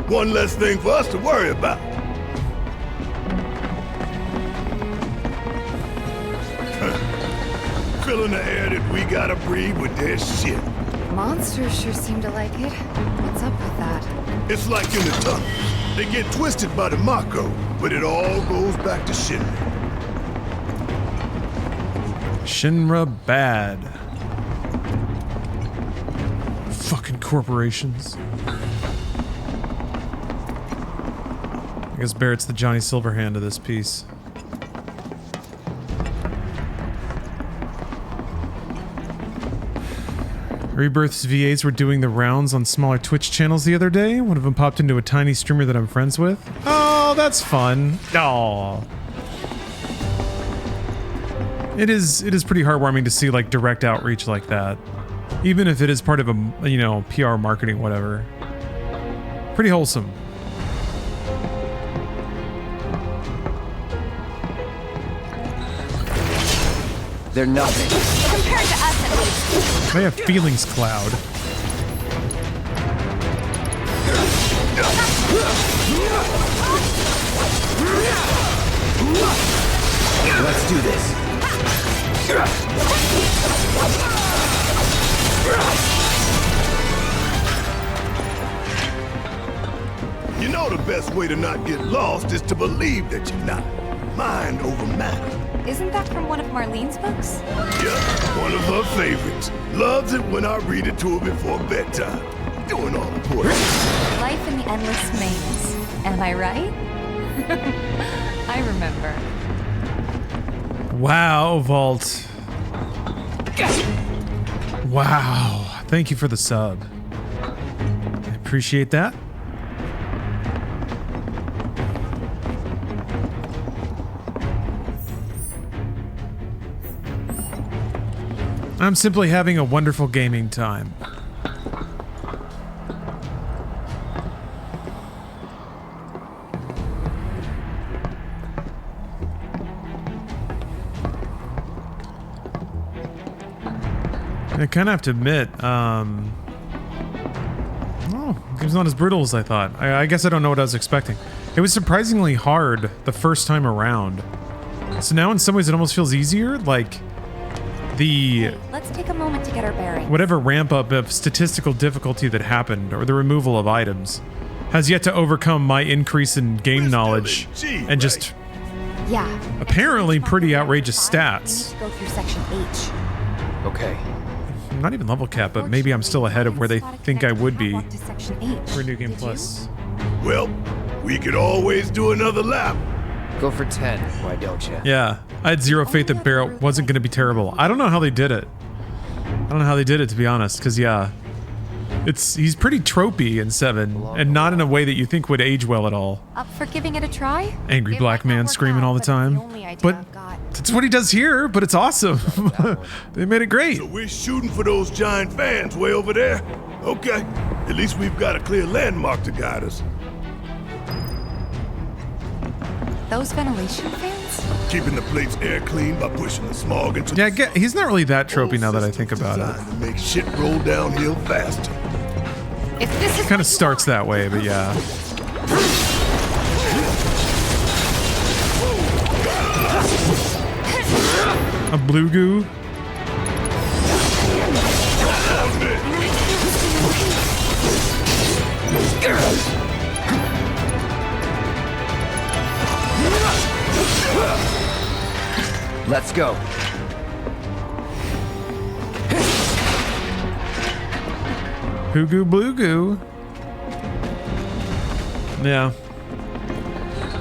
One less thing for us to worry about. Filling the air that we gotta breathe with their shit. Monsters sure seem to like it. What's up with that? It's like in the tunnel. They get twisted by the Mako, but it all goes back to Shinra. Shinra bad. Fucking corporations. I guess Barrett's the Johnny Silverhand of this piece. Rebirth's VAs were doing the rounds on smaller Twitch channels the other day. One of them popped into a tiny streamer that I'm friends with. Oh, that's fun. Oh. It is pretty heartwarming to see like direct outreach like that. Even if it is part of a, you know, PR marketing, whatever. Pretty wholesome. They're nothing. Compared to us, at least. They have feelings cloud. Let's do this. You know the best way to not get lost is to believe that you're not. Mind over matter. Isn't that from one of Marlene's books? Yep, one of her favorites. Loves it when I read it to her before bedtime. Doing all the work. Life in the Endless Maze. Am I right? I remember. Wow, Vault. Wow. Thank you for the sub. I appreciate that. I'm simply having a wonderful gaming time. I kind of have to admit, oh, it was not as brutal as I thought. I guess I don't know what I was expecting. It was surprisingly hard the first time around. So now in some ways it almost feels easier, like the... Let's take a moment to get our bearings. Whatever ramp up of statistical difficulty that happened, or the removal of items, has yet to overcome my increase in game knowledge and just... Yeah. Apparently pretty outrageous stats. Go through section H. Okay. Not even level cap, but maybe I'm still ahead of where they think I would be for New Game Plus. Well, we could always do another lap. Go for 10, why don't you? Yeah, I had zero faith that Barrett wasn't going to be terrible. I don't know how they did it. I don't know how they did it, to be honest, because yeah, he's pretty tropey in 7, and not in a way that you think would age well at all. Up for giving it a try? Angry black man screaming all the time. But that's what he does here, but it's awesome. They made it great. So we're shooting for those giant fans way over there? Okay, at least we've got a clear landmark to guide us. Those ventilation fans? Keeping the plate's air clean by pushing the smog into yeah, he's not really that tropey now that I think about it. To make shit roll downhill faster. If this is kind of starts that way, but yeah. A blue goo. Let's go. Hoo goo blue goo. Yeah.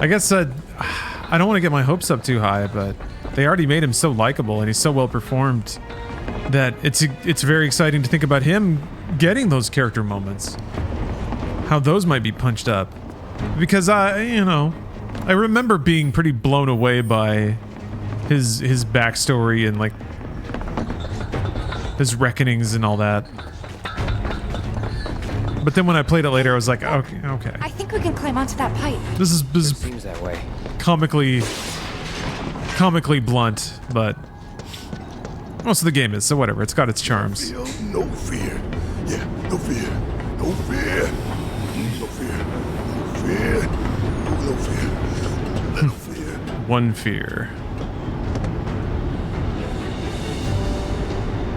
I guess I don't want to get my hopes up too high, but they already made him so likable and he's so well performed that it's very exciting to think about him getting those character moments. How those might be punched up. Because you know, I remember being pretty blown away by his backstory and like his reckonings and all that. But then when I played it later, I was like, okay. I think we can climb onto that pipe. This is seems that way. comically blunt, but most of the game is, so whatever. It's got its charms. No fear. No fear. No fear. No fear. No fear. No fear. Little fear. One fear.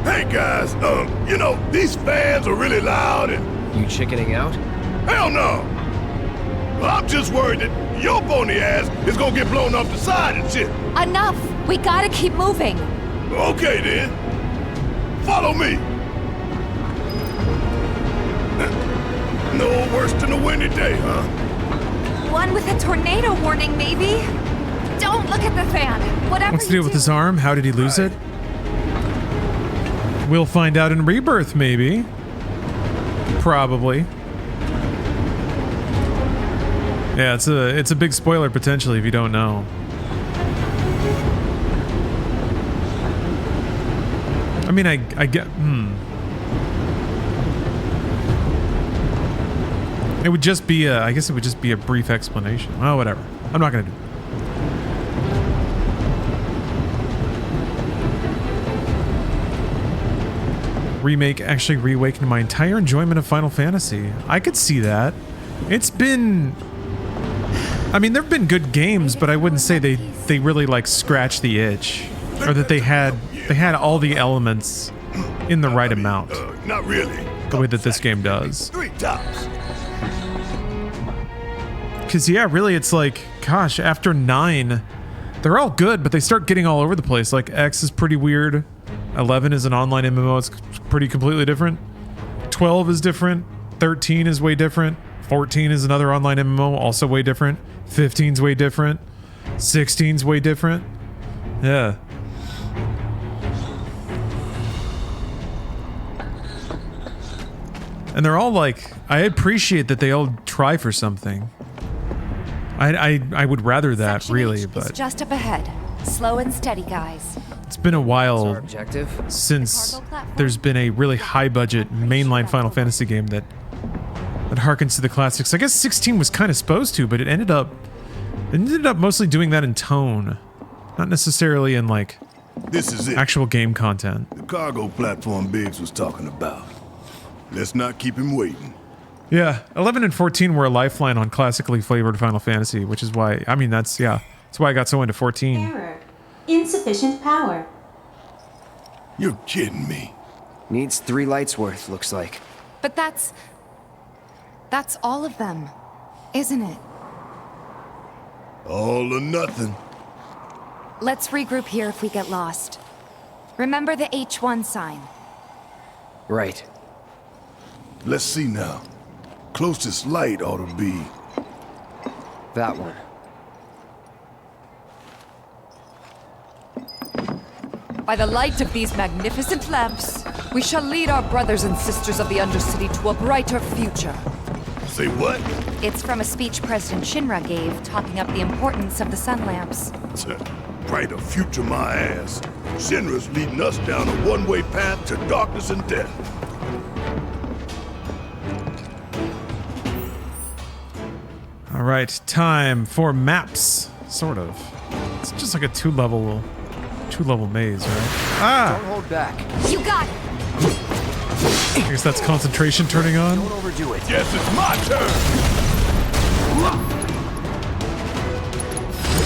Hey guys, you know, these fans are really loud and... You chickening out? Hell no! Well, I'm just worried that your pony ass is gonna get blown off the side and shit. Enough! We gotta keep moving. Okay then. Follow me. No worse than a windy day, huh? One with a tornado warning, maybe? Don't look at the fan. Whatever. What's the deal with his arm? How did he lose it? We'll find out in Rebirth, maybe. Probably. Yeah, it's a big spoiler potentially if you don't know. I mean, I get. It would just be a. I guess it would just be a brief explanation. Well, whatever. I'm not gonna do it. Remake actually reawakened my entire enjoyment of Final Fantasy. I could see that. It's been... I mean, there have been good games, but I wouldn't say they really like scratched the itch, or that they had all the elements in the right amount. Not really. The way that this game does. 3 tops. Because yeah, really, it's like, gosh, after 9, they're all good, but they start getting all over the place. Like X is pretty weird. 11 is an online MMO. It's pretty completely different. 12 is different. 13 is way different. 14 is another online MMO, also way different. 15's way different. 16's way different. Yeah. And they're all like, I appreciate that they all try for something. I would rather that, really, but It's just up ahead. Slow and steady, guys. it's been a while since there's been a really high-budget mainline Final Fantasy game that harkens to the classics. I guess 16 was kind of supposed to, but it ended up mostly doing that in tone, not necessarily in like This is it. actual game content. The cargo platform Biggs was talking about. Let's not keep him waiting. Yeah, 11 and 14 were a lifeline on classically flavored Final Fantasy, which is why, I mean, that's why I got so into 14. Error. Insufficient power. You're kidding me. Needs 3 lights worth, looks like. But that's all of them, isn't it? All or nothing. Let's regroup here if we get lost. Remember the H1 sign. Right. Let's see now. Closest light ought to be... that one. By the light of these magnificent lamps, we shall lead our brothers and sisters of the Undercity to a brighter future. Say what? It's from a speech President Shinra gave, talking up the importance of the sun lamps. Brighter future my ass. Shinra's leading us down a one-way path to darkness and death. All right, time for maps, sort of. It's just like a two-level maze, right? Ah! Don't hold back. You got it! I guess that's concentration turning on. Don't overdo it. Yes, it's my turn!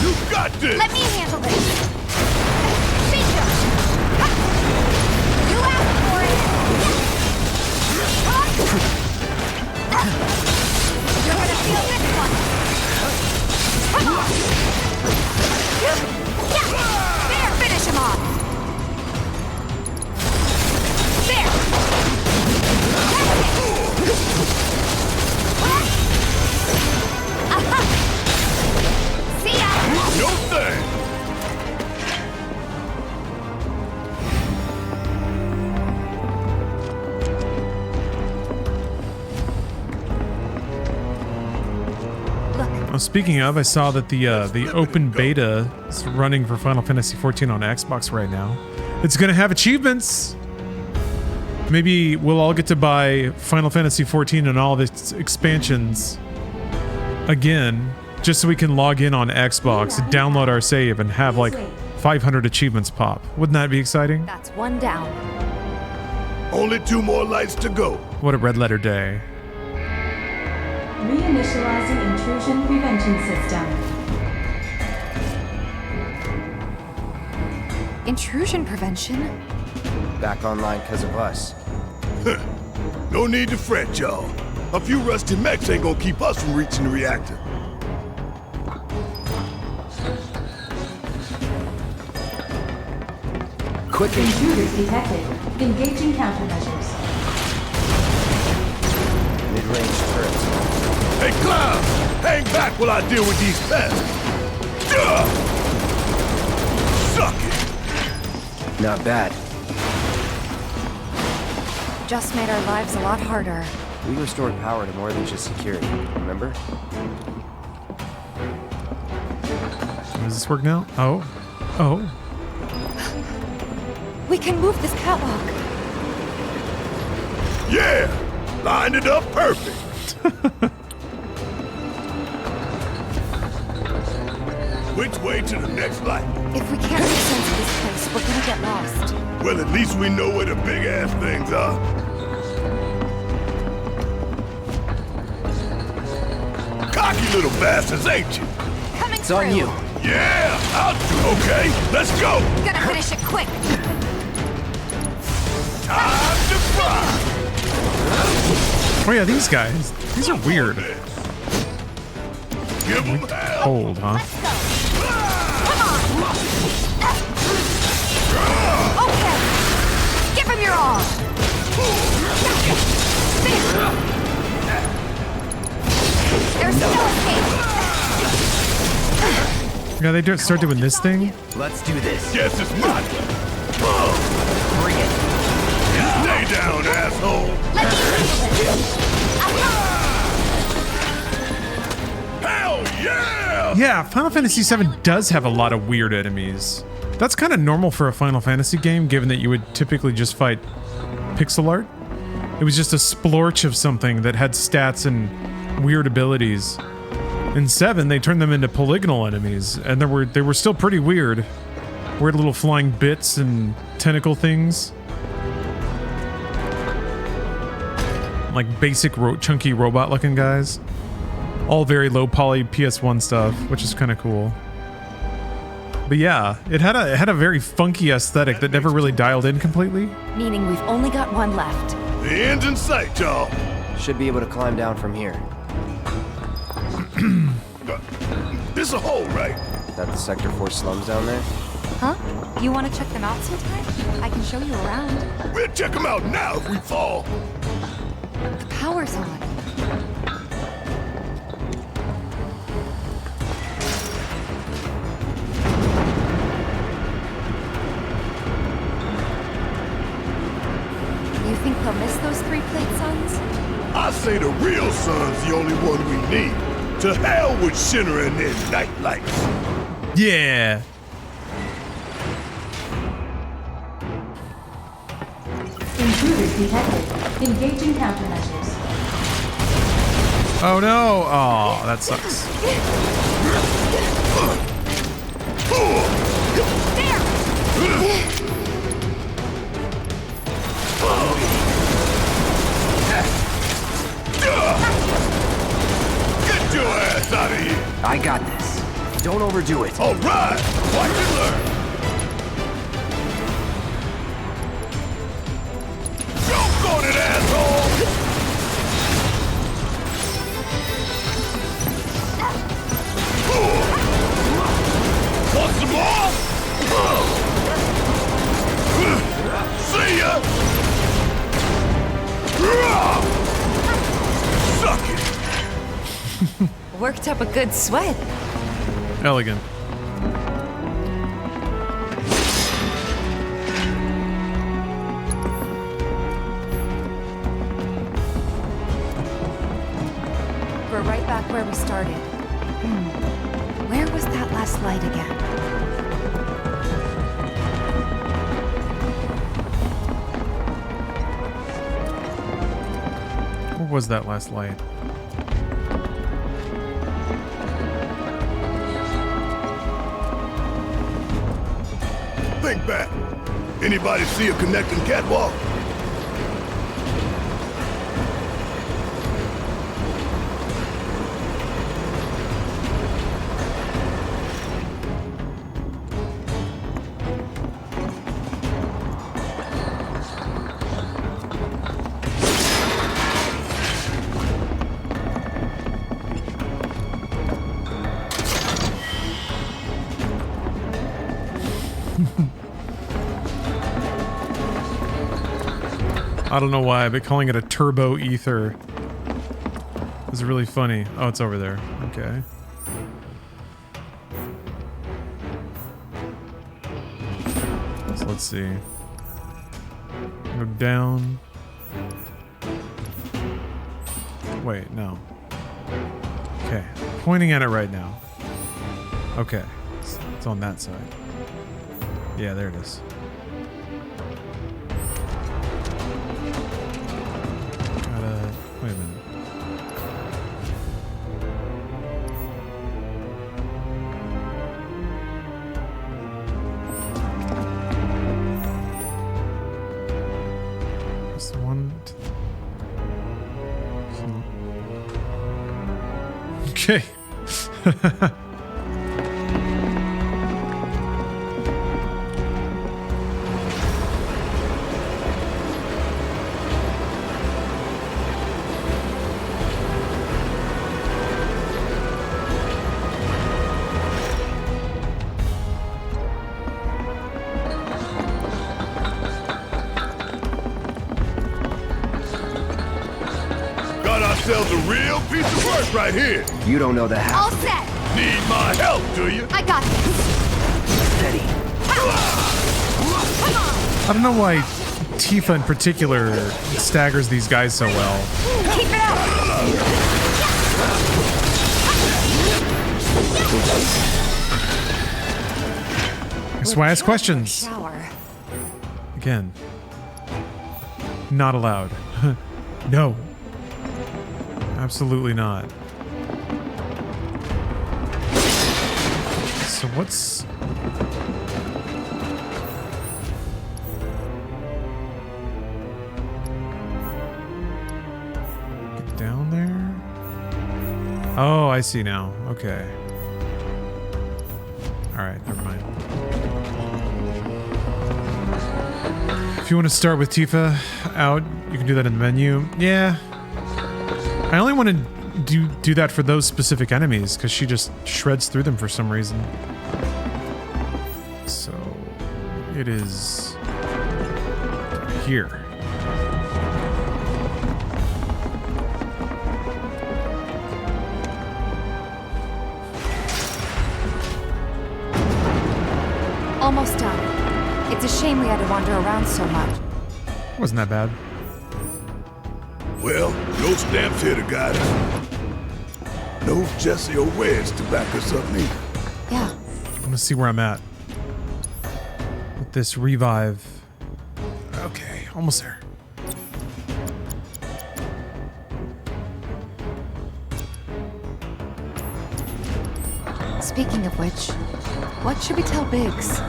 You got this! Let me handle this! Misha! You asked for it! You're gonna feel this one! Come on! Yeah! There, finish him off! There! See ya! No thing! Well, speaking of, I saw that the open beta is running for Final Fantasy XIV on Xbox right now. It's gonna have achievements. Maybe we'll all get to buy Final Fantasy XIV and all of its expansions again, just so we can log in on Xbox and download our save and have like 500 achievements pop. Wouldn't that be exciting? That's one down. Only 2 more lights to go. What a red letter day. Reinitializing intrusion prevention system. Intrusion prevention? Back online because of us. No need to fret, y'all. A few rusty mechs ain't gonna keep us from reaching the reactor. Quick intruders detected. Engaging countermeasures. Mid-range turrets. Hey, Cloud! Hang back while I deal with these pests. Duh! Suck it! Not bad. Just made our lives a lot harder. We restored power to more than just security, remember? Does this work now? Oh. Oh. We can move this catwalk. Yeah! Lined it up perfect! Which way to the next light? If we can't make sense of this place, we're gonna get lost. Well, at least we know where the big-ass things are. Cocky little bastards, ain't you? Coming It's on you. Yeah! I'll do. Okay, let's go! Gotta finish it quick. Time to fly! Oh yeah, these guys. These are weird. Give them hell! Cold, huh? Okay. Give him your all. There's no escape. Yeah, they start doing this thing. Let's do this. Guess it's my turn. Bring it. Stay down, asshole! Hell yeah! Yeah, Final Fantasy VII does have a lot of weird enemies. That's kind of normal for a Final Fantasy game, given that you would typically just fight pixel art. It was just a splorch of something that had stats and weird abilities. In 7, they turned them into polygonal enemies, and they were still pretty weird. Weird little flying bits and tentacle things. Like basic chunky robot-looking guys. All very low poly PS1 stuff, which is kind of cool. But yeah, it had a very funky aesthetic that never really dialed in completely. Meaning we've only got one left. The end's in sight, y'all. Should be able to climb down from here. This a hole, right? That the Sector 4 slums down there? Huh? You want to check them out sometime? I can show you around. We'll check them out now if we fall. The power's on. You think they'll miss those 3-plate suns? I say the real sun's the only one we need. To hell with Shinra and their night lights. Yeah. Intruders detected. Engaging countermeasures. Oh no! Oh, that sucks. Get your ass out of here! I got this. Don't overdo it. All right, watch and learn. Jump on it, asshole! Want some more? See ya! Suck it! Worked up a good sweat. Elegant. We're right back where we started. Where was that last light again? What was that last light? Think back. Anybody see a connecting catwalk? I don't know why, but calling it a turbo ether is really funny. Oh, it's over there. Okay. So let's see. Go down. Wait, no. Okay. Pointing at it right now. Okay. It's on that side. Yeah, there it is. Wait a minute. That's the one. Okay. Ourselves a real piece of work right here. You don't know the half. All set. Need my help, do you? I got this. Steady. Come on. I don't know why Tifa in particular staggers these guys so well. Keep it up. That's why I ask questions. Again. Not allowed. No. Absolutely not. So what's... Get down there? Oh, I see now. Okay. Alright, never mind. If you want to start with Tifa out, you can do that in the menu. Yeah. I only want to do that for those specific enemies, because she just shreds through them for some reason. So, it is here. Almost done. It's a shame we had to wander around so much. Wasn't that bad. Well, no stamps here to guide us. No Jesse or Wedge to back us up neither. Yeah. I'm gonna see where I'm at with this revive. Okay, almost there. Speaking of which, what should we tell Biggs?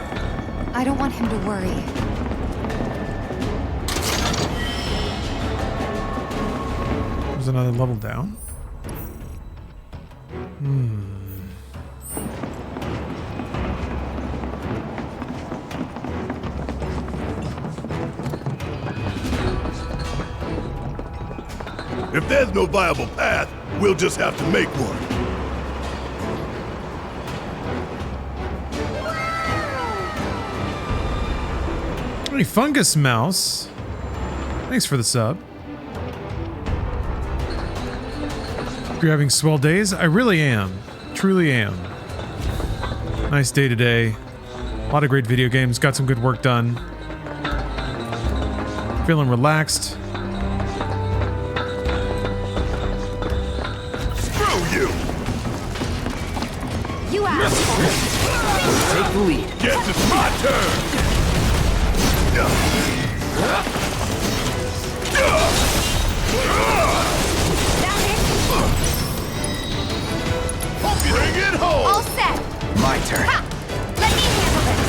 I don't want him to worry. There's another level down. If there's no viable path, we'll just have to make one. Hey, Fungus Mouse. Thanks for the sub. You're having swell days? I really am. Truly am. Nice day today. A lot of great video games. Got some good work done. Feeling relaxed. Screw you! You asshole! Take the lead. Guess it's my turn! Bring it home! All set! My turn. Ha! Let me handle this!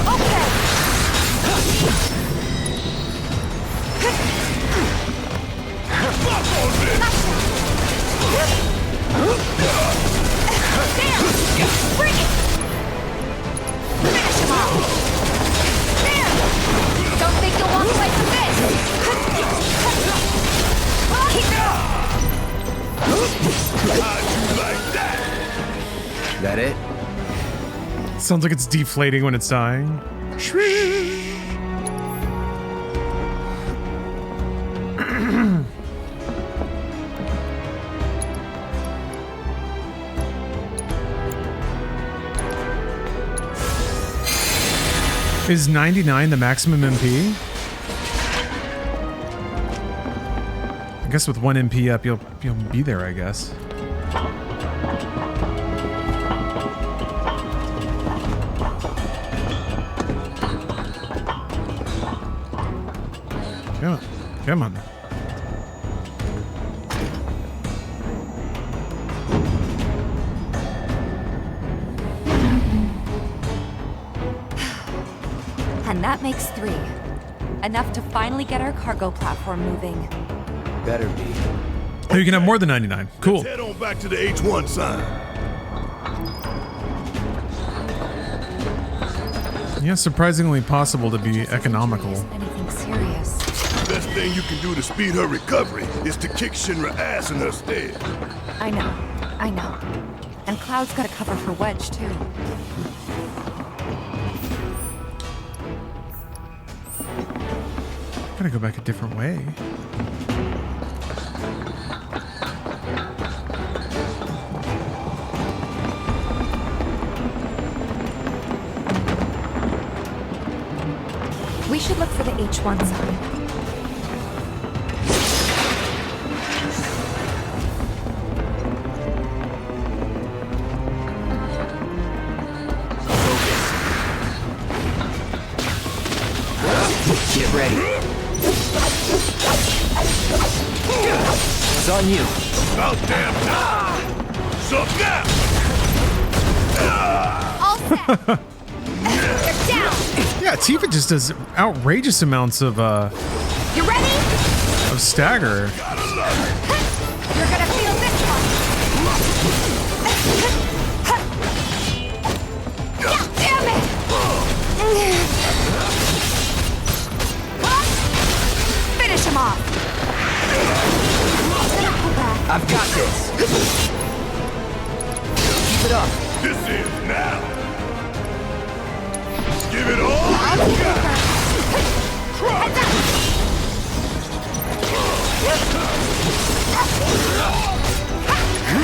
Okay! Fuck on this! There! Bring it! Finish him off! There! Don't think you'll walk away from this! Keep it up! I that it? Sounds like it's deflating when it's dying. Is 99 the maximum MP? I guess with 1 MP up, you'll be there, I guess. Come on. Come on. And that makes 3. Enough to finally get our cargo platform moving. Better be. Oh, you can have more than 99. Cool. Let's head on back to the H1 sign. Yeah, surprisingly possible to be economical. Anything serious? The best thing you can do to speed her recovery is to kick Shinra ass in her stead. I know. And Cloud's got to cover for Wedge, too. Gotta go back a different way. We should look for the H1 sign. Get ready. It's on you. About damn time. So now. All set. You're down. Yeah, Tifa just does outrageous amounts of You ready? of stagger. You're gonna feel this one. Damn it! Finish him off. I've got this. Keep it up. This is now. Give it all you got. Heads up.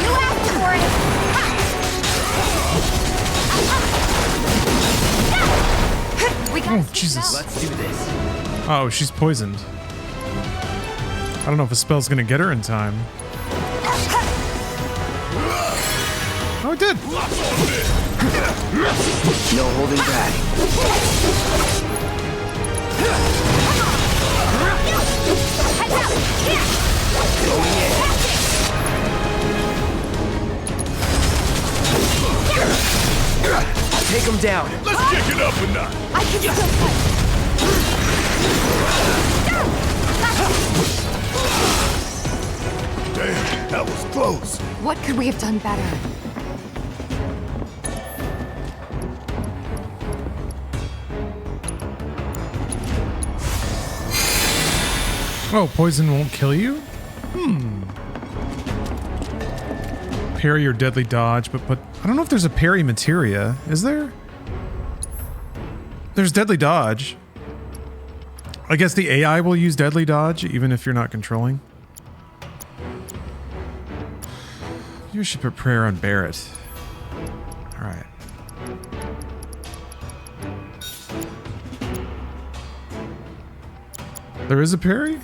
You asked for it. We got Oh, Jesus. Let's do this. Oh, she's poisoned. I don't know if a spell's gonna get her in time. Oh, it did. No holding back. Heads up. Here. Going in. Take him down. Let's kick it up a notch. I can still fight. Damn, that was close. What could we have done better? Oh, poison won't kill you? Parry or deadly dodge, but I don't know if there's a parry materia. Is there? There's deadly dodge. I guess the AI will use deadly dodge even if you're not controlling. You should put prayer on Barrett. Alright. There is a parry?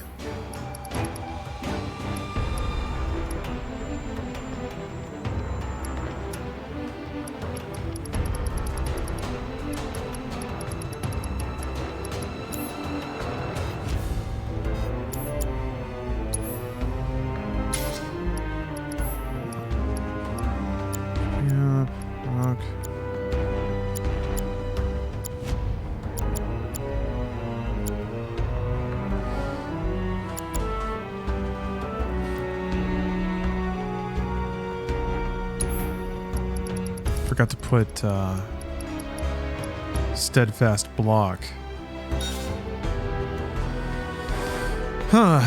Forgot to put steadfast block. Huh.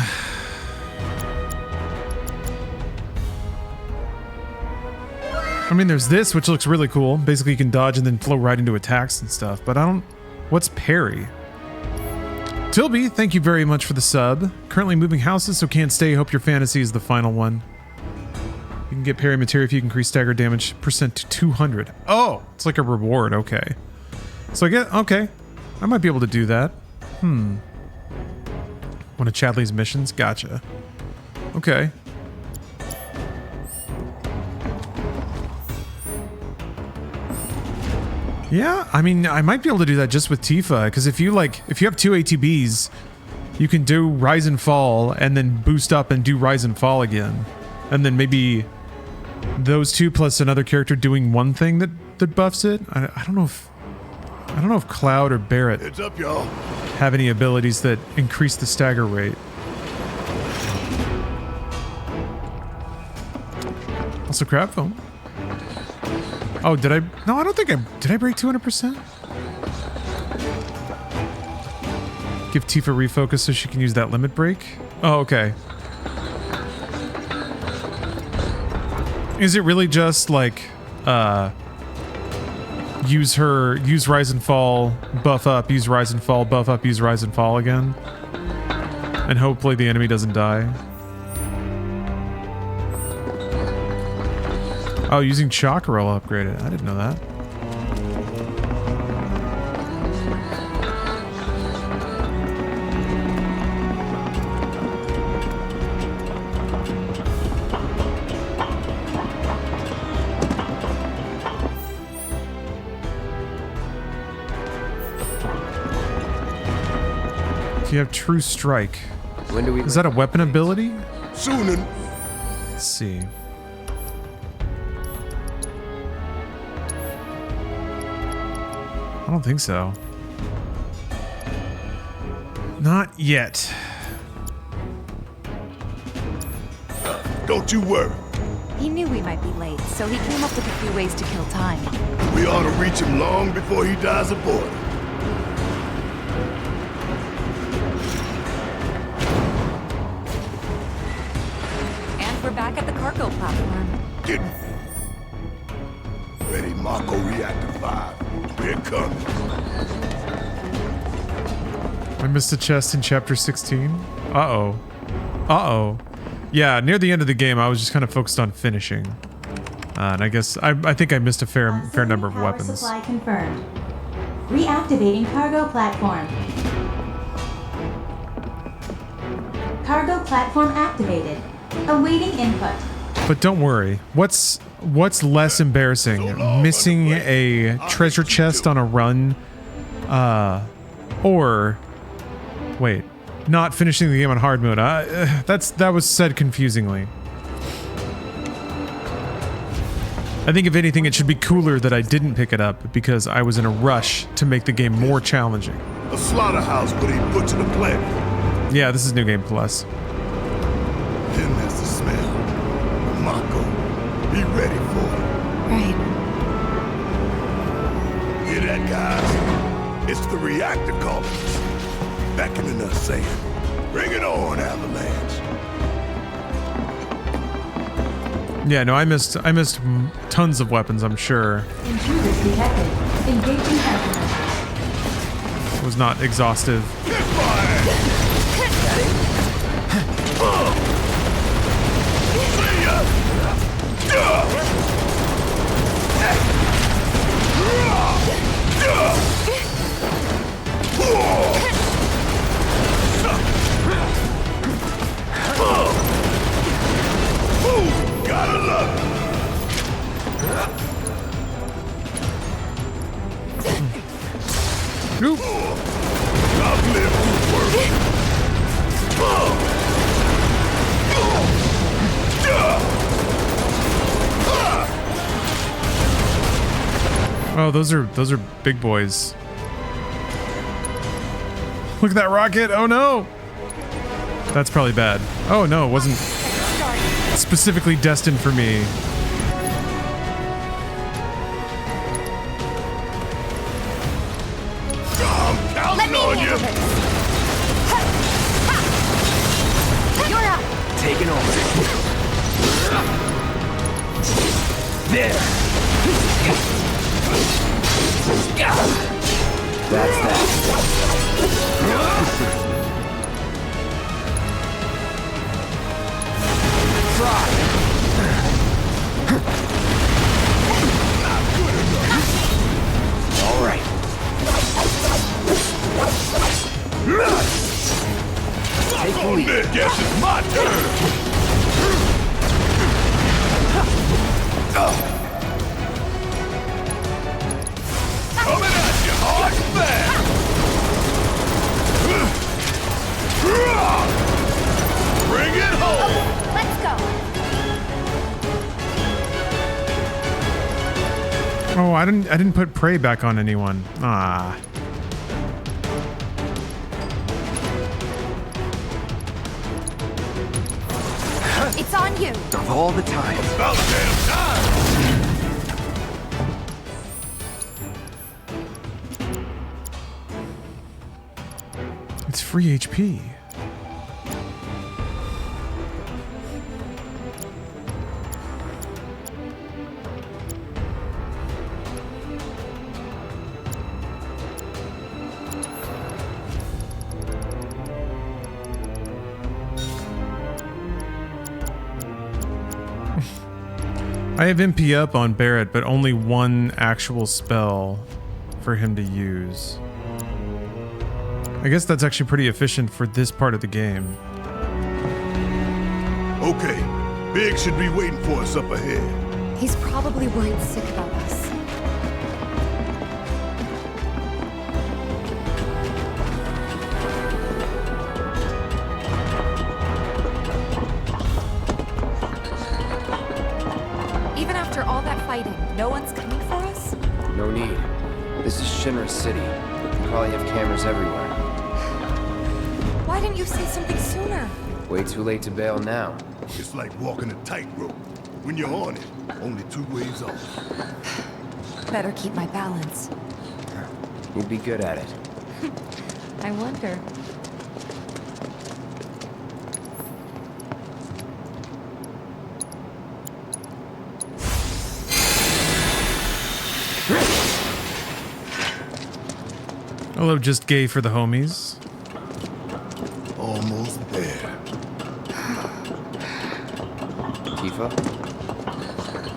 I mean, there's this, which looks really cool. Basically, you can dodge and then flow right into attacks and stuff. But I don't... What's parry? Tilby, thank you very much for the sub. Currently moving houses, so can't stay. Hope your fantasy is the final one. You can get parry materia if you can increase stagger damage percent to 200. Oh, it's like a reward. Okay. So I get... Okay. I might be able to do that. One of Chadley's missions? Gotcha. Okay. Yeah, I mean, I might be able to do that just with Tifa, because if you have 2 ATBs, you can do Rise and Fall, and then boost up and do Rise and Fall again. And then maybe those two plus another character doing one thing that buffs it. I don't know if Cloud or Barrett Heads up, y'all. have any abilities that increase the stagger rate. Also crab foam. Oh, did I? No, I don't think did I break 200%? Give Tifa refocus so she can use that limit break? Oh, okay. Is it really just like, use Rise and Fall, buff up, use Rise and Fall, buff up, use Rise and Fall again? And hopefully the enemy doesn't die. Oh, using chakra will upgrade it. I didn't know that. You have True Strike. When do we? Is that a weapon ability? Soon. Let's see. I don't think so. Not yet. Don't you worry. He knew we might be late, so he came up with a few ways to kill time. We ought to reach him long before he dies aboard. And we're back at the cargo platform. Get ready, Mako Reactor 5. We're coming. I missed a chest in chapter 16. Uh-oh. Uh-oh. Yeah, near the end of the game, I was just kind of focused on finishing. And I guess I think I missed a fair number of weapons. Supply confirmed. Reactivating cargo platform. Cargo platform activated. Awaiting input. But don't worry. What's less embarrassing? Missing a treasure chest on a run, or wait, not finishing the game on hard mode. That was said confusingly. I think if anything, it should be cooler that I didn't pick it up because I was in a rush to make the game more challenging. A slaughterhouse put a butcher to planet. Yeah, this is New Game Plus. Then there's the smell. Mako, be ready for it. Right. Hear that, guys? It's the reactor calling us. Beckoning us saying, bring it on, Avalanche. Yeah, no, I missed tons of weapons, I'm sure. Intruders detected. Engaging countermeasures. It was not exhaustive. Gotta love it. Oop. I've lived through worse. Oh, those are big boys. Look at that rocket. Oh no. That's probably bad. Oh no, it wasn't specifically destined for me. I'm counting on you. You're up. Taking over. There! That's that. Try! All right. Take the lead. Guess it's my turn. Coming at you hard and fast. Bring it home. Let's go. Oh, I didn't put prey back on anyone. Ah. It's on you. Of all the time. About damn time. It's free HP. I have MP up on Barrett, but only one actual spell for him to use. I guess that's actually pretty efficient for this part of the game. Okay, Big should be waiting for us up ahead. He's probably worried sick about us. Even after all that fighting, no one's coming for us? No need. This is Shinra City. We probably have cameras everywhere. Why didn't you say something sooner? Way too late to bail now. It's like walking a tightrope. When you're on it, only 2 ways off. Better keep my balance. You'd be good at it. I wonder. Hello, just gay for the homies. Almost there. Tifa?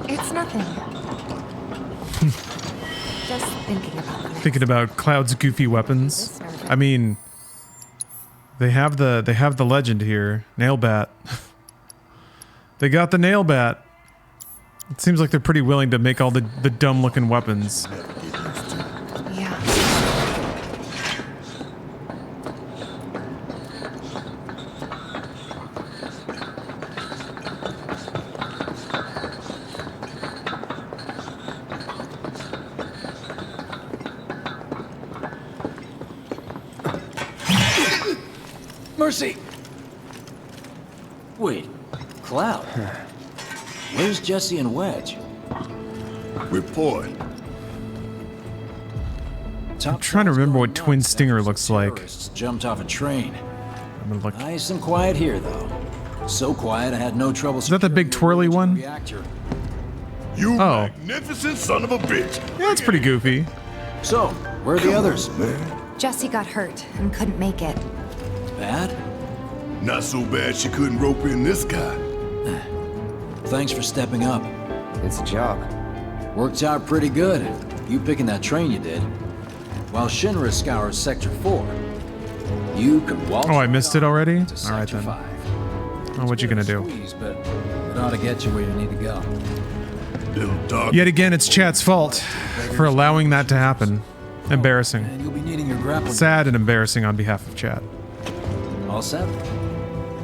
It's nothing. Just thinking about the next. Thinking about Cloud's goofy weapons. I mean, they have the legend here, nail bat. They got the nail bat. It seems like they're pretty willing to make all the dumb looking weapons. Yeah. Mercy! Wait, Cloud. Where's Jesse and Wedge? Report. I'm trying to remember what Twin Stinger looks like. Jumped off a train. I'm gonna look. Nice and quiet here, though. So quiet I had no trouble. Is that the big twirly one? Reactor. You Oh. magnificent son of a bitch. Yeah, that's pretty goofy. So, where are the others? Man. Jesse got hurt and couldn't make it. Bad? Not so bad she couldn't rope in this guy. Thanks for stepping up. It's a job. Worked out pretty good. You picking that train you did. While Shinra scours Sector 4, you can walk. Oh, I missed it already? to All right Sector then. 5. Oh, what you gonna do? Squeeze, but it ought to get you where you need to go. Little dog. Yet again, it's chat's fault for allowing that to happen. Embarrassing. And you'll be needing your grappling. Sad and embarrassing on behalf of chat. All set?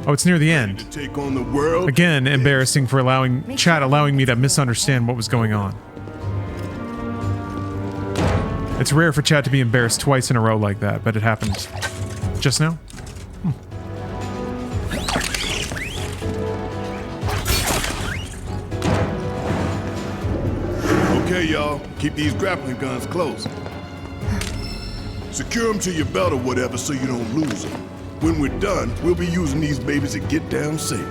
Oh, it's near the end. To take on the world. Again, embarrassing for allowing me to misunderstand what was going on. It's rare for chat to be embarrassed twice in a row like that, but it happened just now. Okay, y'all. Keep these grappling guns close. Secure them to your belt or whatever so you don't lose them. When we're done, we'll be using these babies to get down safe.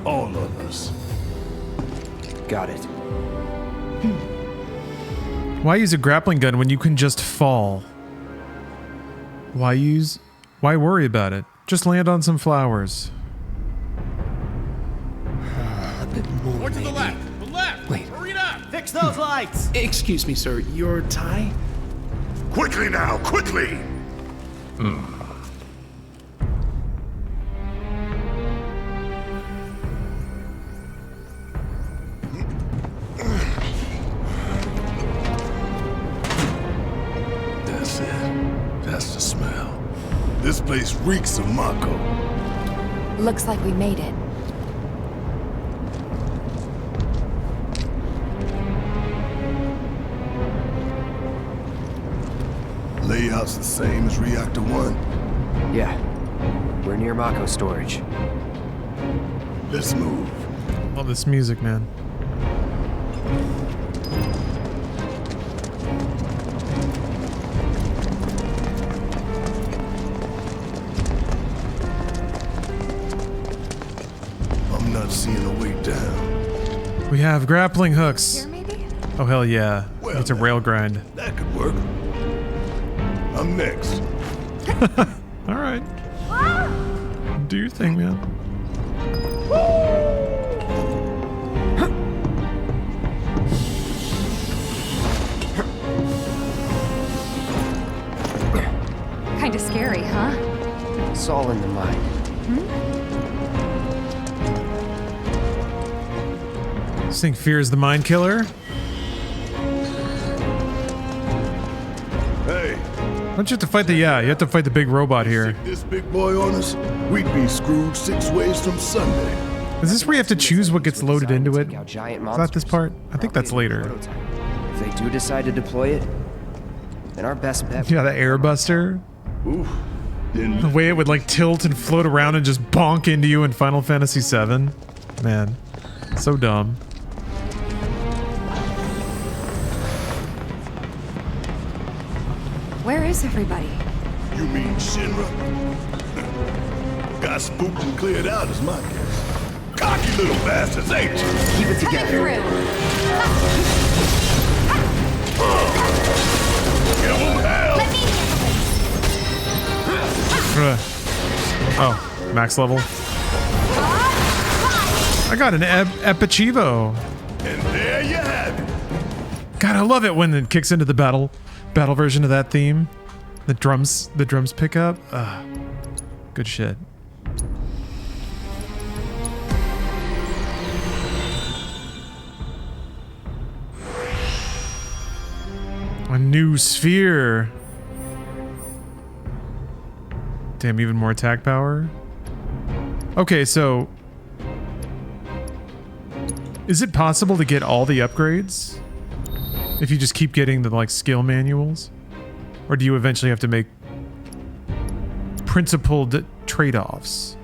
All of Got it. Why use a grappling gun when you can just fall? Why worry about it? Just land on some flowers. A bit more. More to the left. The left. Wait. Hurry it up. Fix those lights! Excuse me, sir. Your tie? Quickly now, quickly! That's it. That's the smell. This place reeks of Mako. Looks like we made it. Layout's the same as Reactor 1. Yeah. We're near Mako storage. Let's move. Love this music, man. I'm not seeing a way down. We have grappling hooks. Here, maybe? Oh, hell yeah. Well, It's a rail grind. That could work. I'm next. All right. Do your thing, man. Kinda scary, huh? It's all in the mind. This thing fears the mind killer. Hey, Don't you have to fight the, you have to fight the big robot here. stick this big boy on us, we'd be screwed 6 ways from Sunday. Is this where you have to choose what gets loaded into it? Take out giant Is that this part? I think that's later. Prototype. If they do decide to deploy it, then our best bet. Yeah, the airbuster. Oof. The way it would like tilt and float around and just bonk into you in Final Fantasy VII. Man, so dumb. Where is everybody? You mean Shinra? Got spooked and cleared out is my guess. Cocky little bastards, ain't you? Keep it together. Give them hell! Oh, max level. I got an Epichivo. And there you have it. God, I love it when it kicks into the battle version of that theme. The drums pick up. Good shit. A new sphere. Damn, even more attack power. Okay, so is it possible to get all the upgrades if you just keep getting the like skill manuals? Or do you eventually have to make principled trade-offs?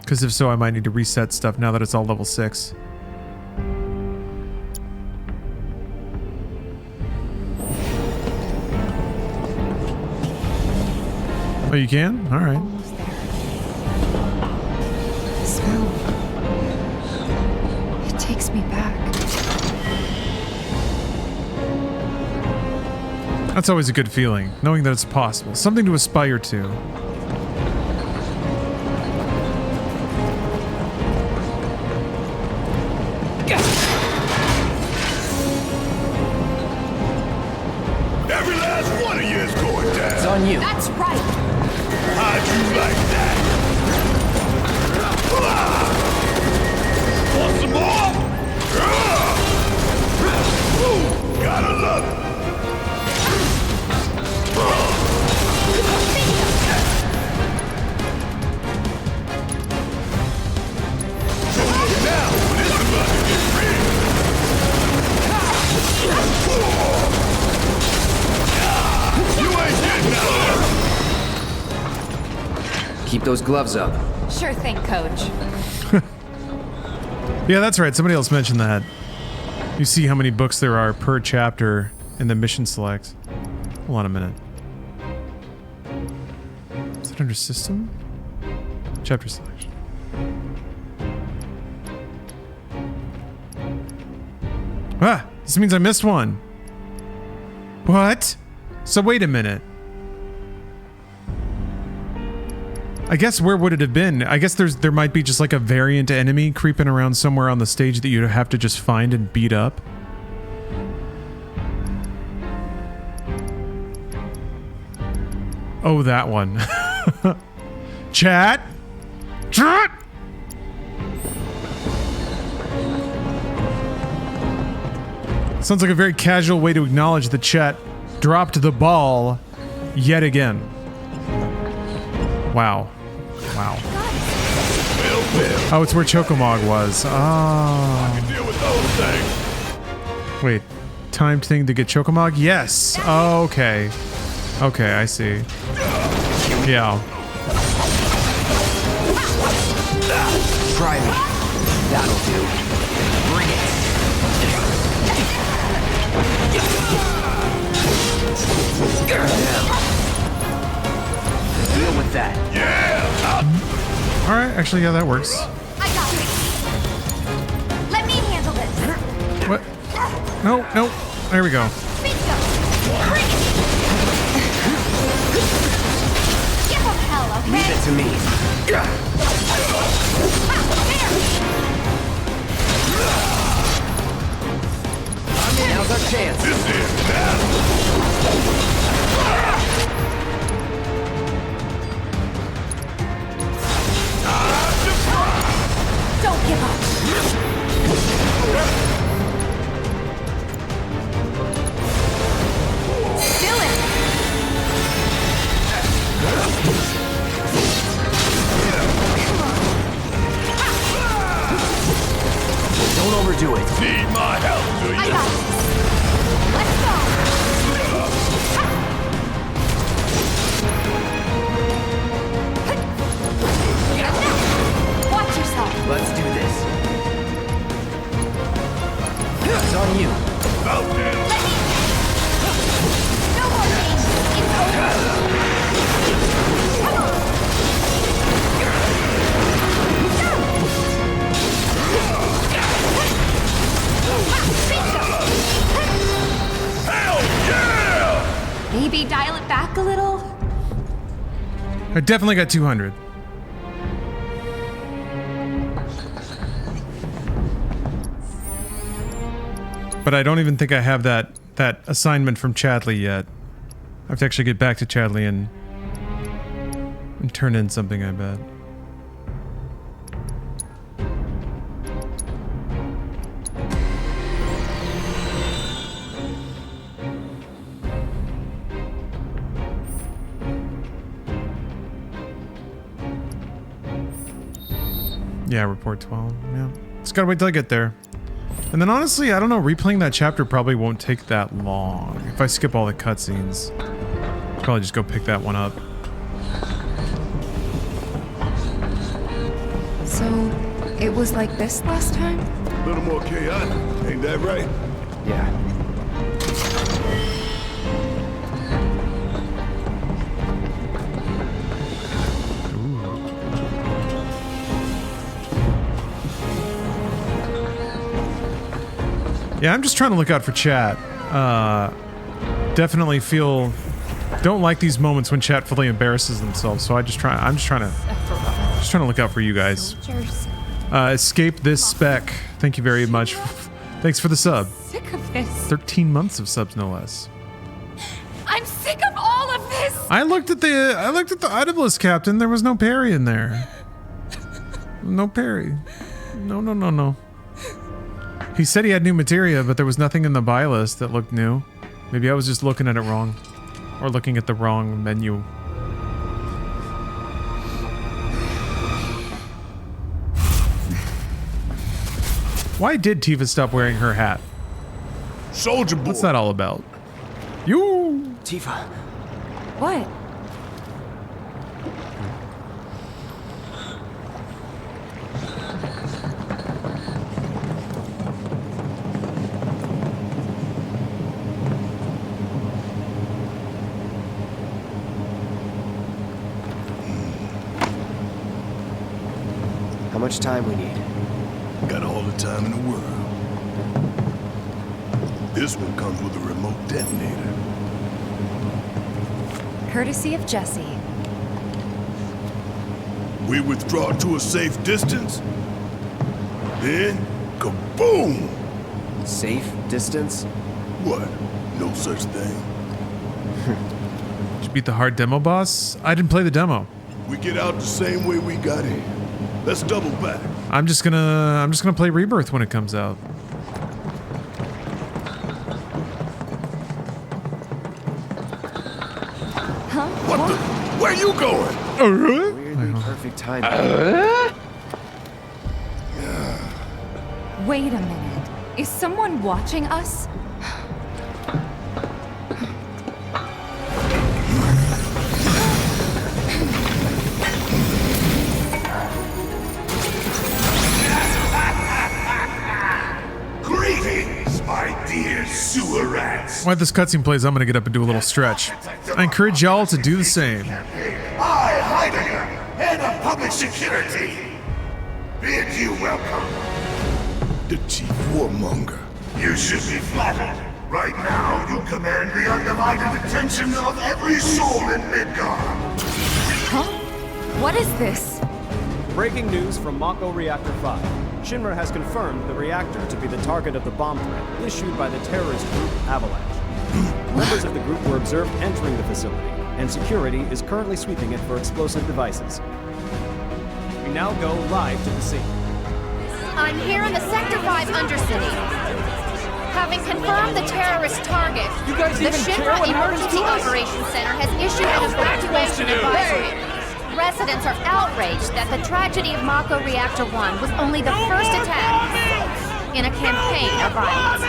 Because if so, I might need to reset stuff now that it's all level 6. Oh, you can? All right. Almost there. The smell. It takes me back. That's always a good feeling, knowing that it's possible. Something to aspire to. Every last one of you is going down. It's on you. That's right. How'd you like that? Want some more? Ooh, gotta love it. So look now, this is about to get real. You ain't getting out of there. Keep those gloves up. Sure thing, coach. Yeah, that's right. Somebody else mentioned that. You see how many books there are per chapter in the mission selects. Hold on a minute. Is it under system? Chapter selection. Ah, this means I missed one. What? So wait a minute. I guess where would it have been? I guess there might be just like a variant enemy creeping around somewhere on the stage that you'd have to just find and beat up. Oh, that one. Chat? Chat? Sounds like a very casual way to acknowledge the chat dropped the ball yet again. Wow. Wow. Oh, it's where Chocomog was. Oh. I can deal with those things. Wait, timed thing to get Chocomog? Yes. Oh, okay. Okay, I see. Yeah. Try me. That'll do. Bring it. Deal with that. Yeah. All right. Actually, yeah, that works. I got it. Let me handle this. What? No, no. There we go. Bingo. Bring it. Give them hell, okay? Leave it to me. Now's our chance. This is now. Don't give up. Do it. Don't overdo it. Need my help, do you? I got this. Let's go. Watch yourself. Let's do this. It's on you. Out there. No more games. It's over. Come on. Hell yeah! Maybe dial it back a little. I definitely got 200. But I don't even think I have that assignment from Chadley yet. I have to actually get back to Chadley and turn in something, I bet. Yeah, report 12. Yeah. Just gotta wait till I get there. And then honestly, I don't know, replaying that chapter probably won't take that long. If I skip all the cutscenes, probably just go pick that one up. So, it was like this last time? A little more chaotic, ain't that right? Yeah. Yeah, I'm just trying to look out for chat. Definitely don't like these moments when chat fully embarrasses themselves. So I'm just trying to look out for you guys. Escape this spec. Thank you very much. Thanks for the sub. Sick of this. 13 months of subs, no less. I'm sick of all of this. I looked at the item list, Captain. There was no parry in there. No parry. No. He said he had new materia, but there was nothing in the buy list that looked new. Maybe I was just looking at it wrong. Or looking at the wrong menu. Why did Tifa stop wearing her hat? Soldier boy. What's that all about? You! Tifa. What? How much time we need? Got all the time in the world. This one comes with a remote detonator. Courtesy of Jesse. We withdraw to a safe distance. Then, kaboom! Safe distance? What? No such thing. Did you beat the hard demo boss? I didn't play the demo. We get out the same way we got in. Let's double back. I'm just gonna play Rebirth when it comes out. Huh? What the? Where you going? Weirdly perfect timing. Wait a minute. Is someone watching us? Greetings, my dear sewer rats. While this cutscene plays, I'm gonna get up and do a little stretch. I encourage y'all to do the same. I, Heidegger, head of public security, bid you welcome. The chief warmonger. You should be flattered. Right now, you command the undivided attention of every soul in Midgard. Huh? What is this? Breaking news from Mako Reactor 5. Shinra has confirmed the reactor to be the target of the bomb threat issued by the terrorist group Avalanche. Members of the group were observed entering the facility, and security is currently sweeping it for explosive devices. We now go live to the scene. I'm here in the Sector 5 Undercity. Having confirmed the terrorist target, the Shinra Emergency Operations Center has issued an evacuation advisory. Residents are outraged that the tragedy of Mako Reactor 1 was only the first attack in a campaign of violence.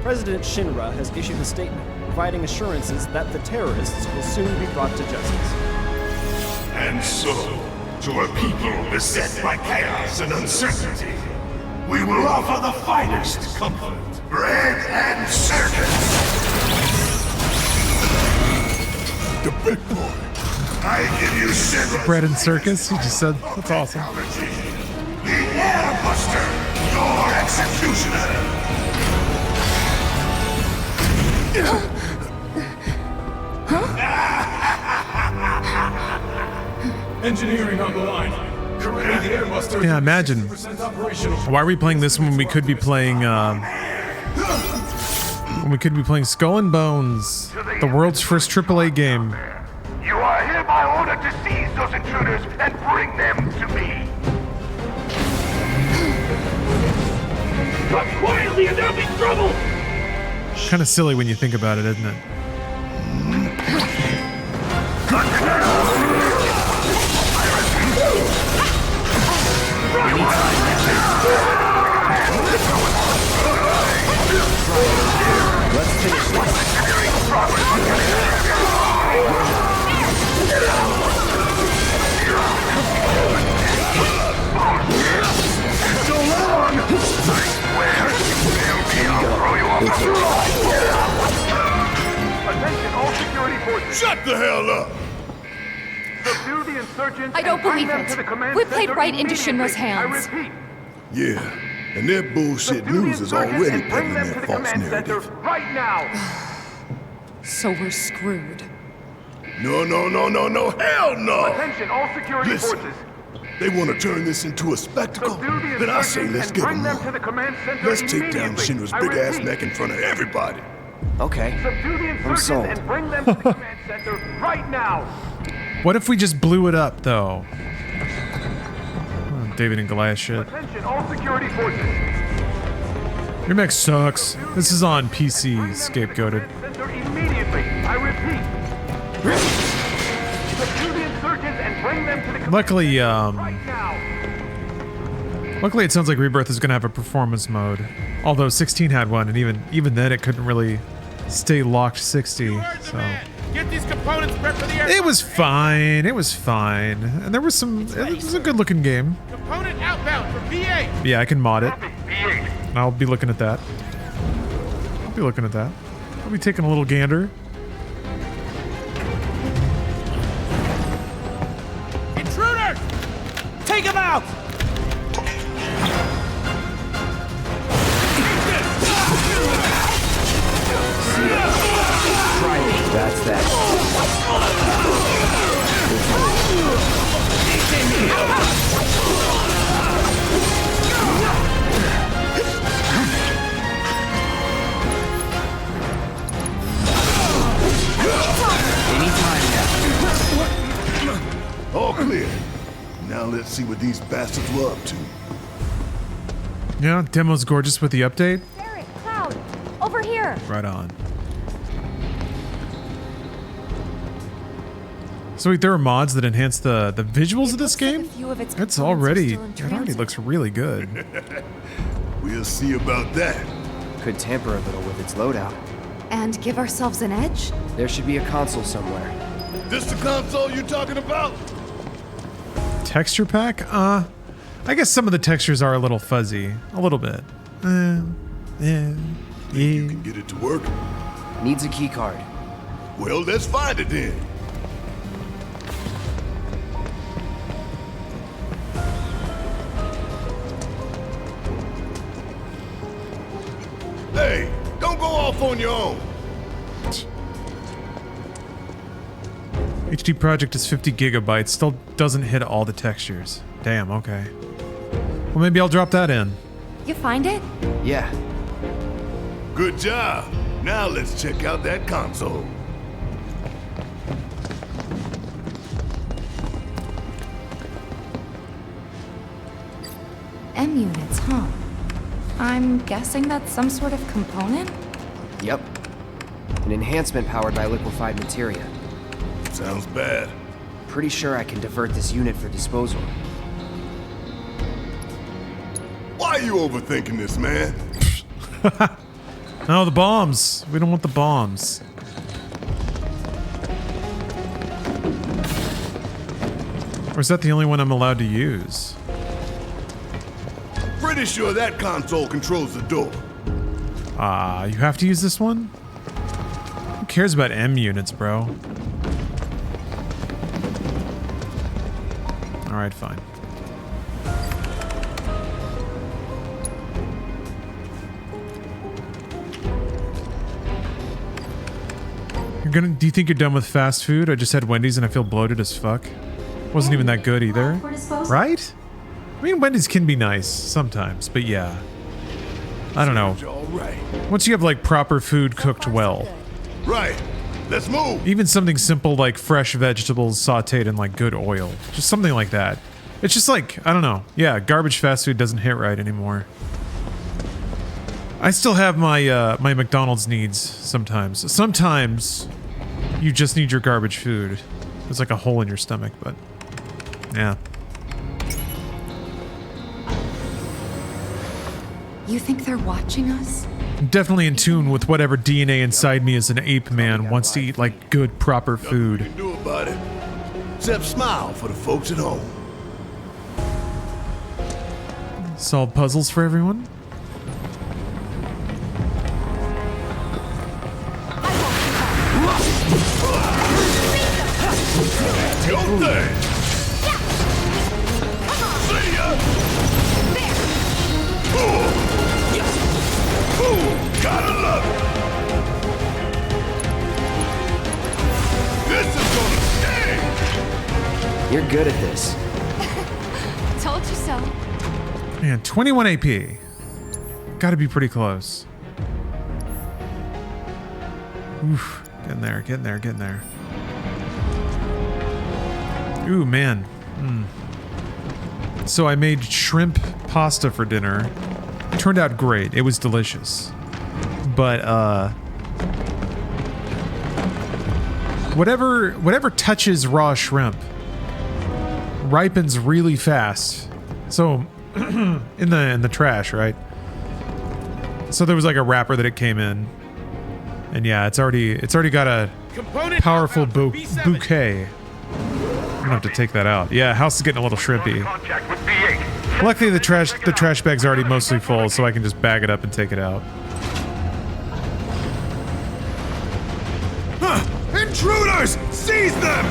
President Shinra has issued a statement providing assurances that the terrorists will soon be brought to justice. And so, to a people beset by chaos and uncertainty, we will offer the finest comfort, bread and circus. The big boy. I give you Shinra's Bread and circus? You just said that's awesome. the Airbuster, your executioner. Engineering on the line. Currently the Airbuster Yeah, imagine. 100% operational. Why are we playing this when we could be playing Skull and Bones, the world's first AAA game? You are hereby ordered to seize those intruders and bring them to me. Come quietly or there'll be trouble! Kind of silly when you think about it, isn't it? Let's finish this. So long! I swear, I'll throw you off the Attention all security forces. Shut the hell up! Subdue the insurgents. I don't believe it. We played right into Shinra's hands. Yeah, and their bullshit news is already peddling their false narrative. Right now! So we're screwed. No, hell no! Attention all security Listen, forces. they want to turn this into a spectacle? Then I say let's give them one. Let's take down Shinra's big-ass neck in front of everybody. Okay, Subdue the I'm sold. insurgents and bring them to the command center right now! What if we just blew it up, though? Oh, David and Goliath shit. Attention all security forces. Remake sucks. This is on PC, scapegoated. Center immediately. I repeat. Subdue the insurgents and bring them to the Luckily, right now. luckily it sounds like Rebirth is gonna have a performance mode. Although 16 had one, and even then it couldn't really stay locked 60. So Get these components prepped for the air. it was fine. It was fine, and there was some. It was a good-looking game. Component outbound for B8. Yeah, I can mod it. I'll be looking at that. I'll be taking a little gander. Intruders! Take them out! All clear. Now let's see what these bastards were up to. Yeah, demo's gorgeous with the update. Eric, Cloud, over here. Right on. So wait, there are mods that enhance the visuals of this game? It already looks really good. We'll see about that. Could tamper a little with its loadout. And give ourselves an edge? There should be a console somewhere. This the console you talking about? Texture pack? I guess some of the textures are a little fuzzy. A little bit. You can get it to work? Needs a key card. Well, let's find it then. Hey, don't go off on your own. HD Project is 50 gigabytes. Still doesn't hit all the textures. Damn, okay. Well, maybe I'll drop that in. You find it? Yeah. Good job. Now let's check out that console. M units, huh? I'm guessing that's some sort of component? Yep. An enhancement powered by liquefied materia. Sounds bad. Pretty sure I can divert this unit for disposal. Why are you overthinking this, man? No, the bombs. We don't want the bombs. Or is that the only one I'm allowed to use? Pretty sure that console controls the door. You have to use this one? Who cares about M units, bro? Alright, fine. Do you think you're done with fast food? I just had Wendy's and I feel bloated as fuck. Wasn't even that good either. Right? I mean, Wendy's can be nice sometimes, but yeah. I don't know. Once you have like proper food cooked well. Right. Let's move. Even something simple like fresh vegetables sauteed in like good oil. Just something like that. It's just like, I don't know. Yeah, garbage fast food doesn't hit right anymore. I still have my my McDonald's needs sometimes. Sometimes you just need your garbage food. It's like a hole in your stomach, but yeah. You think they're watching us? I'm definitely in tune with whatever DNA inside me as an ape man wants to eat like good proper food. Nothing you can do about it. Except smile for the folks at home. Solve puzzles for everyone? Go there! See ya! Ooh! Gotta love it! This is gonna sting! You're good at this. Told you so. Man, 21 AP. Gotta be pretty close. Oof. Getting there, getting there, getting there. Ooh, man. So I made shrimp pasta for dinner. It turned out great. It was delicious. But, whatever touches raw shrimp ripens really fast. So, in the trash, right? So there was like a wrapper that it came in. And yeah, it's already got a powerful bouquet. I'm gonna have to take that out. Yeah, house is getting a little shrimpy. Luckily, the trash bag's already mostly full, so I can just bag it up and take it out. Intruders! Seize them!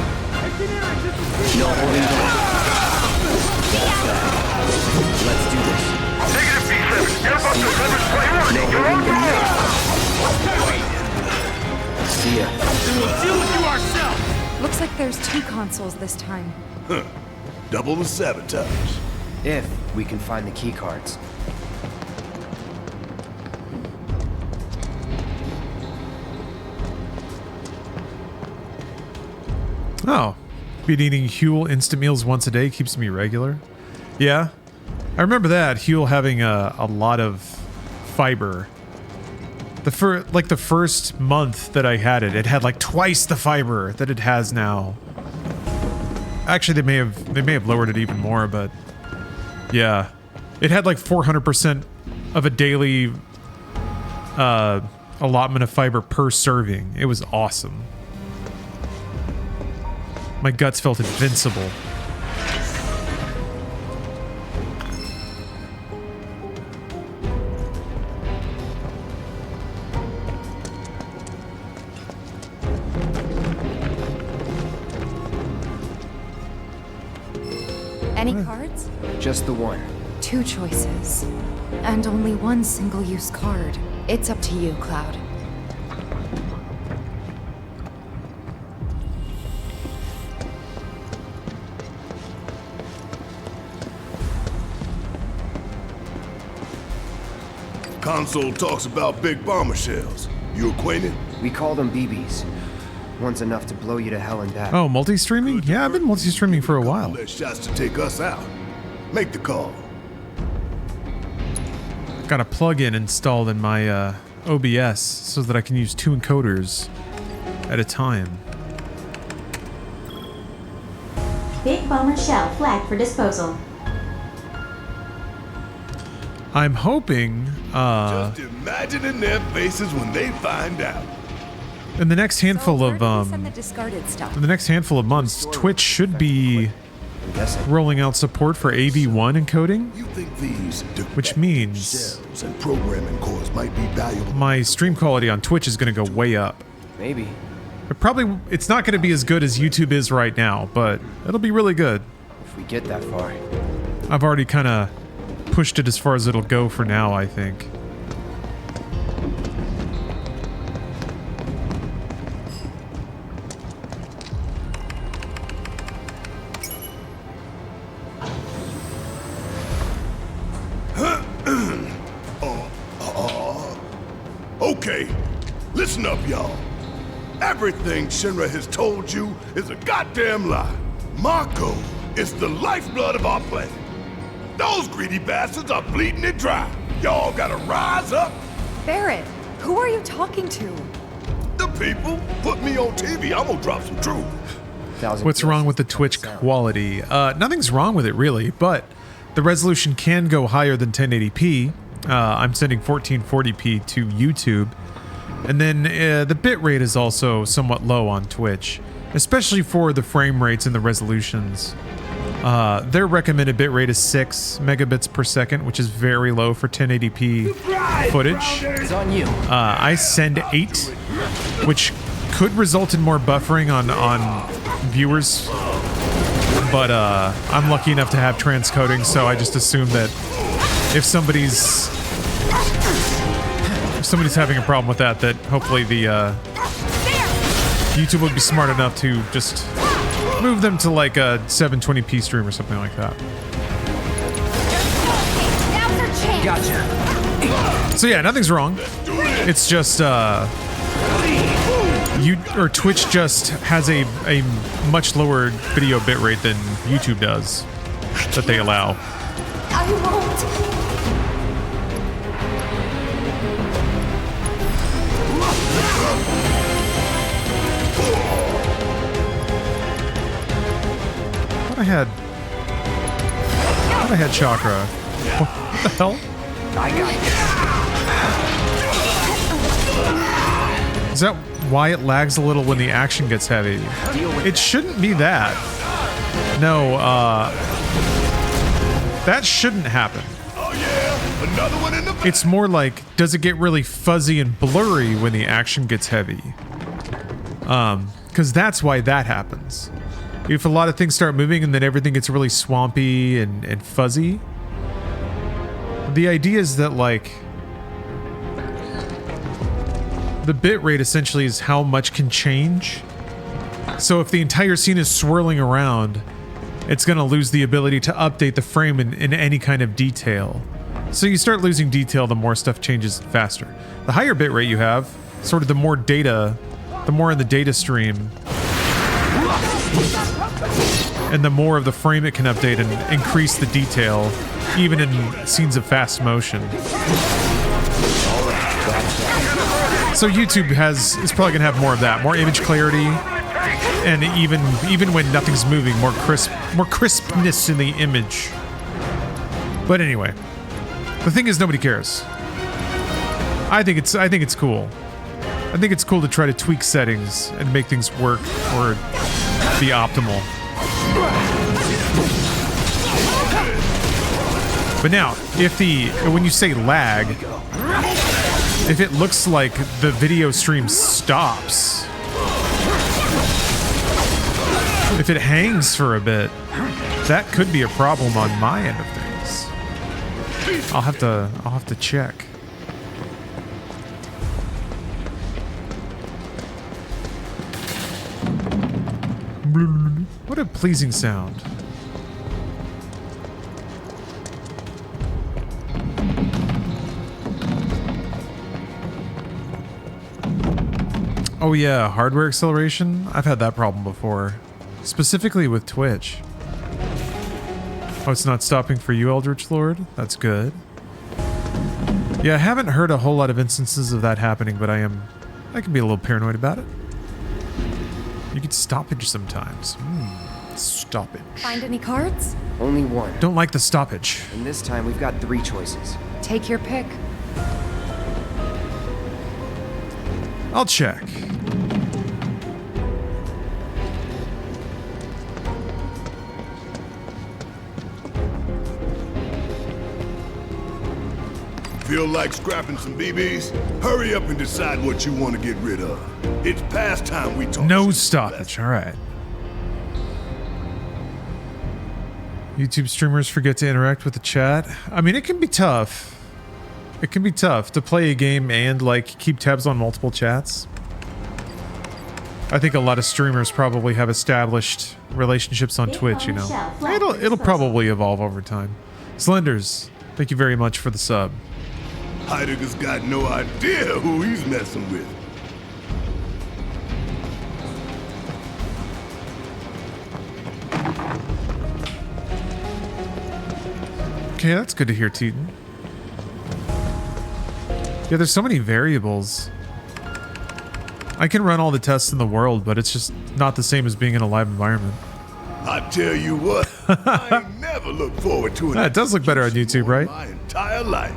No holding back. Let's do this. Negative B7. Airbox delivers priority. You're on board. See ya. We'll deal with you ourselves. Looks like there's 2 consoles this time. Huh. Double the sabotage. If we can find the key cards. Oh. Been eating Huel instant meals once a day keeps me regular. Yeah, I remember that. Huel having a lot of fiber. The first month that I had it, it had like twice the fiber that it has now. Actually, they may have lowered it even more, but yeah, it had like 400% of a daily allotment of fiber per serving. It was awesome. My guts felt invincible. Any cards? Just the one. 2 choices. And only 1 single-use card. It's up to you, Cloud. Console talks about big bomber shells. You acquainted? We call them BBs. One's enough to blow you to hell and back. Oh, multi-streaming? Yeah, I've been multi-streaming for a while. Less shots to take us out. Make the call. Got a plugin installed in my OBS so that I can use 2 encoders at a time. Big bomber shell flagged for disposal. I'm hoping Just imagining their faces when they find out. in the next handful of Send the discarded stuff. in the next handful of months, Twitch should be rolling out support for AV1 encoding, which means Shells and programming cores might be valuable. my stream quality on Twitch is going to go way up. Maybe. It's not going to be as good as YouTube is right now, but it'll be really good. If we get that far. I've already kind of pushed it as far as it'll go for now, I think. Okay, listen up, y'all. Everything Shinra has told you is a goddamn lie. Mako is the lifeblood of our planet. Those greedy bastards are bleeding it dry. Y'all gotta rise up. Barrett, who are you talking to? The people put me on TV. I'm gonna drop some truth. What's wrong with the Twitch quality? Nothing's wrong with it, really, but the resolution can go higher than 1080p. I'm sending 1440p to YouTube. And then the bitrate is also somewhat low on Twitch, especially for the frame rates and the resolutions. Their recommended bitrate is 6 megabits per second, which is very low for 1080p footage. It's on you. I send 8, which could result in more buffering on viewers. But I'm lucky enough to have transcoding, so I just assume that if somebody's having a problem with that, hopefully the YouTube would be smart enough to just move them to like a 720p stream or something like that. Gotcha. So yeah, nothing's wrong. It's just Twitch just has a much lower video bitrate than YouTube does that they allow. I won't. I thought I had chakra. What the hell? I got you. Is that why it lags a little when the action gets heavy? It shouldn't be that. No, that shouldn't happen. Another one in the back. It's more like, does it get really fuzzy and blurry when the action gets heavy? Because that's why that happens. If a lot of things start moving and then everything gets really swampy and fuzzy, the idea is that, like, the bitrate essentially is how much can change. So if the entire scene is swirling around, it's going to lose the ability to update the frame in any kind of detail. So you start losing detail the more stuff changes faster. The higher bitrate you have, sort of the more data, the more in the data stream, And the more of the frame it can update and increase the detail, even in scenes of fast motion. So YouTube is probably gonna have more of that, more image clarity, and even when nothing's moving, more crispness in the image. But anyway, the thing is, nobody cares. I think it's cool. I think it's cool to try to tweak settings and make things work or be optimal. But now, when you say lag, if it looks like the video stream stops, if it hangs for a bit, that could be a problem on my end of things. I'll have to check. What a pleasing sound. Oh yeah, hardware acceleration? I've had that problem before. Specifically with Twitch. Oh, it's not stopping for you, Eldritch Lord? That's good. Yeah, I haven't heard a whole lot of instances of that happening, but I can be a little paranoid about it. You get stoppage sometimes. Stoppage. Find any cards? Only one. Don't like the stoppage. And this time we've got 3 choices. Take your pick. I'll check. Feel like scrapping some BBs? Hurry up and decide what you want to get rid of. It's past time we talk. No stoppage, alright. YouTube streamers forget to interact with the chat. I mean, it can be tough. It can be tough to play a game and, like, keep tabs on multiple chats. I think a lot of streamers probably have established relationships on Twitch, you know. It'll probably evolve over time. Slenders, thank you very much for the sub. Heidegger's got no idea who he's messing with. Okay, that's good to hear, Teton. Yeah, there's so many variables. I can run all the tests in the world, but it's just not the same as being in a live environment. I tell you what, I never look forward to it. Yeah, it does look better on YouTube, right? My entire life.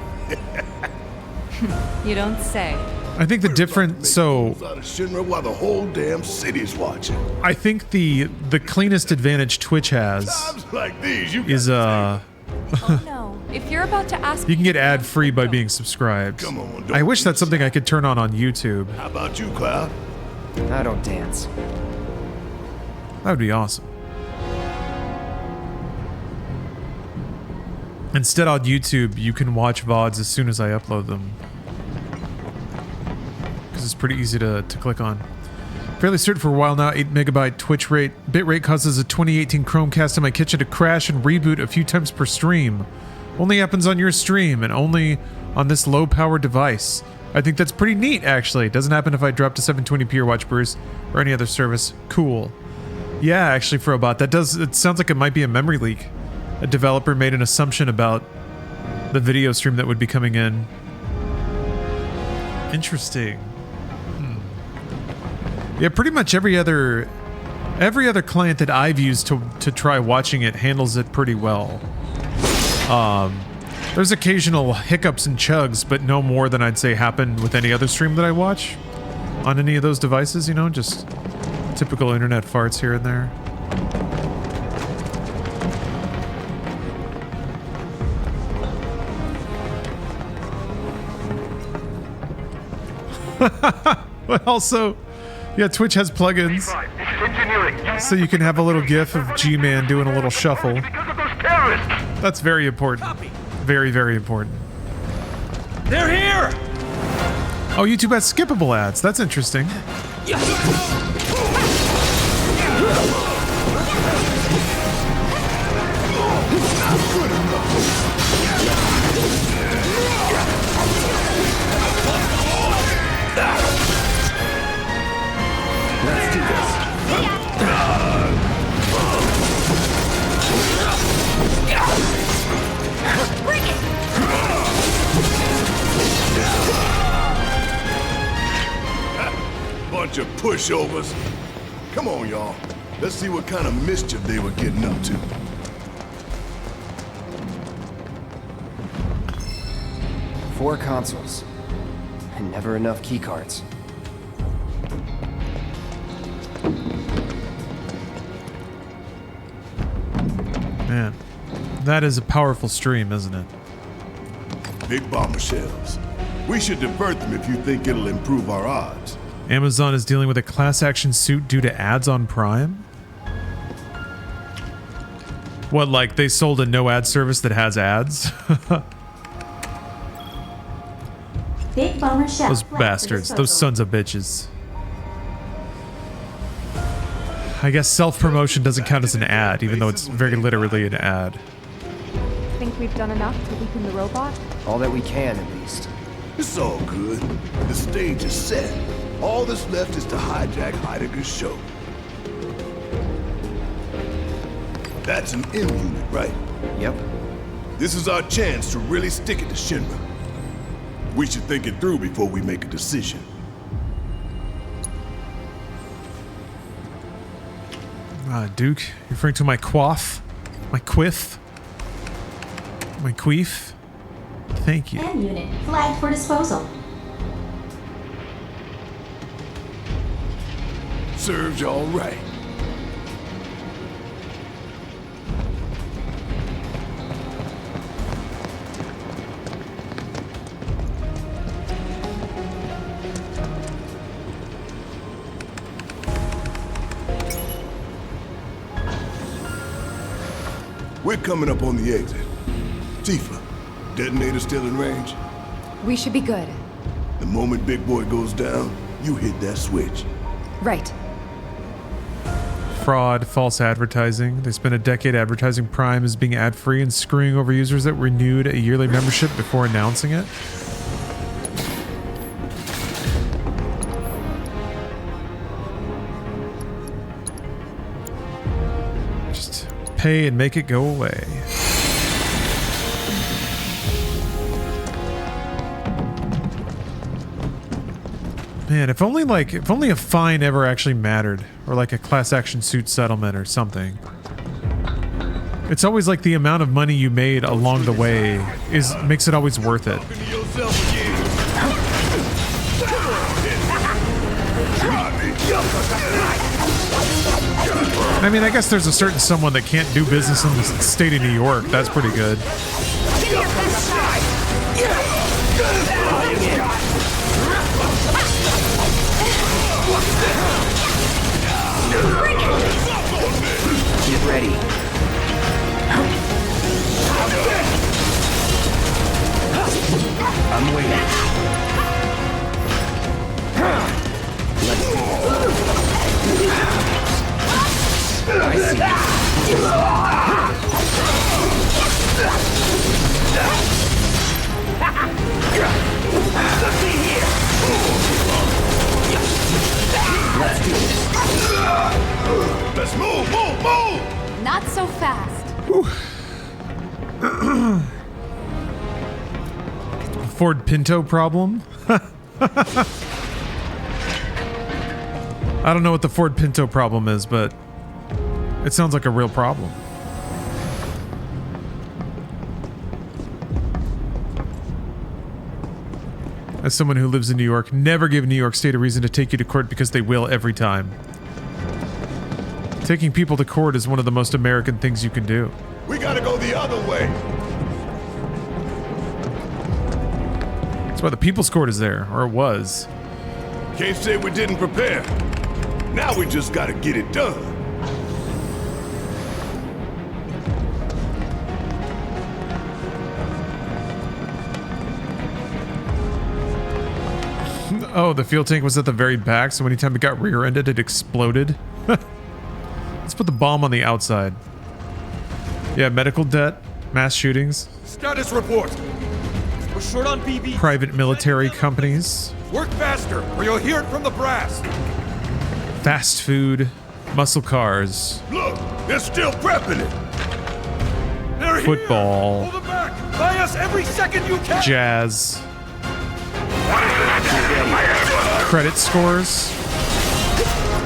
You don't say. I think the different out of Shinra while the whole damn city's watching. I think the cleanest advantage Twitch has like these, is Oh no! If you're about to ask, you can get ad-free by being subscribed. Come on, I wish that's something I could turn on YouTube. How about you, Cloud? I don't dance. That would be awesome. Instead, on YouTube, you can watch VODs as soon as I upload them. Because it's pretty easy to click on. Fairly certain for a while now, 8 megabyte Twitch rate. Bitrate causes a 2018 Chromecast in my kitchen to crash and reboot a few times per stream. Only happens on your stream and only on this low power device. I think that's pretty neat, actually. It doesn't happen if I drop to 720p or watch Bruce or any other service. Cool. Yeah, actually, Frobot, it sounds like it might be a memory leak. A developer made an assumption about the video stream that would be coming in. Interesting. Yeah, pretty much every other client that I've used to try watching it handles it pretty well. There's occasional hiccups and chugs, but no more than I'd say happen with any other stream that I watch on any of those devices, you know, just typical internet farts here and there. But also, yeah, Twitch has plugins, so you can have a little gif of G-Man doing a little shuffle. That's very important. Very, very important. They're here! Oh, YouTube has skippable ads. That's interesting. Let's do this. pushovers. Come on, y'all. Let's see what kind of mischief they were getting up to. Four consoles. And never enough keycards. Man, that is a powerful stream, isn't it? Big bomber shells. We should divert them if you think it'll improve our odds. Amazon is dealing with a class action suit due to ads on Prime? What, like they sold a no ad service that has ads? Big bomber shell. Those bastards, those sons of bitches. I guess self-promotion doesn't count as an ad, even though it's very literally an ad. Think we've done enough to weaken the robot? All that we can, at least. It's all good. The stage is set. All that's left is to hijack Heidegger's show. That's an M unit, right? Yep. This is our chance to really stick it to Shinra. We should think it through before we make a decision. Duke, you're referring to my quaff? My quiff? My queef? Thank you. M unit flagged for disposal. Serves y'all right. We're coming up on the exit. Tifa, detonator still in range? We should be good. The moment Big Boy goes down, you hit that switch. Right. Fraud, false advertising. They spent a decade advertising Prime as being ad-free and screwing over users that renewed a yearly membership before announcing it. Just pay and make it go away. Man, if only a fine ever actually mattered, or like a class action suit settlement or something. It's always like the amount of money you made along the way makes it always worth it. I mean, I guess there's a certain someone that can't do business in the state of New York. That's pretty good. Get ready. I'm waiting. Let's go. I see. Let's do this. Let's move, move, move! Not so fast. Ford Pinto problem? I don't know what the Ford Pinto problem is, but it sounds like a real problem. As someone who lives in New York, never give New York State a reason to take you to court because they will every time. Taking people to court is one of the most American things you can do. We gotta go the other way. That's why the People's Court is there, or it was. Can't say we didn't prepare. Now we just gotta get it done. Oh, the fuel tank was at the very back, so anytime it got rear-ended, it exploded. Let's put the bomb on the outside. Yeah, medical debt, mass shootings. Status report. We're short on BB. Private military companies. Work faster, or you'll hear it from the brass. Fast food, muscle cars. Look, they're still prepping it. They're football. Here. Hold them back. Buy us every second you can. Jazz. Credit scores.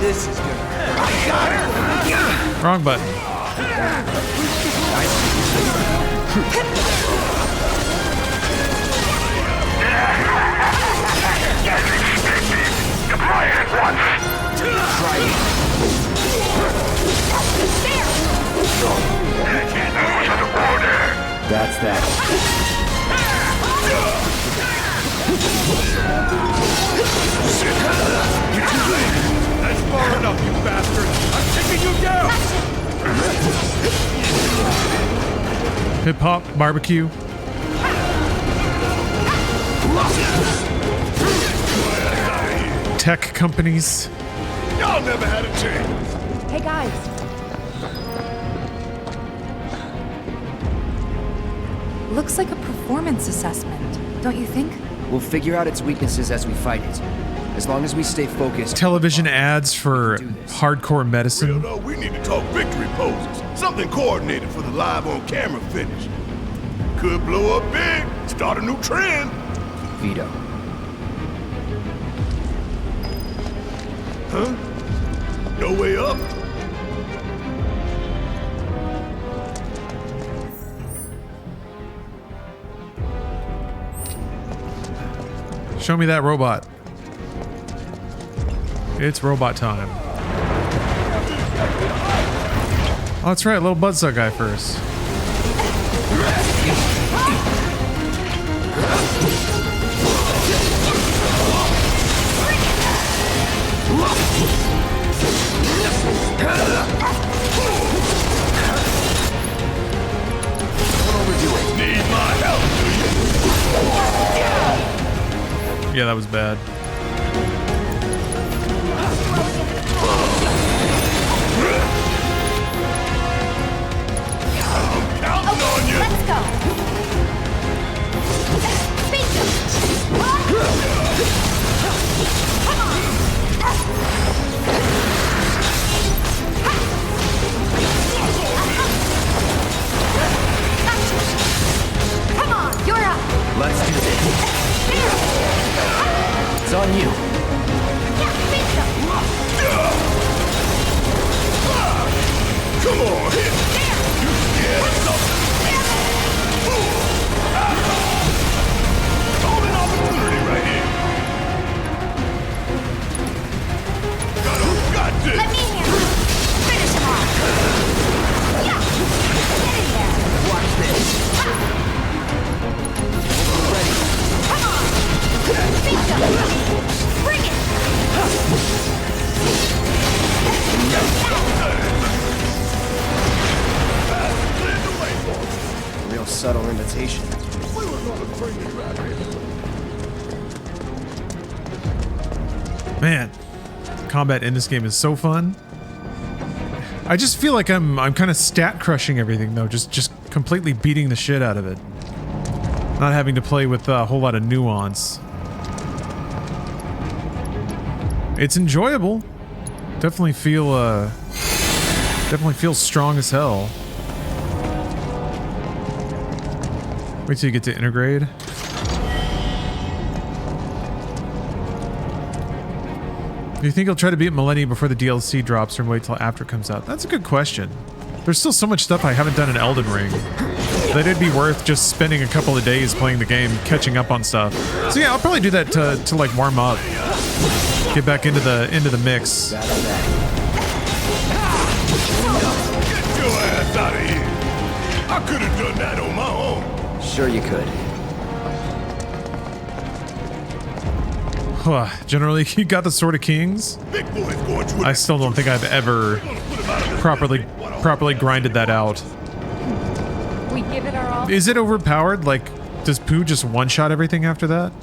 This is good. I got it! Wrong button. Deploy it at once. Try it. That's that. You're too late. That's far enough, you bastard. I'm taking you down. Hip hop, barbecue. Tech companies. Y'all never had a chance. Hey guys. Looks like a performance assessment, don't you think? We'll figure out its weaknesses as we fight it. As long as we stay focused. Television ads for hardcore medicine. Real though, we need to talk victory poses. Something coordinated for the live on camera finish. Could blow up big, start a new trend. Veto. Huh? No way up? Show me that robot. It's robot time. Oh, that's right, little buzzsaw guy first. Don't overdo it. Need my help, do you? Yeah, that was bad. Counting on you. Let's go. Come on, you're up. Let's do this. It's on you. Come on, hit. You scared something? Golden opportunity right here. Got this. Let me handle it. Finish him off. Yeah. Get in there. Watch this. Ready. Come on. Bring it. Real subtle invitation. Man, combat in this game is so fun. I just feel like I'm kind of stat crushing everything though, just completely beating the shit out of it. Not having to play with a whole lot of nuance. It's enjoyable. Definitely feel strong as hell. Wait till you get to integrate. Do you think he'll try to beat Millennium before the DLC drops or wait till after it comes out? That's a good question. There's still so much stuff I haven't done in Elden Ring that it'd be worth just spending a couple of days playing the game, catching up on stuff. So yeah, I'll probably do that to like warm up, get back into the mix. Get your ass out of here. I could have done that on my own. Sure you could. Generally, you got the Sword of Kings. I still don't think I've ever properly grinded that out. We give it our all. Is it overpowered? Like, does Pooh just one-shot everything after that?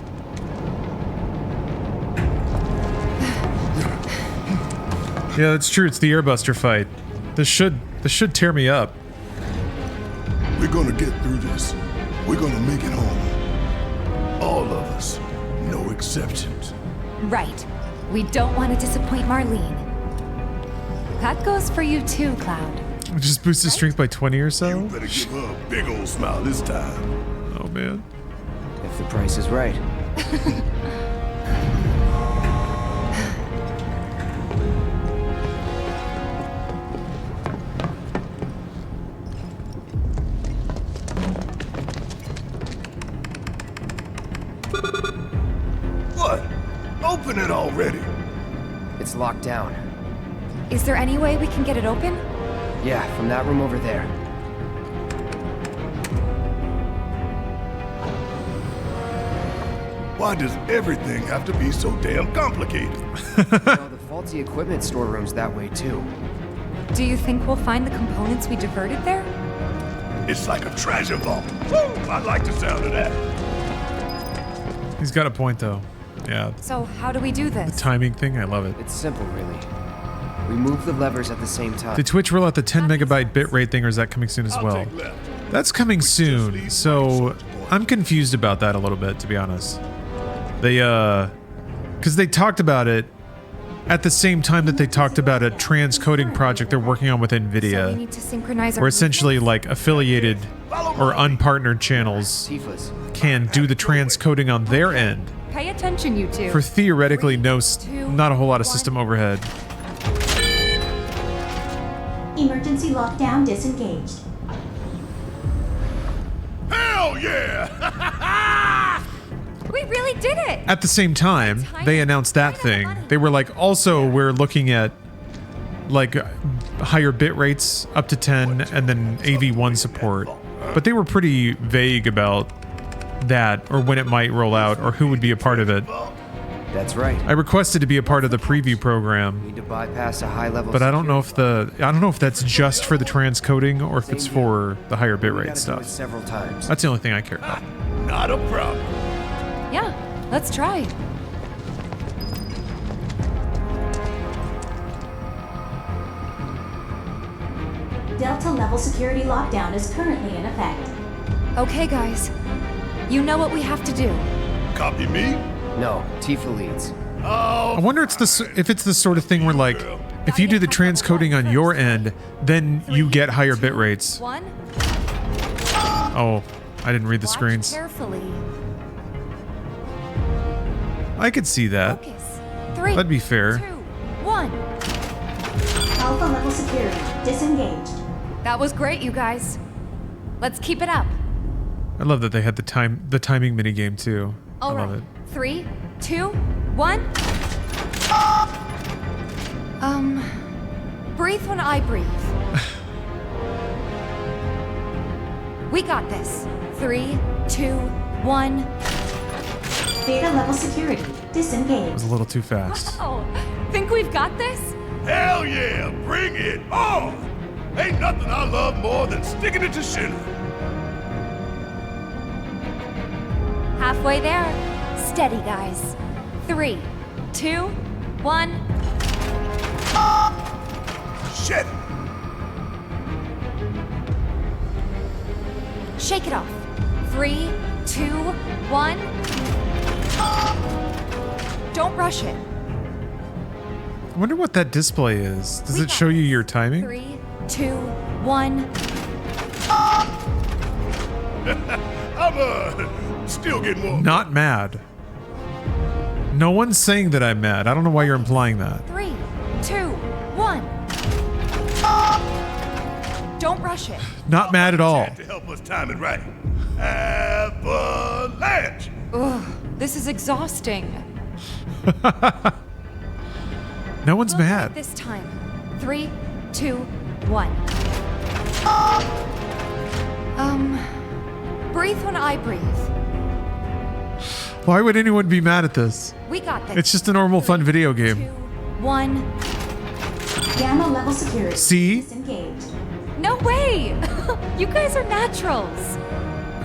Yeah, that's true. It's the Airbuster fight. This should tear me up. We're gonna get through this. We're gonna make it home. All of us. No exceptions. Right. We don't want to disappoint Marlene. That goes for you too, Cloud. Just boost his strength by 20 or so? You better give her a big old smile this time. Oh, man. If the price is right. already. It's locked down. Is there any way we can get it open? Yeah, from that room over there. Why does everything have to be so damn complicated? The faulty equipment storeroom's that way too. Do you think we'll find the components we diverted there? It's like a treasure vault. Woo! I like the sound of that. He's got a point though. Yeah. So how do we do this? The timing thing, I love it. It's simple, really. We move the levers at the same time. Did Twitch roll out the 10 megabyte bitrate thing, or is that coming soon as well? That's coming soon, so I'm confused about that a little bit, to be honest. They, because they talked about it at the same time that they talked about a transcoding project they're working on with NVIDIA, So we need to synchronize our where essentially like affiliated or unpartnered channels can do the transcoding on their end Pay attention, you two. for theoretically not a whole lot of system overhead. Emergency lockdown disengaged. Hell yeah! We really did it! At the same time, they announced that thing. They were like, also, we're looking at like higher bit rates up to 10 and then AV1 support. But they were pretty vague about that or when it might roll out or who would be a part of it. That's right. I requested to be a part of the preview program. Need to bypass a high level. But I don't know if that's just for the transcoding or if it's for the higher bitrate stuff. Several times. That's the only thing I care about. Not a problem. Yeah, let's try. Delta level security lockdown is currently in effect. Okay, guys. You know what we have to do. Copy me? No, Tifa leads. I wonder if it's the sort of thing where like, if you do the transcoding on your end, then you get higher bit rates. One. Oh, I didn't read the screens. Carefully. I could see that. Focus. 3. That'd be fair. 2, 1. Alpha level security disengaged. That was great, you guys. Let's keep it up. I love that they had the timing minigame too. All I love right. it. 3, 2, 1. Breathe when I breathe. We got this. 3, 2, 1. Data level security disengaged. It was a little too fast. Oh, think we've got this? Hell yeah! Bring it on! Ain't nothing I love more than sticking it to Shinra. Halfway there. Steady, guys. 3, 2, 1. Shit! Shake it off. 3, 2, 1. Don't rush it. I wonder what that display is. Does it show you your timing? 3, 2, 1. I'm still getting warm. Not mad. No one's saying that I'm mad. I don't know why you're implying that. 3, 2, 1. Don't rush it. Not mad at all. To help us time it right. Avalanche! Ugh, this is exhausting. No one's We'll mad. do it this time. 3, 2, 1. Breathe when I breathe. Why would anyone be mad at this? We got this. It's just a normal fun video game. 1. Gamma level security See? disengaged. No way! You guys are naturals.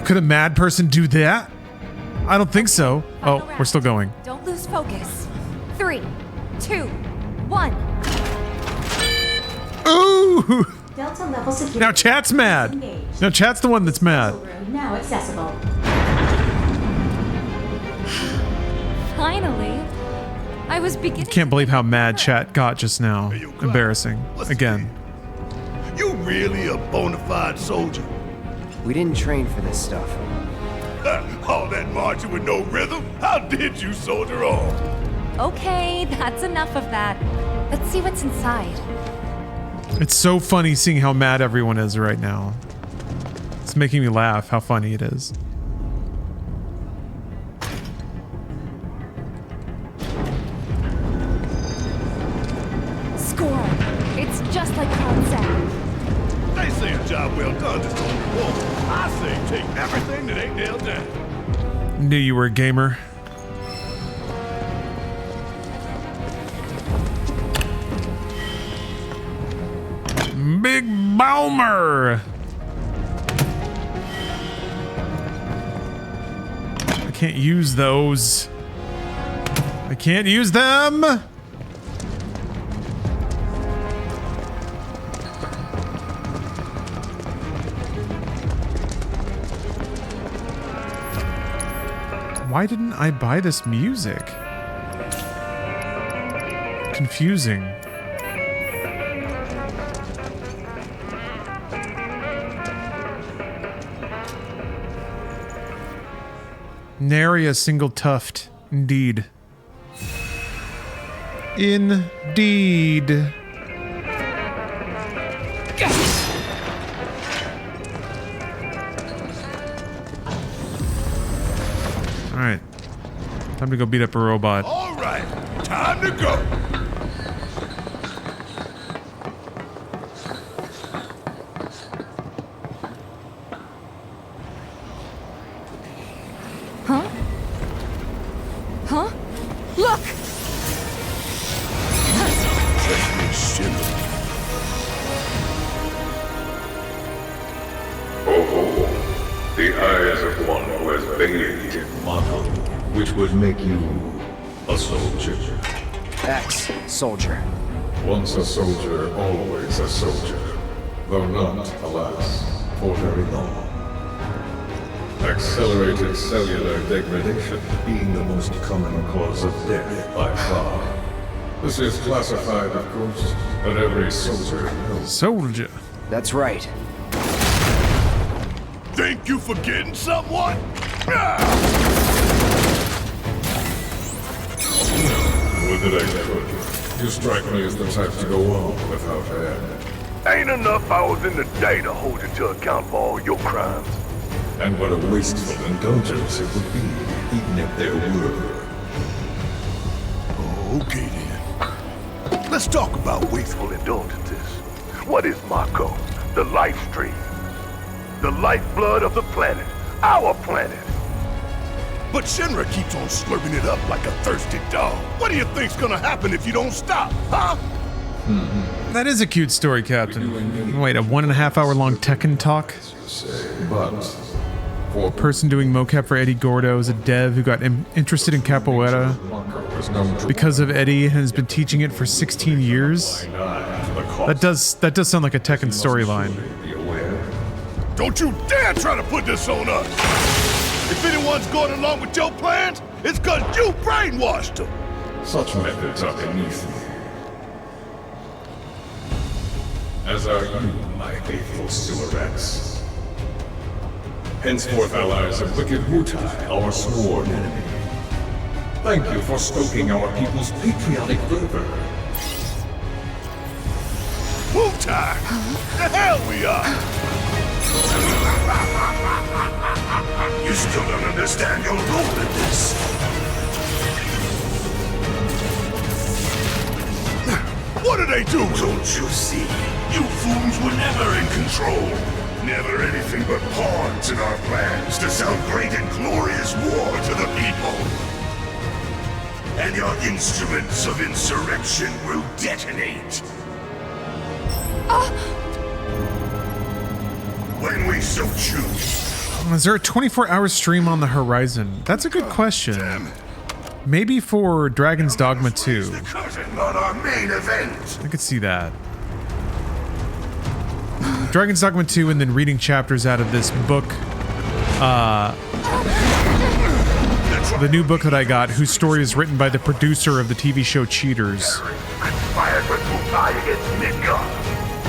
Could a mad person do that? I don't think so. Oh, we're still going. Don't lose focus. 3, 2, 1. Ooh! Delta level security. Now chat's mad. Now chat's the one that's mad. Room now accessible. Finally. I was beginning. Can't believe how mad chat got just now. Embarrassing. Again. You really a bona fide soldier? We didn't train for this stuff. All that marching with no rhythm? How did you soldier on? Okay, that's enough of that. Let's see what's inside. It's so funny seeing how mad everyone is right now. It's making me laugh how funny it is. like concept. They say a job well done is on reward. I say take everything that ain't nailed down. Knew you were a gamer. Big Boomer. I can't use those. I can't use them. Why didn't I buy this music? Confusing. Nary a single tuft. Indeed. Indeed. Alright. Time to go beat up a robot. All right, time to go. Huh? Huh? Look! Oh, the eyes of one who has bathed in Mako, which would make you a soldier. Ex-soldier. Once a soldier, always a soldier. Though not, alas, for very long. Accelerated cellular degradation being the most common cause of death by far. This is classified, of course, but every soldier knows. Soldier. That's right. Think you forgetting someone? With it, I could. You strike me as the type to go on without end. Ain't enough hours in the day to hold you to account for all your crimes. And what a wasteful indulgence it would be, even if there were. Okay then. Let's talk about wasteful indulgences. What is Mako? The life stream. The lifeblood of the planet. Our planet. But Shinra keeps on slurping it up like a thirsty dog. What do you think's gonna happen if you don't stop, huh? That is a cute story, Captain. Wait, a 1.5 hour long Tekken talk? But A person doing mocap for Eddie Gordo is a dev who got interested in capoeira because of Eddie and has been teaching it for 16 years. That does sound like a Tekken storyline. Don't you dare try to put this on us! If anyone's going along with your plans, it's cause you brainwashed them! such methods are beneath me. As are you, my faithful silhouettes. Henceforth allies of wicked Wutai, our sworn enemy. Thank you for stoking our people's patriotic fervor. Wutai! The hell we are! You still don't understand your role in this. What are they doing? Don't you see? You fools were never in control. Never anything but pawns in our plans to sell great and glorious war to the people. And your instruments of insurrection will detonate. When we so choose. Is there a 24-hour stream on the horizon? That's a good question. Maybe for Dragon's Dogma 2. On our main event. I could see that. Dragon's Dogma 2 and then reading chapters out of this book. The new book that I got, whose story is written by the producer of the TV show Cheaters.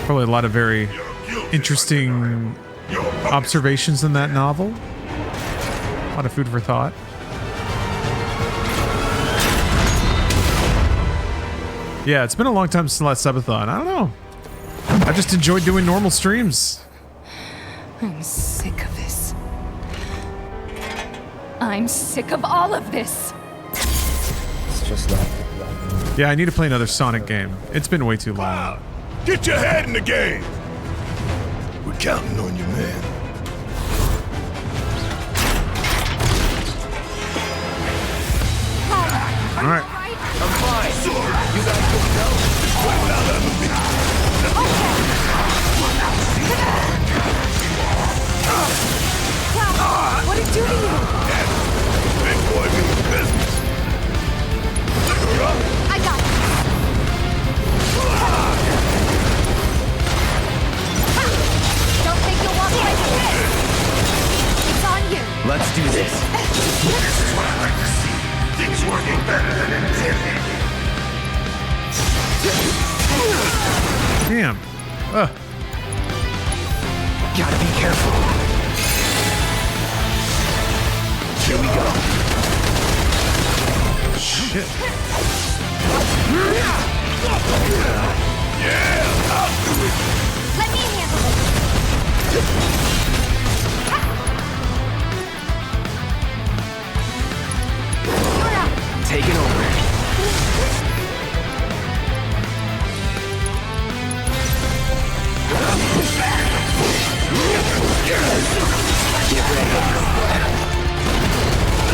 Probably a lot of very interesting observations in that novel. A lot of food for thought. Yeah, it's been a long time since the last subathon. I don't know. I just enjoyed doing normal streams. I'm sick of this. I'm sick of all of this. It's just like... Yeah, I need to play another Sonic game. It's been way too long. Get your head in the game! We're counting on you, man. All right. I'm fine. You guys good to go? What did it do to you? Big boy means business. I got it. Don't think you'll walk away from this. It's on you. Let's do this. This is what I like to see. Things working better than intended. Damn. Gotta be careful. Here we go. Shit. Yeah, I'll do it. Let me handle it. You're up. Taking over. Get ready.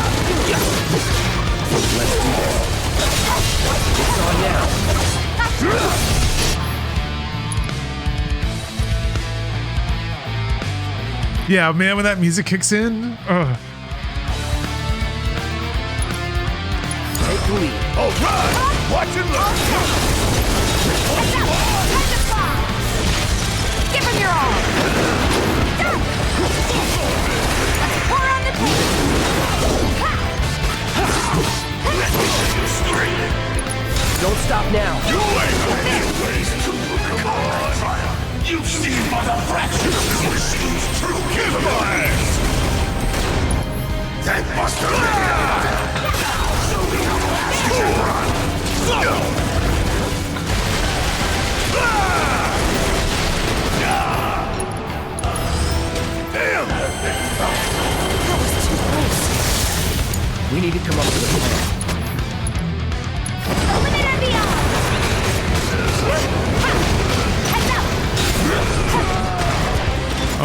Let's do this. It's on now. Yeah, man, when that music kicks in. Take the lead. All right, watch and learn. Give him your all. Let's pour on the tape. Don't stop now. You ain't gonna get ways to come on. You've seen but a fraction of this machine's true capabilities. That buster so we have to run. Damn! That was too close. We need to come up with a plan. Open it and beyond. Heads up.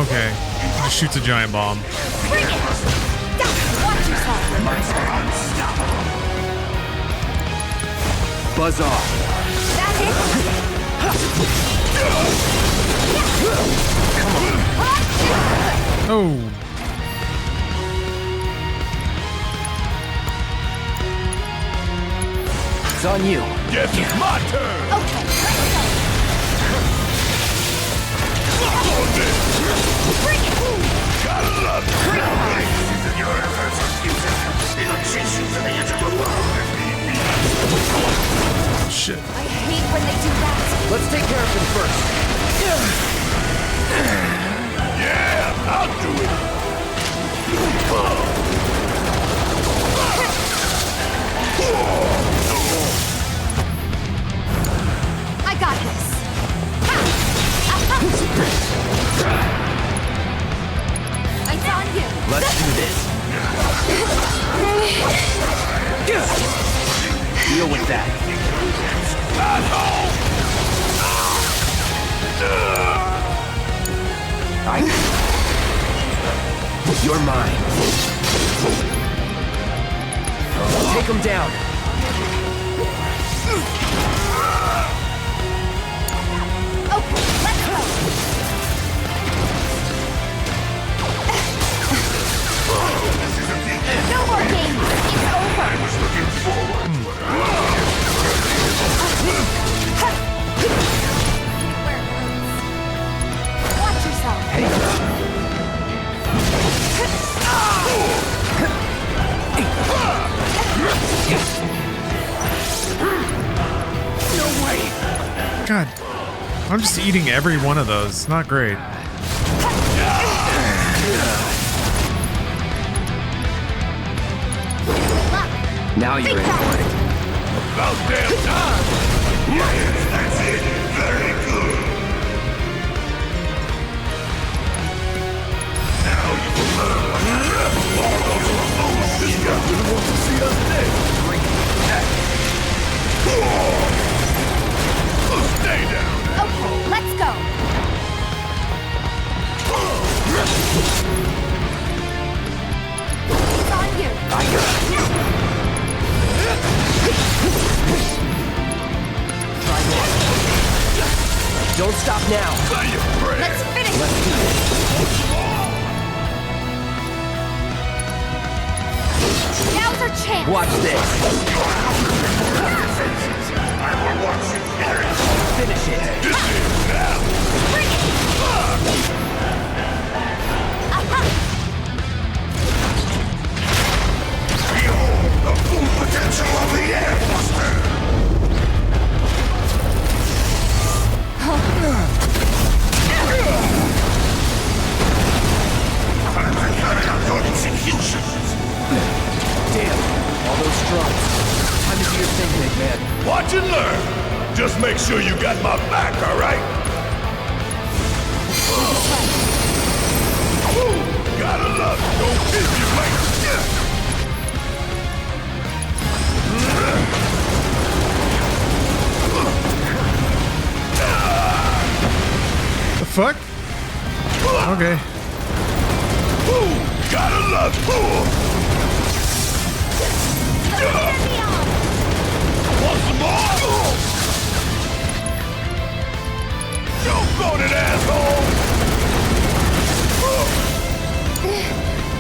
Okay. Just shoots a giant bomb. Bring it. Watch yourself. Buzz off. That's it. Oh. It's on you. Guess it's my turn. Okay, let's Bring it. Gotta love it. Your efforts are futile. It'll chase you to the edge of the world if need be. Shit. I hate when they do that. Let's take care of him first. Yeah, I'll do it. I got this. It's on you. Let's do this. Deal with that. You're mine. Take him down. Okay, let's go. No more games. It's over. I was looking forward. Watch yourself. Hey. No way. God. I'm just eating every one of those. It's not great. Now you're in for it. About damn time. Yes, that's it. Very good. Now you will learn what all those remote systems Really want to see us next. Stay down. Okay. stop now. Let's finish. Let's do this. Now's our chance. Watch this. Finish it. Bring it. Behold the full potential of the Air Buster! Executions! Damn, all those drums. Time to do your thing, big man. Watch and learn. Just make sure you got my back, all right? Gotta love it. Don't miss you like The fuck? Okay. Gotta love it. Want some more? Choke on it, asshole!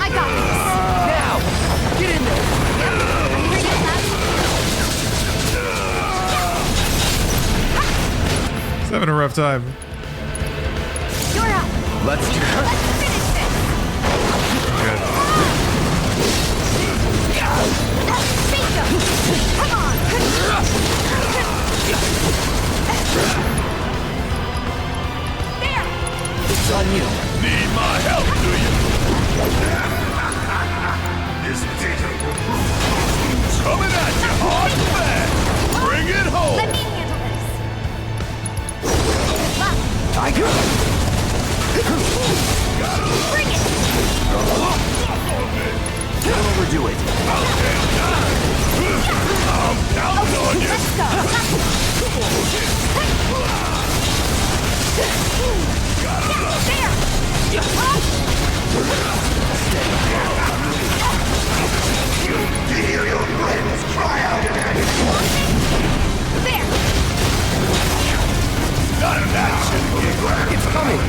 I got this. Now, get in there. He's having a rough time. You're up. Let's do it. Let's finish this. Good. Bingo. Come on. There. It's on you. Need my help, do you? This data will prove Coming at you hard and fast. Bring it home. Let me handle this. Tiger. Bring it. Don't overdo it. I'm counting on you. Let's go. There. Hear your brains cry out in There. Not an action. It's coming.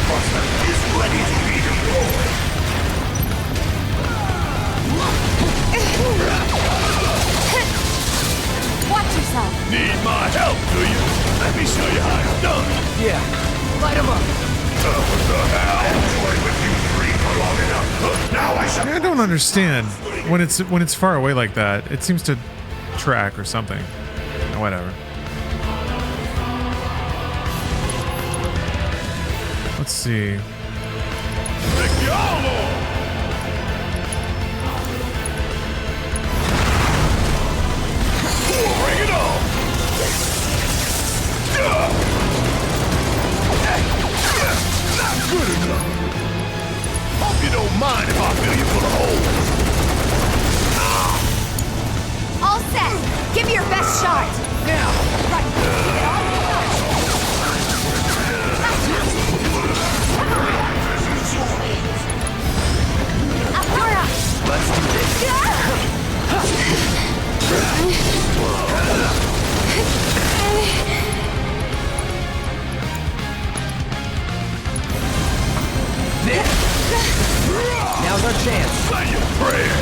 Buster is ready to be deployed. Watch yourself. Need my help, do you? Let me show you how it's done. Yeah. Light him up. What the hell? I've toyed with you three for long enough. Now I shall... I don't understand when it's far away like that. It seems to track or something. Whatever. Let's see. Take y'all on. Bring it on. Not good enough. Hope you don't mind if I fill you full of holes. All set. Give me your best shot. Now. Right. Let's do this. There. Now's our chance. Say your prayer.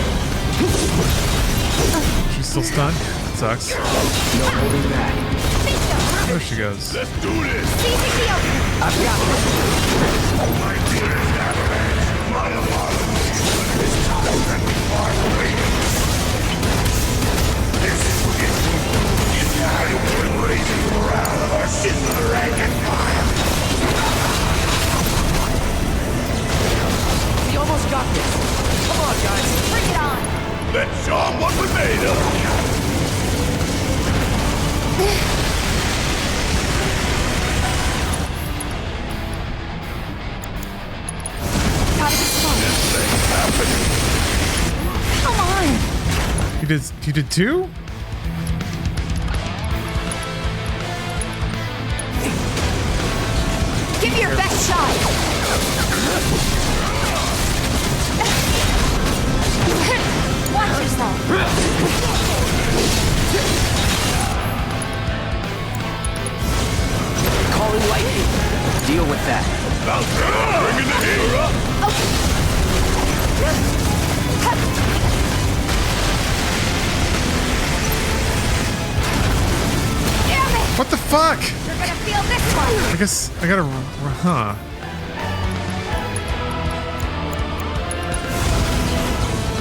She's still stunned. That sucks. No holding back. There she goes. Let's do this. I've got this. My dearest Avalanche, my apologies. This time that we part waiting. This is what it is now you're raising morale of our singular rank empire. We almost got this. Come on, guys. Bring it on. Let's show 'em what we're made of. Gotta be slow. Come on. He did two? Give me your best shot. Watch yourself. Calm falling lightning. Deal with that. Bringing the heat up. Damn it! What the fuck? You're gonna feel this one. I guess I gotta, huh?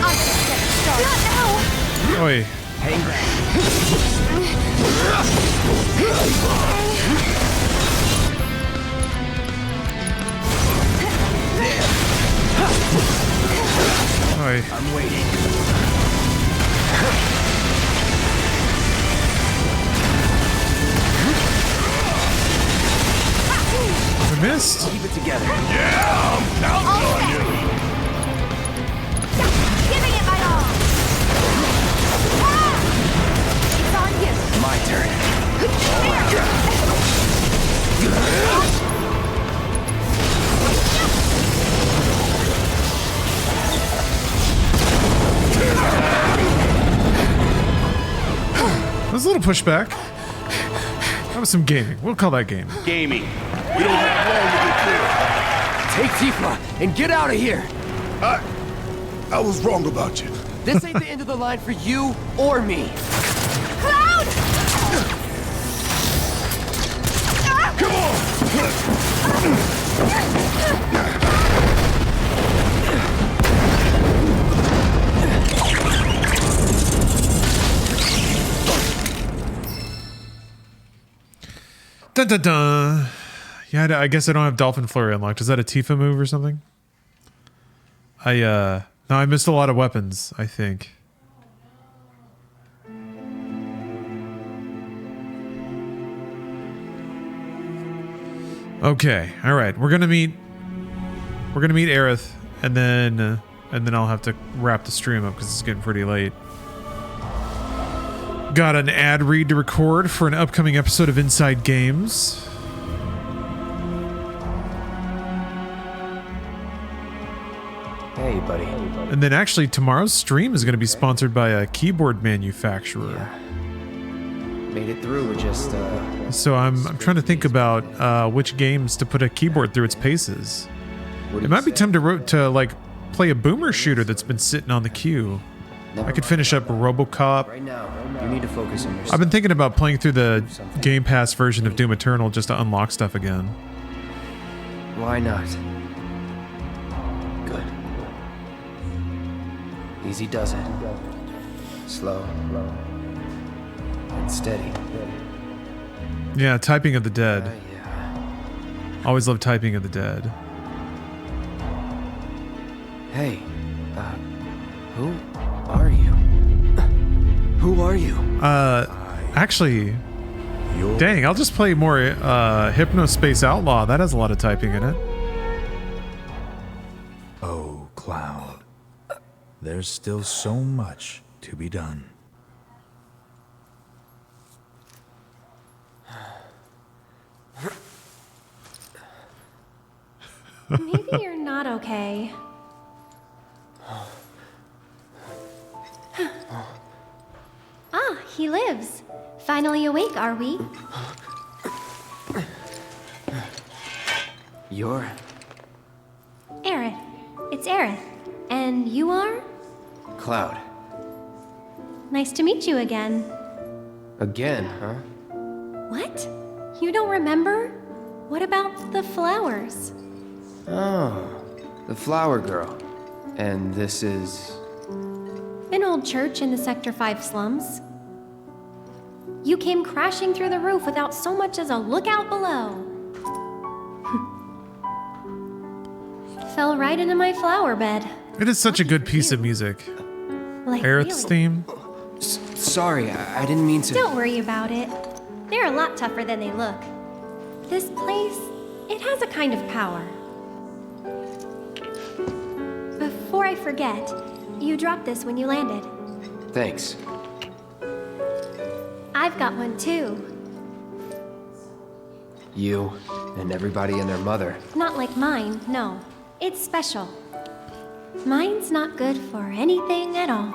I'm just getting started. Not now. Oi. Hang back. Oi. I'm waiting. I missed. Keep it together. Yeah, I'm counting on you. Giving it my all. Ah! It's on you. My turn. That was a little pushback. That was some gaming. We'll call that gaming. Gaming. We don't have long to get clear. Take Tifa and get out of here. I was wrong about you. This ain't the end of the line for you or me. Cloud! Come on! Dun dun dun. Yeah, I guess I don't have Dolphin Flurry unlocked. Is that a Tifa move or something? No, I missed a lot of weapons, I think. Okay, all right. We're gonna meet Aerith, and then I'll have to wrap the stream up because it's getting pretty late. Got an ad read to record for an upcoming episode of Inside Games. Hey, buddy. And then actually tomorrow's stream is going to be sponsored by a keyboard manufacturer. Yeah. Made it through with just So I'm trying to think about which games to put a keyboard through its paces. It might be time to like play a boomer shooter that's been sitting on the queue. I could finish up RoboCop. Right now, you need to focus on yourself. I've been thinking about playing through the Game Pass version of Doom Eternal just to unlock stuff again. Why not? Good. Easy does it. Slow. And steady. Yeah, Typing of the Dead. Yeah. Always love Typing of the Dead. Hey, who are you? Who are you? Actually, dang, I'll just play more Hypnospace Outlaw. That has a lot of typing in it. Oh, Cloud. There's still so much to be done. Maybe you're not okay. Ah, he lives. Finally awake, are we? You're... Aerith. It's Aerith. And you are? Cloud. Nice to meet you again. Again, huh? What? You don't remember? What about the flowers? Oh, the flower girl. And this is... An old church in the Sector 5 slums. You came crashing through the roof without so much as a look out below. Fell right into my flower bed. It is such a good piece of music. Like, Aerith's really? theme. Sorry, I didn't mean to... Don't worry about it. They're a lot tougher than they look. This place, it has a kind of power. Before I forget, you dropped this when you landed. Thanks. I've got one too. You and everybody and their mother. Not like mine, no. It's special. Mine's not good for anything at all.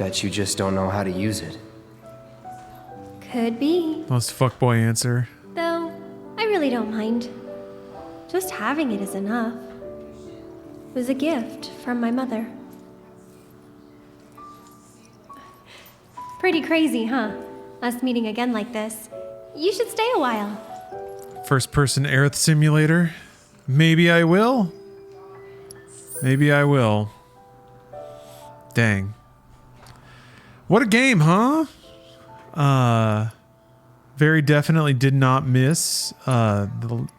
Bet you just don't know how to use it. Could be. Most fuckboy answer. Though, I really don't mind. Just having it is enough. It was a gift from my mother. Pretty crazy, huh? Us meeting again like this. You should stay a while. First person Aerith simulator. Maybe I will. Maybe I will. Dang. What a game, huh? Very definitely did not miss the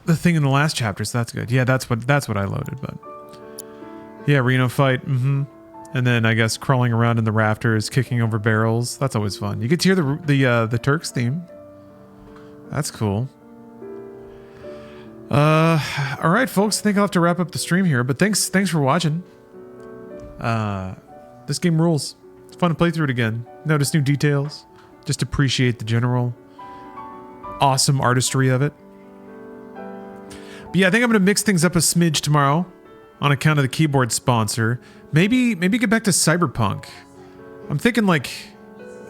thing in the last chapter, so that's good. Yeah, that's what I loaded, but yeah, Reno fight, and then I guess crawling around in the rafters, kicking over barrels. That's always fun. You get to hear the Turks theme. That's cool. All right, folks. I think I'll have to wrap up the stream here, but thanks for watching. This game rules. It's fun to play through it again. Notice new details. Just appreciate the general awesome artistry of it. But yeah, I think I'm going to mix things up a smidge tomorrow on account of the keyboard sponsor. Maybe get back to Cyberpunk. I'm thinking like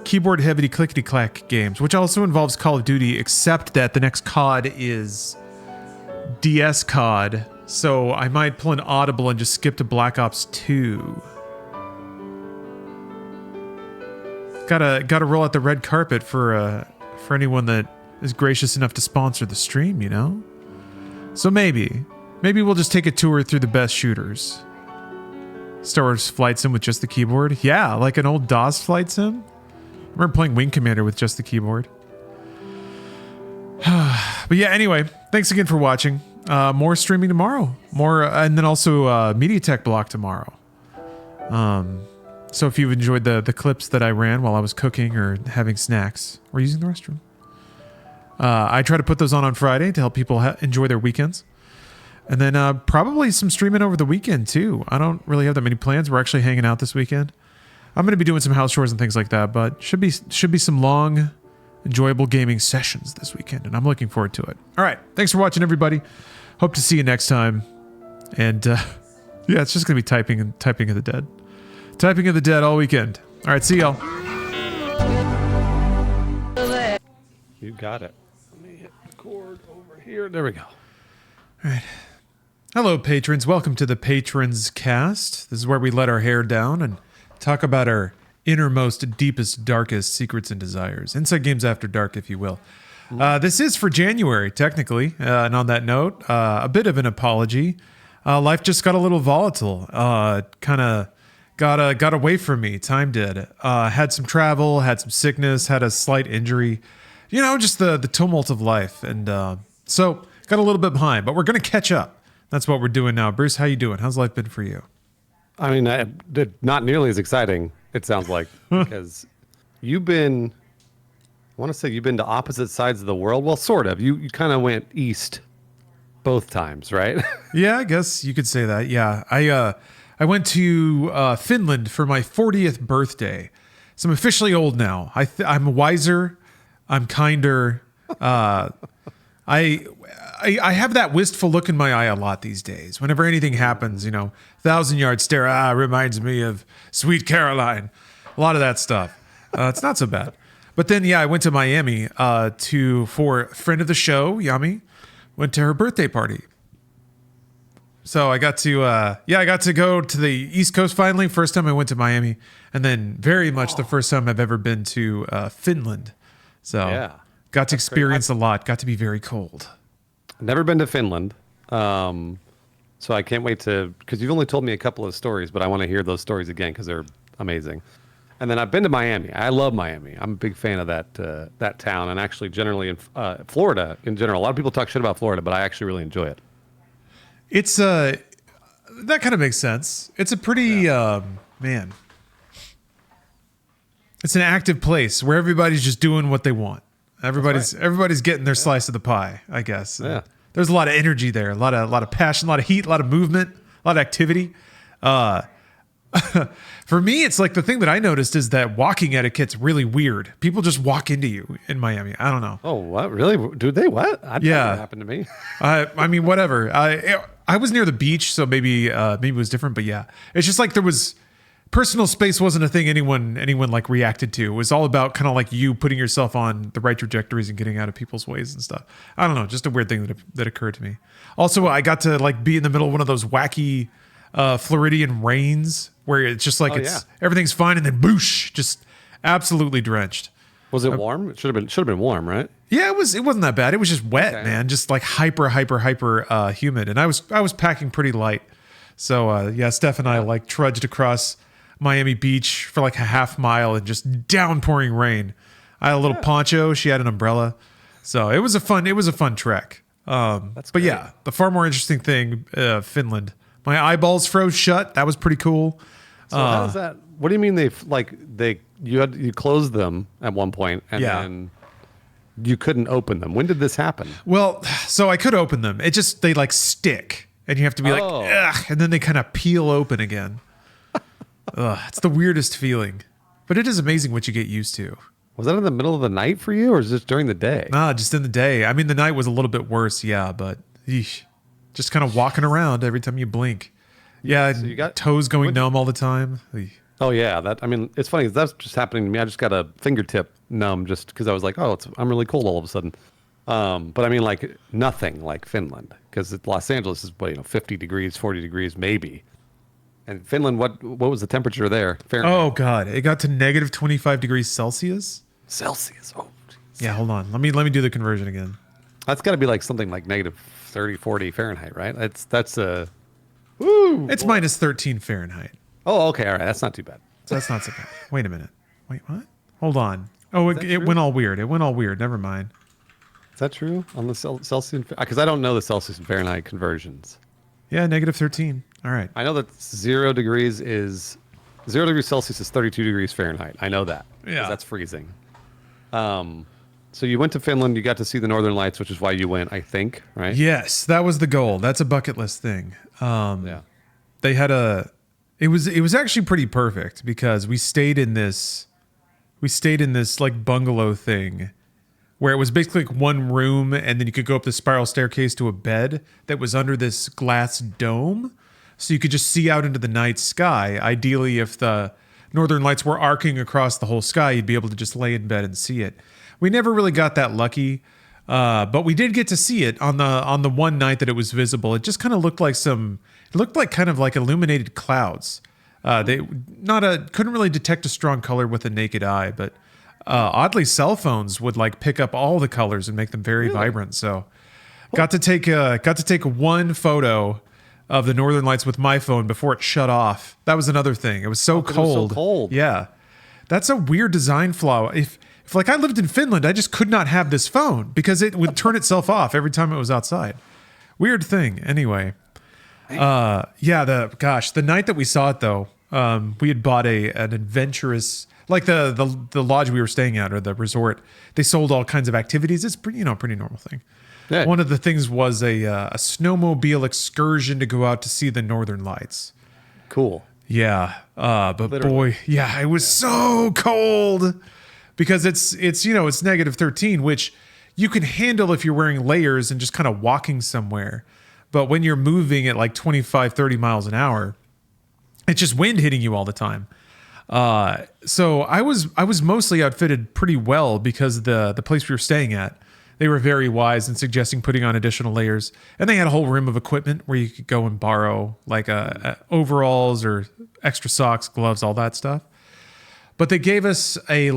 keyboard heavy clickety-clack games, which also involves Call of Duty, except that the next COD is DS COD. So I might pull an audible and just skip to Black Ops 2. Gotta roll out the red carpet for anyone that is gracious enough to sponsor the stream, you know? So maybe we'll just take a tour through the best shooters. Star Wars Flight Sim with just the keyboard? Yeah, like an old DOS Flight Sim? I remember playing Wing Commander with just the keyboard. But yeah, anyway, thanks again for watching. More streaming tomorrow. More, and then also MediaTek block tomorrow. So if you've enjoyed the clips that I ran while I was cooking or having snacks or using the restroom, I try to put those on Friday to help people enjoy their weekends. And then probably some streaming over the weekend too. I don't really have that many plans. We're actually hanging out this weekend. I'm going to be doing some house chores and things like that, but should be some long, enjoyable gaming sessions this weekend, and I'm looking forward to it. All right, thanks for watching, everybody. Hope to see you next time. And yeah, it's just going to be typing of the dead. Typing of the dead all weekend. All right, see y'all. You got it. Let me hit record over here. There we go. All right. Hello, patrons. Welcome to the Patrons Cast. This is where we let our hair down and talk about our innermost, deepest, darkest secrets and desires. Inside Games After Dark, if you will. This is for January, technically. And on that note, a bit of an apology. Life just got a little volatile. Kind of got away from me. Time did. Had some travel, had some sickness, had a slight injury. You know, just the tumult of life. And so got a little bit behind, but we're going to catch up. That's what we're doing now. Bruce, how you doing? How's life been for you? I mean, not nearly as exciting, it sounds like, because you've been, I want to say you've been to opposite sides of the world. Well, sort of. You kind of went east both times, right? Yeah, I guess you could say that. Yeah. I went to Finland for my 40th birthday. So I'm officially old now. I'm wiser. I'm kinder. I have that wistful look in my eye a lot these days. Whenever anything happens, you know, 1,000-yard stare, reminds me of Sweet Caroline. A lot of that stuff. It's not so bad. But then, yeah, I went to Miami for a friend of the show, Yami, went to her birthday party. So I got to go to the East Coast finally. First time I went to Miami, and then very much the first time I've ever been to Finland. So yeah, got to experience a lot. Got to be very cold. Never been to Finland, so I can't wait because you've only told me a couple of stories, but I want to hear those stories again because they're amazing. And then I've been to Miami. I love Miami. I'm a big fan of that town, and actually generally in Florida in general. A lot of people talk shit about Florida, but I actually really enjoy it. It's that kind of makes sense. It's a pretty man. It's an active place where everybody's just doing what they want. Everybody's getting their slice of the pie, I guess. Yeah. There's a lot of energy there, a lot of passion, a lot of heat, a lot of movement, a lot of activity. For me, it's like the thing that I noticed is that walking etiquette's really weird. People just walk into you in Miami. I don't know. Oh, what? Really? Do they? What? That happened to me. I mean, whatever. I was near the beach, so maybe it was different. But yeah, it's just like there was personal space wasn't a thing anyone like reacted to. It was all about kind of like you putting yourself on the right trajectories and getting out of people's ways and stuff. I don't know, just a weird thing that occurred to me. Also, I got to like be in the middle of one of those wacky Floridian rains where it's just like everything's fine and then boosh, just absolutely drenched. Was it warm? It should have been warm, right? Yeah, it wasn't that bad. It was just wet, man. Just like hyper humid. And I was packing pretty light. So Steph and I like trudged across Miami Beach for like a half mile in just downpouring rain. I had a little poncho. She had an umbrella. So it was a fun trek. But great. Yeah, the far more interesting thing, Finland. My eyeballs froze shut. That was pretty cool. So how does that? What do you mean you closed them at one point and then you couldn't open them? When did this happen? Well, so I could open them. It just they like stick and you have to be like, ugh, and then they kind of peel open again. It's the weirdest feeling, but it is amazing what you get used to. Was that in the middle of the night for you, or is this during the day? Nah, just in the day. I mean, the night was a little bit worse, but just kind of walking around every time you blink. Yeah, so you got toes going numb all the time. Oh yeah, it's funny. That's just happening to me. I just got a fingertip numb just because I was like, I'm really cold all of a sudden. But I mean, like nothing like Finland, because Los Angeles is 50 degrees, 40 degrees maybe. And Finland, what was the temperature there? Fahrenheit? Oh God, it got to negative 25 degrees Celsius. Celsius. Oh. Geez. Yeah, hold on. Let me do the conversion again. That's got to be like something like negative 30, 40 Fahrenheit, right? It's minus 13 Fahrenheit. Oh, okay, all right. That's not too bad. So that's not so bad. Wait a minute. Wait, what? Hold on. Oh, it went all weird. Never mind. Is that true on the Celsius? Because I don't know the Celsius and Fahrenheit conversions. Yeah, negative 13. All right. I know that 0 degrees Celsius is 32 degrees Fahrenheit. I know that. Yeah. That's freezing. So you went to Finland. You got to see the Northern Lights, which is why you went, I think, right? Yes, that was the goal. That's a bucket list thing. They had it was actually pretty perfect because we stayed in this like bungalow thing where it was basically like one room and then you could go up the spiral staircase to a bed that was under this glass dome. So you could just see out into the night sky. Ideally, if the Northern Lights were arcing across the whole sky, you'd be able to just lay in bed and see it. We never really got that lucky, but we did get to see it on the one night that it was visible. It just kind of looked like kind of like illuminated clouds. They couldn't really detect a strong color with the naked eye, but oddly, cell phones would like pick up all the colors and make them very vibrant. So, got to take one photo of the Northern Lights with my phone before it shut off. That was another thing. It was so cold. It was so cold. Yeah, that's a weird design flaw. If like I lived in Finland, I just could not have this phone because it would turn itself off every time it was outside. Weird thing. Anyway, the night that we saw it though, we had bought an adventurous, like the lodge we were staying at or the resort. They sold all kinds of activities. It's pretty normal thing. Yeah. One of the things was a snowmobile excursion to go out to see the Northern Lights. Cool. Yeah, but literally. Boy, it was so cold because it's negative 13, which you can handle if you're wearing layers and just kind of walking somewhere. But when you're moving at like 25, 30 miles an hour, it's just wind hitting you all the time. So I was mostly outfitted pretty well because the place we were staying at, they were very wise in suggesting putting on additional layers. And they had a whole room of equipment where you could go and borrow like overalls or extra socks, gloves, all that stuff. But they gave us a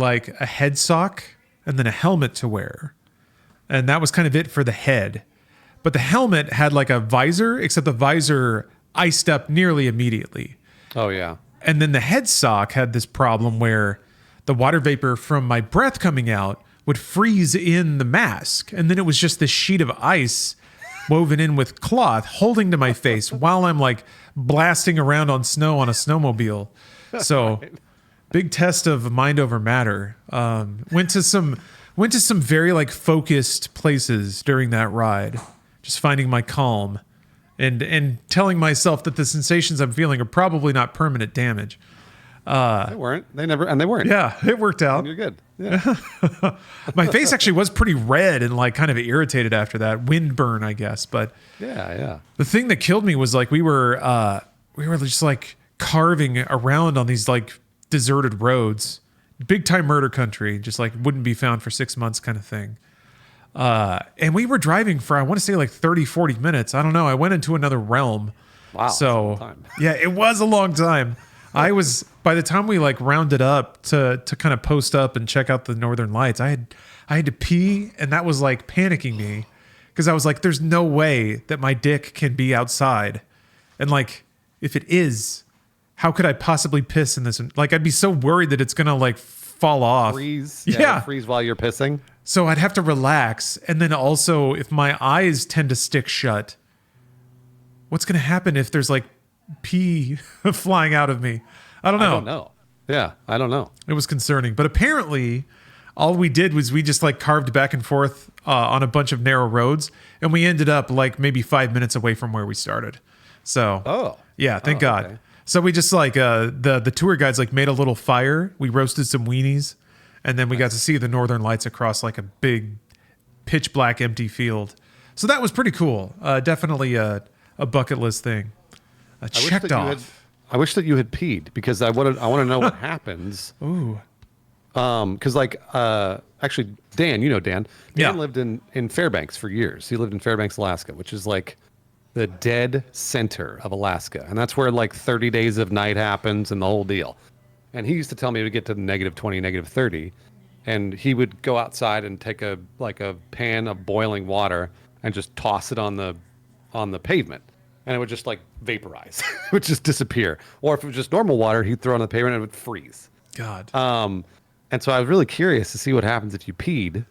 head sock and then a helmet to wear. And that was kind of it for the head. But the helmet had like a visor, except the visor iced up nearly immediately. Oh, yeah. And then the head sock had this problem where the water vapor from my breath coming out would freeze in the mask. And then it was just this sheet of ice woven in with cloth holding to my face while I'm like blasting around on snow on a snowmobile. So big test of mind over matter. Went to some very like focused places during that ride, just finding my calm and telling myself that the sensations I'm feeling are probably not permanent damage. They weren't. They weren't. Yeah, it worked out. And you're good. Yeah. My face actually was pretty red and like kind of irritated after that wind burn, I guess. But yeah. The thing that killed me was like we were just like carving around on these like deserted roads, big time murder country, just like wouldn't be found for 6 months kind of thing. And we were driving for, I want to say like 30, 40 minutes. I don't know. I went into another realm. Wow. So yeah, it was a long time. By the time we like rounded up to kind of post up and check out the Northern Lights, I had to pee, and that was like panicking me because I was like, there's no way that my dick can be outside. And like, if it is, how could I possibly piss in this? Like, I'd be so worried that it's going to like fall off. Freeze. Yeah. Freeze while you're pissing. So I'd have to relax. And then also, if my eyes tend to stick shut, what's going to happen if there's like pee flying out of me? I don't know. Yeah, I don't know. It was concerning. But apparently, all we did was we just like carved back and forth on a bunch of narrow roads. And we ended up like maybe 5 minutes away from where we started. So, yeah, thank God. Okay. So we just like, the tour guides like made a little fire. We roasted some weenies. And then we got to see the Northern Lights across like a big pitch black empty field. So that was pretty cool. Definitely a bucket list thing. Checked off. I wish that you had peed because I want to know what happens. Ooh. Because actually, Dan, you know Dan. Dan lived in Fairbanks for years. He lived in Fairbanks, Alaska, which is like the dead center of Alaska. And that's where like 30 days of night happens and the whole deal. And he used to tell me to get to -20, -30. And he would go outside and take a pan of boiling water and just toss it on the pavement. And it would just like vaporize. It would just disappear. Or if it was just normal water, he'd throw it on the pavement and it would freeze. God. And so I was really curious to see what happens if you peed.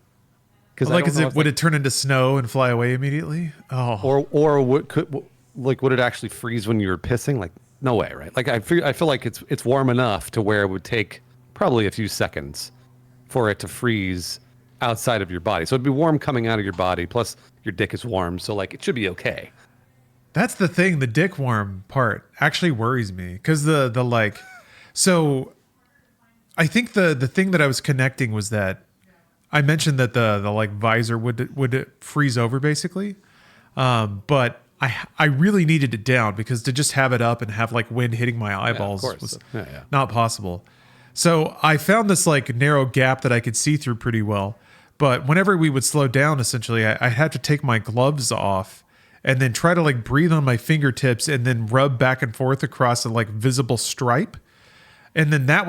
Like, would it turn into snow and fly away immediately? Oh. Or would it actually freeze when you were pissing? Like, no way, right? Like I feel like it's warm enough to where it would take probably a few seconds for it to freeze outside of your body. So it'd be warm coming out of your body. Plus your dick is warm, so like it should be okay. That's the thing. The dick worm part actually worries me because so I think the thing that I was connecting was that I mentioned that the like visor would freeze over basically. But I really needed it down because to just have it up and have like wind hitting my eyeballs was not possible. So I found this like narrow gap that I could see through pretty well. But whenever we would slow down, essentially, I had to take my gloves off and then try to like breathe on my fingertips and then rub back and forth across a like visible stripe. And then that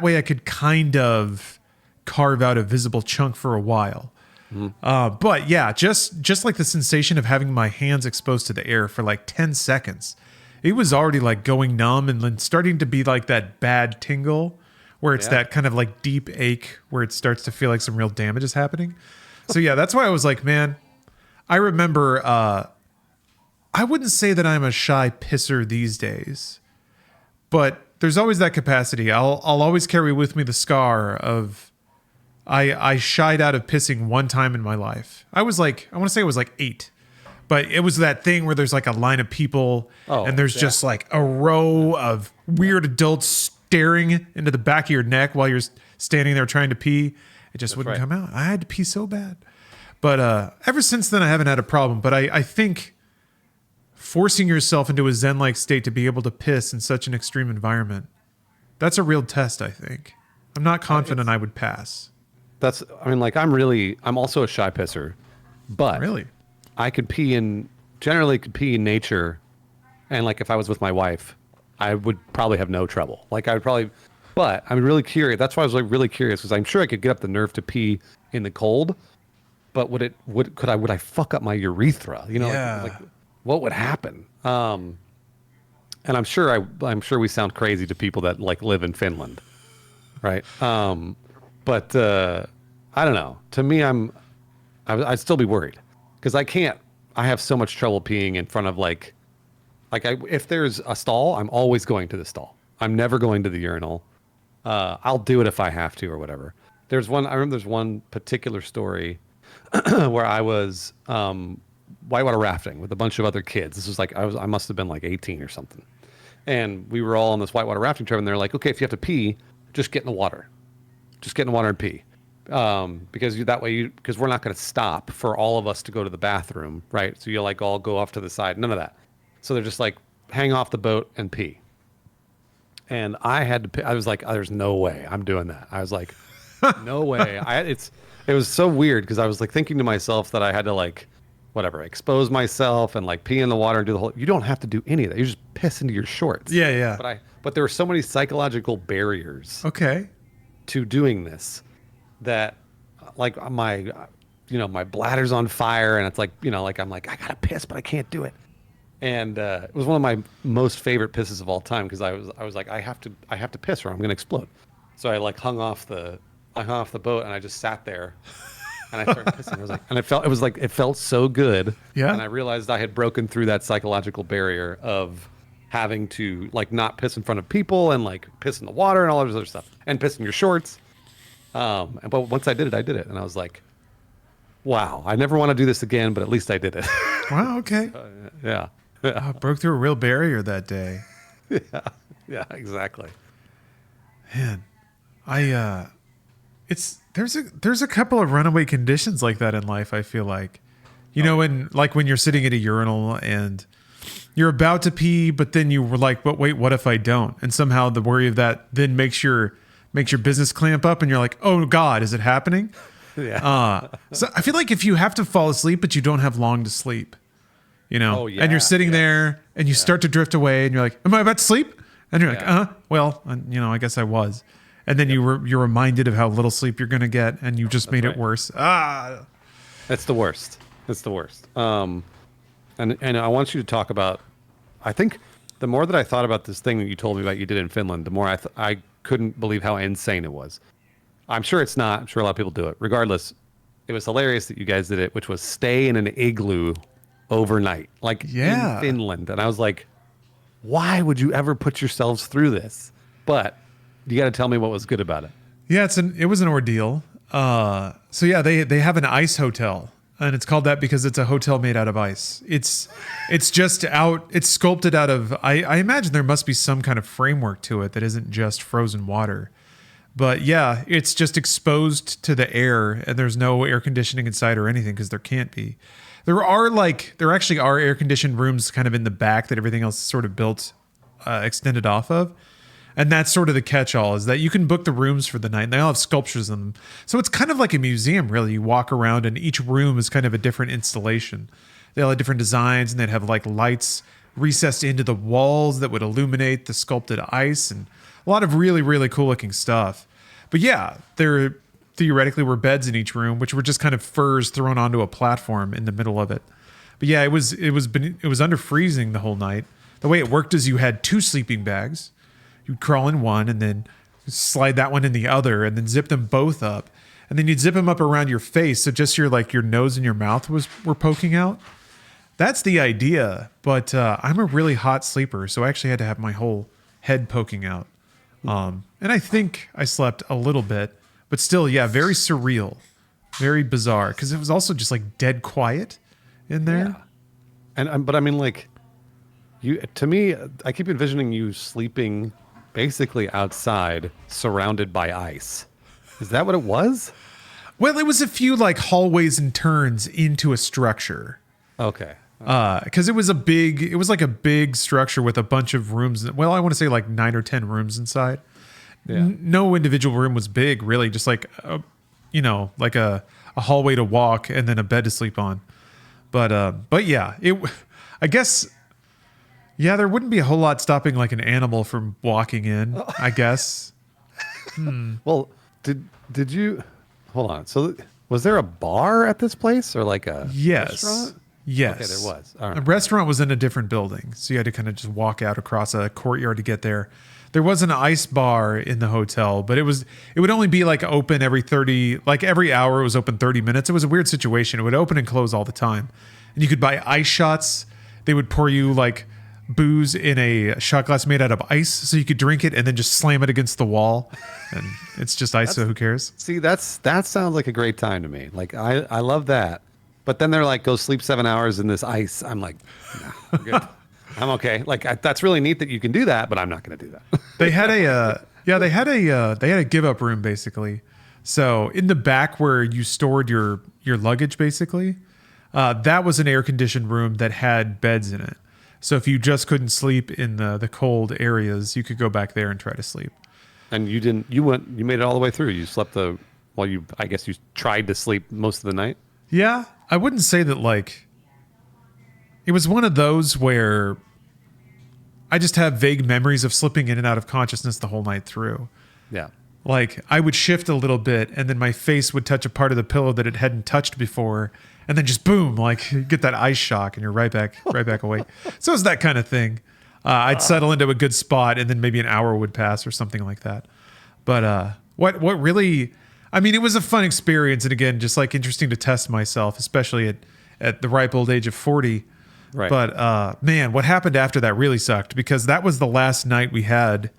way I could kind of carve out a visible chunk for a while. But yeah, just like the sensation of having my hands exposed to the air for like 10 seconds, it was already like going numb and then starting to be like that bad tingle where it's that kind of like deep ache where it starts to feel like some real damage is happening. So yeah, that's why I was like, man, I remember, I wouldn't say that I'm a shy pisser these days, but there's always that capacity. I'll always carry with me the scar of I shied out of pissing one time in my life. I want to say it was like 8, but it was that thing where there's like a line of people and there's just like a row of weird adults staring into the back of your neck while you're standing there trying to pee. It just wouldn't come out. I had to pee so bad. But ever since then, I haven't had a problem. But I think forcing yourself into a zen-like state to be able to piss in such an extreme environment, that's a real test, I think. I'm not confident I would pass. I'm also a shy pisser, but really, I could pee in nature. And like if I was with my wife, I would probably have no trouble. But I'm really curious. That's why I was like really curious because I'm sure I could get up the nerve to pee in the cold. But would I fuck up my urethra? You know, like what would happen? And I'm sure we sound crazy to people that like live in Finland, right? But I don't know. To me, I'd still be worried because I have so much trouble peeing in front of if there's a stall, I'm always going to the stall. I'm never going to the urinal. I'll do it if I have to or whatever. I remember there's one particular story where I was whitewater rafting with a bunch of other kids. This was like I must have been like 18 or something, and we were all on this whitewater rafting trip. And they're like, okay, if you have to pee, just get in the water, and pee, because because we're not going to stop for all of us to go to the bathroom, right? So you like all go off to the side, none of that. So they're just like hang off the boat and pee. And I had to pee. I was like, there's no way I'm doing that. I was like, no way. It was so weird because I was like thinking to myself that I had to like, whatever, expose myself and like pee in the water and do the whole. You don't have to do any of that. You just piss into your shorts. Yeah, yeah. But there were so many psychological barriers. Okay. To doing this, that like my bladder's on fire and it's like like I'm like I gotta piss but I can't do it. And it was one of my most favorite pisses of all time because I was like I have to piss or I'm gonna explode. So I like hung off the boat and I just sat there and I started pissing. I was like, and it felt so good. Yeah. And I realized I had broken through that psychological barrier of having to like not piss in front of people and like piss in the water and all this other stuff and piss in your shorts. But once I did it, and I was like, wow, I never want to do this again, but at least I did it. Wow. Okay. Yeah. Broke through a real barrier that day. Yeah, exactly. Man, there's a couple of runaway conditions like that in life. I feel like, when you're sitting at a urinal and you're about to pee, but then you were like, but wait, what if I don't? And somehow the worry of that then makes your business clamp up and you're like, oh God, is it happening? Yeah. So I feel like if you have to fall asleep, but you don't have long to sleep, and you're sitting there and you start to drift away and you're like, am I about to sleep? And you're like, well, I guess I was. And then you're reminded of how little sleep you're going to get and you just made it worse. That's the worst. It's the worst. And I want you to talk about, I think the more that I thought about this thing that you told me about you did in Finland, the more I couldn't believe how insane it was. I'm sure it's not. I'm sure a lot of people do it. Regardless, it was hilarious that you guys did it, which was stay in an igloo overnight, in Finland. And I was like, why would you ever put yourselves through this? But you got to tell me what was good about it. Yeah, it was an ordeal. So yeah, they have an ice hotel. And it's called that because it's a hotel made out of ice. It's sculpted out of, I imagine there must be some kind of framework to it that isn't just frozen water. But yeah, it's just exposed to the air and there's no air conditioning inside or anything because there can't be. There actually are air conditioned rooms kind of in the back that everything else is sort of built, extended off of. And that's sort of the catch-all, is that you can book the rooms for the night, and they all have sculptures in them. So it's kind of like a museum, really. You walk around, and each room is kind of a different installation. They all have different designs, and they'd have like lights recessed into the walls that would illuminate the sculpted ice, and a lot of really, really cool-looking stuff. But yeah, there theoretically were beds in each room, which were just kind of furs thrown onto a platform in the middle of it. But yeah, it was under freezing the whole night. The way it worked is you had 2 sleeping bags. You'd crawl in one and then slide that one in the other and then zip them both up. And then you'd zip them up around your face. So just your nose and your mouth were poking out. That's the idea. But I'm a really hot sleeper. So I actually had to have my whole head poking out. And I think I slept a little bit, but still, yeah, very surreal, very bizarre. Because it was also just like dead quiet in there. Yeah. But I mean, like, to me, I keep envisioning you sleeping basically outside, surrounded by ice. Is that what it was? Well, it was a few like hallways and turns into a structure. Okay. Because it was like a big structure with a bunch of rooms. Well, I want to say like 9 or 10 rooms inside. Yeah. No individual room was big, really. Just like, like a hallway to walk and then a bed to sleep on. But yeah, I guess. Yeah, there wouldn't be a whole lot stopping like an animal from walking in, I guess. Well, did you hold on? So was there a bar at this place or like a restaurant? Yes. Okay, there was. All right. The restaurant was in a different building, so you had to kind of just walk out across a courtyard to get there. There was an ice bar in the hotel, but it would only be like open every hour. It was open 30 minutes. It was a weird situation. It would open and close all the time. And you could buy ice shots. They would pour you like booze in a shot glass made out of ice so you could drink it and then just slam it against the wall. And it's just ice, so who cares? See, that sounds like a great time to me. Like I love that. But then they're like, go sleep 7 hours in this ice. I'm like, nah, we're good. I'm okay. Like that's really neat that you can do that, but I'm not going to do that. They had a give up room basically. So in the back where you stored your luggage, basically, that was an air conditioned room that had beds in it. So if you just couldn't sleep in the cold areas, you could go back there and try to sleep. And you made it all the way through. You slept I guess you tried to sleep most of the night. Yeah, I wouldn't say that like. It was one of those where I just have vague memories of slipping in and out of consciousness the whole night through. Yeah. Like I would shift a little bit and then my face would touch a part of the pillow that it hadn't touched before. And then just boom, like you get that ice shock and you're right back awake. So it's that kind of thing. I'd settle into a good spot and then maybe an hour would pass or something like that. But what really, I mean, it was a fun experience. And again, just like interesting to test myself, especially at the ripe old age of 40. Right. But man, what happened after that really sucked because that was the last night we had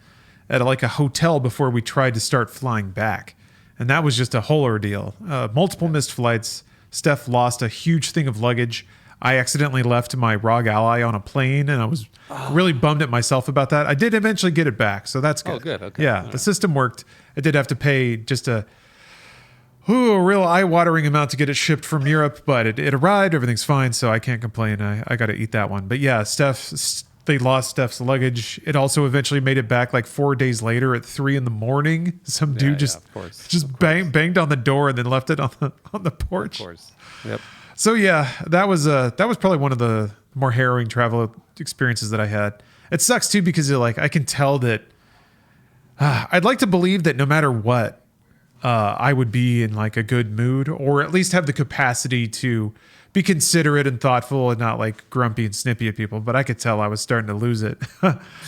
at like a hotel before we tried to start flying back. And that was just a whole ordeal. Multiple missed flights. Steph lost a huge thing of luggage. I accidentally left my ROG Ally on a plane and I was really bummed at myself about that. I did eventually get it back, so that's good. Oh, good. Okay. Yeah, the system worked. I did have to pay just a real eye-watering amount to get it shipped from Europe, but it arrived. Everything's fine, so I can't complain. I got to eat that one. But yeah, they lost Steph's luggage. It also eventually made it back like 4 days later at 3 a.m. Some dude banged on the door and then left it on the porch. Of course. Yep. So yeah, that was probably one of the more harrowing travel experiences that I had. It sucks too because I can tell that I'd like to believe that no matter what, I would be in like a good mood or at least have the capacity to be considerate and thoughtful and not like grumpy and snippy at people. But I could tell I was starting to lose it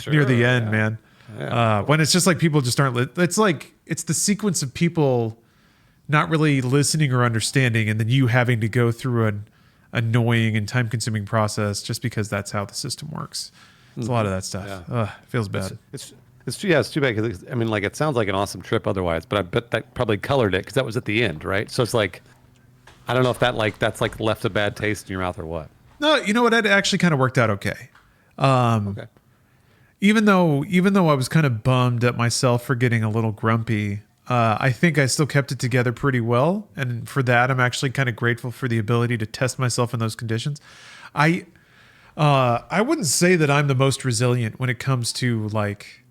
near the end, man. Yeah, when it's just like people just aren't, it's the sequence of people not really listening or understanding. And then you having to go through an annoying and time consuming process just because that's how the system works. It's a lot of that stuff. Yeah. It feels bad. It's too bad because I mean, like it sounds like an awesome trip otherwise, but I bet that probably colored it because that was at the end, right? So it's like, I don't know if that's like left a bad taste in your mouth or what. No, you know what? It actually kind of worked out okay. Okay. Even though I was kind of bummed at myself for getting a little grumpy, I think I still kept it together pretty well, and for that, I'm actually kind of grateful for the ability to test myself in those conditions. I wouldn't say that I'm the most resilient when it comes to like.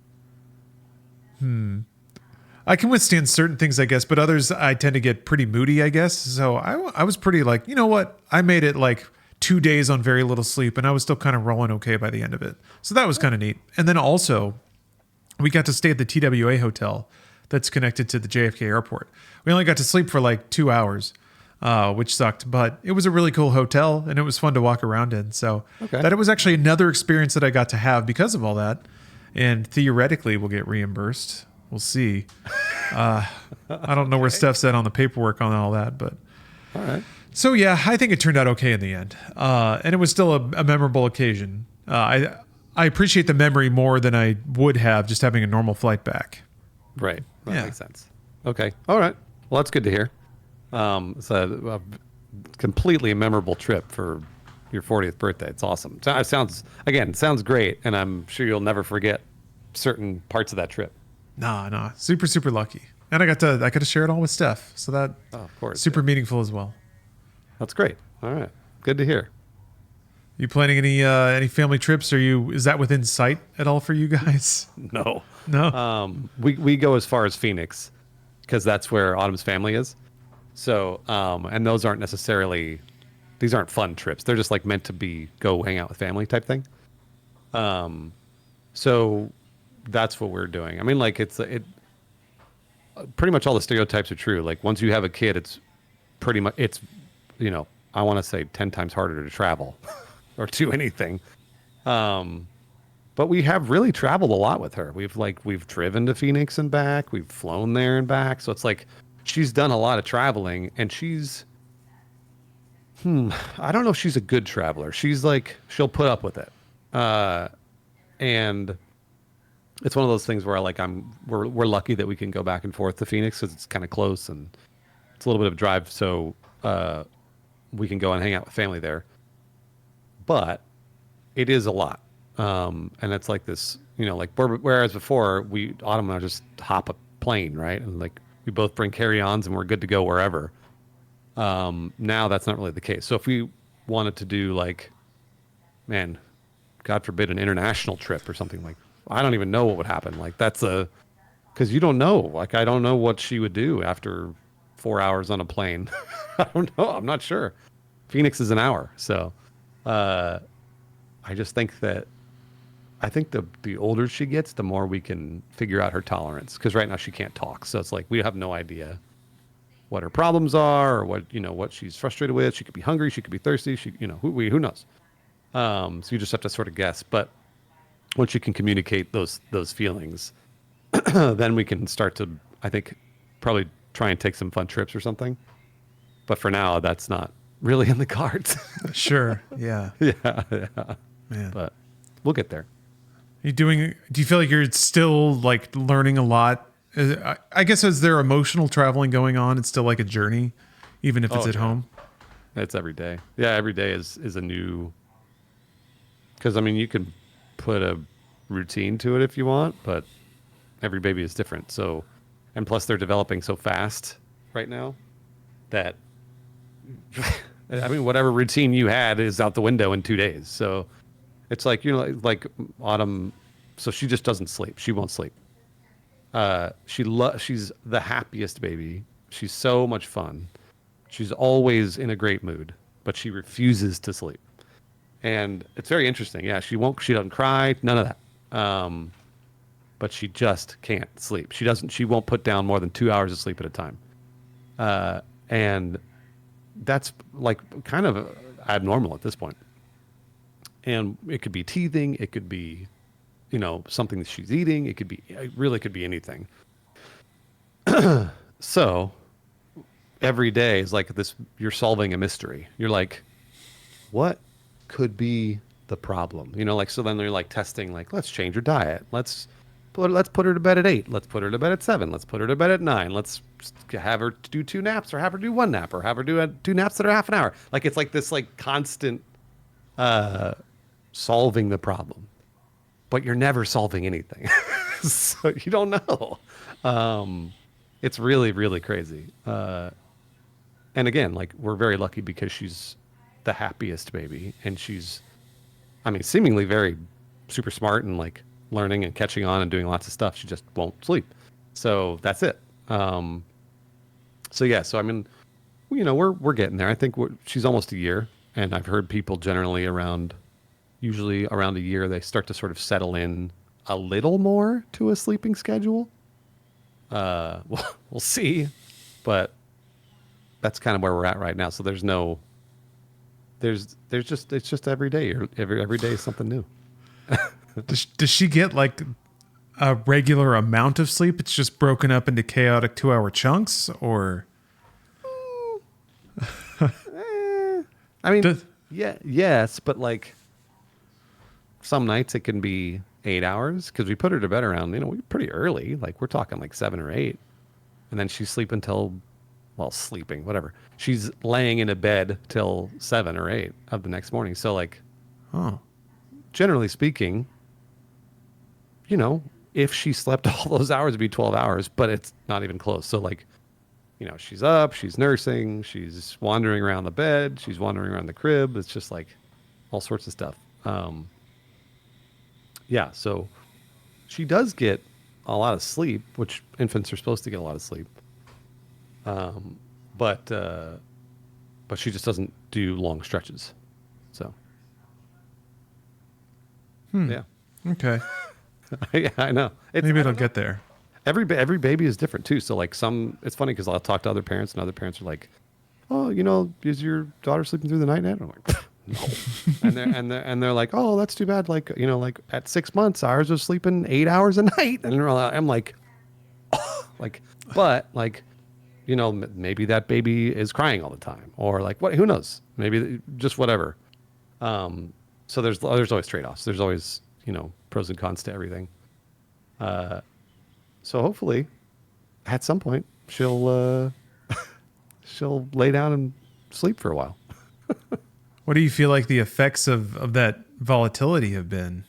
I can withstand certain things, I guess, but others I tend to get pretty moody, I guess. So I was pretty like, you know what? I made it like 2 days on very little sleep, and I was still kind of rolling okay by the end of it. So that was kind of neat. And then also, we got to stay at the TWA hotel that's connected to the JFK airport. We only got to sleep for like 2 hours, which sucked, but it was a really cool hotel, and it was fun to walk around in. So that it was actually another experience that I got to have because of all that. And theoretically, we'll get reimbursed. We'll see. I don't know where Steph's at on the paperwork on all that, but all right. So yeah, I think it turned out okay in the end, and it was still a memorable occasion. I appreciate the memory more than I would have just having a normal flight back. Right. That makes sense. Okay. All right. Well, that's good to hear. It's a completely memorable trip for your 40th birthday. It's awesome. It sounds great, and I'm sure you'll never forget certain parts of that trip. Nah, super lucky, and I got to share it all with Steph, so that of course super meaningful as well. That's great. All right, good to hear. You planning any family trips? Is that within sight at all for you guys? No. We go as far as Phoenix because that's where Autumn's family is. So and those aren't necessarily. These aren't fun trips. They're just like meant to be go hang out with family type thing. So that's what we're doing. I mean, like it pretty much all the stereotypes are true. Like once you have a kid, it's pretty much, I want to say 10 times harder to travel or do anything. But we have really traveled a lot with her. We've driven to Phoenix and back. We've flown there and back. So it's like, she's done a lot of traveling and she's, I don't know if she's a good traveler. She's like, she'll put up with it. And it's one of those things where we're lucky that we can go back and forth to Phoenix because it's kind of close and it's a little bit of a drive. So we can go and hang out with family there. But it is a lot. And it's like this, like whereas before Autumn and I just hop a plane, right? And like we both bring carry-ons and we're good to go wherever. Now that's not really the case. So if we wanted to do like, man, God forbid, an international trip or something, like, I don't even know what would happen. Like because you don't know. Like, I don't know what she would do after 4 hours on a plane. I don't know. I'm not sure. Phoenix is an hour. So, I just think that, the older she gets, the more we can figure out her tolerance. Because right now she can't talk. So it's like, we have no idea what her problems are or what she's frustrated with. She could be hungry. She could be thirsty. Who knows? So you just have to sort of guess. But once you can communicate those feelings, then we can start to, I think, probably try and take some fun trips or something. But for now, that's not really in the cards. Sure. Yeah. Yeah. Man. But we'll get there. Do you feel like you're still like learning a lot? I guess as there emotional traveling going on, it's still like a journey, even if it's at home. It's every day. Yeah, every day is a new. Because you can put a routine to it if you want, but every baby is different. So, and plus they're developing so fast right now that whatever routine you had is out the window in 2 days. So it's like, like Autumn. So she just doesn't sleep. She won't sleep. She's the happiest baby. She's so much fun. She's always in a great mood, but she refuses to sleep. And it's very interesting. Yeah, she doesn't cry, none of that. But she just can't sleep. She won't put down more than 2 hours of sleep at a time. And that's like kind of abnormal at this point. And it could be teething. It could be, something that she's eating. It really could be anything. So every day is like this, you're solving a mystery. You're like, what could be the problem? So then they're like testing, like, let's change her diet. Let's put her to bed at 8. Let's put her to bed at 7. Let's put her to bed at 9. Let's have her do 2 naps, or have her do 1 nap, or have her do 2 naps that are half an hour. Like, it's like this like constant solving the problem, but you're never solving anything. So you don't know. It's really, really crazy. And again, like, we're very lucky because she's the happiest baby, and she's, seemingly very super smart and like learning and catching on and doing lots of stuff. She just won't sleep. So that's it. So we're getting there. I think she's almost a year, and I've heard people generally usually around a year, they start to sort of settle in a little more to a sleeping schedule. We'll see, but that's kind of where we're at right now. So it's just every day. Every day is something new. Does she get like a regular amount of sleep? It's just broken up into chaotic 2-hour chunks, or? Yes, but like some nights it can be 8 hours, because we put her to bed around, pretty early. Like, we're talking like 7 or 8, and then she's sleeping sleeping, whatever. She's laying in a bed till 7 or 8 of the next morning. So like, generally speaking, if she slept all those hours, it'd be 12 hours, but it's not even close. So like, she's up, she's nursing, she's wandering around the bed, she's wandering around the crib. It's just like all sorts of stuff. So she does get a lot of sleep, which infants are supposed to get a lot of sleep. But she just doesn't do long stretches. So. Yeah. Okay. Yeah, I know. Maybe it'll get there. Every baby is different too. So like it's funny because I'll talk to other parents, and other parents are like, "Oh, is your daughter sleeping through the night?" And I'm like, "No." and they're like, "Oh, that's too bad. Like, like at 6 months, ours was sleeping 8 hours a night." And I'm like, oh, like, but like, maybe that baby is crying all the time, or like, what? Who knows? Maybe just whatever. So there's always trade-offs. There's always, pros and cons to everything. So hopefully at some point she'll lay down and sleep for a while. What do you feel like the effects of that volatility have been?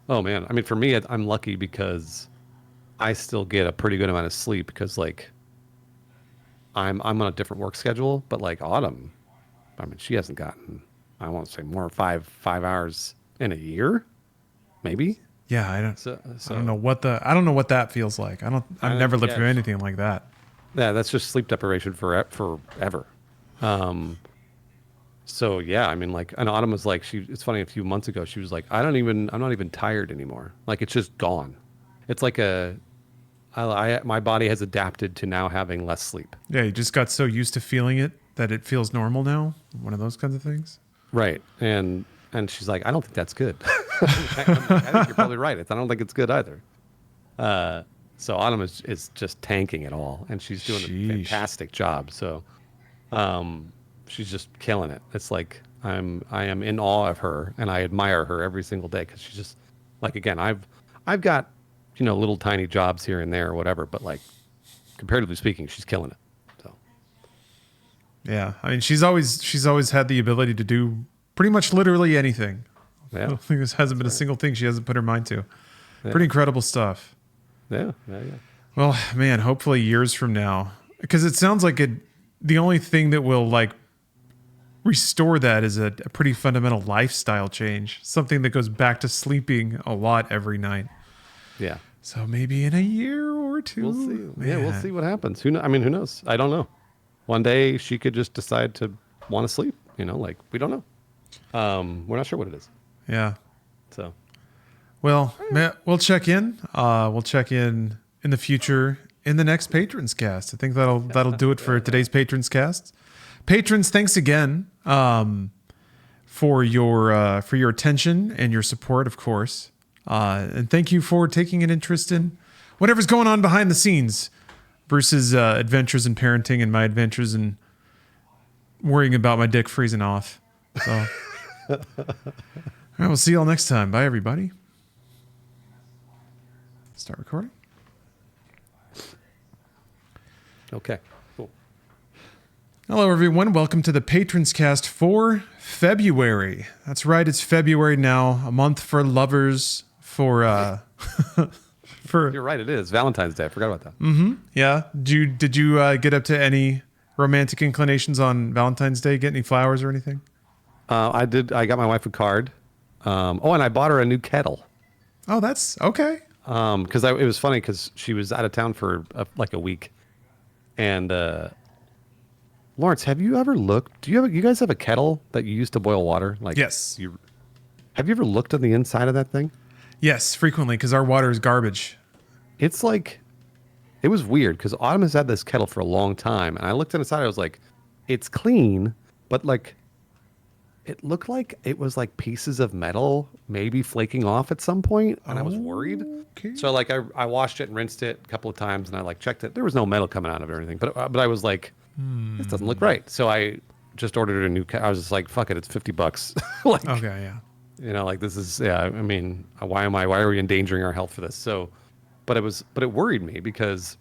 Oh man, I mean, for me, I'm lucky because I still get a pretty good amount of sleep because like I'm on a different work schedule. But like Autumn, I mean, she hasn't gotten, I won't say more, five hours in a year, maybe. Yeah, I don't. So, I don't know what that feels like. I've never lived through anything like that. Yeah, that's just sleep deprivation forever. So yeah, I mean, like, and Autumn was like, it's funny, a few months ago, she was like, I'm not even tired anymore. Like, it's just gone. It's like my body has adapted to now having less sleep. Yeah, you just got so used to feeling it that it feels normal now. One of those kinds of things. Right. And she's like, I don't think that's good. I think you're probably right. I don't think it's good either. So Autumn is just tanking it all, and she's doing a fantastic job. So, she's just killing it. It's like I am in awe of her, and I admire her every single day because she's just like, again, I've got, little tiny jobs here and there or whatever, but like comparatively speaking, she's killing it. So yeah, I mean, she's always had the ability to do pretty much literally anything. Yeah, I don't think there hasn't been a single thing she hasn't put her mind to. Yeah. Pretty incredible stuff. Yeah. Well, man, hopefully years from now, because it sounds like the only thing that will like restore that is a pretty fundamental lifestyle change, something that goes back to sleeping a lot every night. Yeah. So maybe in a year or two. We'll see. Man. Yeah, we'll see what happens. Who knows? I don't know. One day she could just decide to want to sleep. Like we don't know. We're not sure what it is. Yeah. So. Well, we'll check in. We'll check in the future in the next Patrons Cast. I think that'll do it for today's Patrons Cast. Patrons, thanks again for your attention and your support, of course. And thank you for taking an interest in whatever's going on behind the scenes. Bruce's adventures in parenting and my adventures in worrying about my dick freezing off. So, all right, we'll see you all next time. Bye, everybody. Start recording. Okay, cool. Hello, everyone. Welcome to the Patrons Cast for February. That's right. It's February now. A month for lovers. For You're right. It is Valentine's Day. I forgot about that. Mm-hmm. Yeah. Did you get up to any romantic inclinations on Valentine's Day? Get any flowers or anything? I did. I got my wife a card. And I bought her a new kettle. Oh, that's okay. Because it was funny because she was out of town for like a week, and Lawrence, have you ever looked? You guys have a kettle that you use to boil water? Like yes. Have you ever looked on the inside of that thing? Yes, frequently because our water is garbage. It's like, it was weird because Autumn has had this kettle for a long time, and I looked inside. I was like, it's clean, but like, it looked like it was like pieces of metal maybe flaking off at some point, and I was worried. Okay. So like I washed it and rinsed it a couple of times, and I like checked it. There was no metal coming out of it or anything, but I was like, this doesn't look right. So I just ordered a new kettle. I was just like, fuck it, it's $50. Like, okay, yeah. Like this is, I mean, why are we endangering our health for this? So, but it worried me because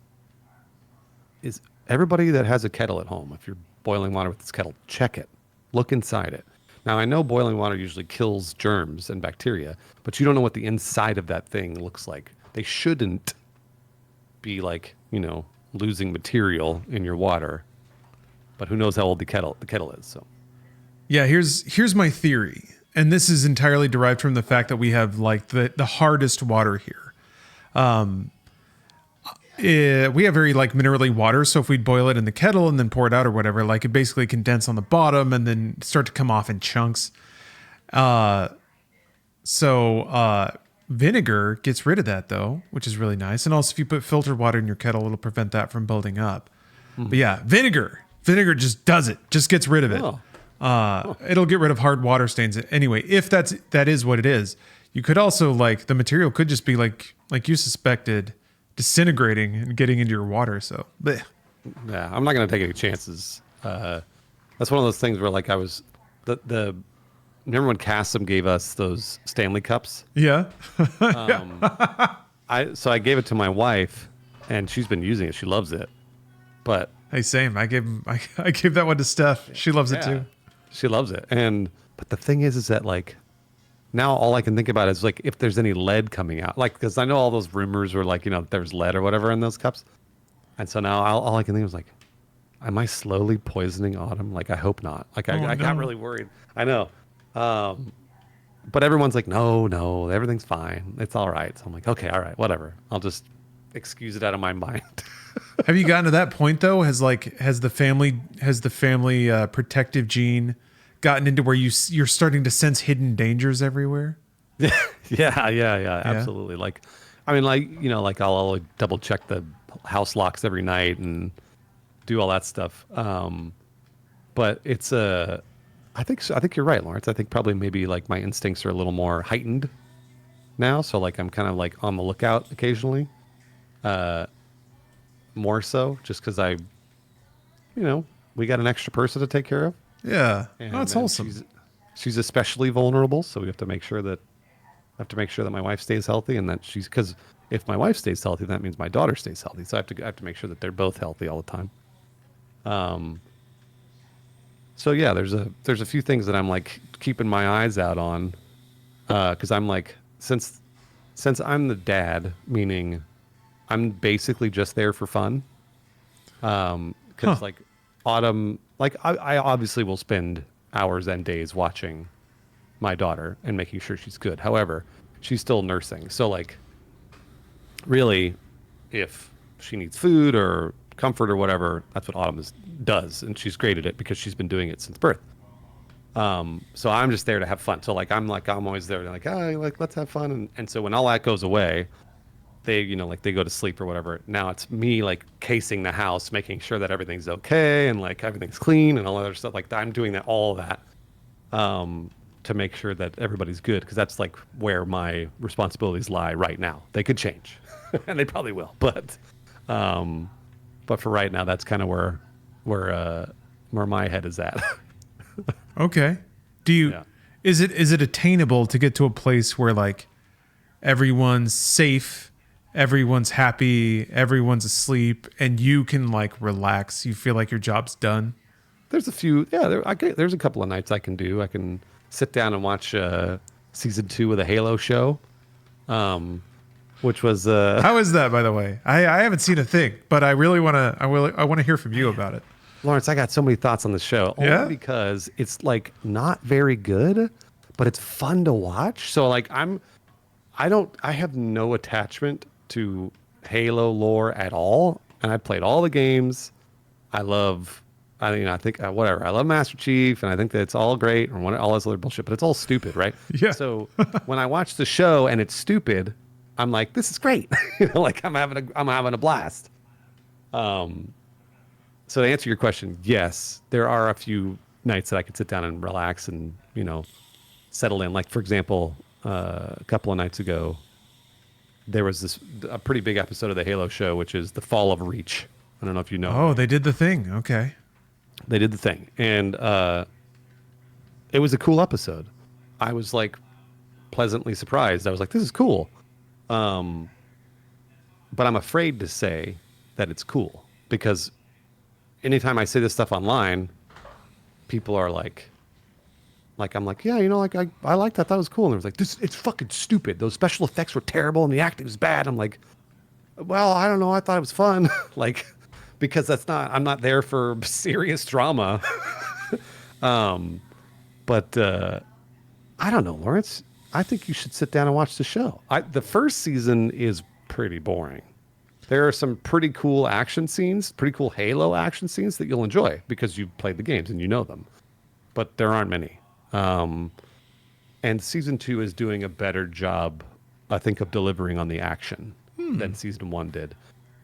is everybody that has a kettle at home, if you're boiling water with this kettle, check it, look inside it. Now, I know boiling water usually kills germs and bacteria, but you don't know what the inside of that thing looks like. They shouldn't be like, losing material in your water, but who knows how old the kettle is. So, yeah, here's my theory. And this is entirely derived from the fact that we have like the hardest water here. We have very like minerally water. So if we boil it in the kettle and then pour it out or whatever, like it basically condense on the bottom and then start to come off in chunks. So vinegar gets rid of that though, which is really nice. And also if you put filtered water in your kettle, it'll prevent that from building up. But yeah, vinegar just does it, just gets rid of it. It'll get rid of hard water stains. Anyway, if that is what it is, you could also like the material could just be like you suspected, disintegrating and getting into your water. So, bleh. Yeah, I'm not gonna take any chances. That's one of those things where like I was remember when Cassim gave us those Stanley cups? Yeah. I gave it to my wife, and she's been using it. She loves it. But hey, same. I gave that one to Steph. She loves it too. She loves it. But the thing is that like now all I can think about is like if there's any lead coming out, like because I know all those rumors were like there's lead or whatever in those cups, and so now all I can think was like, am I slowly poisoning Autumn? Like I hope not. Like I got really worried. I know, but everyone's like, no, everything's fine. It's all right. So I'm like, okay, all right, whatever. I'll just excuse it out of my mind. Have you gotten to that point though? Has the family protective gene gotten into where you're starting to sense hidden dangers everywhere? Yeah, absolutely. Like, I mean, like I'll double check the house locks every night and do all that stuff. But it's I think you're right, Lawrence. I think probably maybe like my instincts are a little more heightened now. So like I'm kind of like on the lookout occasionally. More so just because we got an extra person to take care of. Yeah, that's wholesome. She's especially vulnerable, so we have to make sure that my wife stays healthy, and that because if my wife stays healthy, that means my daughter stays healthy. So I have to make sure that they're both healthy all the time. So yeah, there's a few things that I'm like keeping my eyes out on, because I'm like since I'm the dad, meaning I'm basically just there for fun. Because like Autumn, like I obviously will spend hours and days watching my daughter and making sure she's good. However, she's still nursing. So like really if she needs food or comfort or whatever, that's what Autumn does. And she's great at it because she's been doing it since birth. So I'm just there to have fun. So I'm always there like, let's have fun. And so when all that goes away, they go to sleep or whatever. Now it's me like casing the house, making sure that everything's okay and like everything's clean and all that other stuff. Like I'm doing all that to make sure that everybody's good, because that's like where my responsibilities lie right now. They could change, and they probably will. But for right now, that's kind of where my head is at. Okay. Is it attainable to get to a place where like everyone's safe, everyone's happy, everyone's asleep, and you can like relax? You feel like your job's done? There's a few. Yeah, there's a couple of nights I can do. I can sit down and watch season 2 of the Halo show, which was. How is that, by the way? I haven't seen a thing, but I really want to. I want to hear from you about it. Lawrence, I got so many thoughts on the show. Only because it's like not very good, but it's fun to watch. So like I have no attachment to Halo lore at all, and I've played all the games. I think whatever. I love Master Chief, and I think that it's all great, and all this other bullshit, but it's all stupid, right? Yeah. So when I watch the show and it's stupid, I'm like, this is great. Like I'm having a blast. So to answer your question, yes, there are a few nights that I could sit down and relax and settle in. Like for example, a couple of nights ago, there was a pretty big episode of the Halo show, which is the Fall of Reach. I don't know if you know. Oh, they did the thing. Okay. They did the thing. And it was a cool episode. I was like pleasantly surprised. I was like, this is cool. But I'm afraid to say that it's cool, because anytime I say this stuff online, people are like I'm like, yeah, I liked that. I thought it was cool. And it was like, it's fucking stupid. Those special effects were terrible and the acting was bad. I'm like, well, I don't know. I thought it was fun. Like, because I'm not there for serious drama. But I don't know, Lawrence. I think you should sit down and watch the show. The first season is pretty boring. There are some pretty cool action scenes, pretty cool Halo action scenes that you'll enjoy because you've played the games and you know them. But there aren't many. And season 2 is doing a better job, I think, of delivering on the action than season 1 did.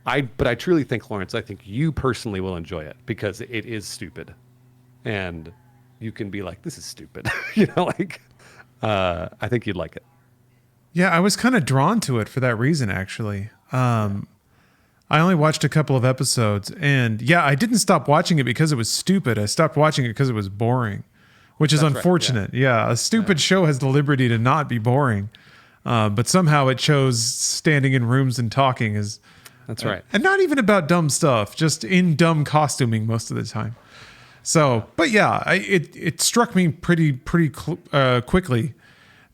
But I truly think, Lawrence, I think you personally will enjoy it because it is stupid. And you can be like, this is stupid. I think you'd like it. Yeah, I was kind of drawn to it for that reason, actually. I only watched a couple of episodes, and yeah, I didn't stop watching it because it was stupid. I stopped watching it because it was boring, which is unfortunate. Right, yeah, a stupid show has the liberty to not be boring, but somehow it chose standing in rooms and talking is. That's right. And not even about dumb stuff, just in dumb costuming most of the time. So, but yeah, it struck me pretty quickly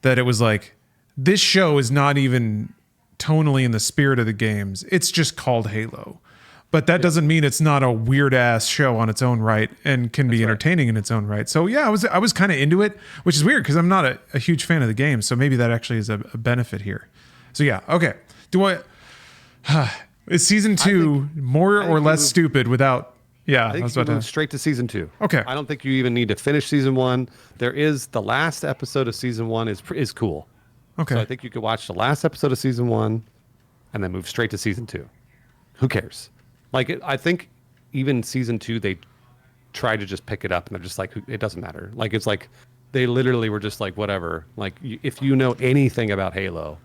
that it was like, this show is not even tonally in the spirit of the games. It's just called Halo. But that doesn't mean it's not a weird ass show on its own right and can be entertaining in its own right. So yeah, I was kind of into it, which is weird because I'm not a huge fan of the game. So maybe that actually is a benefit here. So yeah, okay. Is season 2 more or less stupid without? Yeah, I think you can move straight to season 2. Okay. I don't think you even need to finish season 1. There is the last episode of season 1 is cool. Okay. So I think you could watch the last episode of season 1 and then move straight to season 2. Who cares? Like, I think even season 2, they tried to just pick it up and they're just like, it doesn't matter. Like, it's like, they literally were just like, whatever. Like, if you know anything about Halo,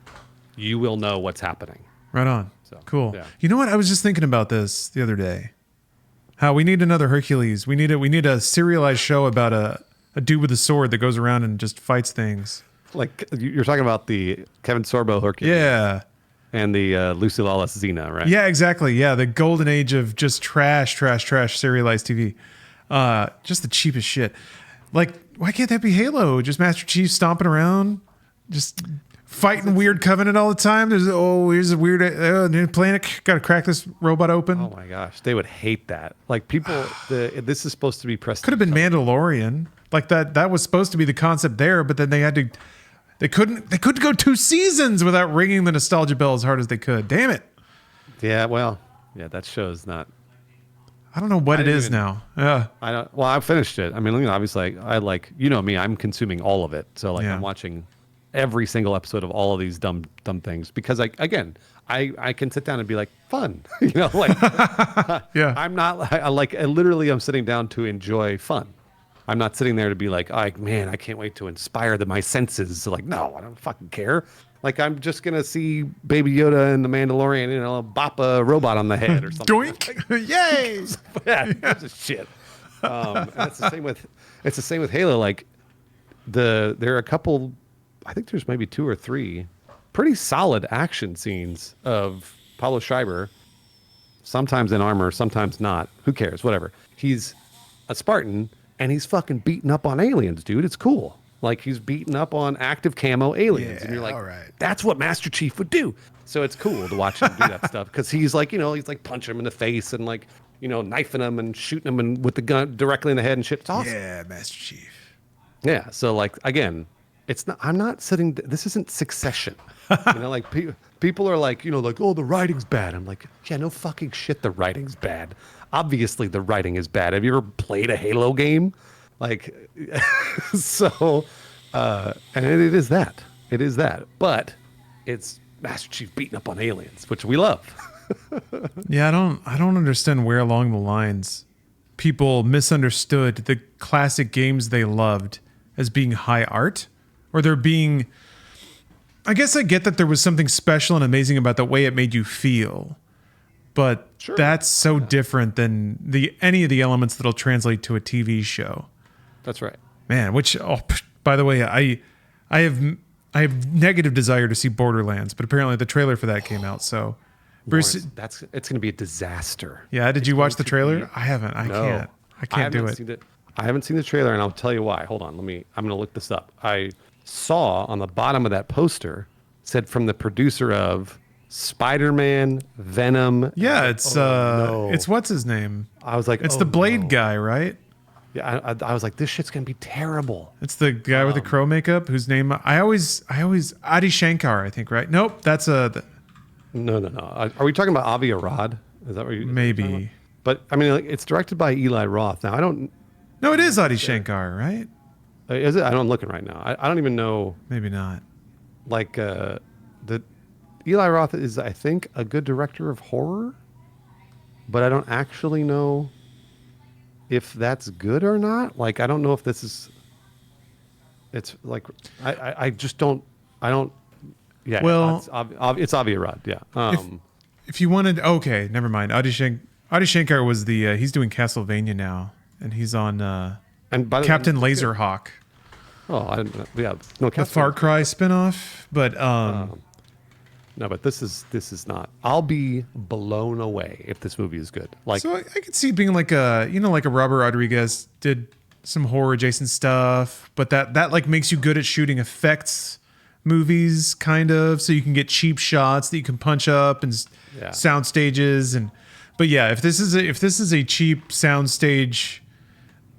you will know what's happening. Right on. So, cool. yeah. You know what? I was just thinking about this the other day. How we need another Hercules. We need a serialized show about a dude with a sword that goes around and just fights things. Like, you're talking about the Kevin Sorbo Hercules. Yeah. And the Lucy Lawless Xena, right? Yeah, exactly. Yeah, the golden age of just trash serialized TV. Just the cheapest shit. Like, why can't that be Halo? Just Master Chief stomping around, just fighting weird Covenant all the time. Here's a weird new planet. Got to crack this robot open. Oh my gosh, they would hate that. Like, people, this is supposed to be prestige. Could have been Mandalorian. Like that was supposed to be the concept there, but then they had to. They couldn't go 2 seasons without ringing the nostalgia bell as hard as they could. Damn it. Yeah, well, yeah, that show's not. I don't know what it is now. Yeah. I don't. Well, I finished it. I mean, obviously, I like, you know me. I'm consuming all of it. So like, I'm watching every single episode of all of these dumb things because I can sit down and be like, fun. You know, like, yeah. I'm not. I literally I'm sitting down to enjoy fun. I'm not sitting there to be like, oh, man, I can't wait to inspire my senses. So like, no, I don't fucking care. Like, I'm just going to see Baby Yoda and the Mandalorian, you know, bop a robot on the head or something. Doink! Yay! Yeah, that's just shit. And it's the same with Halo. Like, there are a couple, I think there's maybe 2 or 3 pretty solid action scenes of Paulo Schreiber, sometimes in armor, sometimes not. Who cares? Whatever. He's a Spartan. And he's fucking beating up on aliens, dude. It's cool. Like, he's beating up on active camo aliens. And you're like, that's what Master Chief would do. So it's cool to watch him do that stuff. Because he's like, you know, he's like punching him in the face and like, you know, knifing him and shooting him and with the gun directly in the head and shit. It's awesome. Yeah, Master Chief. Yeah. So like, again, I'm not sitting, this isn't Succession. You know, like people are like, you know, like, oh, the writing's bad. I'm like, yeah, no fucking shit. The writing's bad. Obviously the writing is bad. Have you ever played a Halo game? Like, so, and it is that, but it's Master Chief beating up on aliens, which we love. Yeah. I don't understand where along the lines people misunderstood the classic games they loved as being high art, or they're being, I guess I get that there was something special and amazing about the way it made you feel. But that's so different than any of the elements that'll translate to a TV show. That's right, man. Which, by the way, I have negative desire to see Borderlands, but apparently the trailer for that came out. So, Bruce, it's going to be a disaster. Yeah, did you watch the trailer? I haven't. I can't do it. I haven't seen the trailer, and I'll tell you why. Hold on, I'm going to look this up. I saw on the bottom of that poster said from the producer of Spider-Man, Venom. Yeah, it's what's his name? I was like, it's the Blade guy, right? Yeah, I was like, this shit's gonna be terrible. It's the guy with the crow makeup whose name I always Adi Shankar, I think, right? Nope, that's No. Are we talking about Avi Arad? Is that what you? Maybe. But I mean, like, it's directed by Eli Roth. Now I don't. No, it is Adi Shankar, right? Is it? I'm looking right now. I don't even know. Maybe not. Like the Eli Roth is, I think, a good director of horror, but I don't actually know if that's good or not. Like, I don't know if this is. It's like I just don't. I don't. Yeah. Well, it's Avi Arad. Yeah. If you wanted, okay, never mind. Adi Shankar was the he's doing Castlevania now, and he's on and by Captain Laserhawk. Oh, I didn't. Yeah, no. The Far Cry spinoff, but No, but this is not. I'll be blown away if this movie is good. Like, so I could see it being like a, like a Robert Rodriguez did some horror adjacent stuff, but that like makes you good at shooting effects movies, kind of, so you can get cheap shots that you can punch up and sound stages but yeah, if this is a cheap soundstage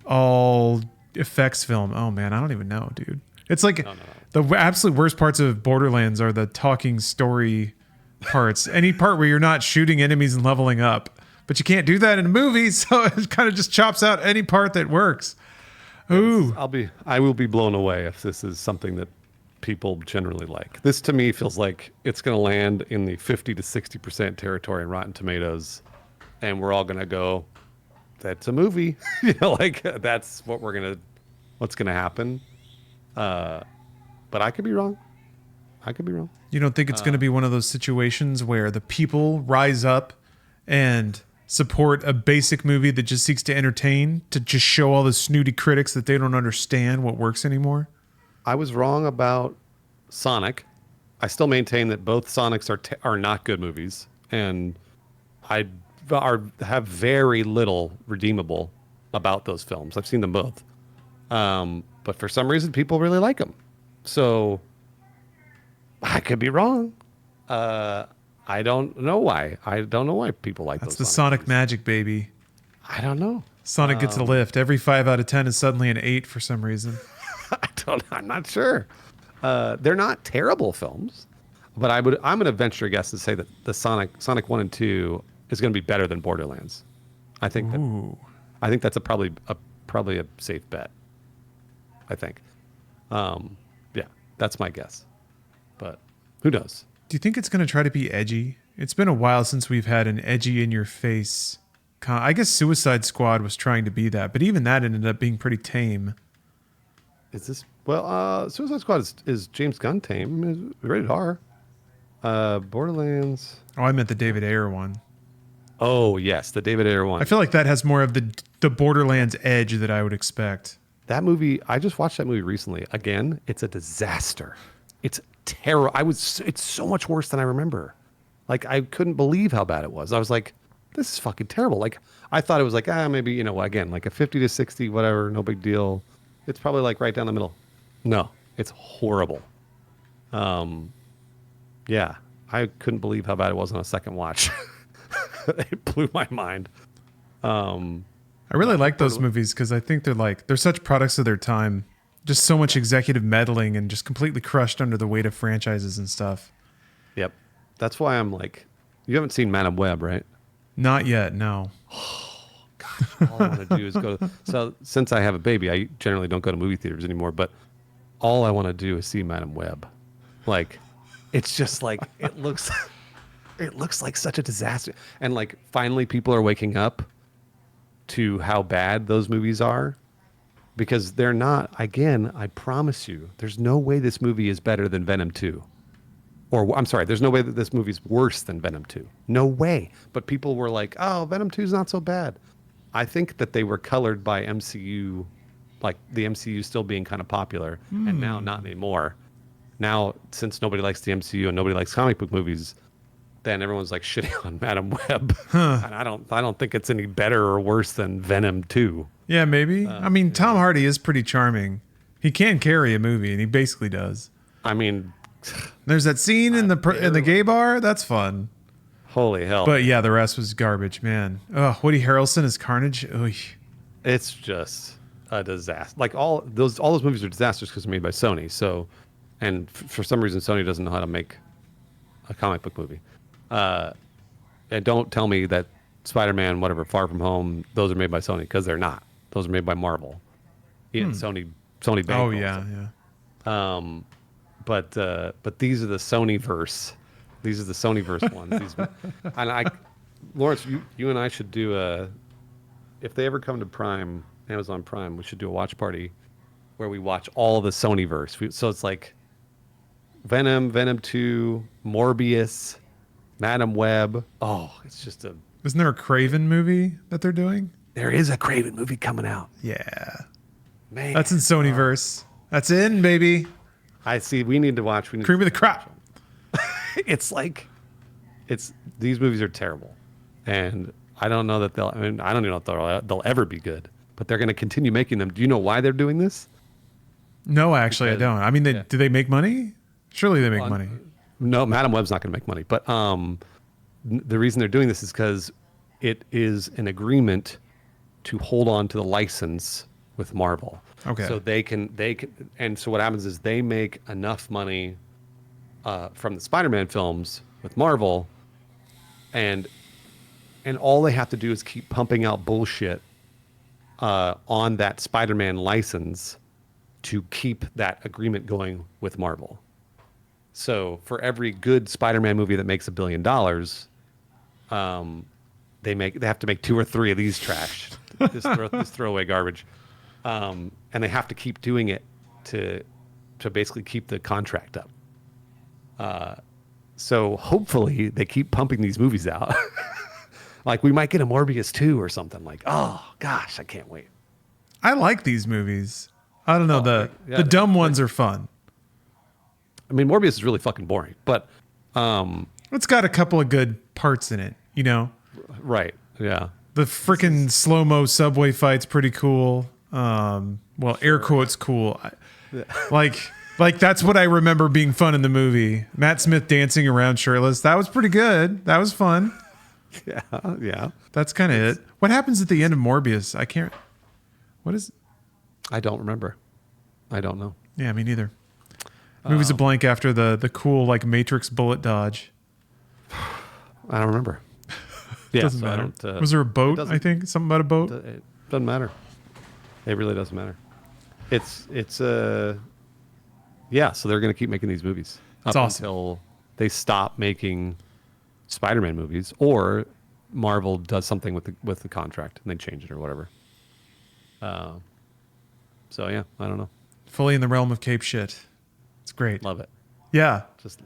all effects film, oh man, I don't even know, dude. It's like the absolute worst parts of Borderlands are the talking story parts. Any part where you're not shooting enemies and leveling up, but you can't do that in a movie, so it kind of just chops out any part that works. Ooh, I will be blown away if this is something that people generally like. This to me feels like it's going to land in the 50 to 60% territory in Rotten Tomatoes, and we're all going to go, "That's a movie," like that's what's going to happen. But I could be wrong. You don't think it's going to be one of those situations where the people rise up and support a basic movie that just seeks to entertain, to just show all the snooty critics that they don't understand what works anymore? I was wrong about Sonic. I still maintain that both Sonics are not good movies, and I have very little redeemable about those films. I've seen them both, but for some reason, people really like them. So I could be wrong. I don't know why. I don't know why people like That's those. the Sonic magic, baby. I don't know. Sonic gets a lift. Every 5 out of 10 is suddenly an 8 for some reason. I'm not sure. They're not terrible films, but I'm going to venture a guess and say that the Sonic 1 and 2 is going to be better than Borderlands. I think that's probably a safe bet. I think. Yeah, that's my guess. But who knows? Do you think it's going to try to be edgy? It's been a while since we've had an edgy in your face. I guess Suicide Squad was trying to be that, but even that ended up being pretty tame. Is this Suicide Squad is James Gunn tame? Is rated R. Borderlands. Oh, I meant the David Ayer one. Oh yes, the David Ayer one. I feel like that has more of the Borderlands edge that I would expect. That movie, I just watched that movie recently. Again, it's a disaster. It's terrible. It's so much worse than I remember. Like, I couldn't believe how bad it was. I was like, this is fucking terrible. Like, I thought it was like, maybe, again, like a 50 to 60, whatever, no big deal. It's probably like right down the middle. No, it's horrible. Yeah, I couldn't believe how bad it was on a second watch. It blew my mind. I really like those movies because I think they're such products of their time. Just so much executive meddling and just completely crushed under the weight of franchises and stuff. Yep. That's why I'm like, you haven't seen Madam Web, right? Not yet, no. Gosh, all I want to do is go. So since I have a baby, I generally don't go to movie theaters anymore, but all I want to do is see Madam Web. Like, it's just like, it looks like such a disaster. And like, finally people are waking up to how bad those movies are. Because they're not, again, I promise you, there's no way this movie is better than Venom 2. Or, I'm sorry, there's no way that this movie's worse than Venom 2. No way. But people were like, oh, Venom 2 is not so bad. I think that they were colored by MCU, like the MCU still being kind of popular, and now not anymore. Now, since nobody likes the MCU and nobody likes comic book movies, then everyone's like shitting on Madam Web. And I don't think it's any better or worse than Venom 2. Yeah, maybe. I mean, Tom Hardy is pretty charming. He can carry a movie, and he basically does. I mean, there's that scene in the gay bar. That's fun. Holy hell! But yeah, the rest was garbage, man. Ugh, Woody Harrelson as Carnage. Ugh. It's just a disaster. Like all those movies are disasters because they're made by Sony. So, and for some reason, Sony doesn't know how to make a comic book movie. And don't tell me that Spider-Man, whatever, Far From Home, those are made by Sony, because they're not. Those are made by Marvel. Yeah, Sony Bank. Oh yeah, yeah. But these are the Sony-verse. These are the Sony-verse ones. And Lawrence, you and I should do if they ever come to Prime, Amazon Prime, we should do a watch party where we watch all the Sony-verse. So it's like Venom, Venom 2, Morbius, Madam Web. Oh, it's just a... Isn't there a Craven movie that they're doing? There is a Craven movie coming out. Yeah. Man. That's in Sonyverse. That's in, baby. I see. We need to watch. Cream of the crop. it's like, these movies are terrible, and I don't know that I don't even know if they'll ever be good, but they're going to continue making them. Do you know why they're doing this? No, actually, I don't. I mean, do they make money? Surely they make money. No, Madam Web's not going to make money, but the reason they're doing this is because it is an agreement to hold on to the license with Marvel. Okay. So they can, and so what happens is they make enough money from the Spider-Man films with Marvel, and all they have to do is keep pumping out bullshit on that Spider-Man license to keep that agreement going with Marvel. So for every good Spider-Man movie that makes $1 billion, they have to make 2 or 3 of these trash, this throwaway garbage, and they have to keep doing it to basically keep the contract up. So hopefully they keep pumping these movies out. Like we might get a Morbius 2 or something. Like, oh gosh, I can't wait. I like these movies. I don't know, the dumb ones are fun. I mean, Morbius is really fucking boring, but it's got a couple of good parts in it, you know? Right. Yeah. The freaking slow-mo subway fight's pretty cool. Well, air quotes cool. Like that's what I remember being fun in the movie. Matt Smith dancing around shirtless. That was pretty good. That was fun. Yeah. That's kind of it. What happens at the end of Morbius? I can't. What is? I don't remember. I don't know. Yeah, me neither. Movie's a blank after the cool like Matrix bullet dodge. I don't remember. Yeah, doesn't matter. Was there a boat? I think something about a boat. It doesn't matter. It really doesn't matter. It's yeah. So they're going to keep making these movies That's awesome. Until they stop making Spider-Man movies, or Marvel does something with the contract and they change it or whatever. So yeah, I don't know. Fully in the realm of Cape shit. It's great. Love it. Yeah. Just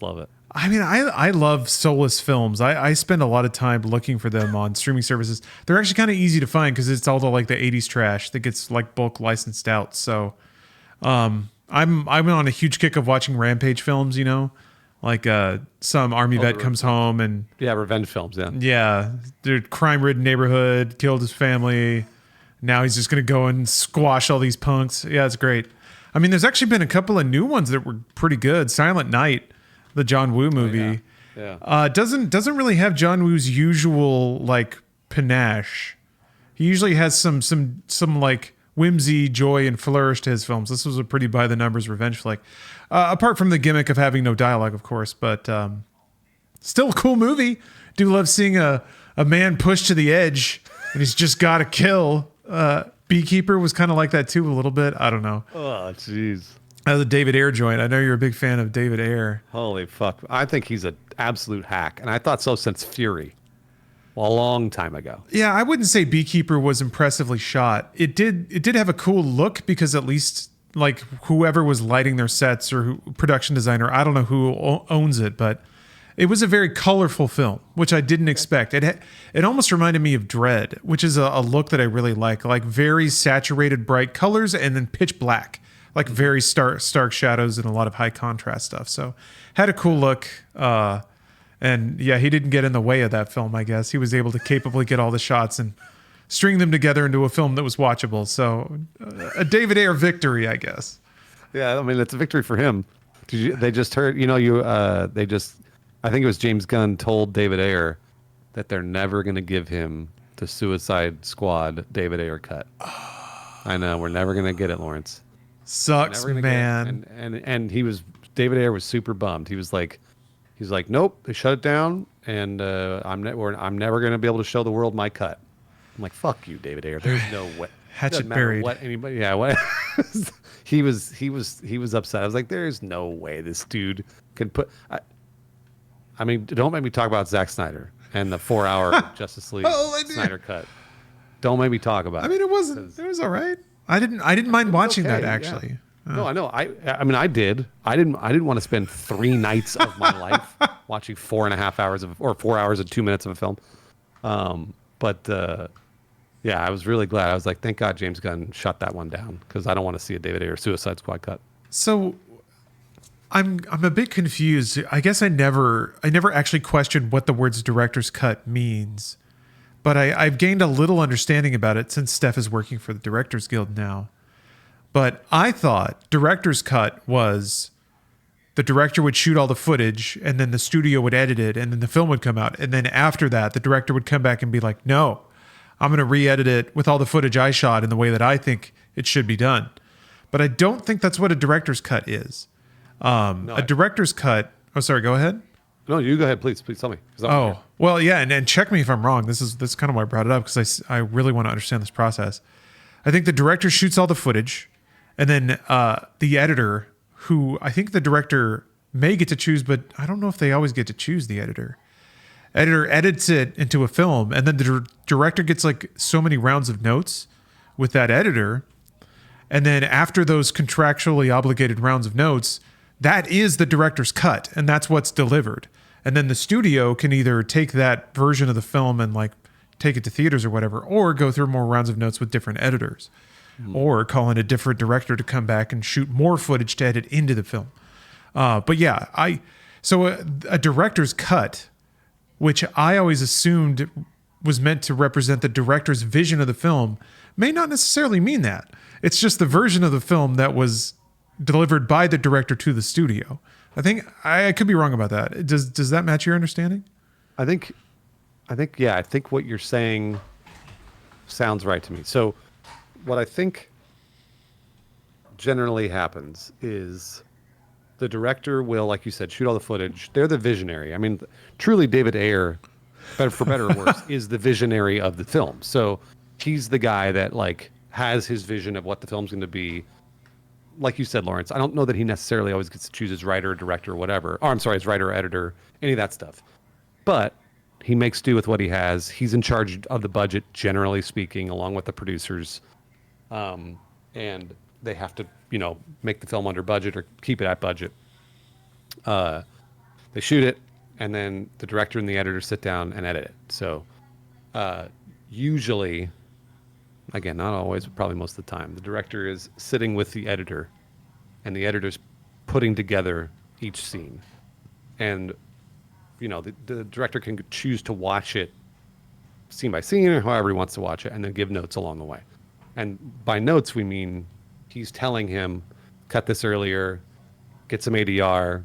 love it. I mean, I love soulless films. I spend a lot of time looking for them on streaming services. They're actually kind of easy to find because it's all the like the 80s trash that gets like bulk licensed out. So I'm on a huge kick of watching Rampage films, you know? Like some army vet comes home and revenge films, yeah, they're crime-ridden neighborhood, killed his family. Now he's just gonna go and squash all these punks. Yeah, it's great. I mean, there's actually been a couple of new ones that were pretty good. Silent Night, the John Woo movie, doesn't really have John Woo's usual like panache. He usually has some like whimsy, joy, and flourish to his films. This was a pretty by the numbers revenge flick. Apart from the gimmick of having no dialogue, of course, but still a cool movie. Do love seeing a man pushed to the edge and he's just got to kill. Beekeeper was kind of like that too, a little bit. I don't know. Oh, jeez. The David Ayer joint. I know you're a big fan of David Ayer. Holy fuck. I think he's an absolute hack. And I thought so since Fury. A long time ago. Yeah, I wouldn't say Beekeeper was impressively shot. It did have a cool look because at least like whoever was lighting their sets or production designer, I don't know who owns it, but it was a very colorful film, which I didn't expect. It almost reminded me of Dread, which is a look that I really like very saturated, bright colors and then pitch black, like very stark shadows and a lot of high contrast stuff. So had a cool look. And yeah, he didn't get in the way of that film, I guess. He was able to capably get all the shots and string them together into a film that was watchable. So a David Ayer victory, I guess. Yeah, I mean, it's a victory for him. They just heard, I think it was James Gunn told David Ayer that they're never going to give him the Suicide Squad David Ayer cut. I know, we're never going to get it, Lawrence. Sucks, man. And David Ayer was super bummed. He's like, nope, they shut it down, and I'm never going to be able to show the world my cut. I'm like, fuck you, David Ayer. There's no way. Hatchet buried. What anybody? Yeah. What? He was upset. I was like, there's no way this dude can put. I mean, don't make me talk about Zack Snyder and the 4-hour Justice League Snyder cut. Don't make me talk about it. I mean, it was all right. I didn't mind watching that actually. Yeah. No, I know. I mean, I did. I didn't want to spend 3 nights of my life watching 4.5 hours or 4 hours and 2 minutes of a film. But yeah, I was really glad. I was like, thank God James Gunn shut that one down because I don't want to see a David Ayer Suicide Squad cut. So I'm a bit confused. I guess I never actually questioned what the words director's cut means, but I've gained a little understanding about it since Steph is working for the Directors Guild now. But I thought director's cut was the director would shoot all the footage and then the studio would edit it and then the film would come out. And then after that, the director would come back and be like, no, I'm going to re-edit it with all the footage I shot in the way that I think it should be done. But I don't think that's what a director's cut is. A director's cut. Oh, sorry. Go ahead. No, you go ahead, please. Please tell me. Oh, well, yeah. And check me if I'm wrong. This is kind of why I brought it up, because I really want to understand this process. I think the director shoots all the footage, and then the editor, who I think the director may get to choose, but I don't know if they always get to choose the editor. Editor edits it into a film, and then the director gets like so many rounds of notes with that editor. And then after those contractually obligated rounds of notes, that is the director's cut, and that's what's delivered. And then the studio can either take that version of the film and like take it to theaters or whatever, or go through more rounds of notes with different editors, or call in a different director to come back and shoot more footage to edit into the film. But yeah, so a director's cut, which I always assumed was meant to represent the director's vision of the film, may not necessarily mean that. It's just the version of the film that was delivered by the director to the studio. I think I could be wrong about that. Does that match your understanding? I think what you're saying sounds right to me. So what I think generally happens is the director will, like you said, shoot all the footage. They're the visionary. I mean, truly David Ayer, for better or worse, is the visionary of the film. So he's the guy that like has his vision of what the film's going to be. Like you said, Lawrence, I don't know that he necessarily always gets to choose his writer, director, or whatever. Or I'm sorry, his writer, editor, any of that stuff. But he makes do with what he has. He's in charge of the budget, generally speaking, along with the producers. And they have to, make the film under budget or keep it at budget. They shoot it, and then the director and the editor sit down and edit it. So usually, again, not always, but probably most of the time, the director is sitting with the editor, and the editor's putting together each scene. And, the director can choose to watch it scene by scene or however he wants to watch it, and then give notes along the way. And by notes, we mean he's telling him, cut this earlier, get some ADR,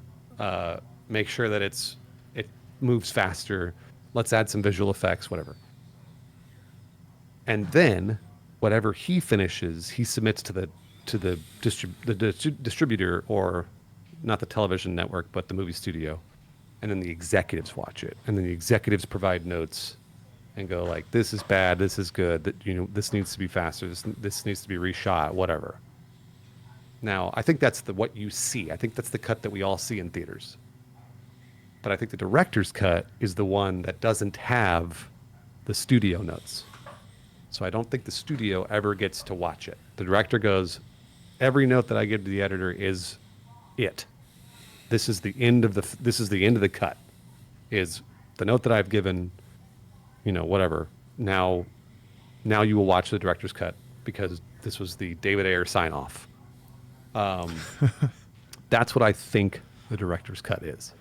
make sure that it moves faster, let's add some visual effects, whatever. And then whatever he finishes, he submits to the distributor, or not the television network, but the movie studio. And then the executives watch it. And then the executives provide notes and go like, this is bad, this is good, that this needs to be faster, this needs to be reshot, whatever. Now, I think that's what you see. I think that's the cut that we all see in theaters. But I think the director's cut is the one that doesn't have the studio notes. So I don't think the studio ever gets to watch it. The director goes, every note that I give to the editor is it. This is the end of the cut. Is the note that I've given, whatever. Now you will watch the director's cut because this was the David Ayer sign off. That's what I think the director's cut is.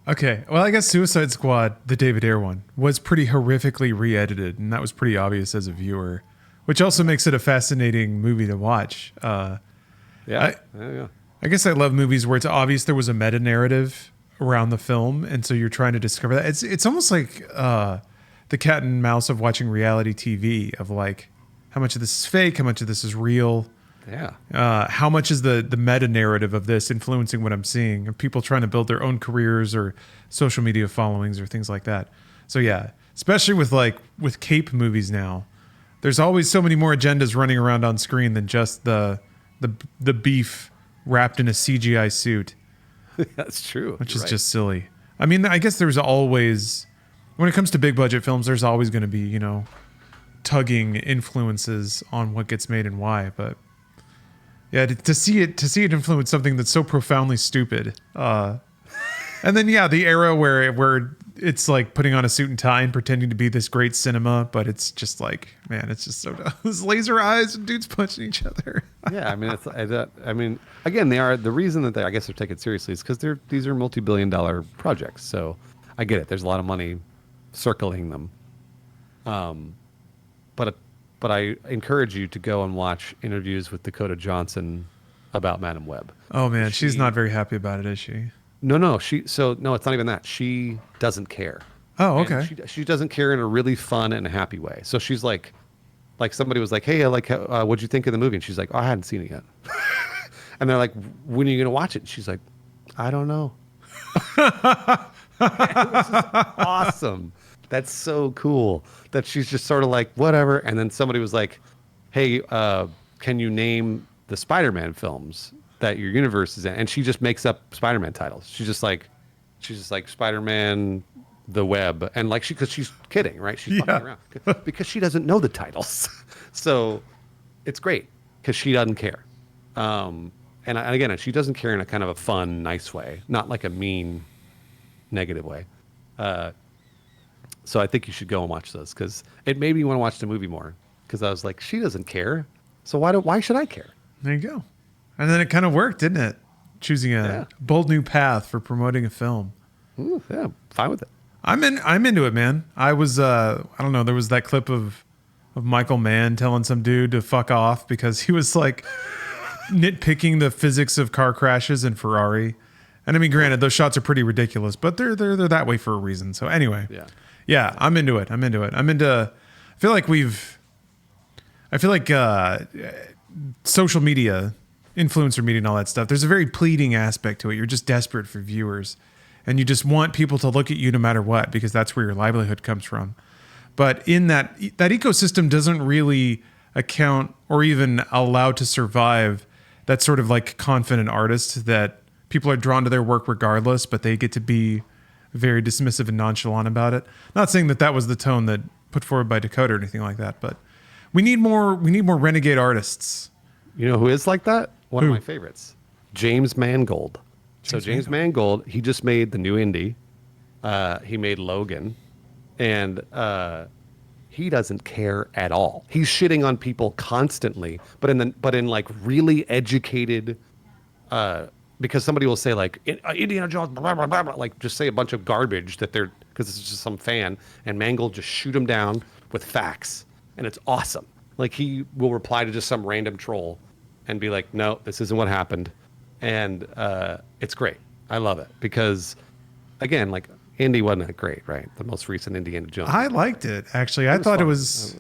Okay, well, I guess Suicide Squad, the David Ayer one, was pretty horrifically re-edited, and that was pretty obvious as a viewer, which also makes it a fascinating movie to watch. Yeah. I guess I love movies where it's obvious there was a meta-narrative around the film, and so you're trying to discover that. It's almost like the cat and mouse of watching reality TV, of like, how much of this is fake, how much of this is real. Yeah. How much is the meta-narrative of this influencing what I'm seeing? Are people trying to build their own careers or social media followings or things like that? So yeah, especially with cape movies now, there's always so many more agendas running around on screen than just the beef wrapped in a CGI suit. That's true. Which is just silly. I mean, I guess there's always, when it comes to big budget films, there's always going to be, tugging influences on what gets made and why, but yeah, to see it influence something that's so profoundly stupid. And then, yeah, the era where it's like putting on a suit and tie and pretending to be this great cinema, but it's just like, man, it's just so dumb. Those laser eyes and dudes punching each other. Yeah, I mean, again, they are the reason that I guess they're taken seriously is because these are multi-billion-dollar projects. So I get it. There's a lot of money circling them. But I encourage you to go and watch interviews with Dakota Johnson about Madam Web. Oh man, she's not very happy about it, is she? No, it's not even that. She doesn't care. Oh, okay. And she doesn't care in a really fun and happy way. So she's like somebody was like, "Hey, what'd you think of the movie?" And she's like, "Oh, I hadn't seen it yet." And they're like, "When are you gonna watch it?" And she's like, "I don't know." It was just awesome. That's so cool that she's just sort of like, whatever. And then somebody was like, "Hey, can you name the Spider-Man films that your universe is in?" And she just makes up Spider-Man titles. She's just like Spider-Man, the Web, and like because she's kidding, right? She's fucking around because she doesn't know the titles. So it's great because she doesn't care. And again, she doesn't care in a kind of a fun, nice way, not like a mean, negative way. So I think you should go and watch those because it made me want to watch the movie more because I was like, she doesn't care. So why should I care? There you go. And then it kind of worked, didn't it? Choosing a bold new path for promoting a film. Ooh, yeah, fine with it. I'm into it, man. I was I don't know, there was that clip of Michael Mann telling some dude to fuck off because he was like nitpicking the physics of car crashes in Ferrari. And I mean, granted, those shots are pretty ridiculous, but they're that way for a reason. So anyway, yeah, I'm into it. I feel like social media, influencer media and all that stuff, there's a very pleading aspect to it. You're just desperate for viewers and you just want people to look at you no matter what, because that's where your livelihood comes from. But in that ecosystem doesn't really account or even allow to survive that sort of like confident artist that people are drawn to their work regardless, but they get to be very dismissive and nonchalant about it. Not saying that was the tone that put forward by Dakota or anything like that, but we need more renegade artists. You know who is like that? One of my favorites, James Mangold. James Mangold, he just made the new indie. He made Logan, and he doesn't care at all. He's shitting on people constantly, but in like really educated. Because somebody will say like Indiana Jones, blah, blah, blah, blah, like just say a bunch of garbage that they're because it's just some fan, and Mangold just shoot him down with facts, and it's awesome. Like he will reply to just some random troll, and be like, "No, this isn't what happened," and it's great. I love it because, again, like Indy wasn't that great, right? The most recent Indiana Jones. I liked it actually. I thought fun. It was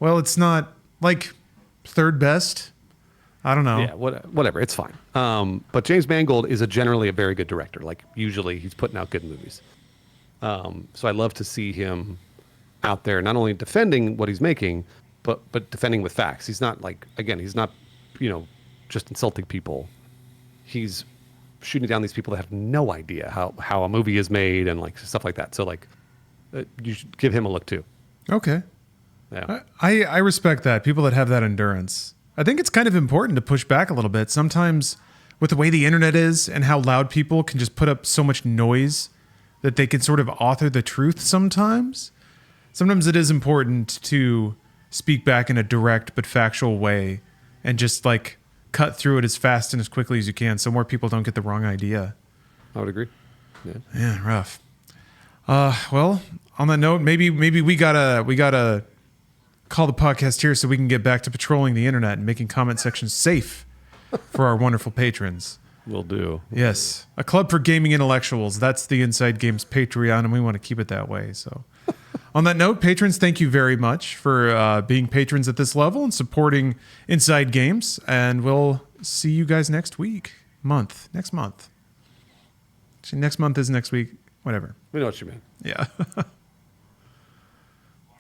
well. It's not like third best. I don't know. Yeah, whatever. It's fine. But James Mangold is generally a very good director. Like usually he's putting out good movies. So I love to see him out there, not only defending what he's making, but defending with facts. He's not like, again, he's not, just insulting people. He's shooting down these people that have no idea how a movie is made and like stuff like that. So like, you should give him a look too. Okay. Yeah. I respect that. People that have that endurance. I think it's kind of important to push back a little bit. Sometimes with the way the internet is and how loud people can just put up so much noise that they can sort of author the truth sometimes. Sometimes it is important to speak back in a direct but factual way and just like cut through it as fast and as quickly as you can so more people don't get the wrong idea. I would agree. Yeah, rough. Well, on that note, maybe we gotta call the podcast here so we can get back to patrolling the internet and making comment sections safe for our wonderful patrons. Will do. Yes. A club for gaming intellectuals. That's the Inside Games Patreon, and we want to keep it that way. So on that note, patrons, thank you very much for being patrons at this level and supporting Inside Games. And we'll see you guys next month. Actually, next month is next week. Whatever. We know what you mean. Yeah.